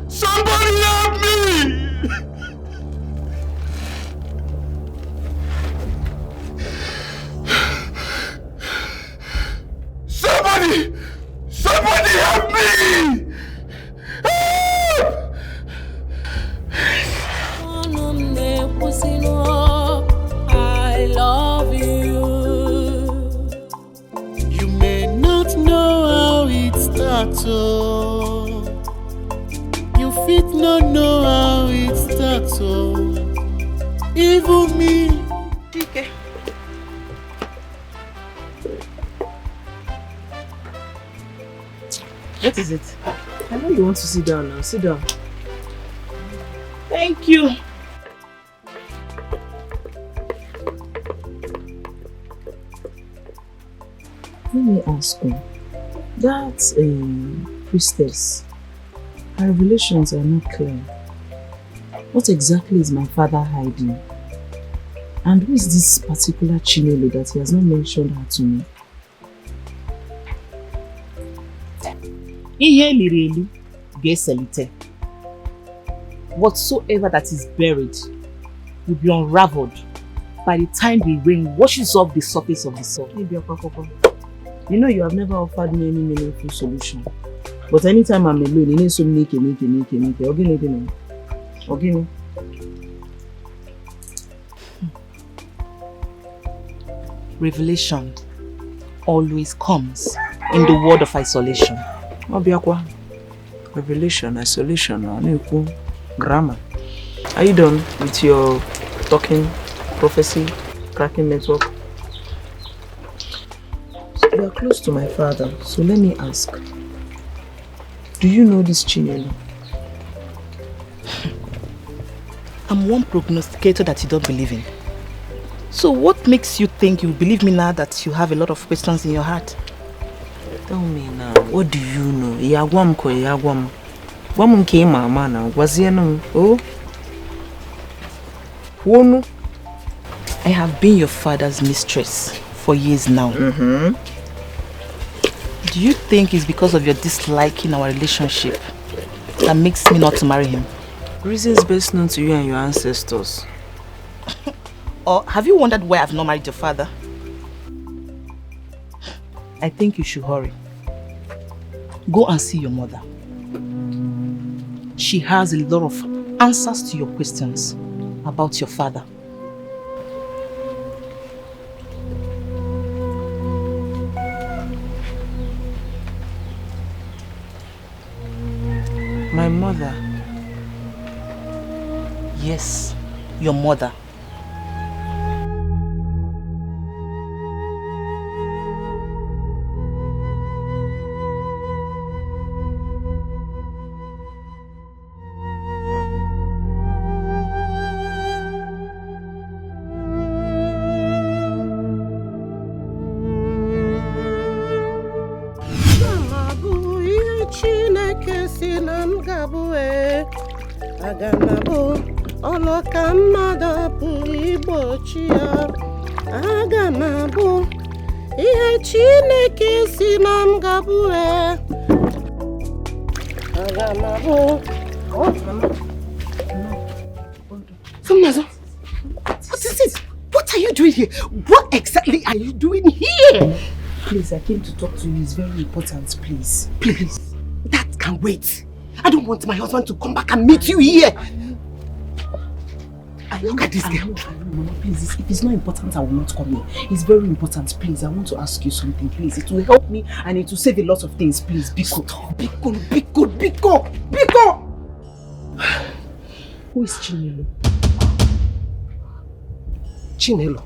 Somebody help me! Somebody help me! I love you. You may not know how it starts, oh. You fit not know how it starts, oh. Even me. Okay. What is it? I know you want to sit down now. Sit down. Thank you. Let me ask you. That priestess, her revelations are not clear. What exactly is my father hiding? And who is this particular Chinenye that he has not mentioned her to me? Whatsoever that is buried will be unraveled by the time the rain washes off the surface of the soil. You know you have never offered me any meaningful solution. But anytime I'm alone, you need to make. Okay. Revelation always comes in the word of isolation. Revelation, isolation, grammar. Are you done with your talking, prophecy, cracking network? You are close to my father, so let me ask. Do you know this Chinenye? I'm one prognosticator that you don't believe in. So what makes you think you believe me now that you have a lot of questions in your heart? Tell me now, what do you know? Yagwam ko yagwam. Wam ke mama na waziano. Oh. Wonu. I have been your father's mistress for years now. Do you think it's because of your dislike in our relationship that makes me not to marry him? Reasons best known to you and your ancestors. Or have you wondered why I've not married your father? I think you should hurry. Go and see your mother. She has a lot of answers to your questions about your father. My mother? Yes, your mother. Agamabo, Oloka mmadụ igbochi ya. Agamabo, ihe Chineke si na m gabu Agamabo. Somnazo, what is it? What are you doing here? What exactly are you doing here? Please, I came to talk to you. It's very important, please. Please, that can wait. I don't want my husband to come back and meet you here. Look at this girl. Mama, please, if it's not important, I will not come here. It's very important, please. I want to ask you something, please. It will help me and it will save a lot of things, please. Biko. Biko! Who is Chinenye? Chinenye?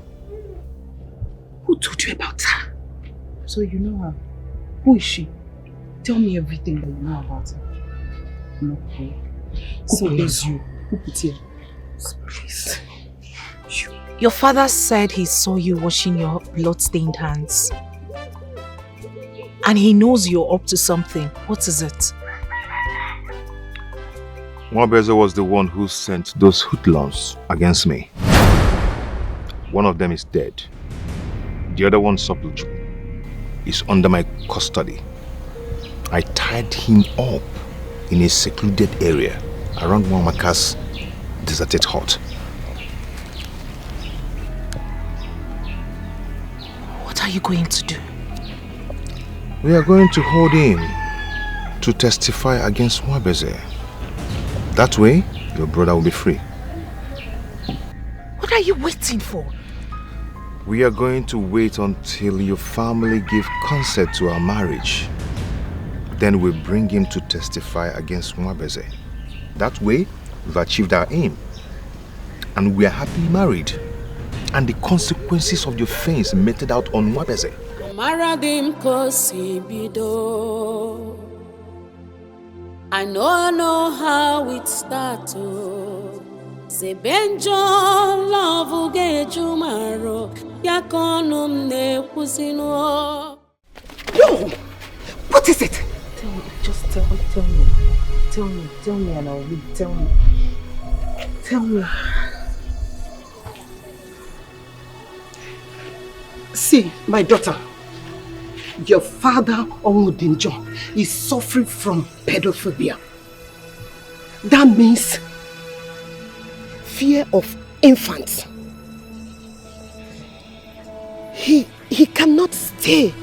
Who told you about her? So you know her. Who is she? Tell me everything that you know about her. No, who pays you? Who put here? Please. Your father said he saw you washing your blood-stained hands. And he knows you're up to something. What is it? Nwabeze was the one who sent those hoodlums against me. One of them is dead. The other one, Sopluju, is under my custody. I tied him up in a secluded area around Wamaka's deserted hut. What are you going to do? We are going to hold him to testify against Nwabeze. That way, your brother will be free. What are you waiting for? We are going to wait until your family give consent to our marriage. Then we'll bring him to testify against Nwabeze. That way, we've achieved our aim. And we are happily married. And the consequences of your offense meted out on Nwabeze. I know how it started. Zebenjo love gejumaro yakonum ne kusino. Yo, what is it? Tell me, just tell me, and I'll read. Tell me. See, my daughter, your father, Onwudinjo, is suffering from pedophobia. That means fear of infants. He cannot stay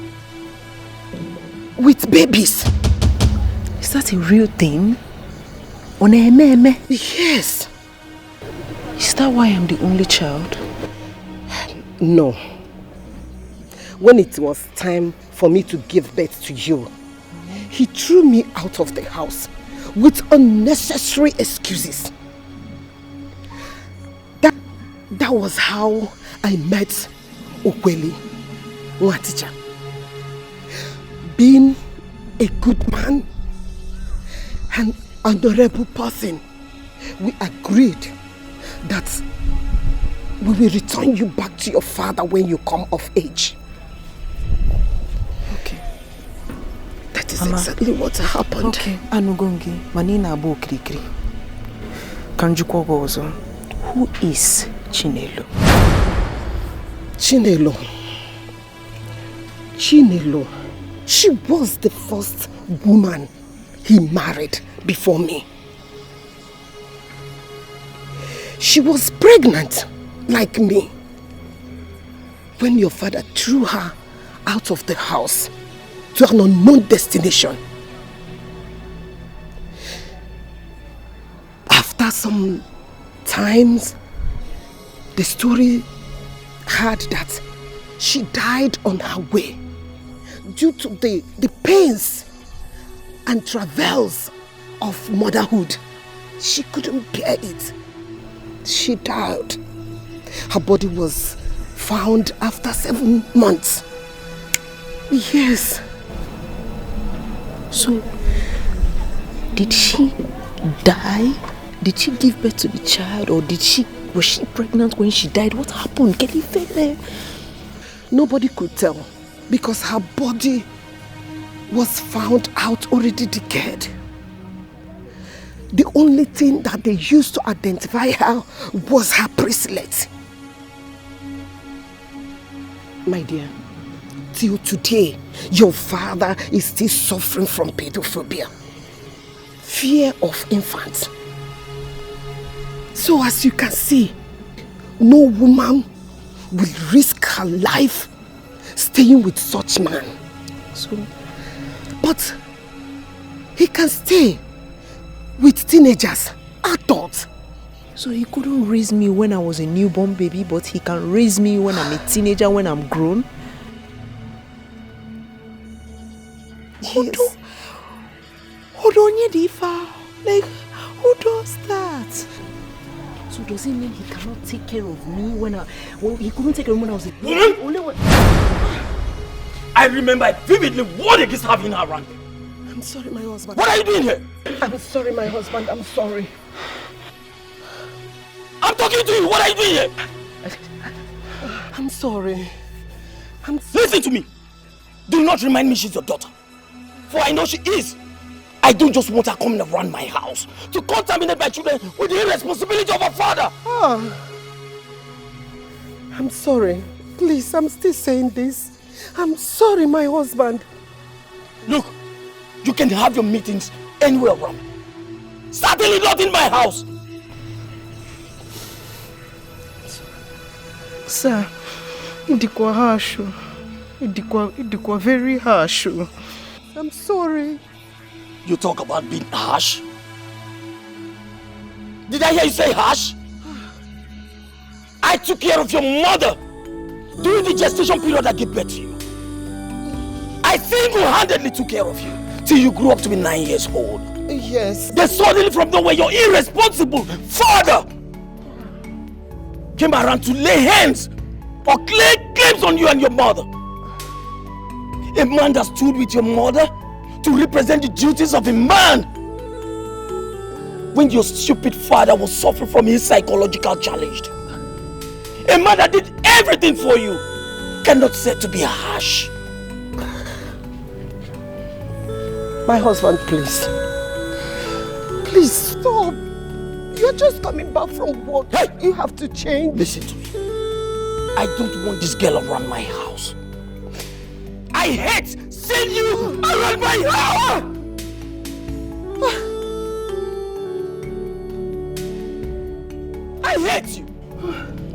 with babies. Is that a real thing? Onememe? Yes. Is that why I'm the only child? No. When it was time for me to give birth to you, he threw me out of the house with unnecessary excuses. That was how I met Okweli, Nwaticha. Being a good man and honorable person, we agreed that we will return you back to your father when you come of age. Okay. That is exactly what happened. Okay, Anugongi, Manina Abo Krikri. Kanjukwo Gozo. Who is Chinelo? Chinelo. She was the first woman he married before me. She was pregnant like me when your father threw her out of the house to an unknown destination. After some times, the story had that she died on her way due to the pains and travails of motherhood. She couldn't bear it. She died. Her body was found after 7 months. Yes. So, did she die? Did she give birth to the child, or was she pregnant when she died? What happened? Nobody could tell because her body was found out already decayed. The only thing that they used to identify her was her bracelet. My dear, till today, your father is still suffering from pedophobia. Fear of infants. So as you can see, no woman will risk her life staying with such man. But he can stay with teenagers, adults. So he couldn't raise me when I was a newborn baby, but he can raise me when I'm a teenager, when I'm grown? Yes. Hold on, Yedifa. Like, who does that? So does it mean he cannot take care of me he couldn't take care of me when I was a woman? I remember vividly what it is having her around. I'm sorry, my husband. What are you doing here? I'm sorry, my husband. I'm sorry. I'm talking to you. What are you doing here? I'm sorry. Listen to me. Do not remind me she's your daughter. For I know she is. I don't just want her coming around my house to contaminate my children with the irresponsibility of a father. I'm sorry. Please, I'm still saying this. I'm sorry, my husband. Look, you can have your meetings anywhere around. Certainly not in my house. Sir, idikwa harsh. Idikwa very harsh. I'm sorry. You talk about being harsh? Did I hear you say harsh? I took care of your mother during the gestation period I gave birth to you. I single-handedly took care of you till you grew up to be 9 years old. Yes. Then suddenly from nowhere, your irresponsible father came around to lay hands or claim claims on you and your mother. A man that stood with your mother to represent the duties of a man when your stupid father was suffering from his psychological challenge. A man that did everything for you cannot say to be harsh. My husband, please. Please stop. You're just coming back from work. Hey! You have to change. Listen to me. I don't want this girl around my house. I hate seeing you around my house! I hate you.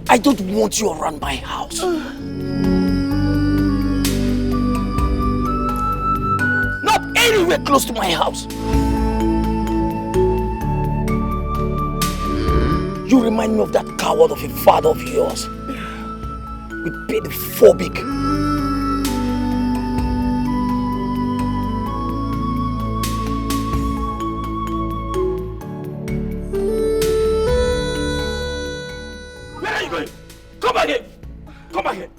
I don't want you around my house. Not anywhere close to my house. You remind me of that coward of a father of yours. With pedophobic. Where are you going? Come back here. Come back here.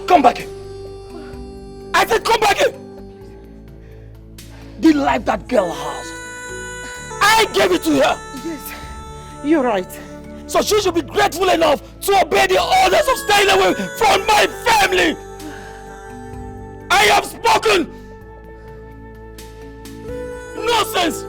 Come back here. I said come back here. The life that girl has, I gave it to her. Yes, you're right. So she should be grateful enough to obey the orders of staying away from my family. I have spoken. Nonsense.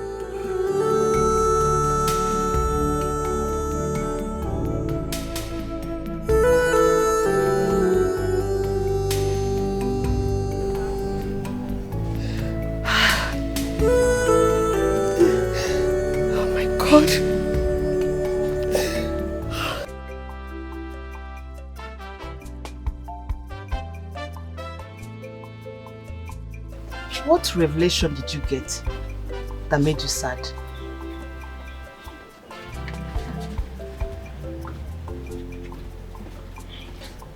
Oh my God. What revelation did you get that made you sad?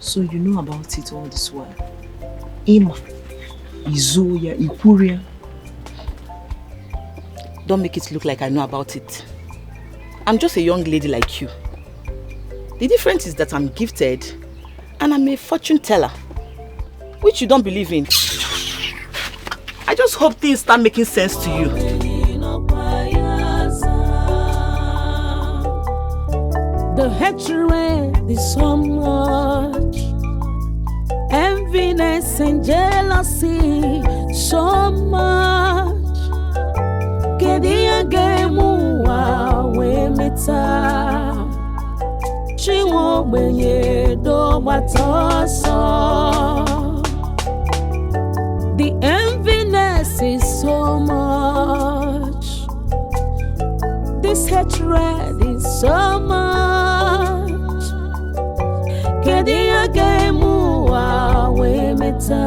So you know about it all this while? Ima, Izoya, Ikuria. Don't make it look like I know about it. I'm just a young lady like you. The difference is that I'm gifted and I'm a fortune teller, which you don't believe in. I just hope things start making sense to you. The hatred is so much, enviness and jealousy so much. Kedia gemu we meta, she won't be do batoso. The enviness is so much, this hatred is so much. Kedia gemu we meta,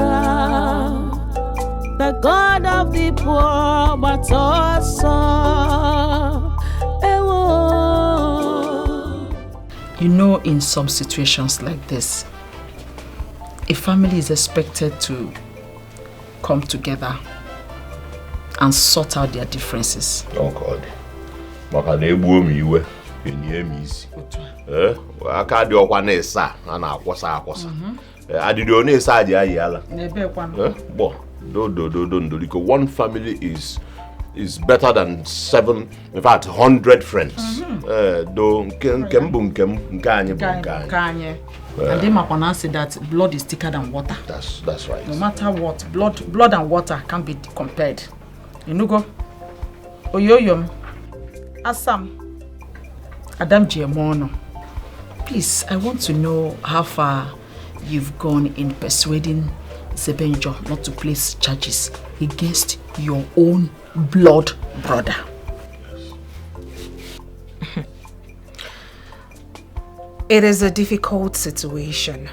the God of the poor, but also You know, in some situations like this, a family is expected to come together and sort out their differences. Oh God. Maka na egbu omi iwe, enye mi isi. Aka di okwa na esa, ana akwosa akwosa. Adidi o na esa aje ayi ala. Nebe kwanu. Bo, do ndoriko. One family is is better than 7, in fact 100 friends. Though And they might pronounce it that blood is thicker than water. That's right. No matter what, blood and water can't be compared. You know go. Oyoyom. Asam. Adam Jemono. Please, I want to know how far you've gone in persuading Zebenjo not to place charges against your own blood brother. It is a difficult situation.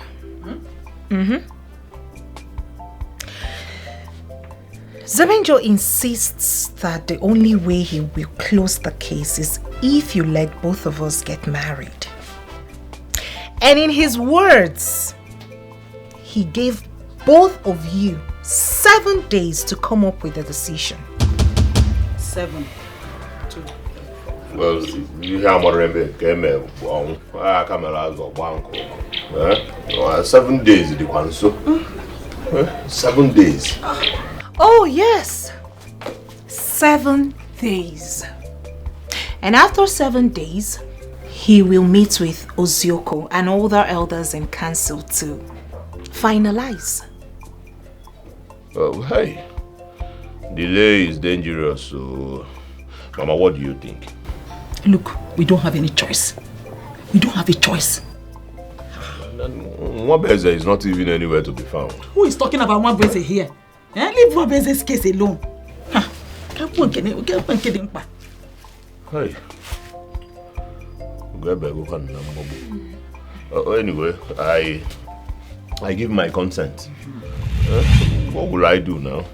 Zebenjo insists that the only way he will close the case is if you let both of us get married. And in his words, he gave both of you 7 days to come up with a decision. 7. Well, you hear what Reemmy came on. I come around the bank. 7 days the counsel. 7 days. Oh yes, 7 days. And after 7 days, he will meet with Ozioko and other elders and council to finalize. Oh, hey. Delay is dangerous, so... Mama, what do you think? Look, we don't have any choice. We don't have a choice. Nwabeze is not even anywhere to be found. Who is talking about Nwabeze here? Leave Nwabeze's case alone. Hey. Anyway, I give my consent. What will I do now?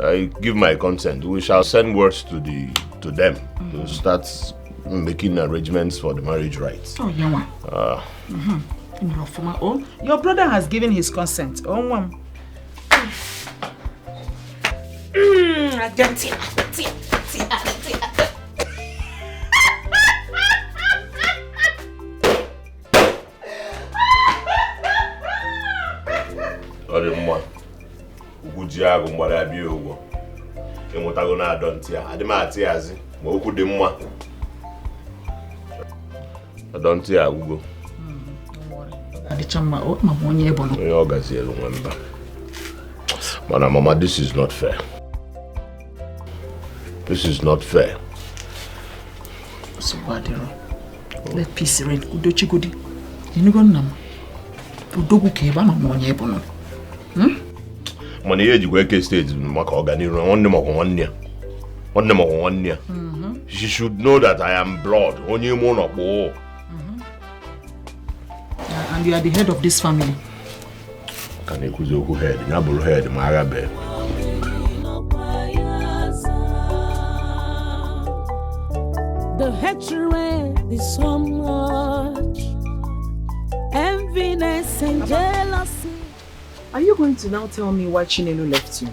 I give my consent. We shall send words to them to start making arrangements for the marriage rights. Oh, Yawa. Your brother has given his consent. Mama, this is not fair. This is not fair. So let peace reign. Udochi godi. You know nam. Udogu keba mamonye bono. Money age Okey stage maka organiru one year. She should know that I am blood. Only mono. And you are the head of this family. Can you who head? Nabulu head, Marabe. The hatred is so much, enviness and jealousy. Are you going to now tell me why Chinenye left you?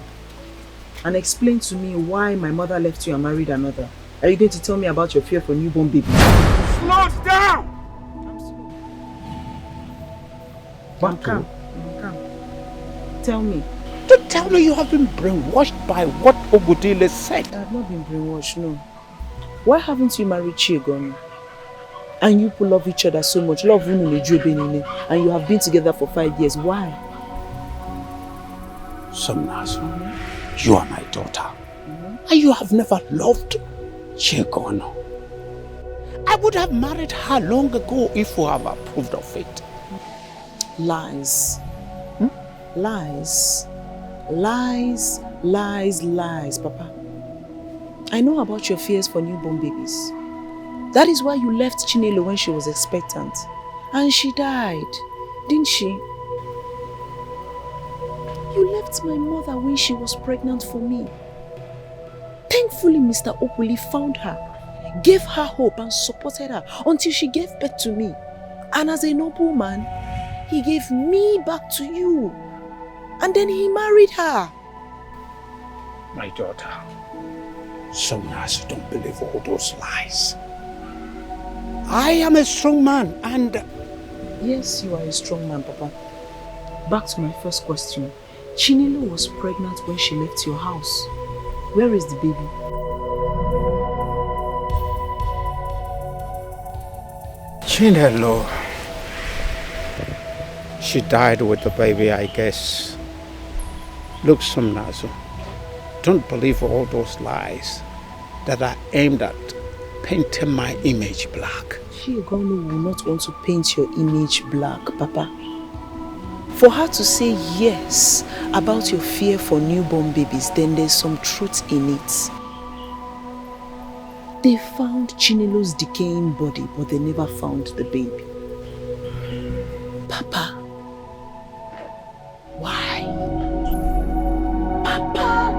And explain to me why my mother left you and married another? Are you going to tell me about your fear for newborn baby? Slow down! I'm calm. Tell me. Don't tell me you have been brainwashed by what Obudile said. I have not been brainwashed, no. Why haven't you married Chioma? And you people love each other so much. Love and you have been together for 5 years. Why? Somnazo, you are my daughter. And you have never loved Chigona. I would have married her long ago if you have approved of it. Lies. Lies. Lies, lies, lies, Papa. I know about your fears for newborn babies. That is why you left Chinenye when she was expectant. And she died, didn't she? You left my mother when she was pregnant for me. Thankfully, Mr. Opuli found her, gave her hope and supported her until she gave birth to me. And as a noble man, he gave me back to you. And then he married her. My daughter, sometimes you don't believe all those lies. I am a strong man and... Yes, you are a strong man, Papa. Back to my first question. Chinenye was pregnant when she left your house. Where is the baby? Chinelo. She died with the baby, I guess. Look, Somnazo, don't believe all those lies that are aimed at painting my image black. Chigono will not want to paint your image black, Papa. For her to say yes about your fear for newborn babies, then there's some truth in it. They found Chinelo's decaying body, but they never found the baby. Papa, why? Papa!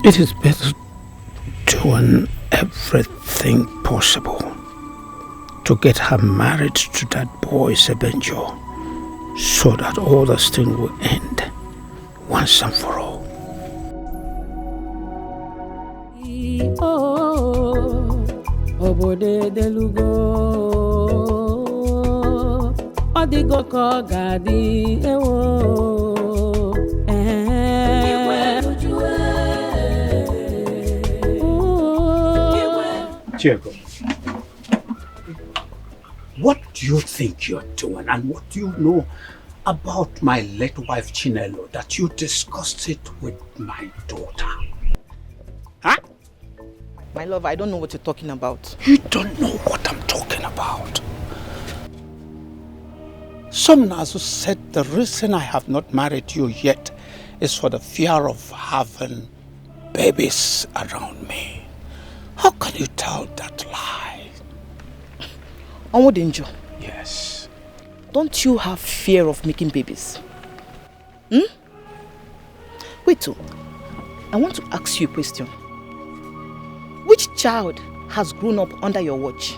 It is better doing everything possible to get her married to that boy Zebenjo, so that all this thing will end once and for all. Diego, what do you think you're doing, and what do you know about my late wife Chinelo that you discussed it with my daughter? Huh? My love, I don't know what you're talking about. You don't know what I'm talking about. Somnazo said the reason I have not married you yet is for the fear of having babies around me. How can you tell that lie? Onwodenjo. Yes. Don't you have fear of making babies? Wait, I want to ask you a question. Which child has grown up under your watch?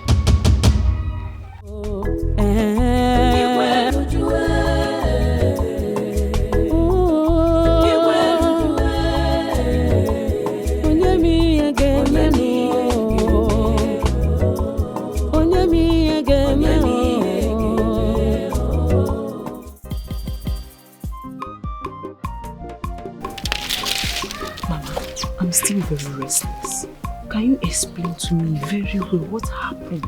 I'm still very restless. Can you explain to me very well what happened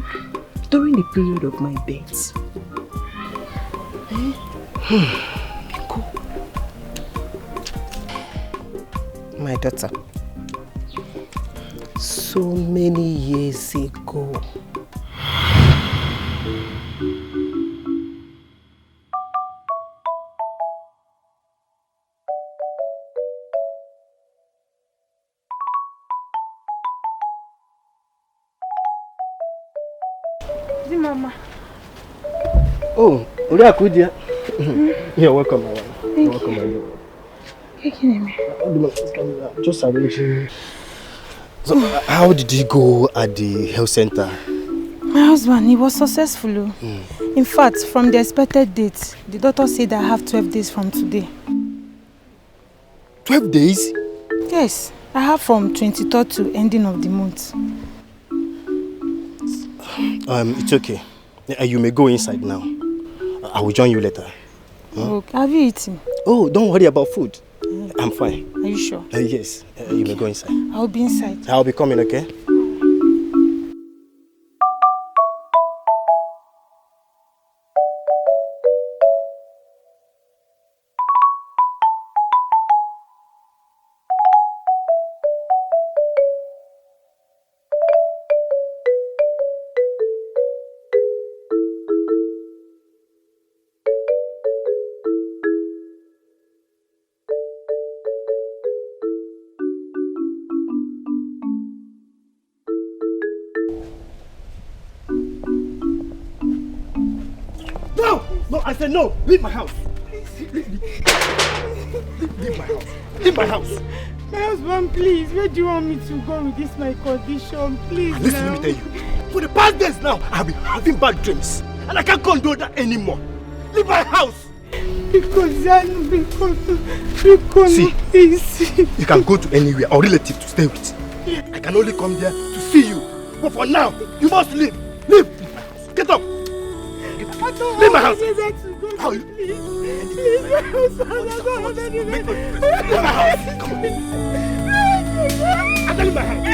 during the period of my birth? Go. My daughter, so many years ago, Mama. Oh, Uriakudia. You're welcome, my wife. You're welcome, my dear. Just arranging. So, how did you go at the health center? My husband, he was successful. In fact, from the expected date, the doctor said I have 12 days from today. 12 days? Yes, I have from 23rd to ending of the month. It's okay. You may go inside now. I will join you later. Okay. Have you eaten? Oh, don't worry about food. I'm fine. Are you sure? Yes. You may go inside. I'll be inside. I'll be coming, okay? No, I said no. Leave my house. Leave my house. Leave my house. My husband, please. Where do you want me to go with this my condition? Please. Listen, let me tell you. For the past days now, I've been having bad dreams. And I can't condone that anymore. Leave my house. Because see, you can go to anywhere or relative to stay with. I can only come there to see you. But for now, you must leave. Leave my house. Get up. Leave my house. How you? Leave my house. Leave my house. Come on. I tell you my house.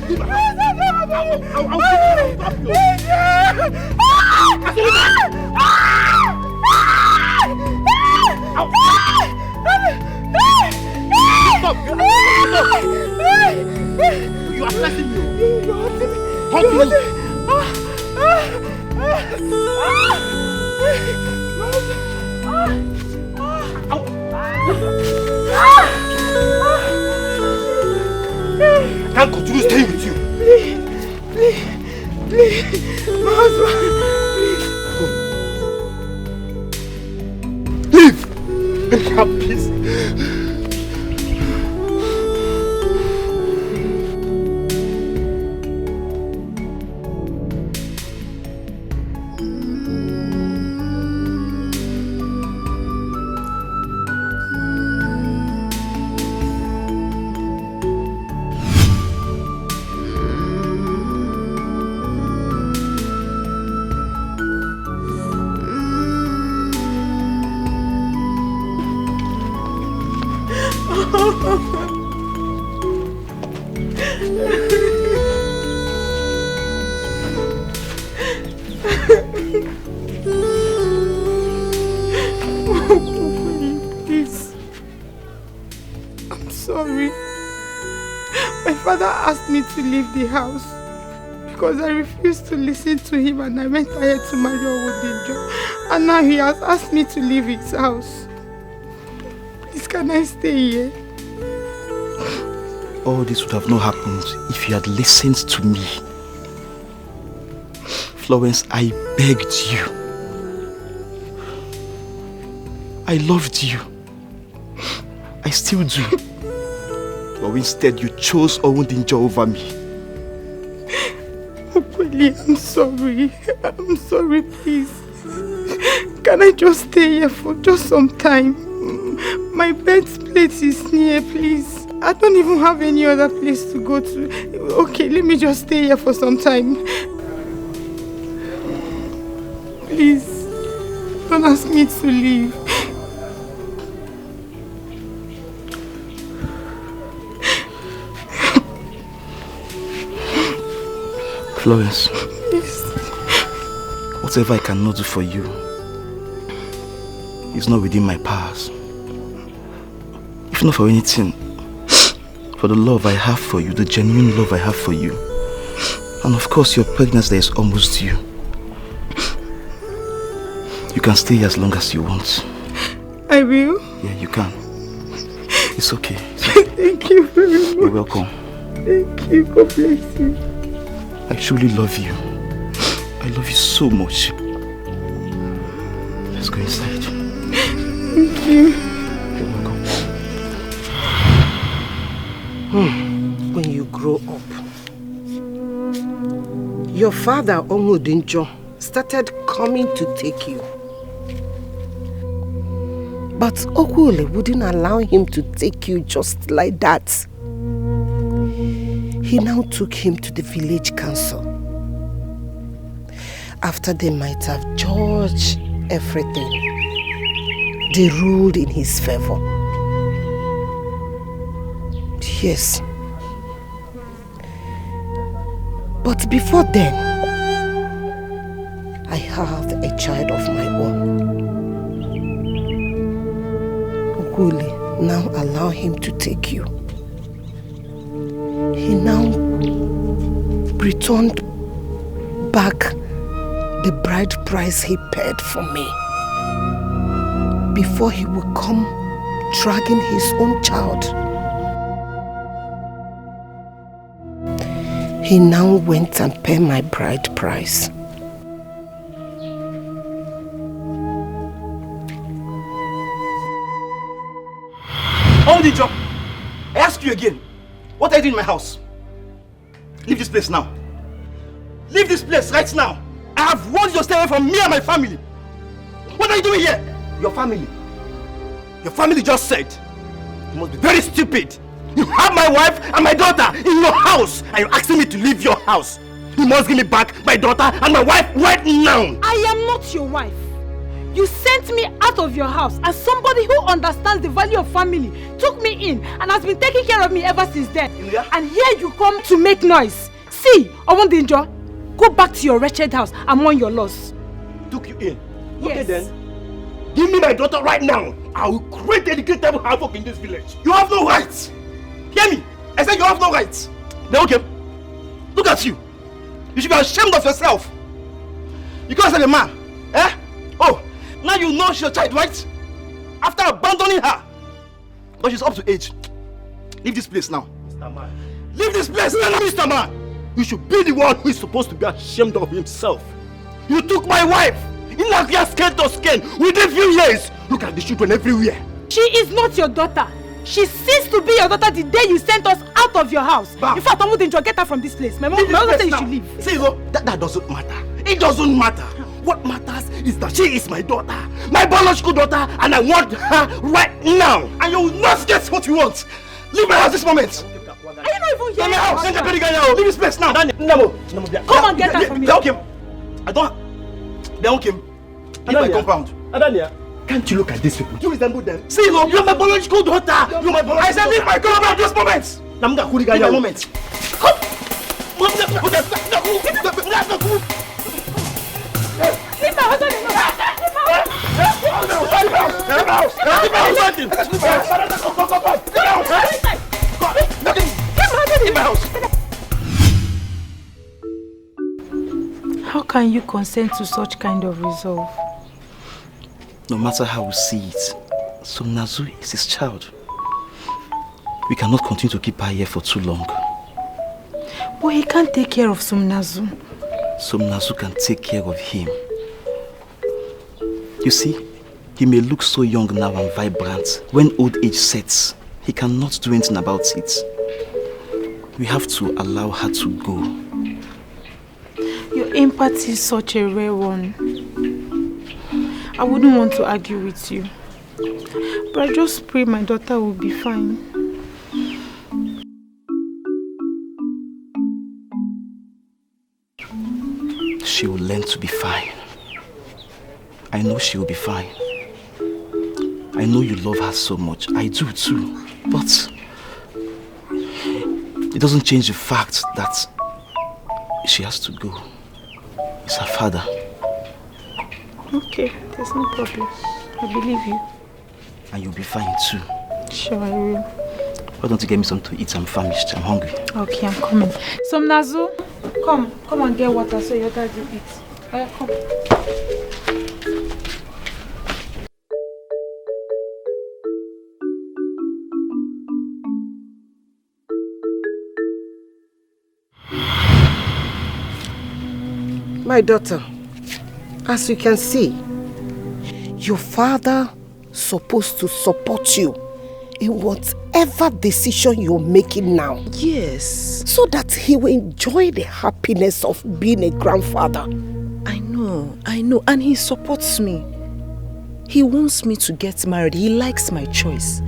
Leave my house. I'll stop you. Stop! You are stressing me. How do you? I can't continue staying with you. Please, my husband, please. Leave! Let me have peace. Me to leave the house because I refused to listen to him and I went ahead to marry Zebenjo, and now he has asked me to leave his house. Please, can I stay here? All this would have not happened if you had listened to me. Florence, I begged you. I loved you. I still do. But instead you chose Zebenjo over me. Okey, I'm sorry. I'm sorry, please. Can I just stay here for just some time? My birthplace is near, please. I don't even have any other place to go to. Okay, let me just stay here for some time. Please, don't ask me to leave. Florence, yes. Whatever I cannot do for you is not within my powers. If not for anything, for the love I have for you, the genuine love I have for you, and of course your pregnancy is almost due. You can stay as long as you want. I will? Yeah, you can. It's okay. It's okay. Thank you very much. You're welcome. Thank you. God bless you. I truly love you. I love you so much. Let's go inside. Thank you. You're welcome. When you grow up, your father, Zebenjo, started coming to take you. But Okule wouldn't allow him to take you just like that. He now took him to the village council. After they might have judged everything, they ruled in his favor. Yes. But before then, I have a child of my own. Okule now allow him to take you. He now returned back the bride price he paid for me before he would come dragging his own child. He now went and paid my bride price. Zebenjo, I ask you again. What are you doing in my house? Leave this place now. Leave this place right now. I have warned you to stay away from me and my family. What are you doing here? Your family. Your family just said you must be very stupid. You have my wife and my daughter in your house and you're asking me to leave your house. You must give me back my daughter and my wife right now. I am not your wife. You sent me out of your house as somebody who understands the value of family, took me in and has been taking care of me ever since then. Yeah. And here you come to make noise. See, Owondinjo, go back to your wretched house and mourn your loss. Took you in? Yes. Okay then. Give me my daughter right now. I will create a decree havoc in this village. You have no rights. Hear me? I said you have no rights. Then okay. Look at you. You should be ashamed of yourself. You can't say the man. Eh? Oh. Now you know she's your child, right? After abandoning her. But she's up to age. Leave this place now. Mr. Man. Leave this place now, Mr. Man. You should be the one who is supposed to be ashamed of himself. You took my wife. In like your skin to skin within a few years. Look at the children everywhere. She is not your daughter. She ceased to be your daughter the day you sent us out of your house. Bah. In fact, I wouldn't get her from this place. My mom said you should leave. See, that doesn't matter. It doesn't matter. What matters is that she is my daughter, my biological daughter, and I want her right now. And you will not get what you want. Leave my house this moment. Are you not even here? Leave my house. Leave this place now. Come and get her from here. Okay. I don't. They don't come. Leave my compound. Can't you look at these people? You resemble them. See, you're my biological daughter. You're my biological daughter. I said leave my compound this moment. Leave my moment. Come. Leave my husband alone. How can you consent to such kind of resolve? No matter how we see it, Somnazu is his child. We cannot continue to keep her here for too long. But he can't take care of Somnazu. Somnazu can take care of him. You see, he may look so young now and vibrant. When old age sets, he cannot do anything about it. We have to allow her to go. Your empathy is such a rare one. I wouldn't want to argue with you. But I just pray my daughter will be fine. She will learn to be fine. I know she will be fine. I know you love her so much. I do too. But it doesn't change the fact that she has to go. It's her father. Okay, there's no problem. I believe you. And you'll be fine too. Sure, I will. Why don't you get me something to eat? I'm famished. I'm hungry. Okay, I'm coming. Somnazu, come and get water so your dad will eat. Come. My daughter, as you can see, your father supposed to support you in whatever decision you're making now. Yes. So that he will enjoy the happiness of being a grandfather. I know. And he supports me. He wants me to get married. He likes my choice.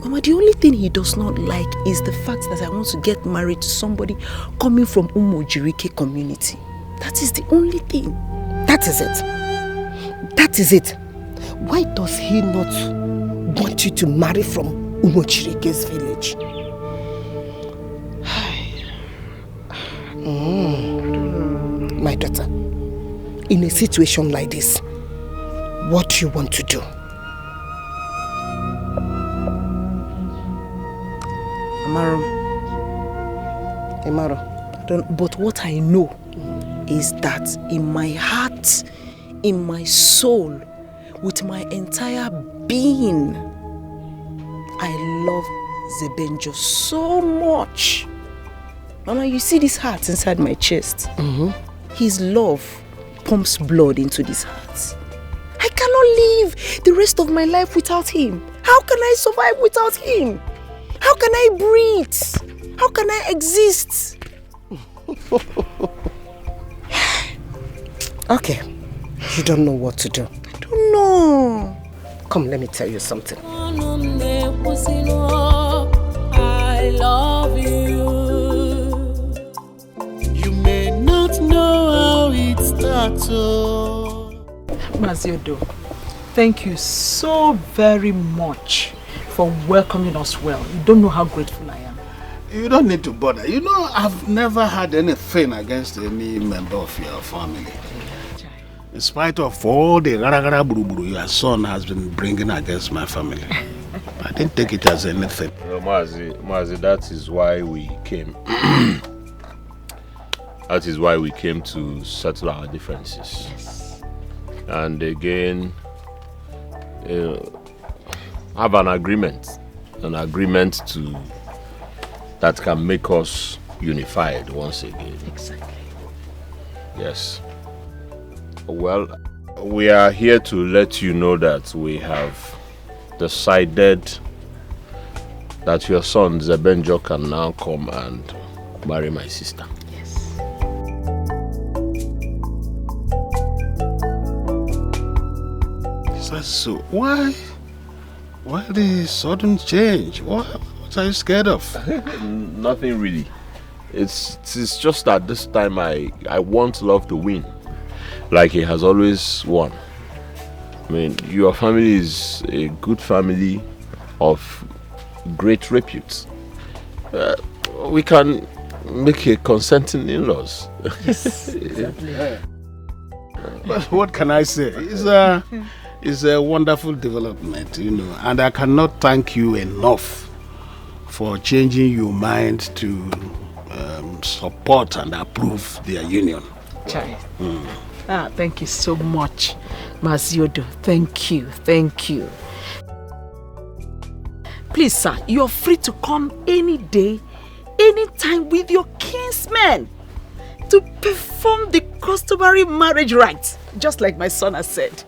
Mama, the only thing he does not like is the fact that I want to get married to somebody coming from Umojirike community. That is the only thing. That is it. That is it. Why does he not want you to marry from Umojirike's village? My daughter, in a situation like this, what do you want to do? Amaro, but what I know is that in my heart, in my soul, with my entire being, I love Zebenjo so much. Mama, you see this heart inside my chest? His love pumps blood into this heart. I cannot live the rest of my life without him. How can I survive without him? How can I breathe? How can I exist? Okay, you don't know what to do. I don't know. Come, let me tell you something. I love you. You may not know how it starts. Maziodo, thank you so very much for welcoming us well. You don't know how grateful I am. You don't need to bother. You know, I've never had anything against any member of your family. In spite of all the rara buru your son has been bringing against my family. I didn't take it as anything. Mazi, that is why we came. That is why we came to settle our differences. Yes. And again, have an agreement that can make us unified once again. Exactly. Yes. Well, we are here to let you know that we have decided that your son Zebenjo can now come and marry my sister. Yes. So why the sudden change? What are you scared of? Nothing really. It's just that this time I want love to win, like he has always won. I mean, your family is a good family of great repute. We can make a consenting in-laws. Yes, exactly. But what can I say? It's a wonderful development, you know, and I cannot thank you enough for changing your mind to support and approve their union. Chai. Thank you so much, Maziodo. Thank you. Please, sir, you're free to come any day, anytime with your kinsmen to perform the customary marriage rites, just like my son has said.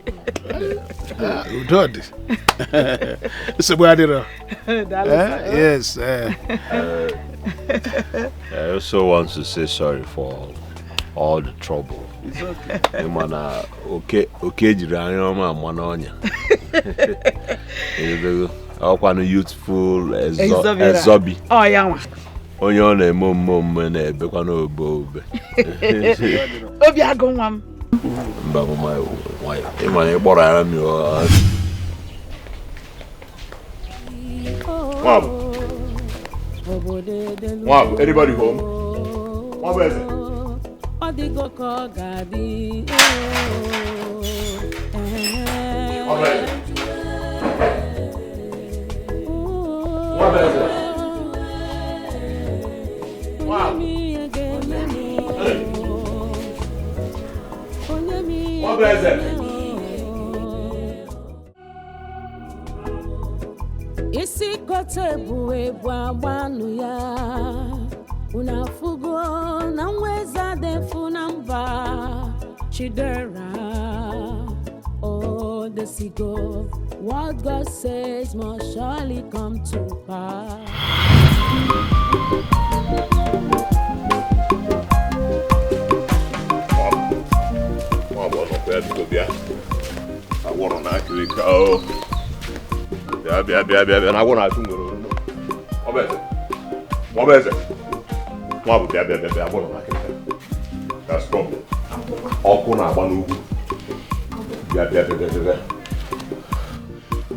Udod. Yes. I also want to say sorry for all the trouble. It's okay. Okey youthful Ezobi. Oh, yeah. Onye ọ na-eme omume na-ebekwa n'obe obe. Obi agụ nwa m. Mba bụ nwayọ. Ịma na ịkpọrọ ya m yo. Nwabụ, anybody home? Nwabụ eze. Ọ dịgo ka ọ ga-adị. Nwabụ eze. Nwabụ eze. Wow. What is it? Isi kote buwe bwabanu ya unafugo na mweza defu namba Chidera. Oh, the seagull, what God says must surely come to pass. I want to actually go. Yeah. And I want to what is it? That's problem.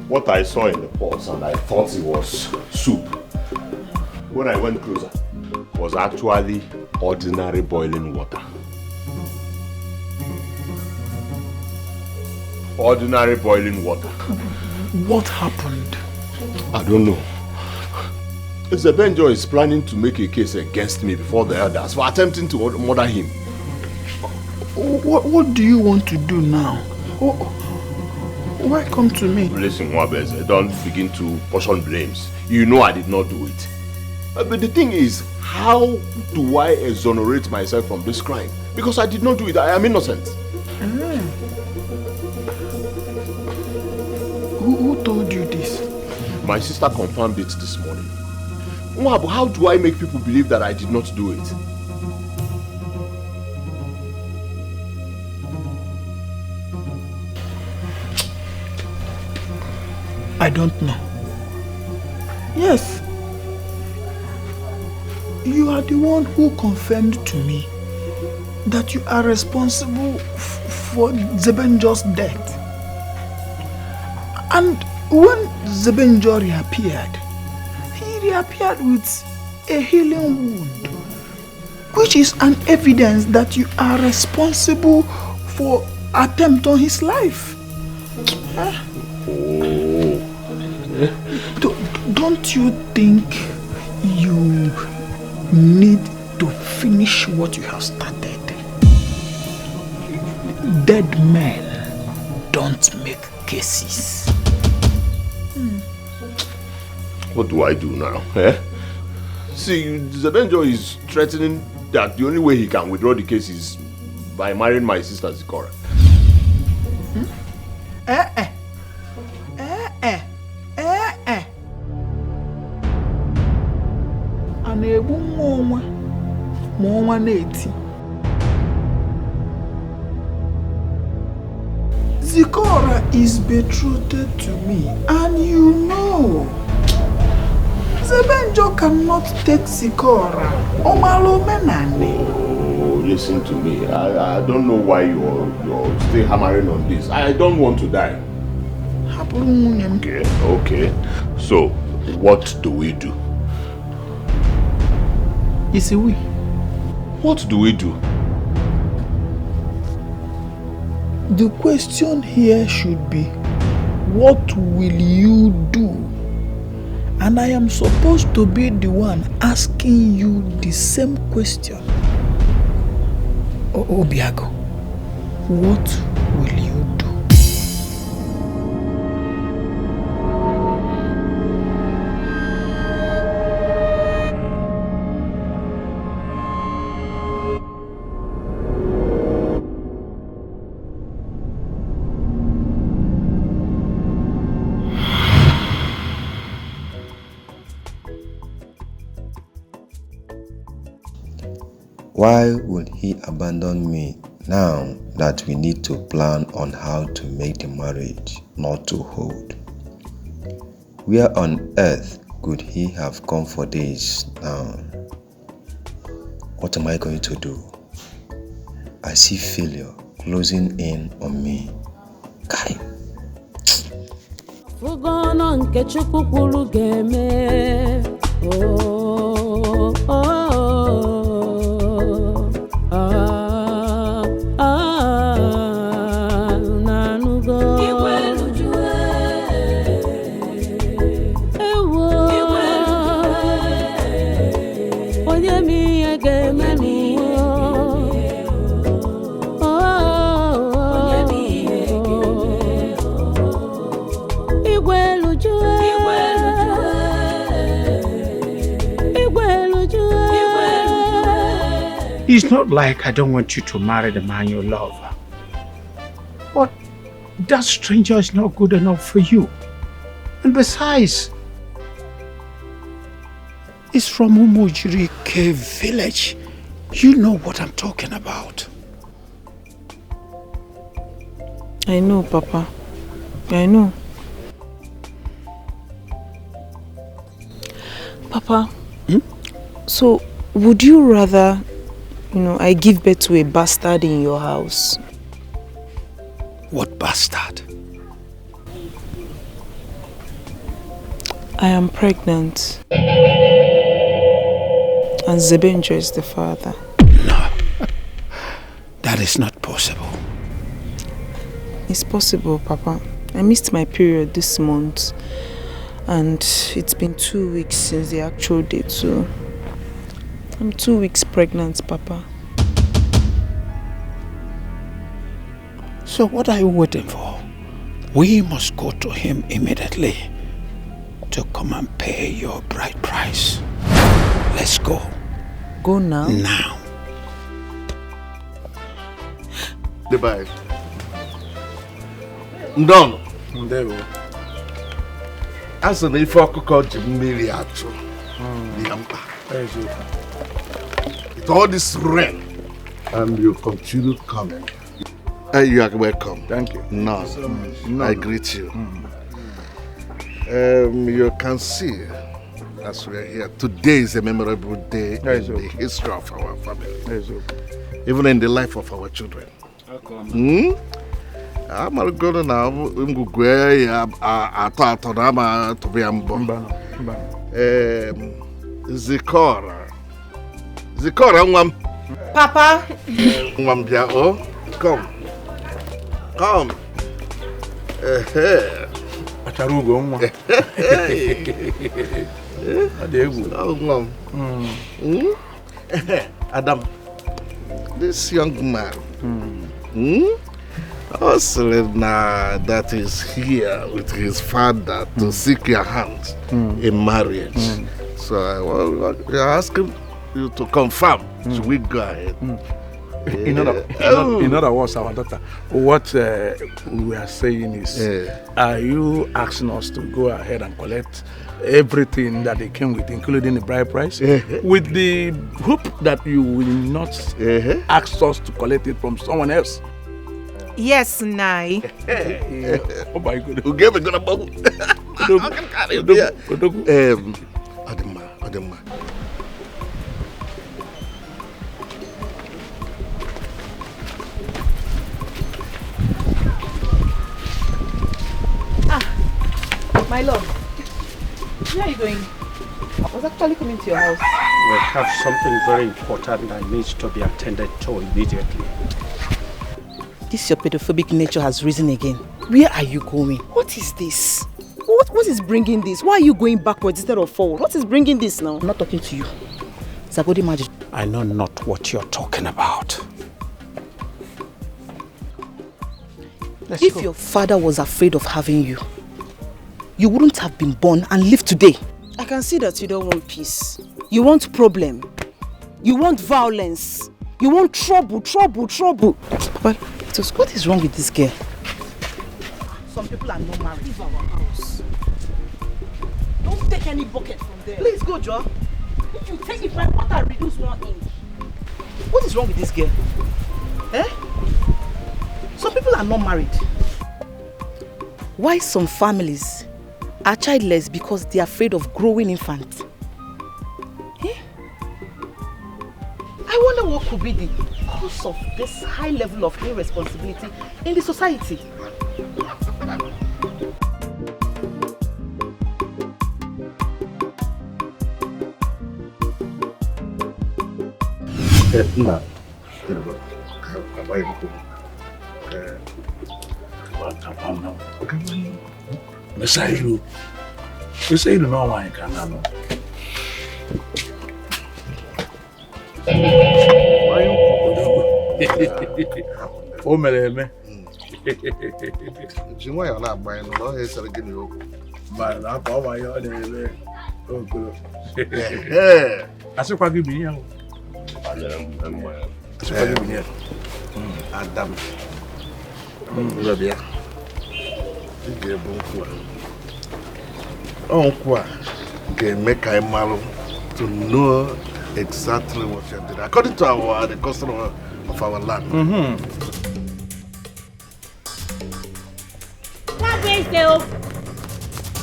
What I saw in the pot and I thought it was soup. When I went closer, was actually ordinary boiling water. Ordinary boiling water. What happened? I don't know. Zebenjo is planning to make a case against me before the elders for attempting to murder him. What do you want to do now? Why come to me? Listen, Wabeze, don't begin to portion blames. You know I did not do it. But the thing is, how do I exonerate myself from this crime? Because I did not do it. I am innocent. Who told you this? My sister confirmed it this morning. How do I make people believe that I did not do it? I don't know. Yes. You are the one who confirmed to me that you are responsible for Zebenjo's death. And when Zebenjo reappeared, he reappeared with a healing wound, which is an evidence that you are responsible for attempt on his life. Don't you think you need to finish what you have started? Dead men don't make cases. What do I do now? Eh? See, Zebenjo is threatening that the only way he can withdraw the case is by marrying my sister Zikora. Zikora is betrothed to me, and you know Zebenjo cannot take Zikora. Oh, listen to me. I don't know why you're still hammering on this. I don't want to die. Okay. So, what do we do? It's a we. What do we do? The question here should be, what will you do? And I am supposed to be the one asking you the same question. Obiago, what will you do? Why would he abandon me now that we need to plan on how to make the marriage not to hold? Where on earth could he have gone for this now? What am I going to do? I see failure closing in on me. Kai. Fugono nke Chukwu kwuru ga-eme. It's not like I don't want you to marry the man you love. But that stranger is not good enough for you. And besides, it's from Umujiri Cave village. You know what I'm talking about. I know, Papa. I know. Papa, so would you rather, I give birth to a bastard in your house? What bastard? I am pregnant. And Zebenjo is the father. No. That is not possible. It's possible, Papa. I missed my period this month. And it's been 2 weeks since the actual date, so I'm 2 weeks pregnant, Papa. So what are you waiting for? We must go to him immediately to come and pay your bride price. Let's go. Go now? Now. Goodbye. Ndon. Ndebo. As an ifo ọkụkọ ji mmiri atụ. With all this rain, and you continue coming. You are welcome. Thank you. No, I greet you. You can see, as we are here, today is a memorable day in the history of our family. Even in the life of our children. I'm going to now. Zikora. Zikora, Papa. Come. Come. Adam, this young man, that is here with his father to seek your hand in marriage. So I ask him you to confirm. Should we go ahead? In other words, our daughter, what we are saying is, are you asking us to go ahead and collect everything that they came with, including the bride price, with the hope that you will not ask us to collect it from someone else? Yes, Nai. Oh my goodness. Who gave it to the bubble? Adema. My lord, where are you going? I was actually coming to your house. We have something very important that needs to be attended to immediately. This your pedophobic nature has risen again. Where are you going? What is this? What is bringing this? Why are you going backwards instead of forward? What is bringing this now? I'm not talking to you. Zabodi Magic. I know not what you're talking about. If your father was afraid of having you, you wouldn't have been born and lived today. I can see that you don't want peace. You want problem. You want violence. You want trouble. Papa, what is wrong with this girl? Some people are not married. Leave our house. Don't take any bucket from there. Please go, Joe. If you take it, my water reduce 1 inch. What is wrong with this girl? Some people are not married. Why some families are childless because they are afraid of growing infants? I wonder what could be the cause of this high level of irresponsibility in the society. Micheal no one can know. O mereme. Jinwa ya na agba enu lo he sere gini o. Ma na pa wa yo de le. Ogolo. Asikwa gi bi yan o. Asikwa gi bi yan. Adam. Rabia. Ige bonku. Onkwa ke make I malo to know exactly what you did according to the custom of our land. What is it?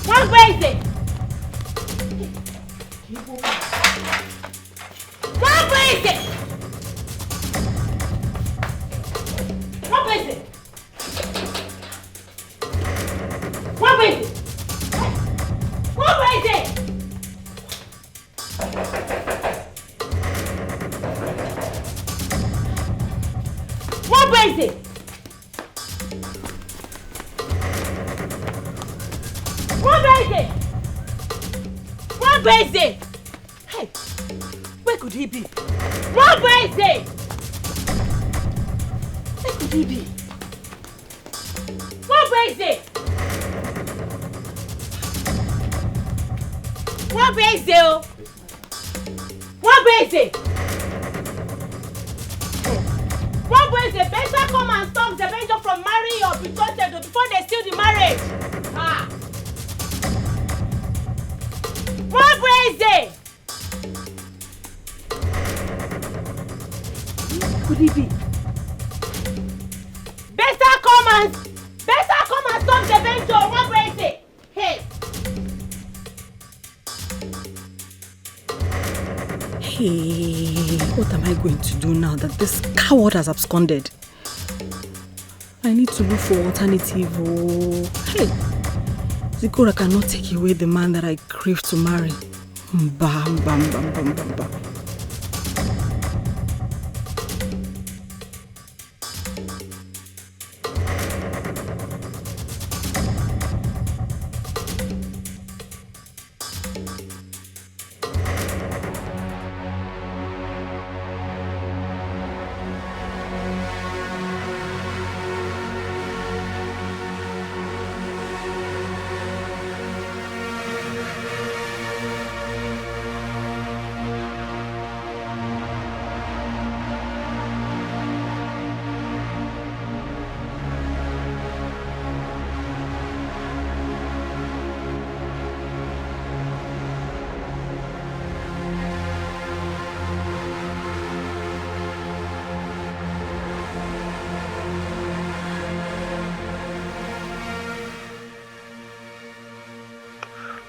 What is it? What is it? What is it? What is it? What is it? What is it? What is it? What is it? Hey, where could he be? What is it? Where could he be? What is it? What is it? What is it? What is it? Better come and stop Zebenjo from marrying your betrothed before they steal the marriage. Ah. What is it? Could he be? Better come and stop Zebenjo. What is it? Hey. Hey, what am I going to do now that this coward has absconded? I need to look for alternative. Oh, hey, Zikora cannot take away the man that I crave to marry. Bam, bam, bam, bam, bam, bam.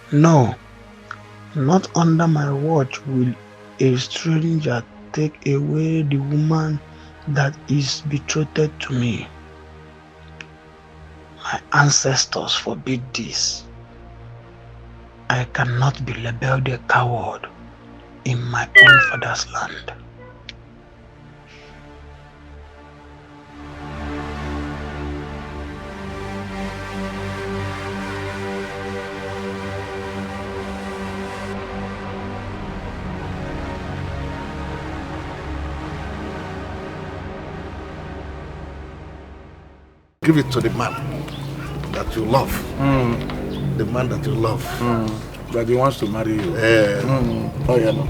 No, not under my watch will a stranger take away the woman that is betrothed to me. My ancestors forbid this. I cannot be labeled a coward in my own father's land. Give it to the man that you love. The man that you love. That he wants to marry you. Oh, yeah, no.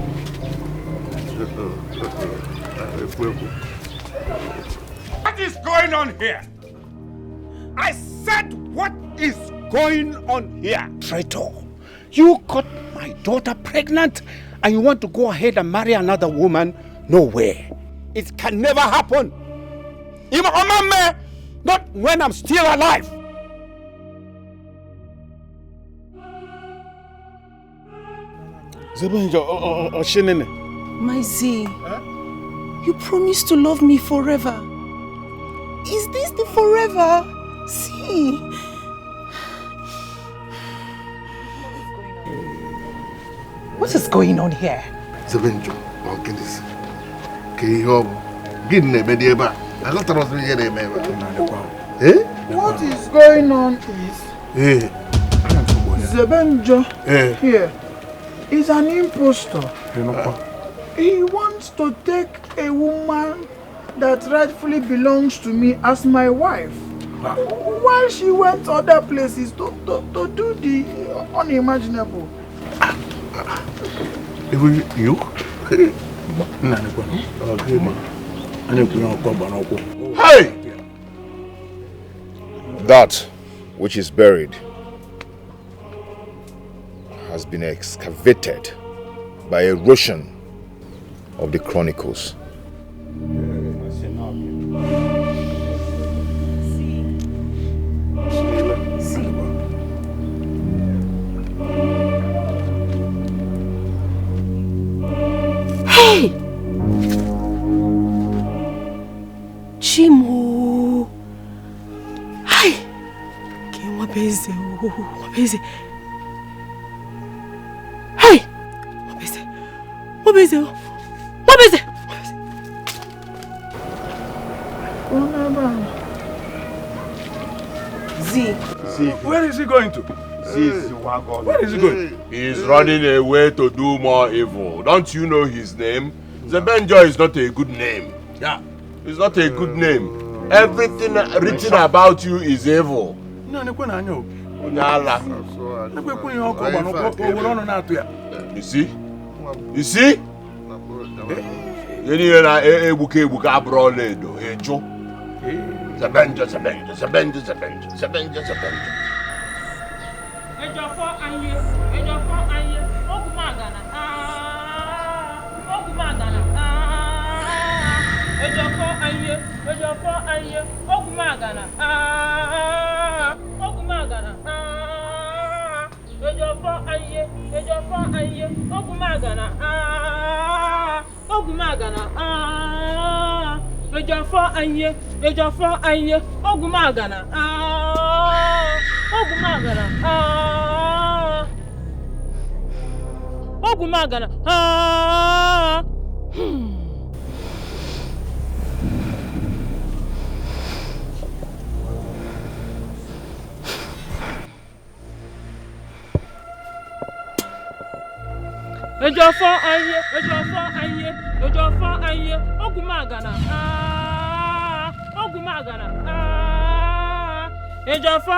What is going on here? I said, what is going on here? Traitor, you got my daughter pregnant and you want to go ahead and marry another woman? No way. It can never happen. Not when I'm still alive. Zebenjo or Chinenye. My Z, you promised to love me forever. Is this the forever? See. What is going on here? Zebenjo, Okey, What is going on is Zebenjo here is an impostor. He wants to take a woman that rightfully belongs to me as my wife. While she went other places to do the unimaginable. You? Hey! That which is buried has been excavated by erosion of the chronicles. Hey! Chimo! Hi! What is it? What is it? Hey! What is it? What is it? What is it? Z. Where is he going to? Where is he going? He's running away to do more evil. Don't you know his name? Zebenjo is not a good name. Yeah. It's not a good name. Everything written about you is evil. No, You see? You see? Zebenjo. Ogumagana, Ejafo anye, Ogumagana, Ogumagana, Ejafo anye, Ogumagana, Ejafo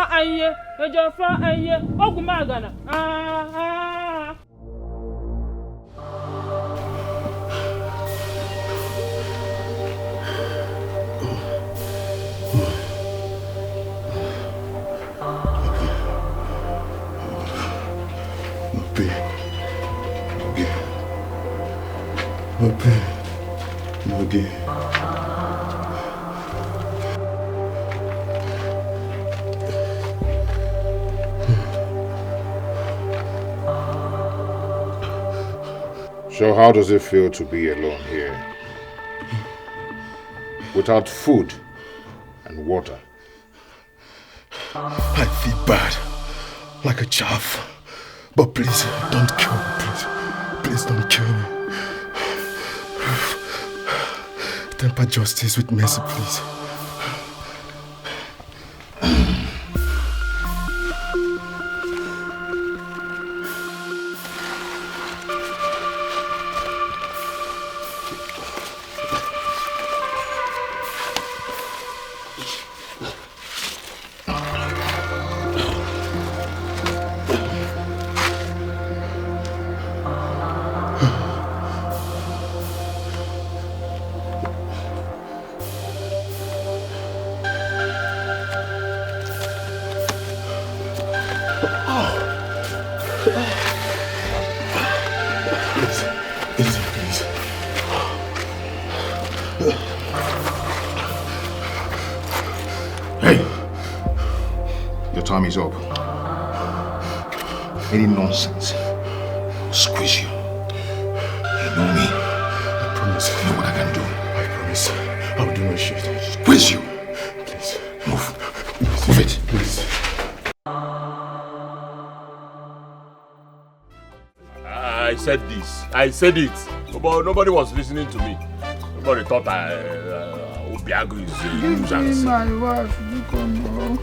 anye, Ogumagana, Okay. So how does it feel to be alone here? Without food and water? I feel bad, like a chaff. But please, don't kill me, please. Please don't kill me. Temper justice with mercy, please. Time is up. Any nonsense, I'll squeeze you. You know me. I promise. You know what I can do. I promise. I'll do my shit. Squeeze you. Please. Move. Move it. Please. I said this. I said it. But nobody was listening to me. Nobody thought Obiago is a nuisance. Give me my wife. You come home.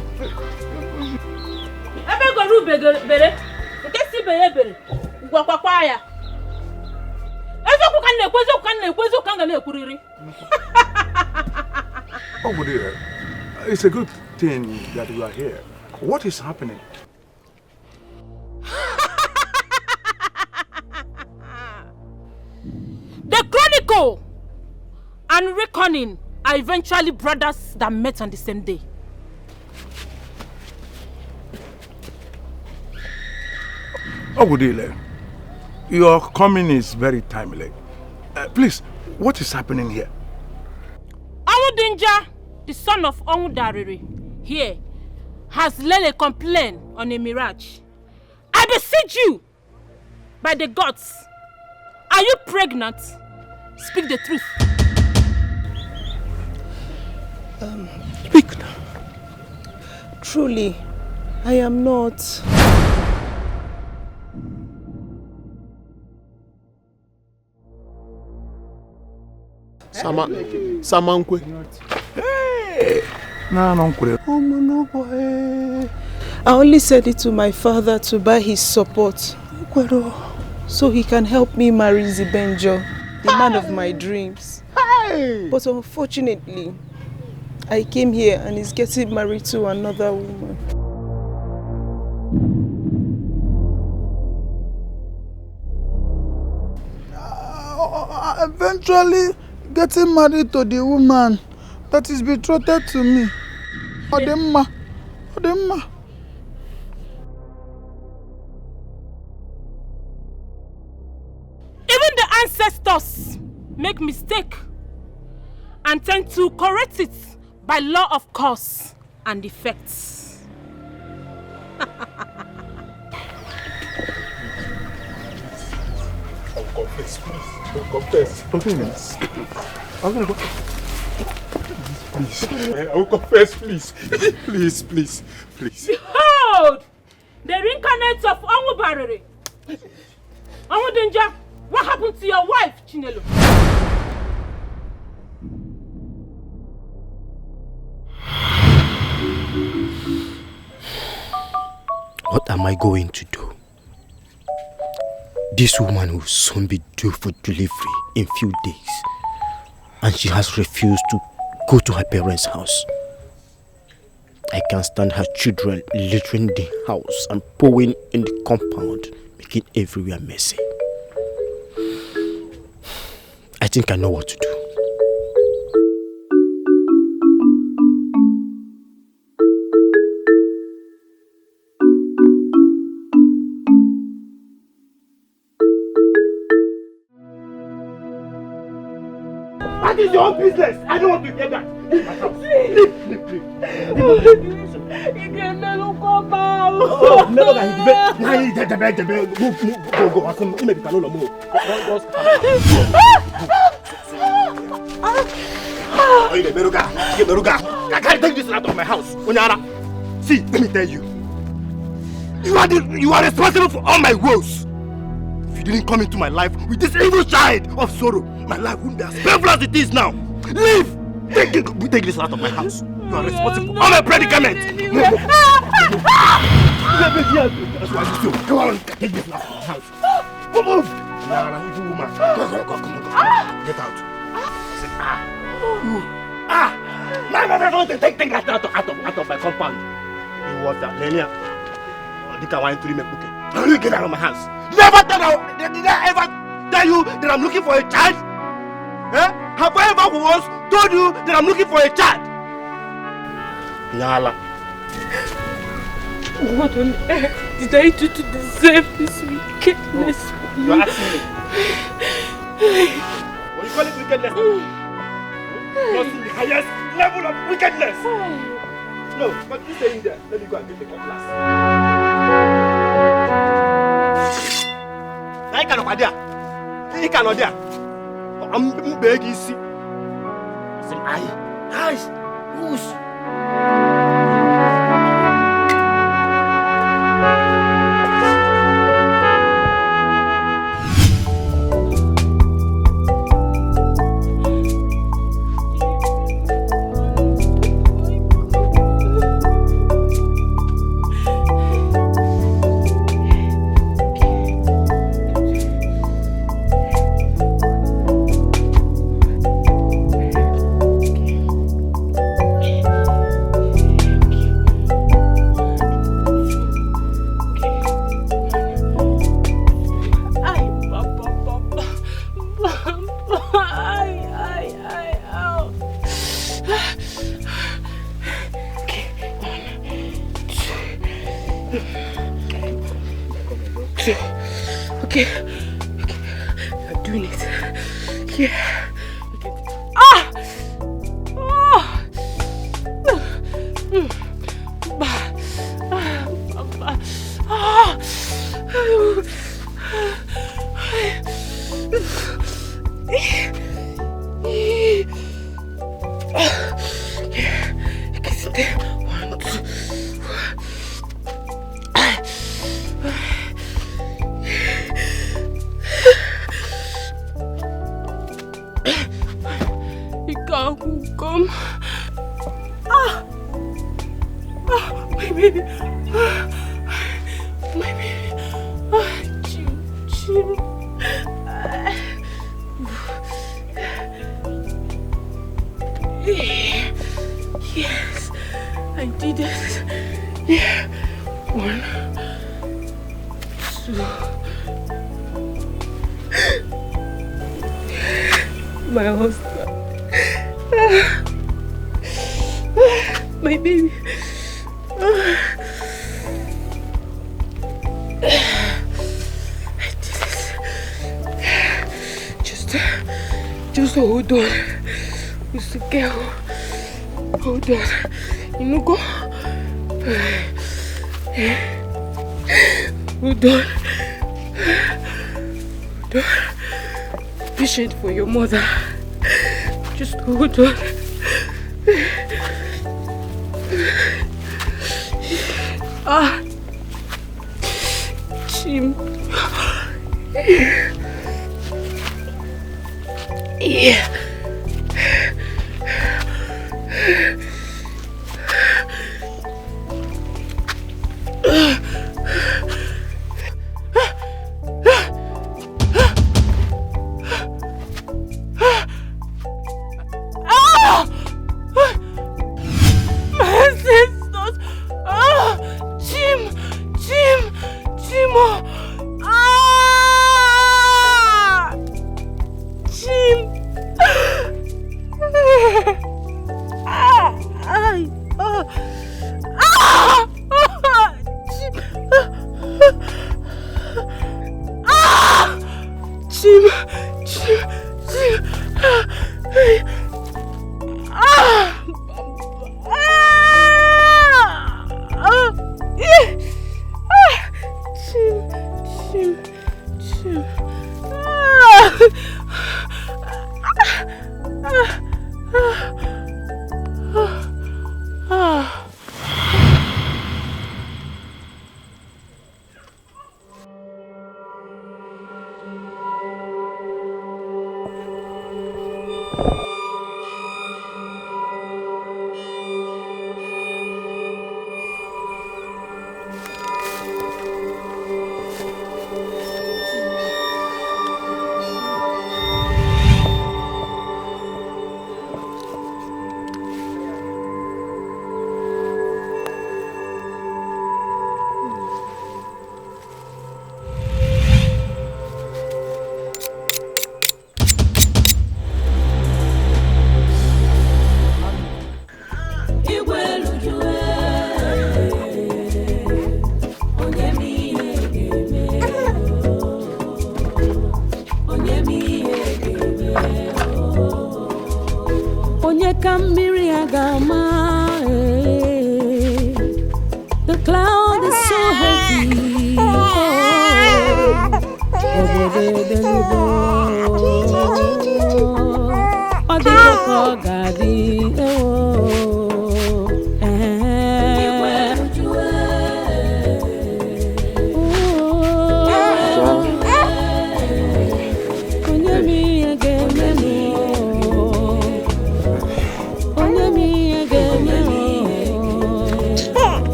Bere, si bere, kwa ya. Ezo kan na-ekwuriri. Oh, dear. It's a good thing that you are here. What is happening? The Chronicle and Reckoning are eventually brothers that met on the same day. Ogudile, your coming is very timely. Please, what is happening here? Awudinja, the son of Onwudariri, here, has laid a complaint on a mirage. I beseech you, by the gods, are you pregnant? Speak the truth. Speak now. Truly, I am not. Samankwe. Hey! I only said it to my father to buy his support, so he can help me marry Zebenjo, the man of my dreams. But unfortunately, I came here and he's getting married to another woman. Eventually getting married to the woman that is betrothed to me. Odemma. Even the ancestors make mistake and tend to correct it by law of cause and effects. I will Please. Confess. I'm gonna go. Please. I will confess, please. Please. Behold! The reincarnates of Onwu. Onwu Danger, what happened to your wife, Chinelo? What am I going to do? This woman will soon be due for delivery in few days, and she has refused to go to her parents' house. I can't stand her children littering the house and pouring in the compound, making everywhere messy. I think I know what to do. That is your own business. I don't want to hear that. Leave my house. Leave. You can never come out. Oh, never mind. Go. Maybe can no more. I can't take this out of my house. Onyara, see, let me tell you. You are responsible for all my woes. If you didn't come into my life with this evil child of sorrow, my life wouldn't be as painful as it is now. Leave! Take this out of my house. You are responsible for all my predicaments. Come on, take this out of my house. Move! Nah, evil woman. Come on. Get out. No, take that out of my compound. You want that, Lenia? Did I want to make cooking? You get out of my house. Did I ever tell you that I'm looking for a child? Eh? Have I ever once told you that I'm looking for a child? Nyala. What on earth did I do to deserve this wickedness? You are asking me. What do you call it wickedness? You're in the highest level of wickedness. No, but you stay in there. Let me go and get the cutlass. I cannot there. He cannot there. I'm begging you. Say, eyes, whoosh. Okay. I'm doing it. Yeah. Yes, I did it. Yeah. 1, 2. My husband. My baby. I did it. Just hold on. It's a girl. Hold on. You know, go. Hold on. Hold on. patient for your mother. Just hold on. Chim. Yeah.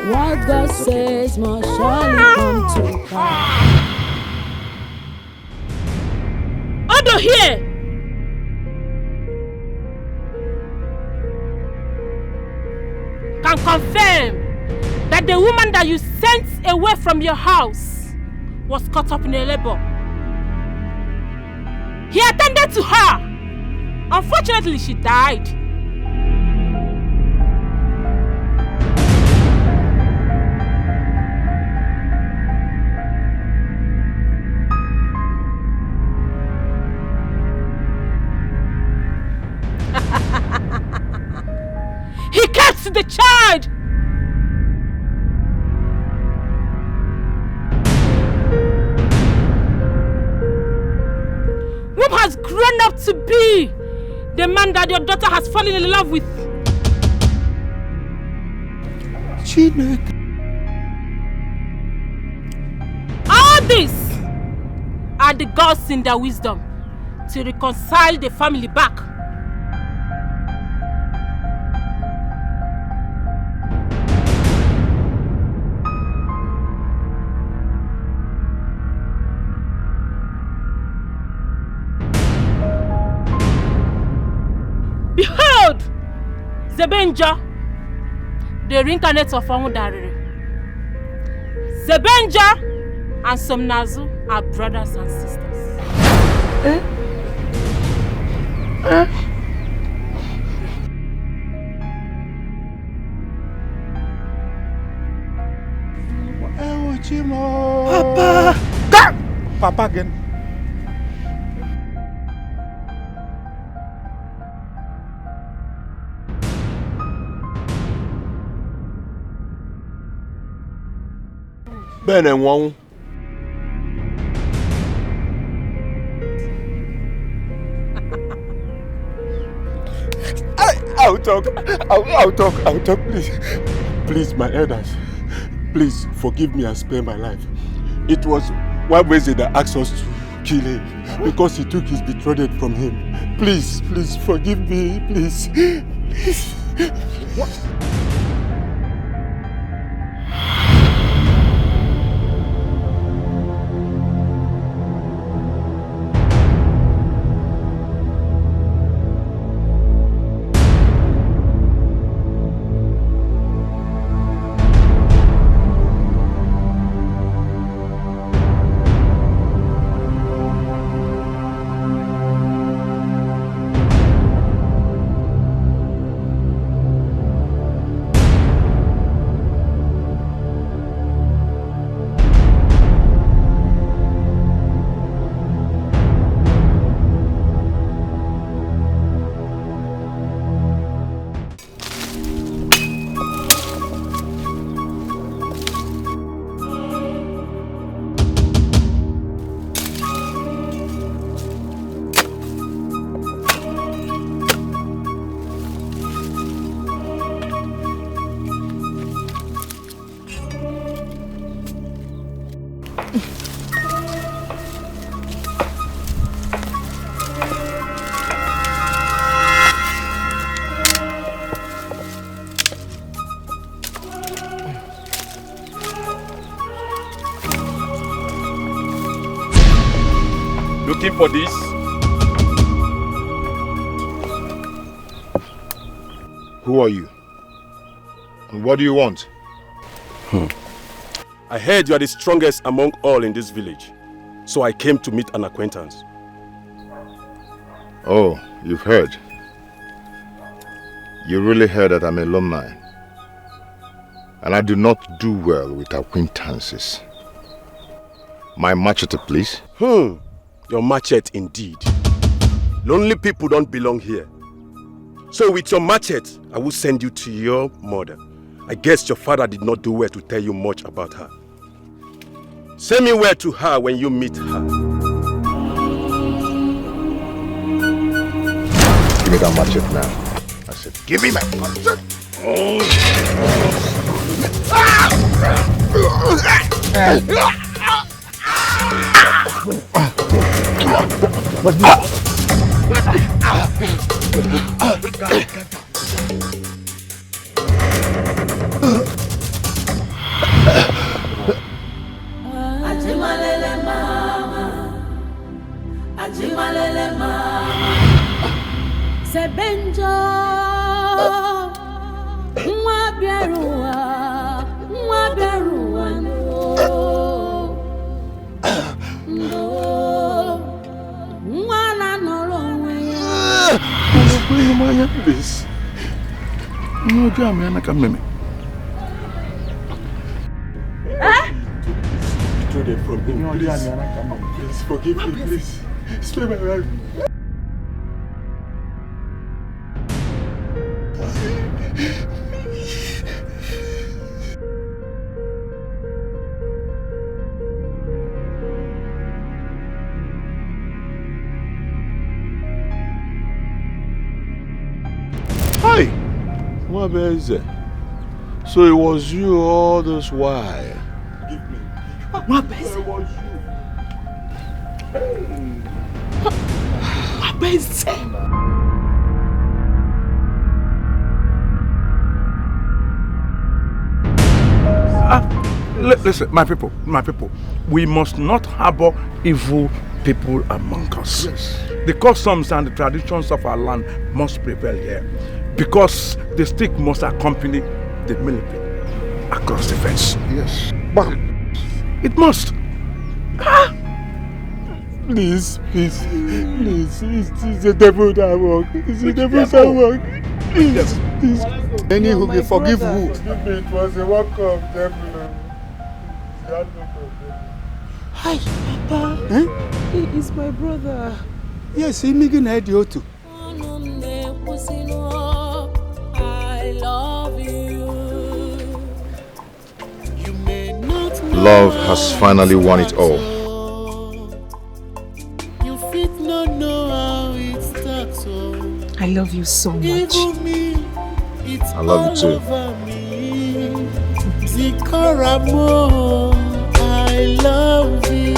What God says must surely come to pass. Order here! Can confirm that the woman that you sent away from your house was caught up in a labor. He attended to her. Unfortunately, she died. He kept the child. Whom has grown up to be the man that your daughter has fallen in love with. Chineke. All these are the gods in their wisdom to reconcile the family back. Behold, Zebenjo, the reincarnate of Nnadi. Zebenjo and Somnazu are brothers and sisters. Papa! Papa again. Ben Enwanwu. I'll talk, please. Please, my elders. Please, forgive me and spare my life. It was Wabweze that asked us to kill him because he took his betrothed from him. Please, forgive me, please. What? Looking for this? Who are you? And what do you want? I heard you are the strongest among all in this village. So I came to meet an acquaintance. Oh, you've heard. You really heard that I'm a alumni. And I do not do well with acquaintances. My machete, please. Your machete indeed. Lonely people don't belong here. So with your machete, I will send you to your mother. I guess your father did not do well to tell you much about her. Send me word to her when you meet her. Give me that machete now. I said, give me my machete. Ajimalele mama, Ajimalele mama, Zebenjo, Mwaberua, Please. No, from him, please forgive me, please. Spare my life. Hi! What is it? So it was you all this while? Give me. What is it? Was you? What is it? Listen, my people, we must not harbor evil people among us. Yes. The customs and the traditions of our land must prevail here, because the stick must accompany the military across the fence. Yes. Bam! It must. Please. It's the devil that work. It's the devil that work. Please. Any who will forgive who? Forgive me, it was a work of devil. Hi, Papa. Huh? He is my brother. Yes, he making idea too. I love you. You may not know Love has finally won it all. You fit no know how it starts. I love you so much. I love you too. Zikora mo, I love you.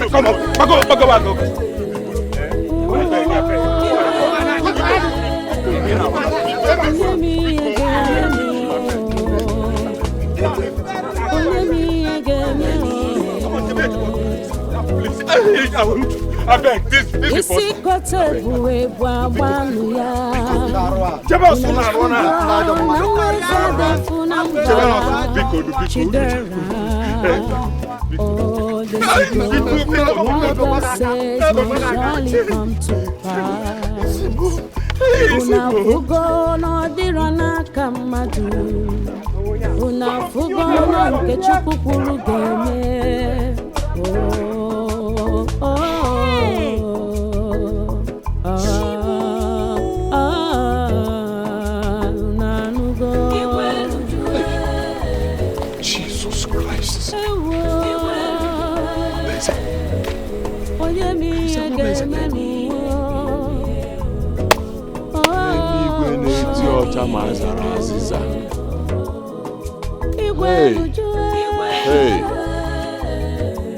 Come on, back up. I beg, this is Oh, the surely come to pass. Una fugo no dirana kamadu. Una fugo no kechukukuru game. Jesus Christ.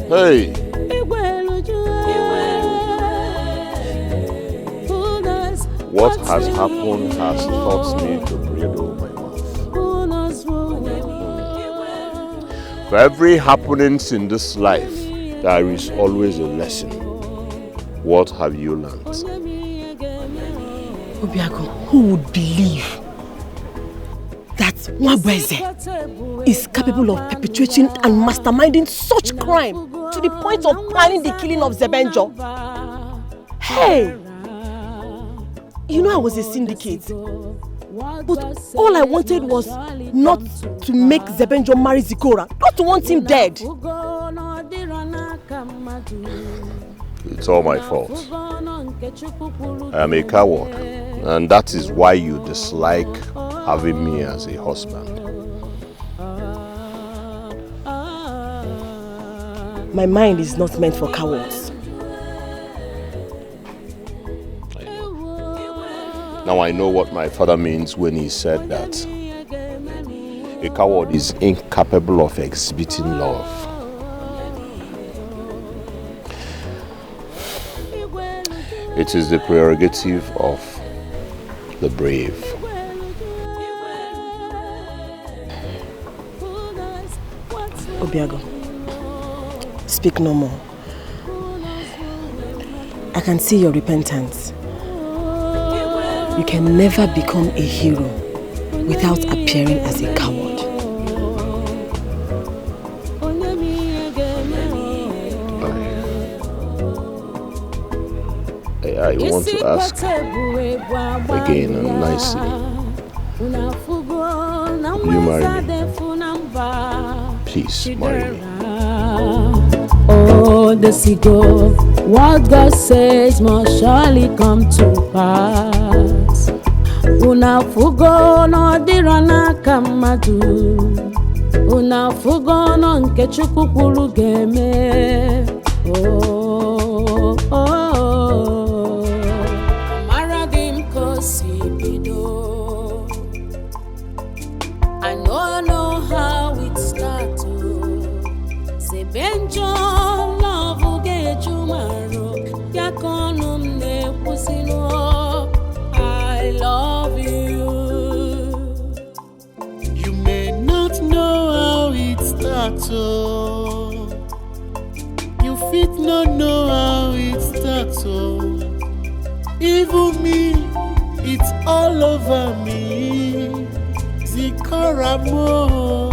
Hey. What has happened has taught me to bridle my mouth. For every happenings in this life, there is always a lesson. What have you learned? Obiago, who would believe that Nwabweze is capable of perpetrating and masterminding such crime to the point of planning the killing of Zebenjo? Hey! You know I was a syndicate, but all I wanted was not to make Zebenjo marry Zikora, not to want him dead. It's all my fault. I am a coward, and that is why you dislike having me as a husband. My mind is not meant for cowards. Now I know what my father means when he said that a coward is incapable of exhibiting love. It is the prerogative of the brave. Obiago, speak no more. I can see your repentance. You can never become a hero without appearing as a coward. I want to ask again and nicely. Will you marry me? Please marry me. Oh, the seagull, what God says must surely come to pass. Una fugo no dirana kamadu. Una fugo no nkechukukuru game. Maradim kosibido. I know how it starts. Zebenjo love get you maro. Yakonum ne pusino. I love you. You may not know how it starts. You fit not know how it starts. Even me, it's all over me. Zikora mo,